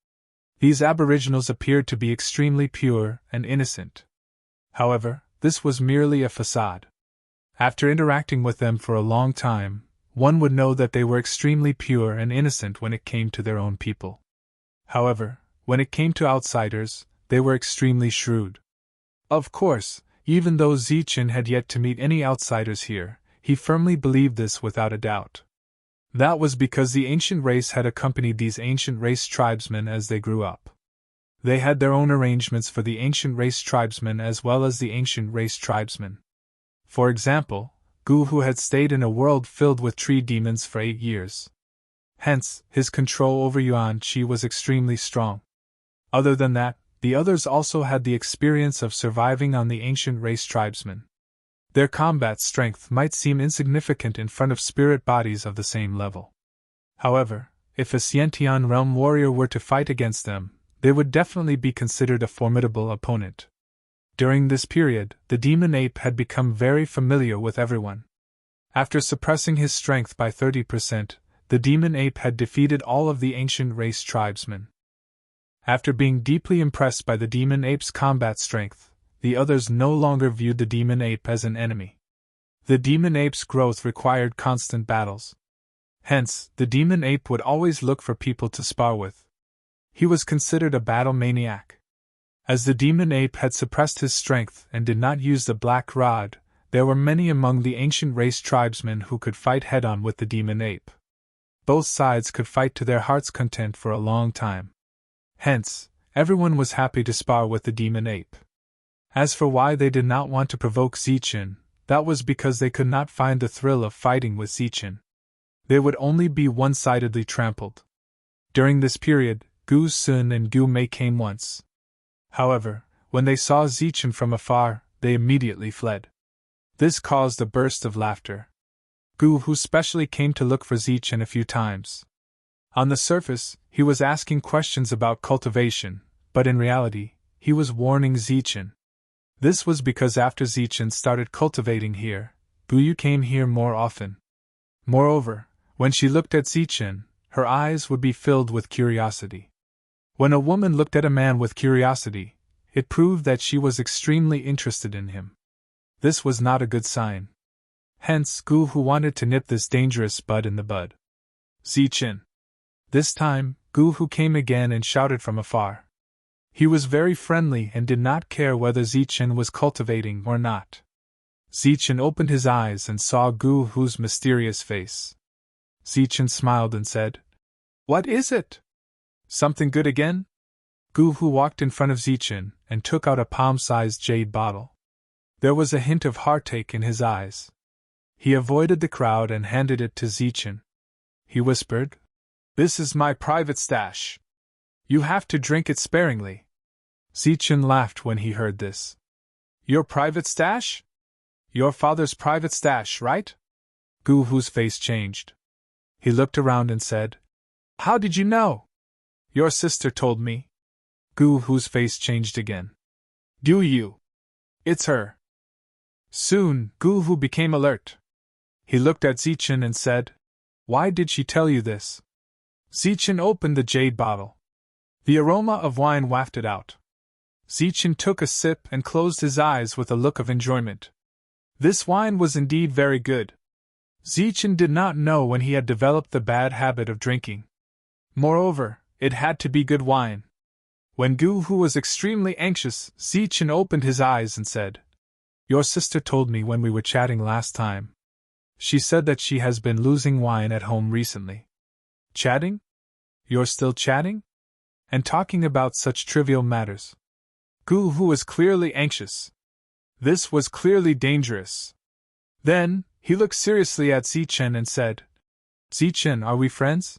These aboriginals appeared to be extremely pure and innocent. However, this was merely a facade. After interacting with them for a long time, one would know that they were extremely pure and innocent when it came to their own people. However, when it came to outsiders, they were extremely shrewd. Of course, even though Zichen had yet to meet any outsiders here, he firmly believed this without a doubt. That was because the ancient race had accompanied these ancient race tribesmen as they grew up. They had their own arrangements for the ancient race tribesmen as well as the ancient race tribesmen. For example, Gu had stayed in a world filled with tree demons for 8 years. Hence, his control over Yuan Qi was extremely strong. Other than that, the others also had the experience of surviving on the ancient race tribesmen. Their combat strength might seem insignificant in front of spirit bodies of the same level. However, if a Xiantian realm warrior were to fight against them, they would definitely be considered a formidable opponent. During this period, the demon ape had become very familiar with everyone. After suppressing his strength by 30%, the demon ape had defeated all of the ancient race tribesmen. After being deeply impressed by the demon ape's combat strength, the others no longer viewed the demon ape as an enemy. The demon ape's growth required constant battles. Hence, the demon ape would always look for people to spar with. He was considered a battle maniac. As the demon ape had suppressed his strength and did not use the black rod, there were many among the ancient race tribesmen who could fight head-on with the demon ape. Both sides could fight to their heart's content for a long time. Hence, everyone was happy to spar with the demon ape. As for why they did not want to provoke Zichen, that was because they could not find the thrill of fighting with Zichen. They would only be one-sidedly trampled. During this period, Gu Sun and Gu Mei came once. However, when they saw Zichen from afar, they immediately fled. This caused a burst of laughter. Gu Hu specially came to look for Zichen a few times. On the surface, he was asking questions about cultivation, but in reality, he was warning Zichen. This was because after Zichen started cultivating here, Gu Yu came here more often. Moreover, when she looked at Zichen, her eyes would be filled with curiosity. When a woman looked at a man with curiosity, it proved that she was extremely interested in him. This was not a good sign. Hence, Gu Hu wanted to nip this dangerous bud in the bud. Zichen. This time, Gu Hu came again and shouted from afar. He was very friendly and did not care whether Zichen was cultivating or not. Zichen opened his eyes and saw Gu Hu's mysterious face. Zichen smiled and said, "What is it? Something good again?" Gu Hu walked in front of Zichen and took out a palm-sized jade bottle. There was a hint of heartache in his eyes. He avoided the crowd and handed it to Zichen. He whispered, "This is my private stash. You have to drink it sparingly." Zichen laughed when he heard this. "Your private stash? Your father's private stash, right?" Gu Hu's face changed. He looked around and said, "How did you know?" "Your sister told me." Gu Hu's face changed again. "Do you? It's her." Soon, Gu Hu became alert. He looked at Zichen and said, "Why did she tell you this?" Zichen opened the jade bottle. The aroma of wine wafted out. Zichen took a sip and closed his eyes with a look of enjoyment. This wine was indeed very good. Zichen did not know when he had developed the bad habit of drinking. Moreover, it had to be good wine. When Gu Hu was extremely anxious, Zichen opened his eyes and said, "Your sister told me when we were chatting last time. She said that she has been losing wine at home recently." "Chatting? You're still chatting? And talking about such trivial matters?" Gu Hu was clearly anxious. This was clearly dangerous. Then, he looked seriously at Zichen and said, "Zichen, are we friends?"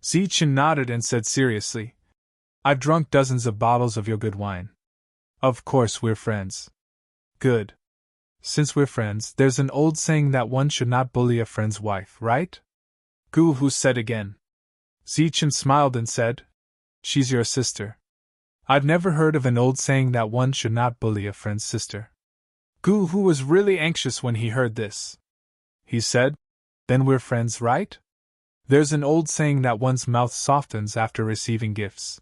Zichen nodded and said seriously, "I've drunk dozens of bottles of your good wine. Of course we're friends." "Good. Since we're friends, there's an old saying that one should not bully a friend's wife, right?" Gu Hu said again. Zichen smiled and said, "She's your sister. I've never heard of an old saying that one should not bully a friend's sister." Gu Hu was really anxious when he heard this. He said, "Then we're friends, right? There's an old saying that one's mouth softens after receiving gifts.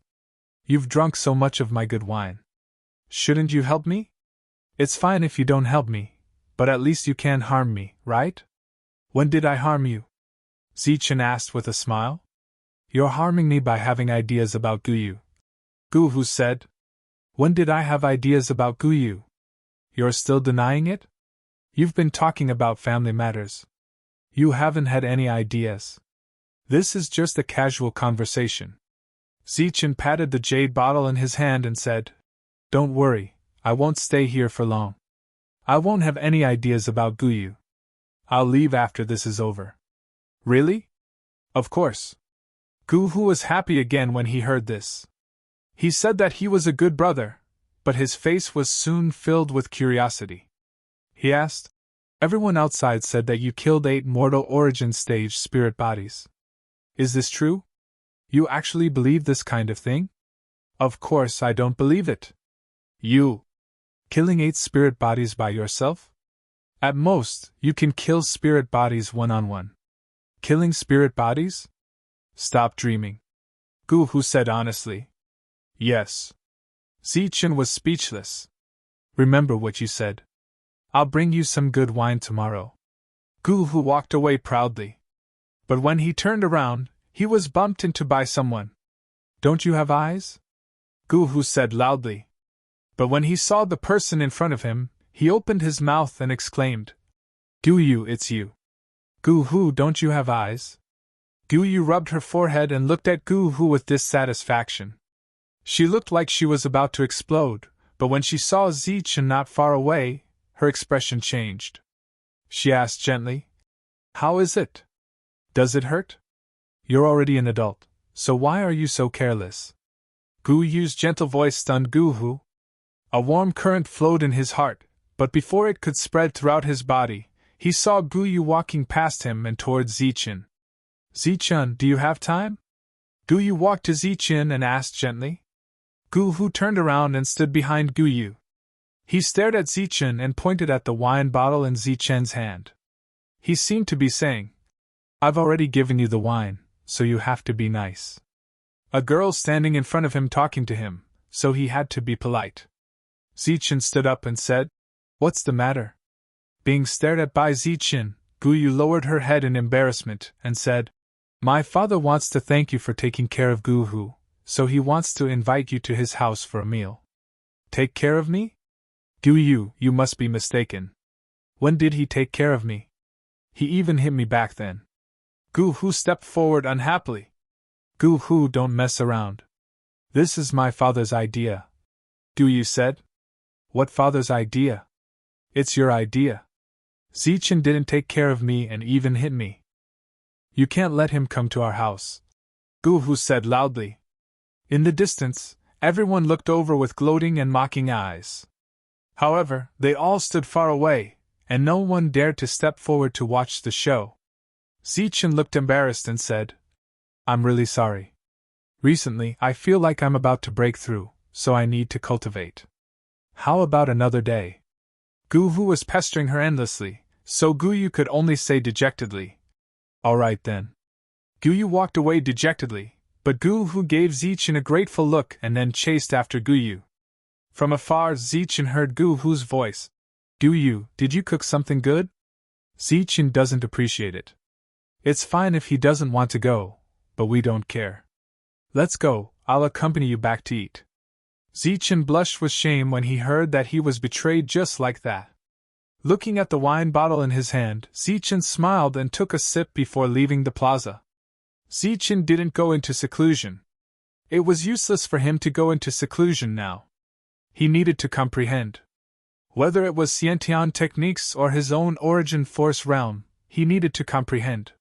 You've drunk so much of my good wine. Shouldn't you help me? It's fine if you don't help me, but at least you can't harm me, right? When did I harm you? Zichen asked with a smile. You're harming me by having ideas about Guyu. Guhu said. When did I have ideas about Guyu? You're still denying it? You've been talking about family matters. You haven't had any ideas. This is just a casual conversation. Zichen patted the jade bottle in his hand and said, Don't worry, I won't stay here for long. I won't have any ideas about Guyu. I'll leave after this is over. Really? Of course. Guhu was happy again when he heard this. He said that he was a good brother, but his face was soon filled with curiosity. He asked, Everyone outside said that you killed 8 mortal origin stage spirit bodies. Is this true? You actually believe this kind of thing? Of course I don't believe it. You killing 8 spirit bodies by yourself? At most, you can kill spirit bodies one-on-one. Killing spirit bodies? Stop dreaming. Guhu said honestly. Yes. Zichen was speechless. Remember what you said. I'll bring you some good wine tomorrow. Guhu walked away proudly. But when he turned around, he was bumped into by someone. Don't you have eyes? Guhu said loudly. But when he saw the person in front of him, he opened his mouth and exclaimed, Guyu, it's you. Guhu, don't you have eyes? Guyu rubbed her forehead and looked at Guhu with dissatisfaction. She looked like she was about to explode, but when she saw Zichen not far away, her expression changed. She asked gently, How is it? Does it hurt? You're already an adult, so why are you so careless? Guyu's gentle voice stunned Guhu. A warm current flowed in his heart, but before it could spread throughout his body, he saw Guyu walking past him and towards Zichen. Zichen, do you have time? Guyu walked to Zichen and asked gently. Guhu turned around and stood behind Guyu. He stared at Zichen and pointed at the wine bottle in Zichen's hand. He seemed to be saying, I've already given you the wine, so you have to be nice. A girl standing in front of him talking to him, so he had to be polite. Zichen stood up and said, What's the matter? Being stared at by Zichen, Guyu lowered her head in embarrassment and said, My father wants to thank you for taking care of Guhu, so he wants to invite you to his house for a meal. Take care of me? Guyu, you must be mistaken. When did he take care of me? He even hit me back then. Guhu stepped forward unhappily. Guhu, don't mess around. This is my father's idea. Guyu said. What father's idea? It's your idea. Zichen didn't take care of me and even hit me. You can't let him come to our house. Guhu said loudly. In the distance, everyone looked over with gloating and mocking eyes. However, they all stood far away, and no one dared to step forward to watch the show. Zichen looked embarrassed and said, I'm really sorry. Recently, I feel like I'm about to break through, so I need to cultivate. How about another day? Guhu was pestering her endlessly, so Guyu could only say dejectedly, All right then. Guyu walked away dejectedly, but Guhu gave Zichen a grateful look and then chased after Guyu. From afar, Zichen heard Guhu's voice. Guyu, did you cook something good? Zichen doesn't appreciate it. It's fine if he doesn't want to go, but we don't care. Let's go, I'll accompany you back to eat. Zichen blushed with shame when he heard that he was betrayed just like that. Looking at the wine bottle in his hand, Zichen smiled and took a sip before leaving the plaza. Zichen didn't go into seclusion. It was useless for him to go into seclusion now. He needed to comprehend. Whether it was Xiantian techniques or his own origin force realm, he needed to comprehend.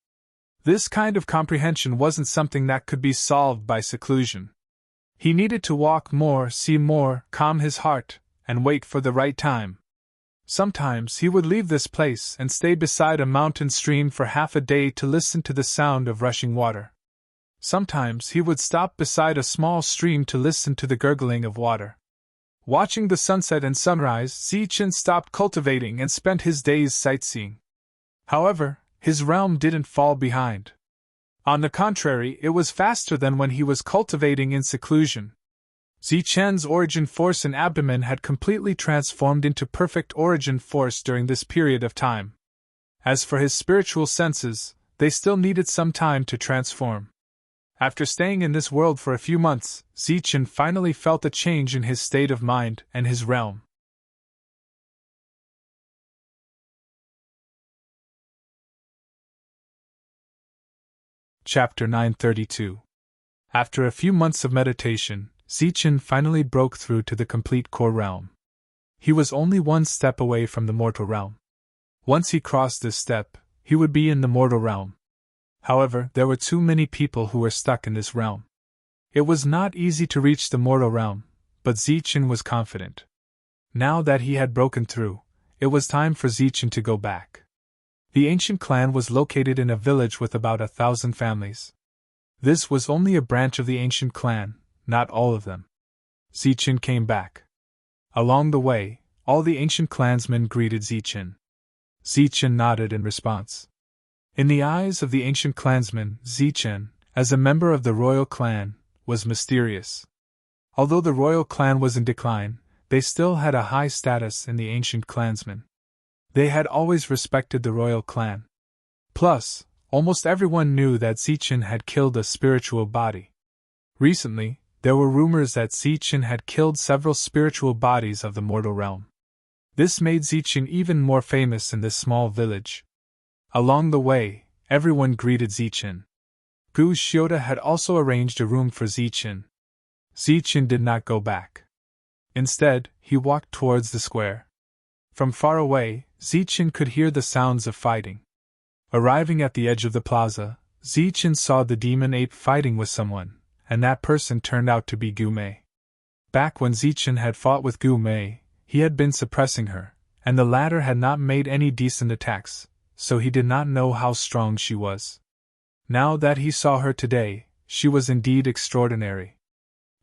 This kind of comprehension wasn't something that could be solved by seclusion. He needed to walk more, see more, calm his heart, and wait for the right time. Sometimes he would leave this place and stay beside a mountain stream for half a day to listen to the sound of rushing water. Sometimes he would stop beside a small stream to listen to the gurgling of water. Watching the sunset and sunrise, Zichen stopped cultivating and spent his days sightseeing. However, his realm didn't fall behind. On the contrary, it was faster than when he was cultivating in seclusion. Zichen's origin force and abdomen had completely transformed into perfect origin force during this period of time. As for his spiritual senses, they still needed some time to transform. After staying in this world for a few months, Zichen finally felt a change in his state of mind and his realm. Chapter 932. After a few months of meditation, Zichen finally broke through to the complete core realm. He was only one step away from the mortal realm. Once he crossed this step, he would be in the mortal realm. However, there were too many people who were stuck in this realm. It was not easy to reach the mortal realm, but Zichen was confident. Now that he had broken through, it was time for Zichen to go back. The ancient clan was located in a village with about 1,000 families. This was only a branch of the ancient clan, not all of them. Zichen came back. Along the way, all the ancient clansmen greeted Zichen. Zichen nodded in response. In the eyes of the ancient clansmen, Zichen, as a member of the royal clan, was mysterious. Although the royal clan was in decline, they still had a high status in the ancient clansmen. They had always respected the royal clan. Plus, almost everyone knew that Zichen had killed a spiritual body. Recently, there were rumors that Zichen had killed several spiritual bodies of the mortal realm. This made Zichen even more famous in this small village. Along the way, everyone greeted Zichen. Gu Xiota had also arranged a room for Zichen. Zichen did not go back. Instead, he walked towards the square. From far away, Zichen could hear the sounds of fighting. Arriving at the edge of the plaza, Zichen saw the demon ape fighting with someone, and that person turned out to be Gu Mei. Back when Zichen had fought with Gu Mei, he had been suppressing her, and the latter had not made any decent attacks, so he did not know how strong she was. Now that he saw her today, she was indeed extraordinary.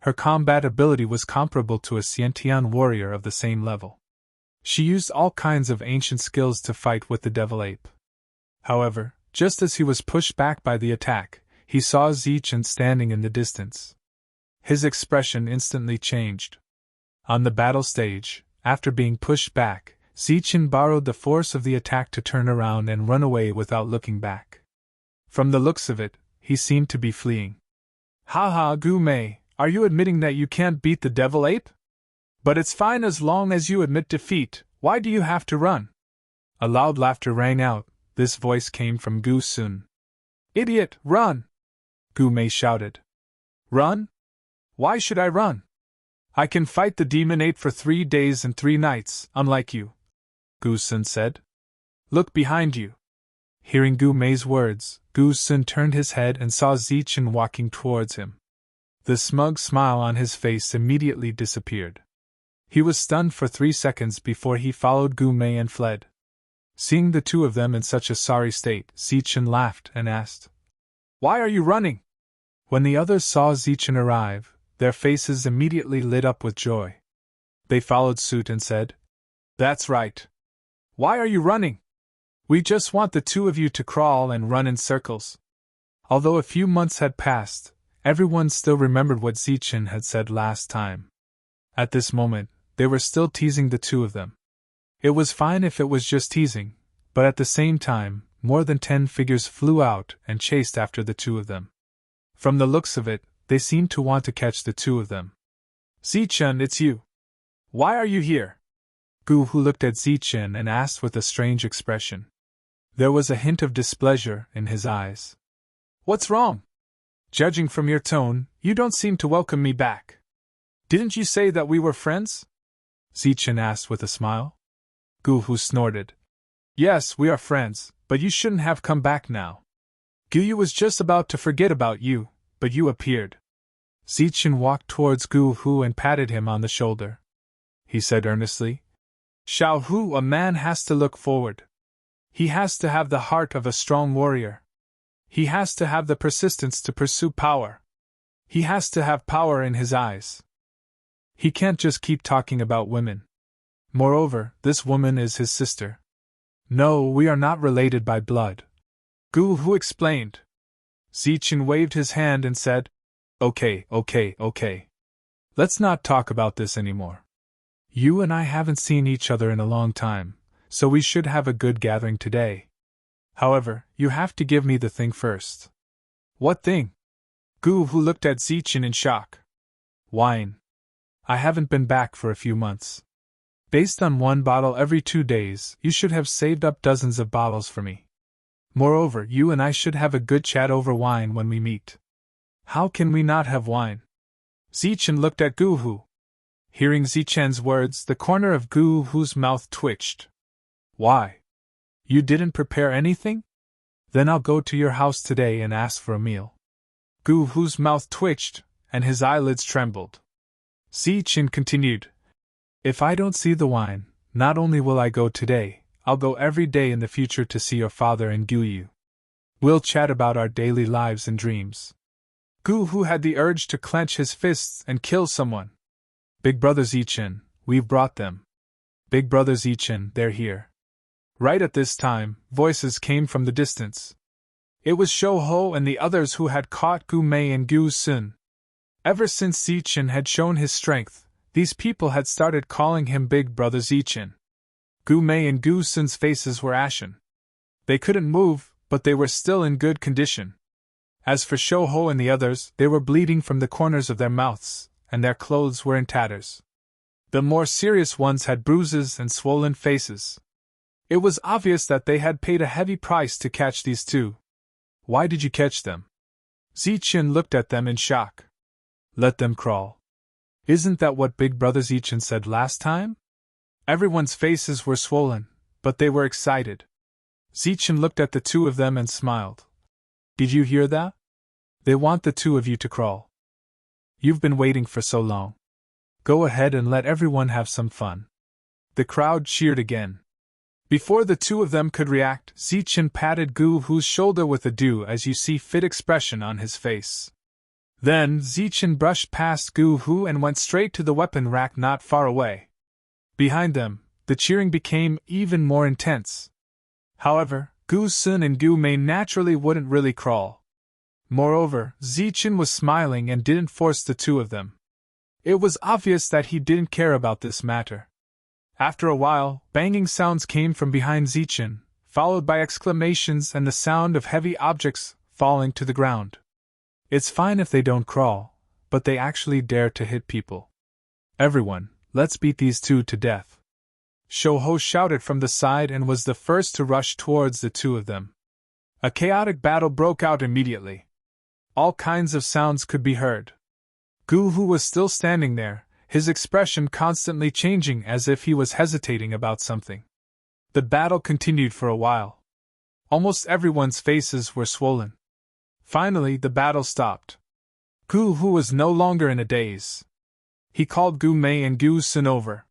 Her combat ability was comparable to a Xiantian warrior of the same level. She used all kinds of ancient skills to fight with the devil ape. However, just as he was pushed back by the attack, he saw Zichen standing in the distance. His expression instantly changed. On the battle stage, after being pushed back, Zichen borrowed the force of the attack to turn around and run away without looking back. From the looks of it, he seemed to be fleeing. "Ha, Gu Mei, are you admitting that you can't beat the devil ape? But it's fine as long as you admit defeat, why do you have to run?" A loud laughter rang out. This voice came from Gu Sun. "Idiot, run!" Gu Mei shouted. "Run? Why should I run? I can fight the demon ape for 3 days and 3 nights, unlike you," Gu Sun said. "Look behind you." Hearing Gu Mei's words, Gu Sun turned his head and saw Zichen walking towards him. The smug smile on his face immediately disappeared. He was stunned for 3 seconds before he followed Gu Mei and fled. Seeing the two of them in such a sorry state, Zichen laughed and asked, "Why are you running?" When the others saw Zichen arrive, their faces immediately lit up with joy. They followed suit and said, "That's right. Why are you running? We just want the two of you to crawl and run in circles." Although a few months had passed, everyone still remembered what Zichen had said last time. At this moment, they were still teasing the two of them. It was fine if it was just teasing, but at the same time, more than 10 figures flew out and chased after the two of them. From the looks of it, they seemed to want to catch the two of them. "Zichen, it's you. Why are you here?" Gu Hu looked at Zichen and asked with a strange expression. There was a hint of displeasure in his eyes. "What's wrong? Judging from your tone, you don't seem to welcome me back. Didn't you say that we were friends?" Zichen asked with a smile. Gu Hu snorted. "Yes, we are friends, but you shouldn't have come back now. Gu was just about to forget about you, but you appeared." Zichen walked towards Gu Hu and patted him on the shoulder. He said earnestly, "Xiao Hu, a man has to look forward. He has to have the heart of a strong warrior. He has to have the persistence to pursue power. He has to have power in his eyes. He can't just keep talking about women. Moreover, this woman is his sister. No, we are not related by blood." Gu Hu explained. Zichen waved his hand and said, Okay. Let's not talk about this anymore. You and I haven't seen each other in a long time, so we should have a good gathering today. However, you have to give me the thing first. What thing? Gu Hu looked at Zichen in shock. Wine. I haven't been back for a few months. Based on 1 bottle every 2 days, you should have saved up dozens of bottles for me. Moreover, you and I should have a good chat over wine when we meet. How can we not have wine? Zichen looked at Gu Hu. Hearing Zichen's words, the corner of Gu Hu's mouth twitched. Why? You didn't prepare anything? Then I'll go to your house today and ask for a meal. Gu Hu's mouth twitched, and his eyelids trembled. Zichen continued. If I don't see the wine, not only will I go today, I'll go every day in the future to see your father and Gu Yu. We'll chat about our daily lives and dreams. Gu Hu had the urge to clench his fists and kill someone. Big Brother Zichen, we've brought them. Big Brother Zichen, they're here. Right at this time, voices came from the distance. It was Shou Ho and the others who had caught Gu Mei and Gu Sun. Ever since Zichen had shown his strength, these people had started calling him Big Brother Zichen. Gu Mei and Gu Sun's faces were ashen. They couldn't move, but they were still in good condition. As for Shou Ho and the others, they were bleeding from the corners of their mouths, and their clothes were in tatters. The more serious ones had bruises and swollen faces. It was obvious that they had paid a heavy price to catch these two. Why did you catch them? Zichen looked at them in shock. Let them crawl. Isn't that what Big Brother Zichen said last time? Everyone's faces were swollen, but they were excited. Zichen looked at the two of them and smiled. Did you hear that? They want the two of you to crawl. You've been waiting for so long. Go ahead and let everyone have some fun. The crowd cheered again. Before the two of them could react, Zichen patted Gu Hu's shoulder with a do-as-you-see-fit expression on his face. Then Zichen brushed past Gu Hu and went straight to the weapon rack not far away. Behind them, the cheering became even more intense. However, Gu Sun and Gu Mei naturally wouldn't really crawl. Moreover, Zichen was smiling and didn't force the two of them. It was obvious that he didn't care about this matter. After a while, banging sounds came from behind Zichen, followed by exclamations and the sound of heavy objects falling to the ground. It's fine if they don't crawl, but they actually dare to hit people. Everyone, let's beat these two to death. Shou Ho shouted from the side and was the first to rush towards the two of them. A chaotic battle broke out immediately. All kinds of sounds could be heard. Gu Hu was still standing there, his expression constantly changing as if he was hesitating about something. The battle continued for a while. Almost everyone's faces were swollen. Finally, the battle stopped. Gu Hu was no longer in a daze. He called Gu Mei and Gu Sun over.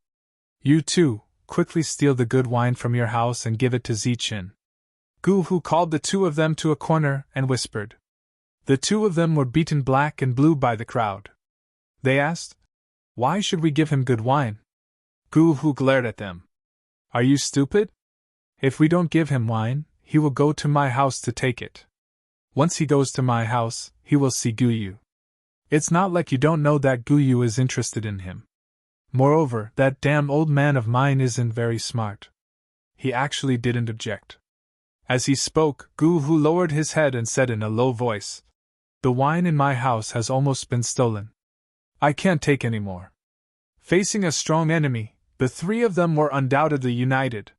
You two, quickly steal the good wine from your house and give it to Zichen. Gu Hu called the two of them to a corner and whispered. The two of them were beaten black and blue by the crowd. They asked, why should we give him good wine? Gu Hu glared at them. Are you stupid? If we don't give him wine, he will go to my house to take it. Once he goes to my house, he will see Gu Yu. It's not like you don't know that Gu Yu is interested in him. Moreover, that damn old man of mine isn't very smart. He actually didn't object. As he spoke, Gu Hu lowered his head and said in a low voice, the wine in my house has almost been stolen. I can't take any more. Facing a strong enemy, the three of them were undoubtedly united.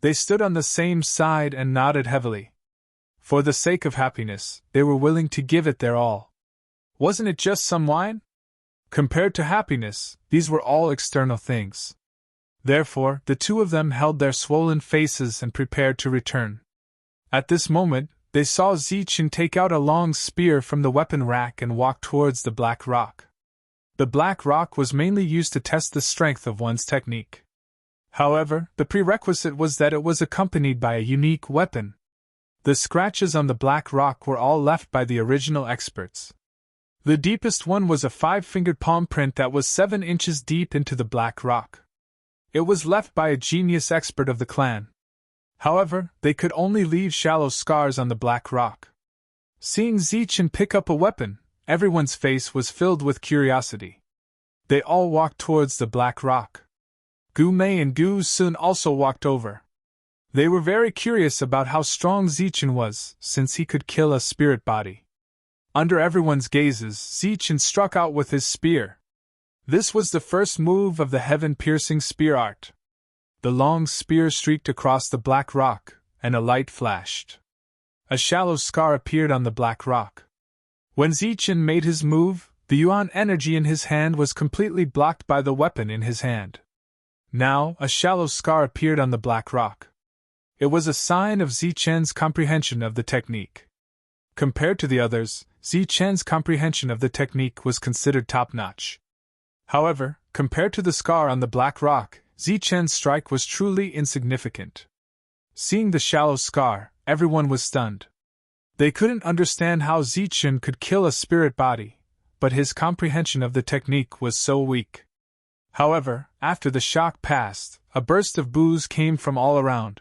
They stood on the same side and nodded heavily. For the sake of happiness, they were willing to give it their all. Wasn't it just some wine? Compared to happiness, these were all external things. Therefore, the two of them held their swollen faces and prepared to return. At this moment, they saw Zichen take out a long spear from the weapon rack and walk towards the black rock. The black rock was mainly used to test the strength of one's technique. However, the prerequisite was that it was accompanied by a unique weapon. The scratches on the black rock were all left by the original experts. The deepest one was a 5-fingered palm print that was 7 inches deep into the black rock. It was left by a genius expert of the clan. However, they could only leave shallow scars on the black rock. Seeing Zichen pick up a weapon, everyone's face was filled with curiosity. They all walked towards the black rock. Gu Mei and Gu Sun also walked over. They were very curious about how strong Zichen was, since he could kill a spirit body. Under everyone's gazes, Zichen struck out with his spear. This was the first move of the heaven-piercing spear art. The long spear streaked across the black rock, and a light flashed. A shallow scar appeared on the black rock. When Zichen made his move, the yuan energy in his hand was completely blocked by the weapon in his hand. Now, a shallow scar appeared on the black rock. It was a sign of Zichen's comprehension of the technique. Compared to the others, Zichen's comprehension of the technique was considered top-notch. However, compared to the scar on the black rock, Zichen's strike was truly insignificant. Seeing the shallow scar, everyone was stunned. They couldn't understand how Zichen could kill a spirit body, but his comprehension of the technique was so weak. However, after the shock passed, a burst of boos came from all around.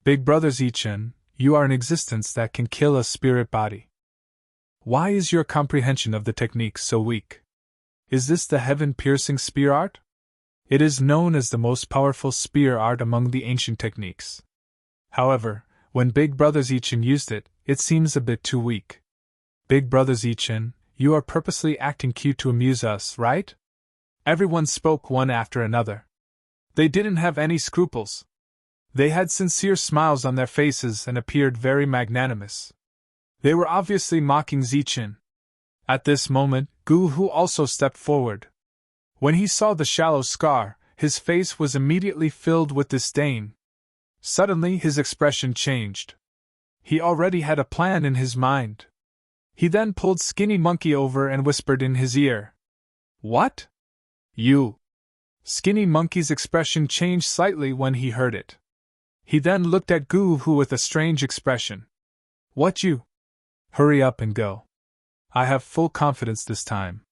Big Brother Zichen, you are an existence that can kill a spirit body. Why is your comprehension of the technique so weak? Is this the heaven-piercing spear art? It is known as the most powerful spear art among the ancient techniques. However, when Big Brother Zichen used it, it seems a bit too weak. Big Brother Zichen, you are purposely acting cute to amuse us, right? Everyone spoke one after another. They didn't have any scruples. They had sincere smiles on their faces and appeared very magnanimous. They were obviously mocking Zichen. At this moment, Gu Hu also stepped forward. When he saw the shallow scar, his face was immediately filled with disdain. Suddenly his expression changed. He already had a plan in his mind. He then pulled Skinny Monkey over and whispered in his ear. What? You. Skinny Monkey's expression changed slightly when he heard it. He then looked at Gu Hu with a strange expression. What you? Hurry up and go. I have full confidence this time.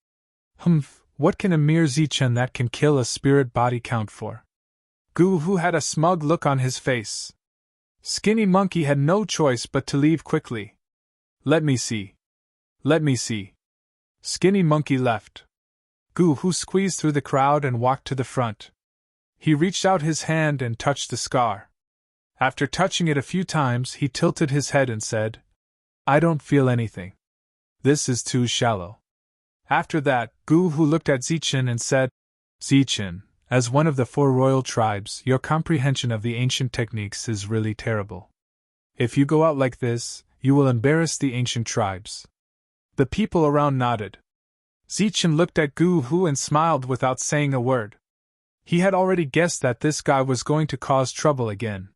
Humph, what can a mere Zichen that can kill a spirit body count for? Gu Hu had a smug look on his face. Skinny Monkey had no choice but to leave quickly. Let me see. Let me see. Skinny Monkey left. Gu Hu squeezed through the crowd and walked to the front. He reached out his hand and touched the scar. After touching it a few times, he tilted his head and said, I don't feel anything. This is too shallow. After that, Gu Hu looked at Zichen and said, Zichen, as one of the 4 royal tribes, your comprehension of the ancient techniques is really terrible. If you go out like this, you will embarrass the ancient tribes. The people around nodded. Zichen looked at Gu Hu and smiled without saying a word. He had already guessed that this guy was going to cause trouble again.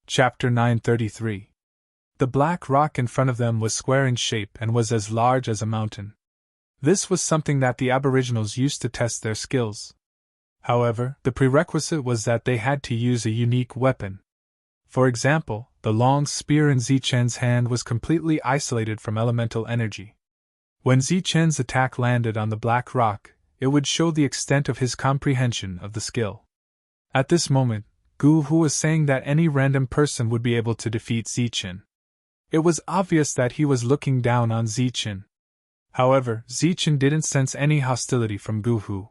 Chapter 933. The black rock in front of them was square in shape and was as large as a mountain. This was something that the aboriginals used to test their skills. However, the prerequisite was that they had to use a unique weapon. For example, the long spear in Zichen's hand was completely isolated from elemental energy. When Zichen's attack landed on the black rock, it would show the extent of his comprehension of the skill. At this moment, Gu Hu was saying that any random person would be able to defeat Zichen. It was obvious that he was looking down on Zichen. However, Zichen didn't sense any hostility from Gu Hu.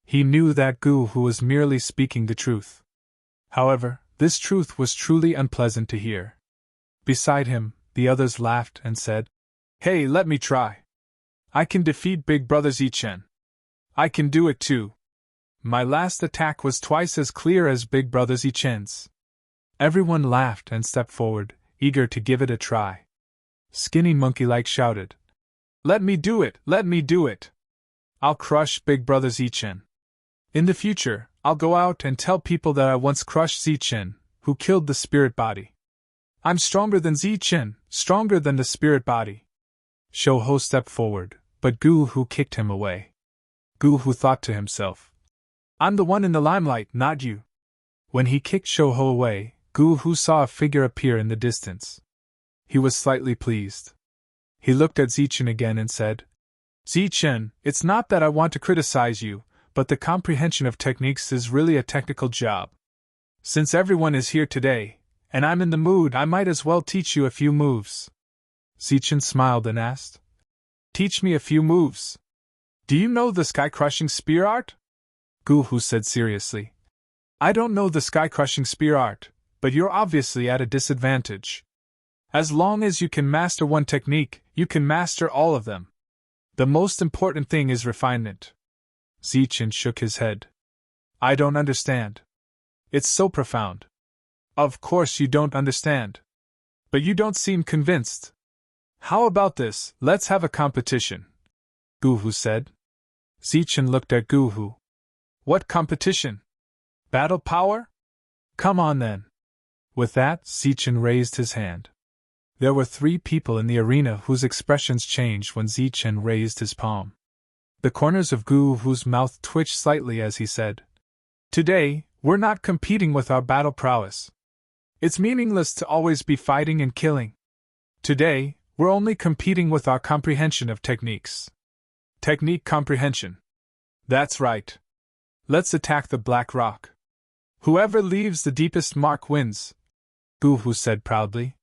He knew that Gu Hu was merely speaking the truth. However, this truth was truly unpleasant to hear. Beside him, the others laughed and said, Hey, let me try. I can defeat Big Brother Zichen. I can do it too. My last attack was twice as clear as Big Brother Zichen's. Everyone laughed and stepped forward, eager to give it a try. Skinny Monkey shouted, Let me do it! Let me do it! I'll crush Big Brother Zichen. In the future, I'll go out and tell people that I once crushed Zichen, who killed the spirit body. I'm stronger than Zichen, stronger than the spirit body. Shouho stepped forward, but Gu Hu kicked him away. Gu Hu thought to himself, I'm the one in the limelight, not you. When he kicked Shouho away, Gu Hu saw a figure appear in the distance. He was slightly pleased. He looked at Zichen again and said, Zichen, it's not that I want to criticize you, but the comprehension of techniques is really a technical job. Since everyone is here today, And I'm in the mood, I might as well teach you a few moves. Zichen smiled and asked. Teach me a few moves. Do you know the sky-crushing spear art? Gu Hu said seriously. I don't know the sky-crushing spear art, but you're obviously at a disadvantage. As long as you can master one technique, you can master all of them. The most important thing is refinement. Zichen shook his head. I don't understand. It's so profound. Of course you don't understand. But you don't seem convinced. How about this, let's have a competition, Gu Hu said. Zichen looked at Gu Hu. What competition? Battle power? Come on then. With that, Zichen raised his hand. There were 3 people in the arena whose expressions changed when Zichen raised his palm. The corners of Gu Hu's mouth twitched slightly as he said, Today, we're not competing with our battle prowess. It's meaningless to always be fighting and killing. Today, we're only competing with our comprehension of techniques. Technique comprehension. That's right. Let's attack the black rock. Whoever leaves the deepest mark wins, Gu Hu said proudly.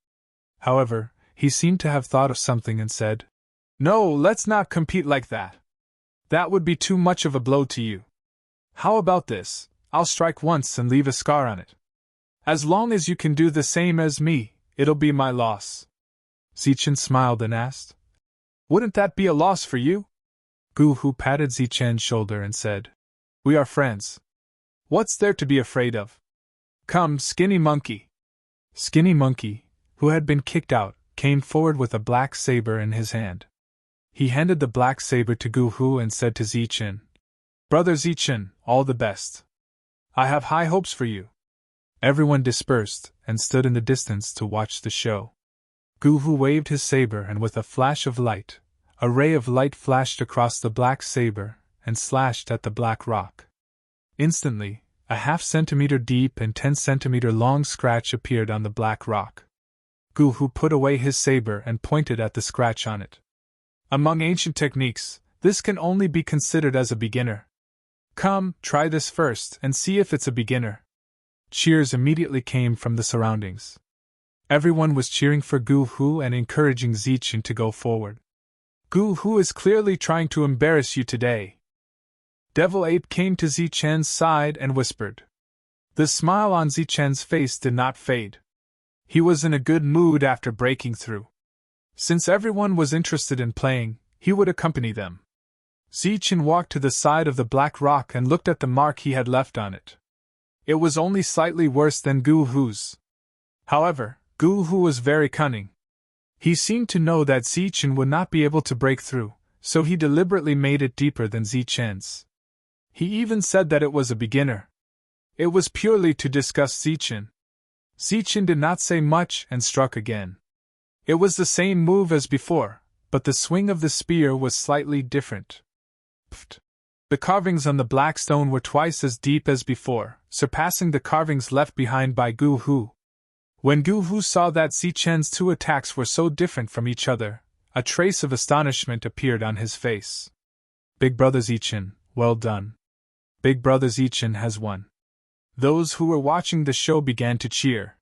However, he seemed to have thought of something and said, No, let's not compete like that. That would be too much of a blow to you. How about this? I'll strike once and leave a scar on it. As long as you can do the same as me, it'll be my loss. Zichen smiled and asked, Wouldn't that be a loss for you? Gu Hu patted Zichen's shoulder and said, We are friends. What's there to be afraid of? Come, Skinny Monkey. Skinny Monkey, who had been kicked out, came forward with a black saber in his hand. He handed the black saber to Gu Hu and said to Zichen, Brother Zichen, all the best. I have high hopes for you. Everyone dispersed and stood in the distance to watch the show. Gu Hu waved his saber and with a flash of light, a ray of light flashed across the black saber and slashed at the black rock. Instantly, a half-centimeter deep and 10-centimeter long scratch appeared on the black rock. Gu Hu put away his saber and pointed at the scratch on it. Among ancient techniques, this can only be considered as a beginner. Come, try this first and see if it's a beginner. Cheers immediately came from the surroundings. Everyone was cheering for Gu Hu and encouraging Zichen to go forward. Gu Hu is clearly trying to embarrass you today. Devil Ape came to Zichen's side and whispered. The smile on Zichen's face did not fade. He was in a good mood after breaking through. Since everyone was interested in playing, he would accompany them. Zichen walked to the side of the black rock and looked at the mark he had left on it. It was only slightly worse than Gu Hu's. However, Gu Hu was very cunning. He seemed to know that Zichen would not be able to break through, so he deliberately made it deeper than Zichen's. He even said that it was a beginner. It was purely to disgust Zichen. Zichen did not say much and struck again. It was the same move as before, but the swing of the spear was slightly different. Pfft. The carvings on the black stone were twice as deep as before, surpassing the carvings left behind by Gu Hu. When Gu Hu saw that Zichen's 2 attacks were so different from each other, a trace of astonishment appeared on his face. Big Brother Zichen, well done. Big Brother Zichen has won. Those who were watching the show began to cheer.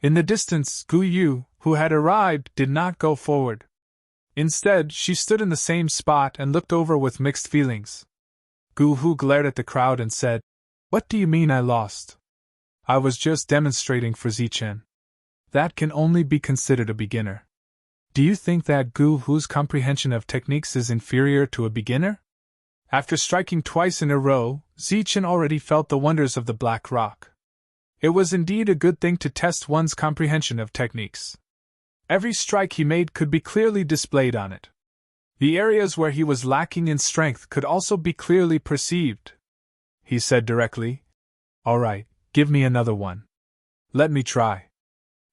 In the distance, Gu Yu, who had arrived, did not go forward. Instead, she stood in the same spot and looked over with mixed feelings. Gu Hu glared at the crowd and said, What do you mean I lost? I was just demonstrating for Zichen. That can only be considered a beginner. Do you think that Gu Hu's comprehension of techniques is inferior to a beginner? After striking twice in a row, Zichen already felt the wonders of the black rock. It was indeed a good thing to test one's comprehension of techniques. Every strike he made could be clearly displayed on it. The areas where he was lacking in strength could also be clearly perceived. He said directly, All right, give me another one. Let me try.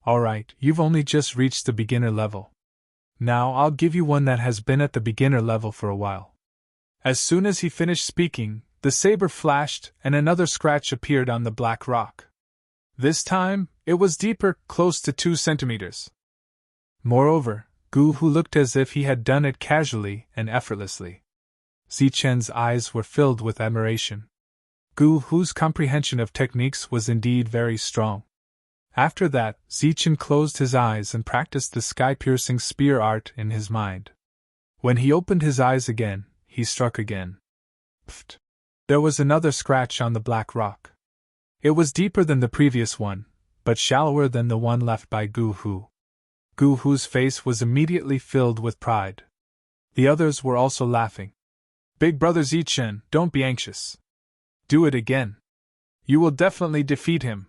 All right, you've only just reached the beginner level. Now I'll give you one that has been at the beginner level for a while. As soon as he finished speaking, the saber flashed and another scratch appeared on the black rock. This time, it was deeper, close to 2 centimeters. Moreover, Gu Hu looked as if he had done it casually and effortlessly. Zichen's eyes were filled with admiration. Gu Hu's comprehension of techniques was indeed very strong. After that, Zichen closed his eyes and practiced the sky-piercing spear art in his mind. When he opened his eyes again, he struck again. Pfft! There was another scratch on the black rock. It was deeper than the previous one, but shallower than the one left by Gu Hu. Gu Hu's face was immediately filled with pride. The others were also laughing. Big brother Zichen, don't be anxious. Do it again. You will definitely defeat him.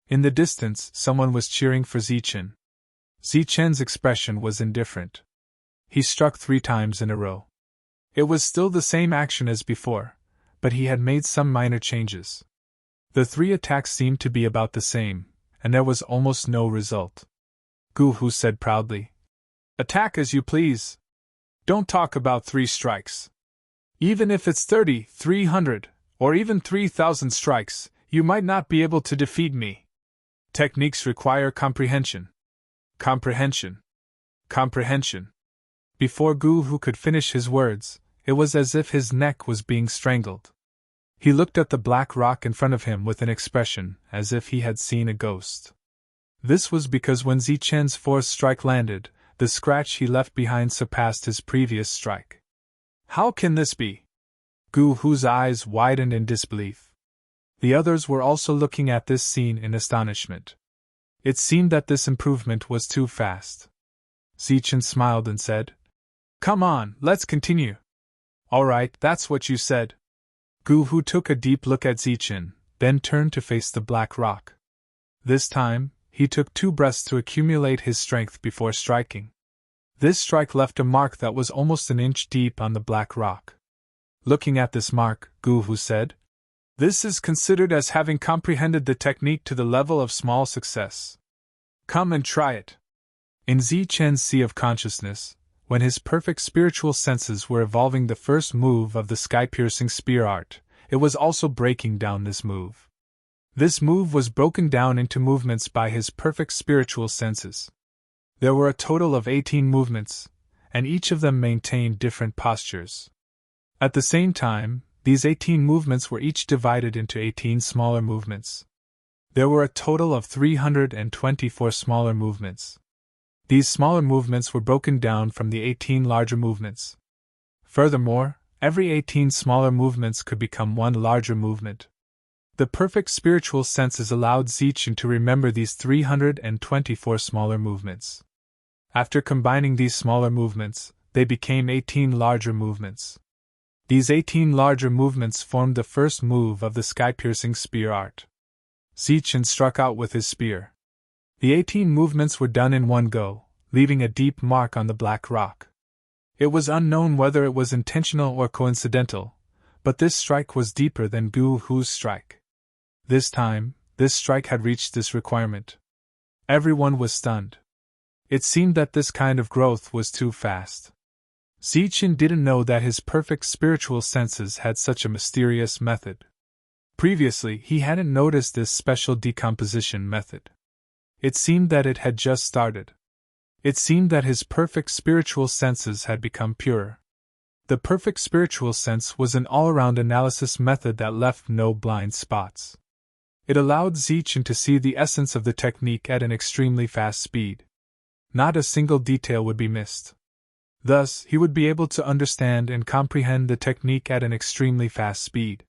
In the distance, someone was cheering for Zichen. Zichen's expression was indifferent. He struck 3 times in a row. It was still the same action as before, but he had made some minor changes. The 3 attacks seemed to be about the same, and there was almost no result. Gu Hu said proudly, "Attack as you please. Don't talk about 3 strikes. Even if it's 30, 300, or even 3,000 strikes, you might not be able to defeat me. Techniques require comprehension. Comprehension. Comprehension." Before Gu Hu could finish his words, it was as if his neck was being strangled. He looked at the black rock in front of him with an expression as if he had seen a ghost. This was because when Zichen's 4th strike landed, the scratch he left behind surpassed his previous strike. How can this be? Gu Hu's eyes widened in disbelief. The others were also looking at this scene in astonishment. It seemed that this improvement was too fast. Zichen smiled and said, "Come on, let's continue." "All right, that's what you said." Gu Hu took a deep look at Zichen, then turned to face the black rock. This time, he took 2 breaths to accumulate his strength before striking. This strike left a mark that was almost an inch deep on the black rock. Looking at this mark, Gu Hu said, "This is considered as having comprehended the technique to the level of small success. Come and try it." In Zichen's sea of consciousness, when his perfect spiritual senses were evolving the first move of the sky-piercing spear art, it was also breaking down this move. This move was broken down into movements by his perfect spiritual senses. There were a total of 18 movements, and each of them maintained different postures. At the same time, these 18 movements were each divided into 18 smaller movements. There were a total of 324 smaller movements. These smaller movements were broken down from the 18 larger movements. Furthermore, every 18 smaller movements could become one larger movement. The perfect spiritual senses allowed Zichen to remember these 324 smaller movements. After combining these smaller movements, they became 18 larger movements. These 18 larger movements formed the first move of the sky-piercing spear art. Zichen struck out with his spear. The 18 movements were done in one go, leaving a deep mark on the black rock. It was unknown whether it was intentional or coincidental, but this strike was deeper than Gu Hu's strike. This time, this strike had reached this requirement. Everyone was stunned. It seemed that this kind of growth was too fast. Zichen didn't know that his perfect spiritual senses had such a mysterious method. Previously, he hadn't noticed this special decomposition method. It seemed that it had just started. It seemed that his perfect spiritual senses had become purer. The perfect spiritual sense was an all-around analysis method that left no blind spots. It allowed Zichen to see the essence of the technique at an extremely fast speed. Not a single detail would be missed. Thus, he would be able to understand and comprehend the technique at an extremely fast speed.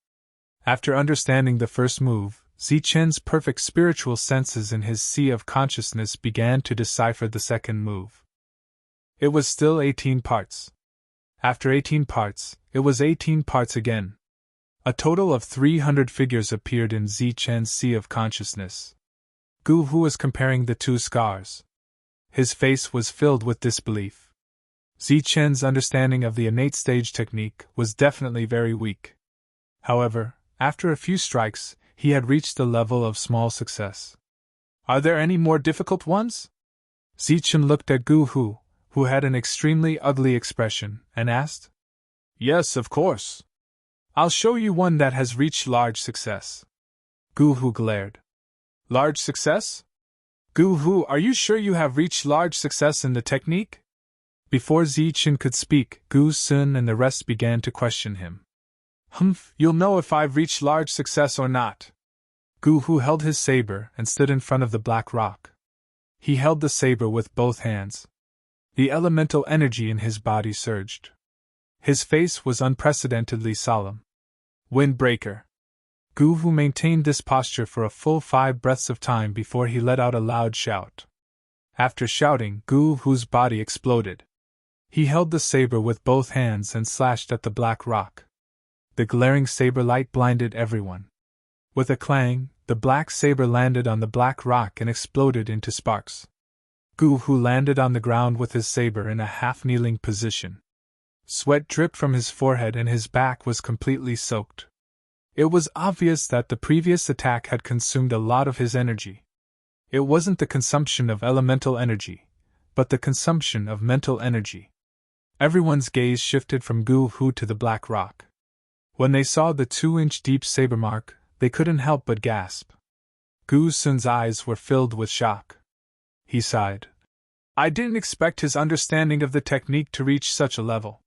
After understanding the first move, Zichen's perfect spiritual senses in his sea of consciousness began to decipher the second move. It was still 18 parts. After 18 parts, it was 18 parts again. A total of 300 figures appeared in Zichen's sea of consciousness. Gu Hu was comparing the 2 scars. His face was filled with disbelief. Zichen's understanding of the innate stage technique was definitely very weak. However, after a few strikes, he had reached the level of small success. "Are there any more difficult ones?" Zichen looked at Gu Hu, who had an extremely ugly expression, and asked. "Yes, of course. I'll show you one that has reached large success." Gu Hu glared. "Large success? Gu Hu, are you sure you have reached large success in the technique?" Before Zichen could speak, Gu Sun and the rest began to question him. "You'll know if I've reached large success or not." Gu Hu held his saber and stood in front of the black rock. He held the saber with both hands. The elemental energy in his body surged. His face was unprecedentedly solemn. Windbreaker. Gu Hu maintained this posture for a full 5 breaths of time before he let out a loud shout. After shouting, Gu Hu's body exploded. He held the saber with both hands and slashed at the black rock. The glaring saber light blinded everyone. With a clang, the black saber landed on the black rock and exploded into sparks. Gu Hu landed on the ground with his saber in a half-kneeling position. Sweat dripped from his forehead and his back was completely soaked. It was obvious that the previous attack had consumed a lot of his energy. It wasn't the consumption of elemental energy, but the consumption of mental energy. Everyone's gaze shifted from Gu Hu to the black rock. When they saw the 2-inch deep saber mark, they couldn't help but gasp. Gu Sun's eyes were filled with shock. He sighed. I didn't expect his understanding of the technique to reach such a level.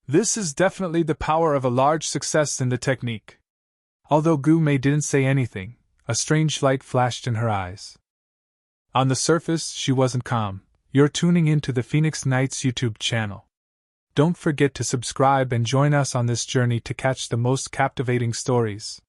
This is definitely the power of a large success in the technique. Although Gu Mei didn't say anything, a strange light flashed in her eyes. On the surface, she wasn't calm. You're tuning into the Phoenix Knights YouTube channel. Don't forget to subscribe and join us on this journey to catch the most captivating stories.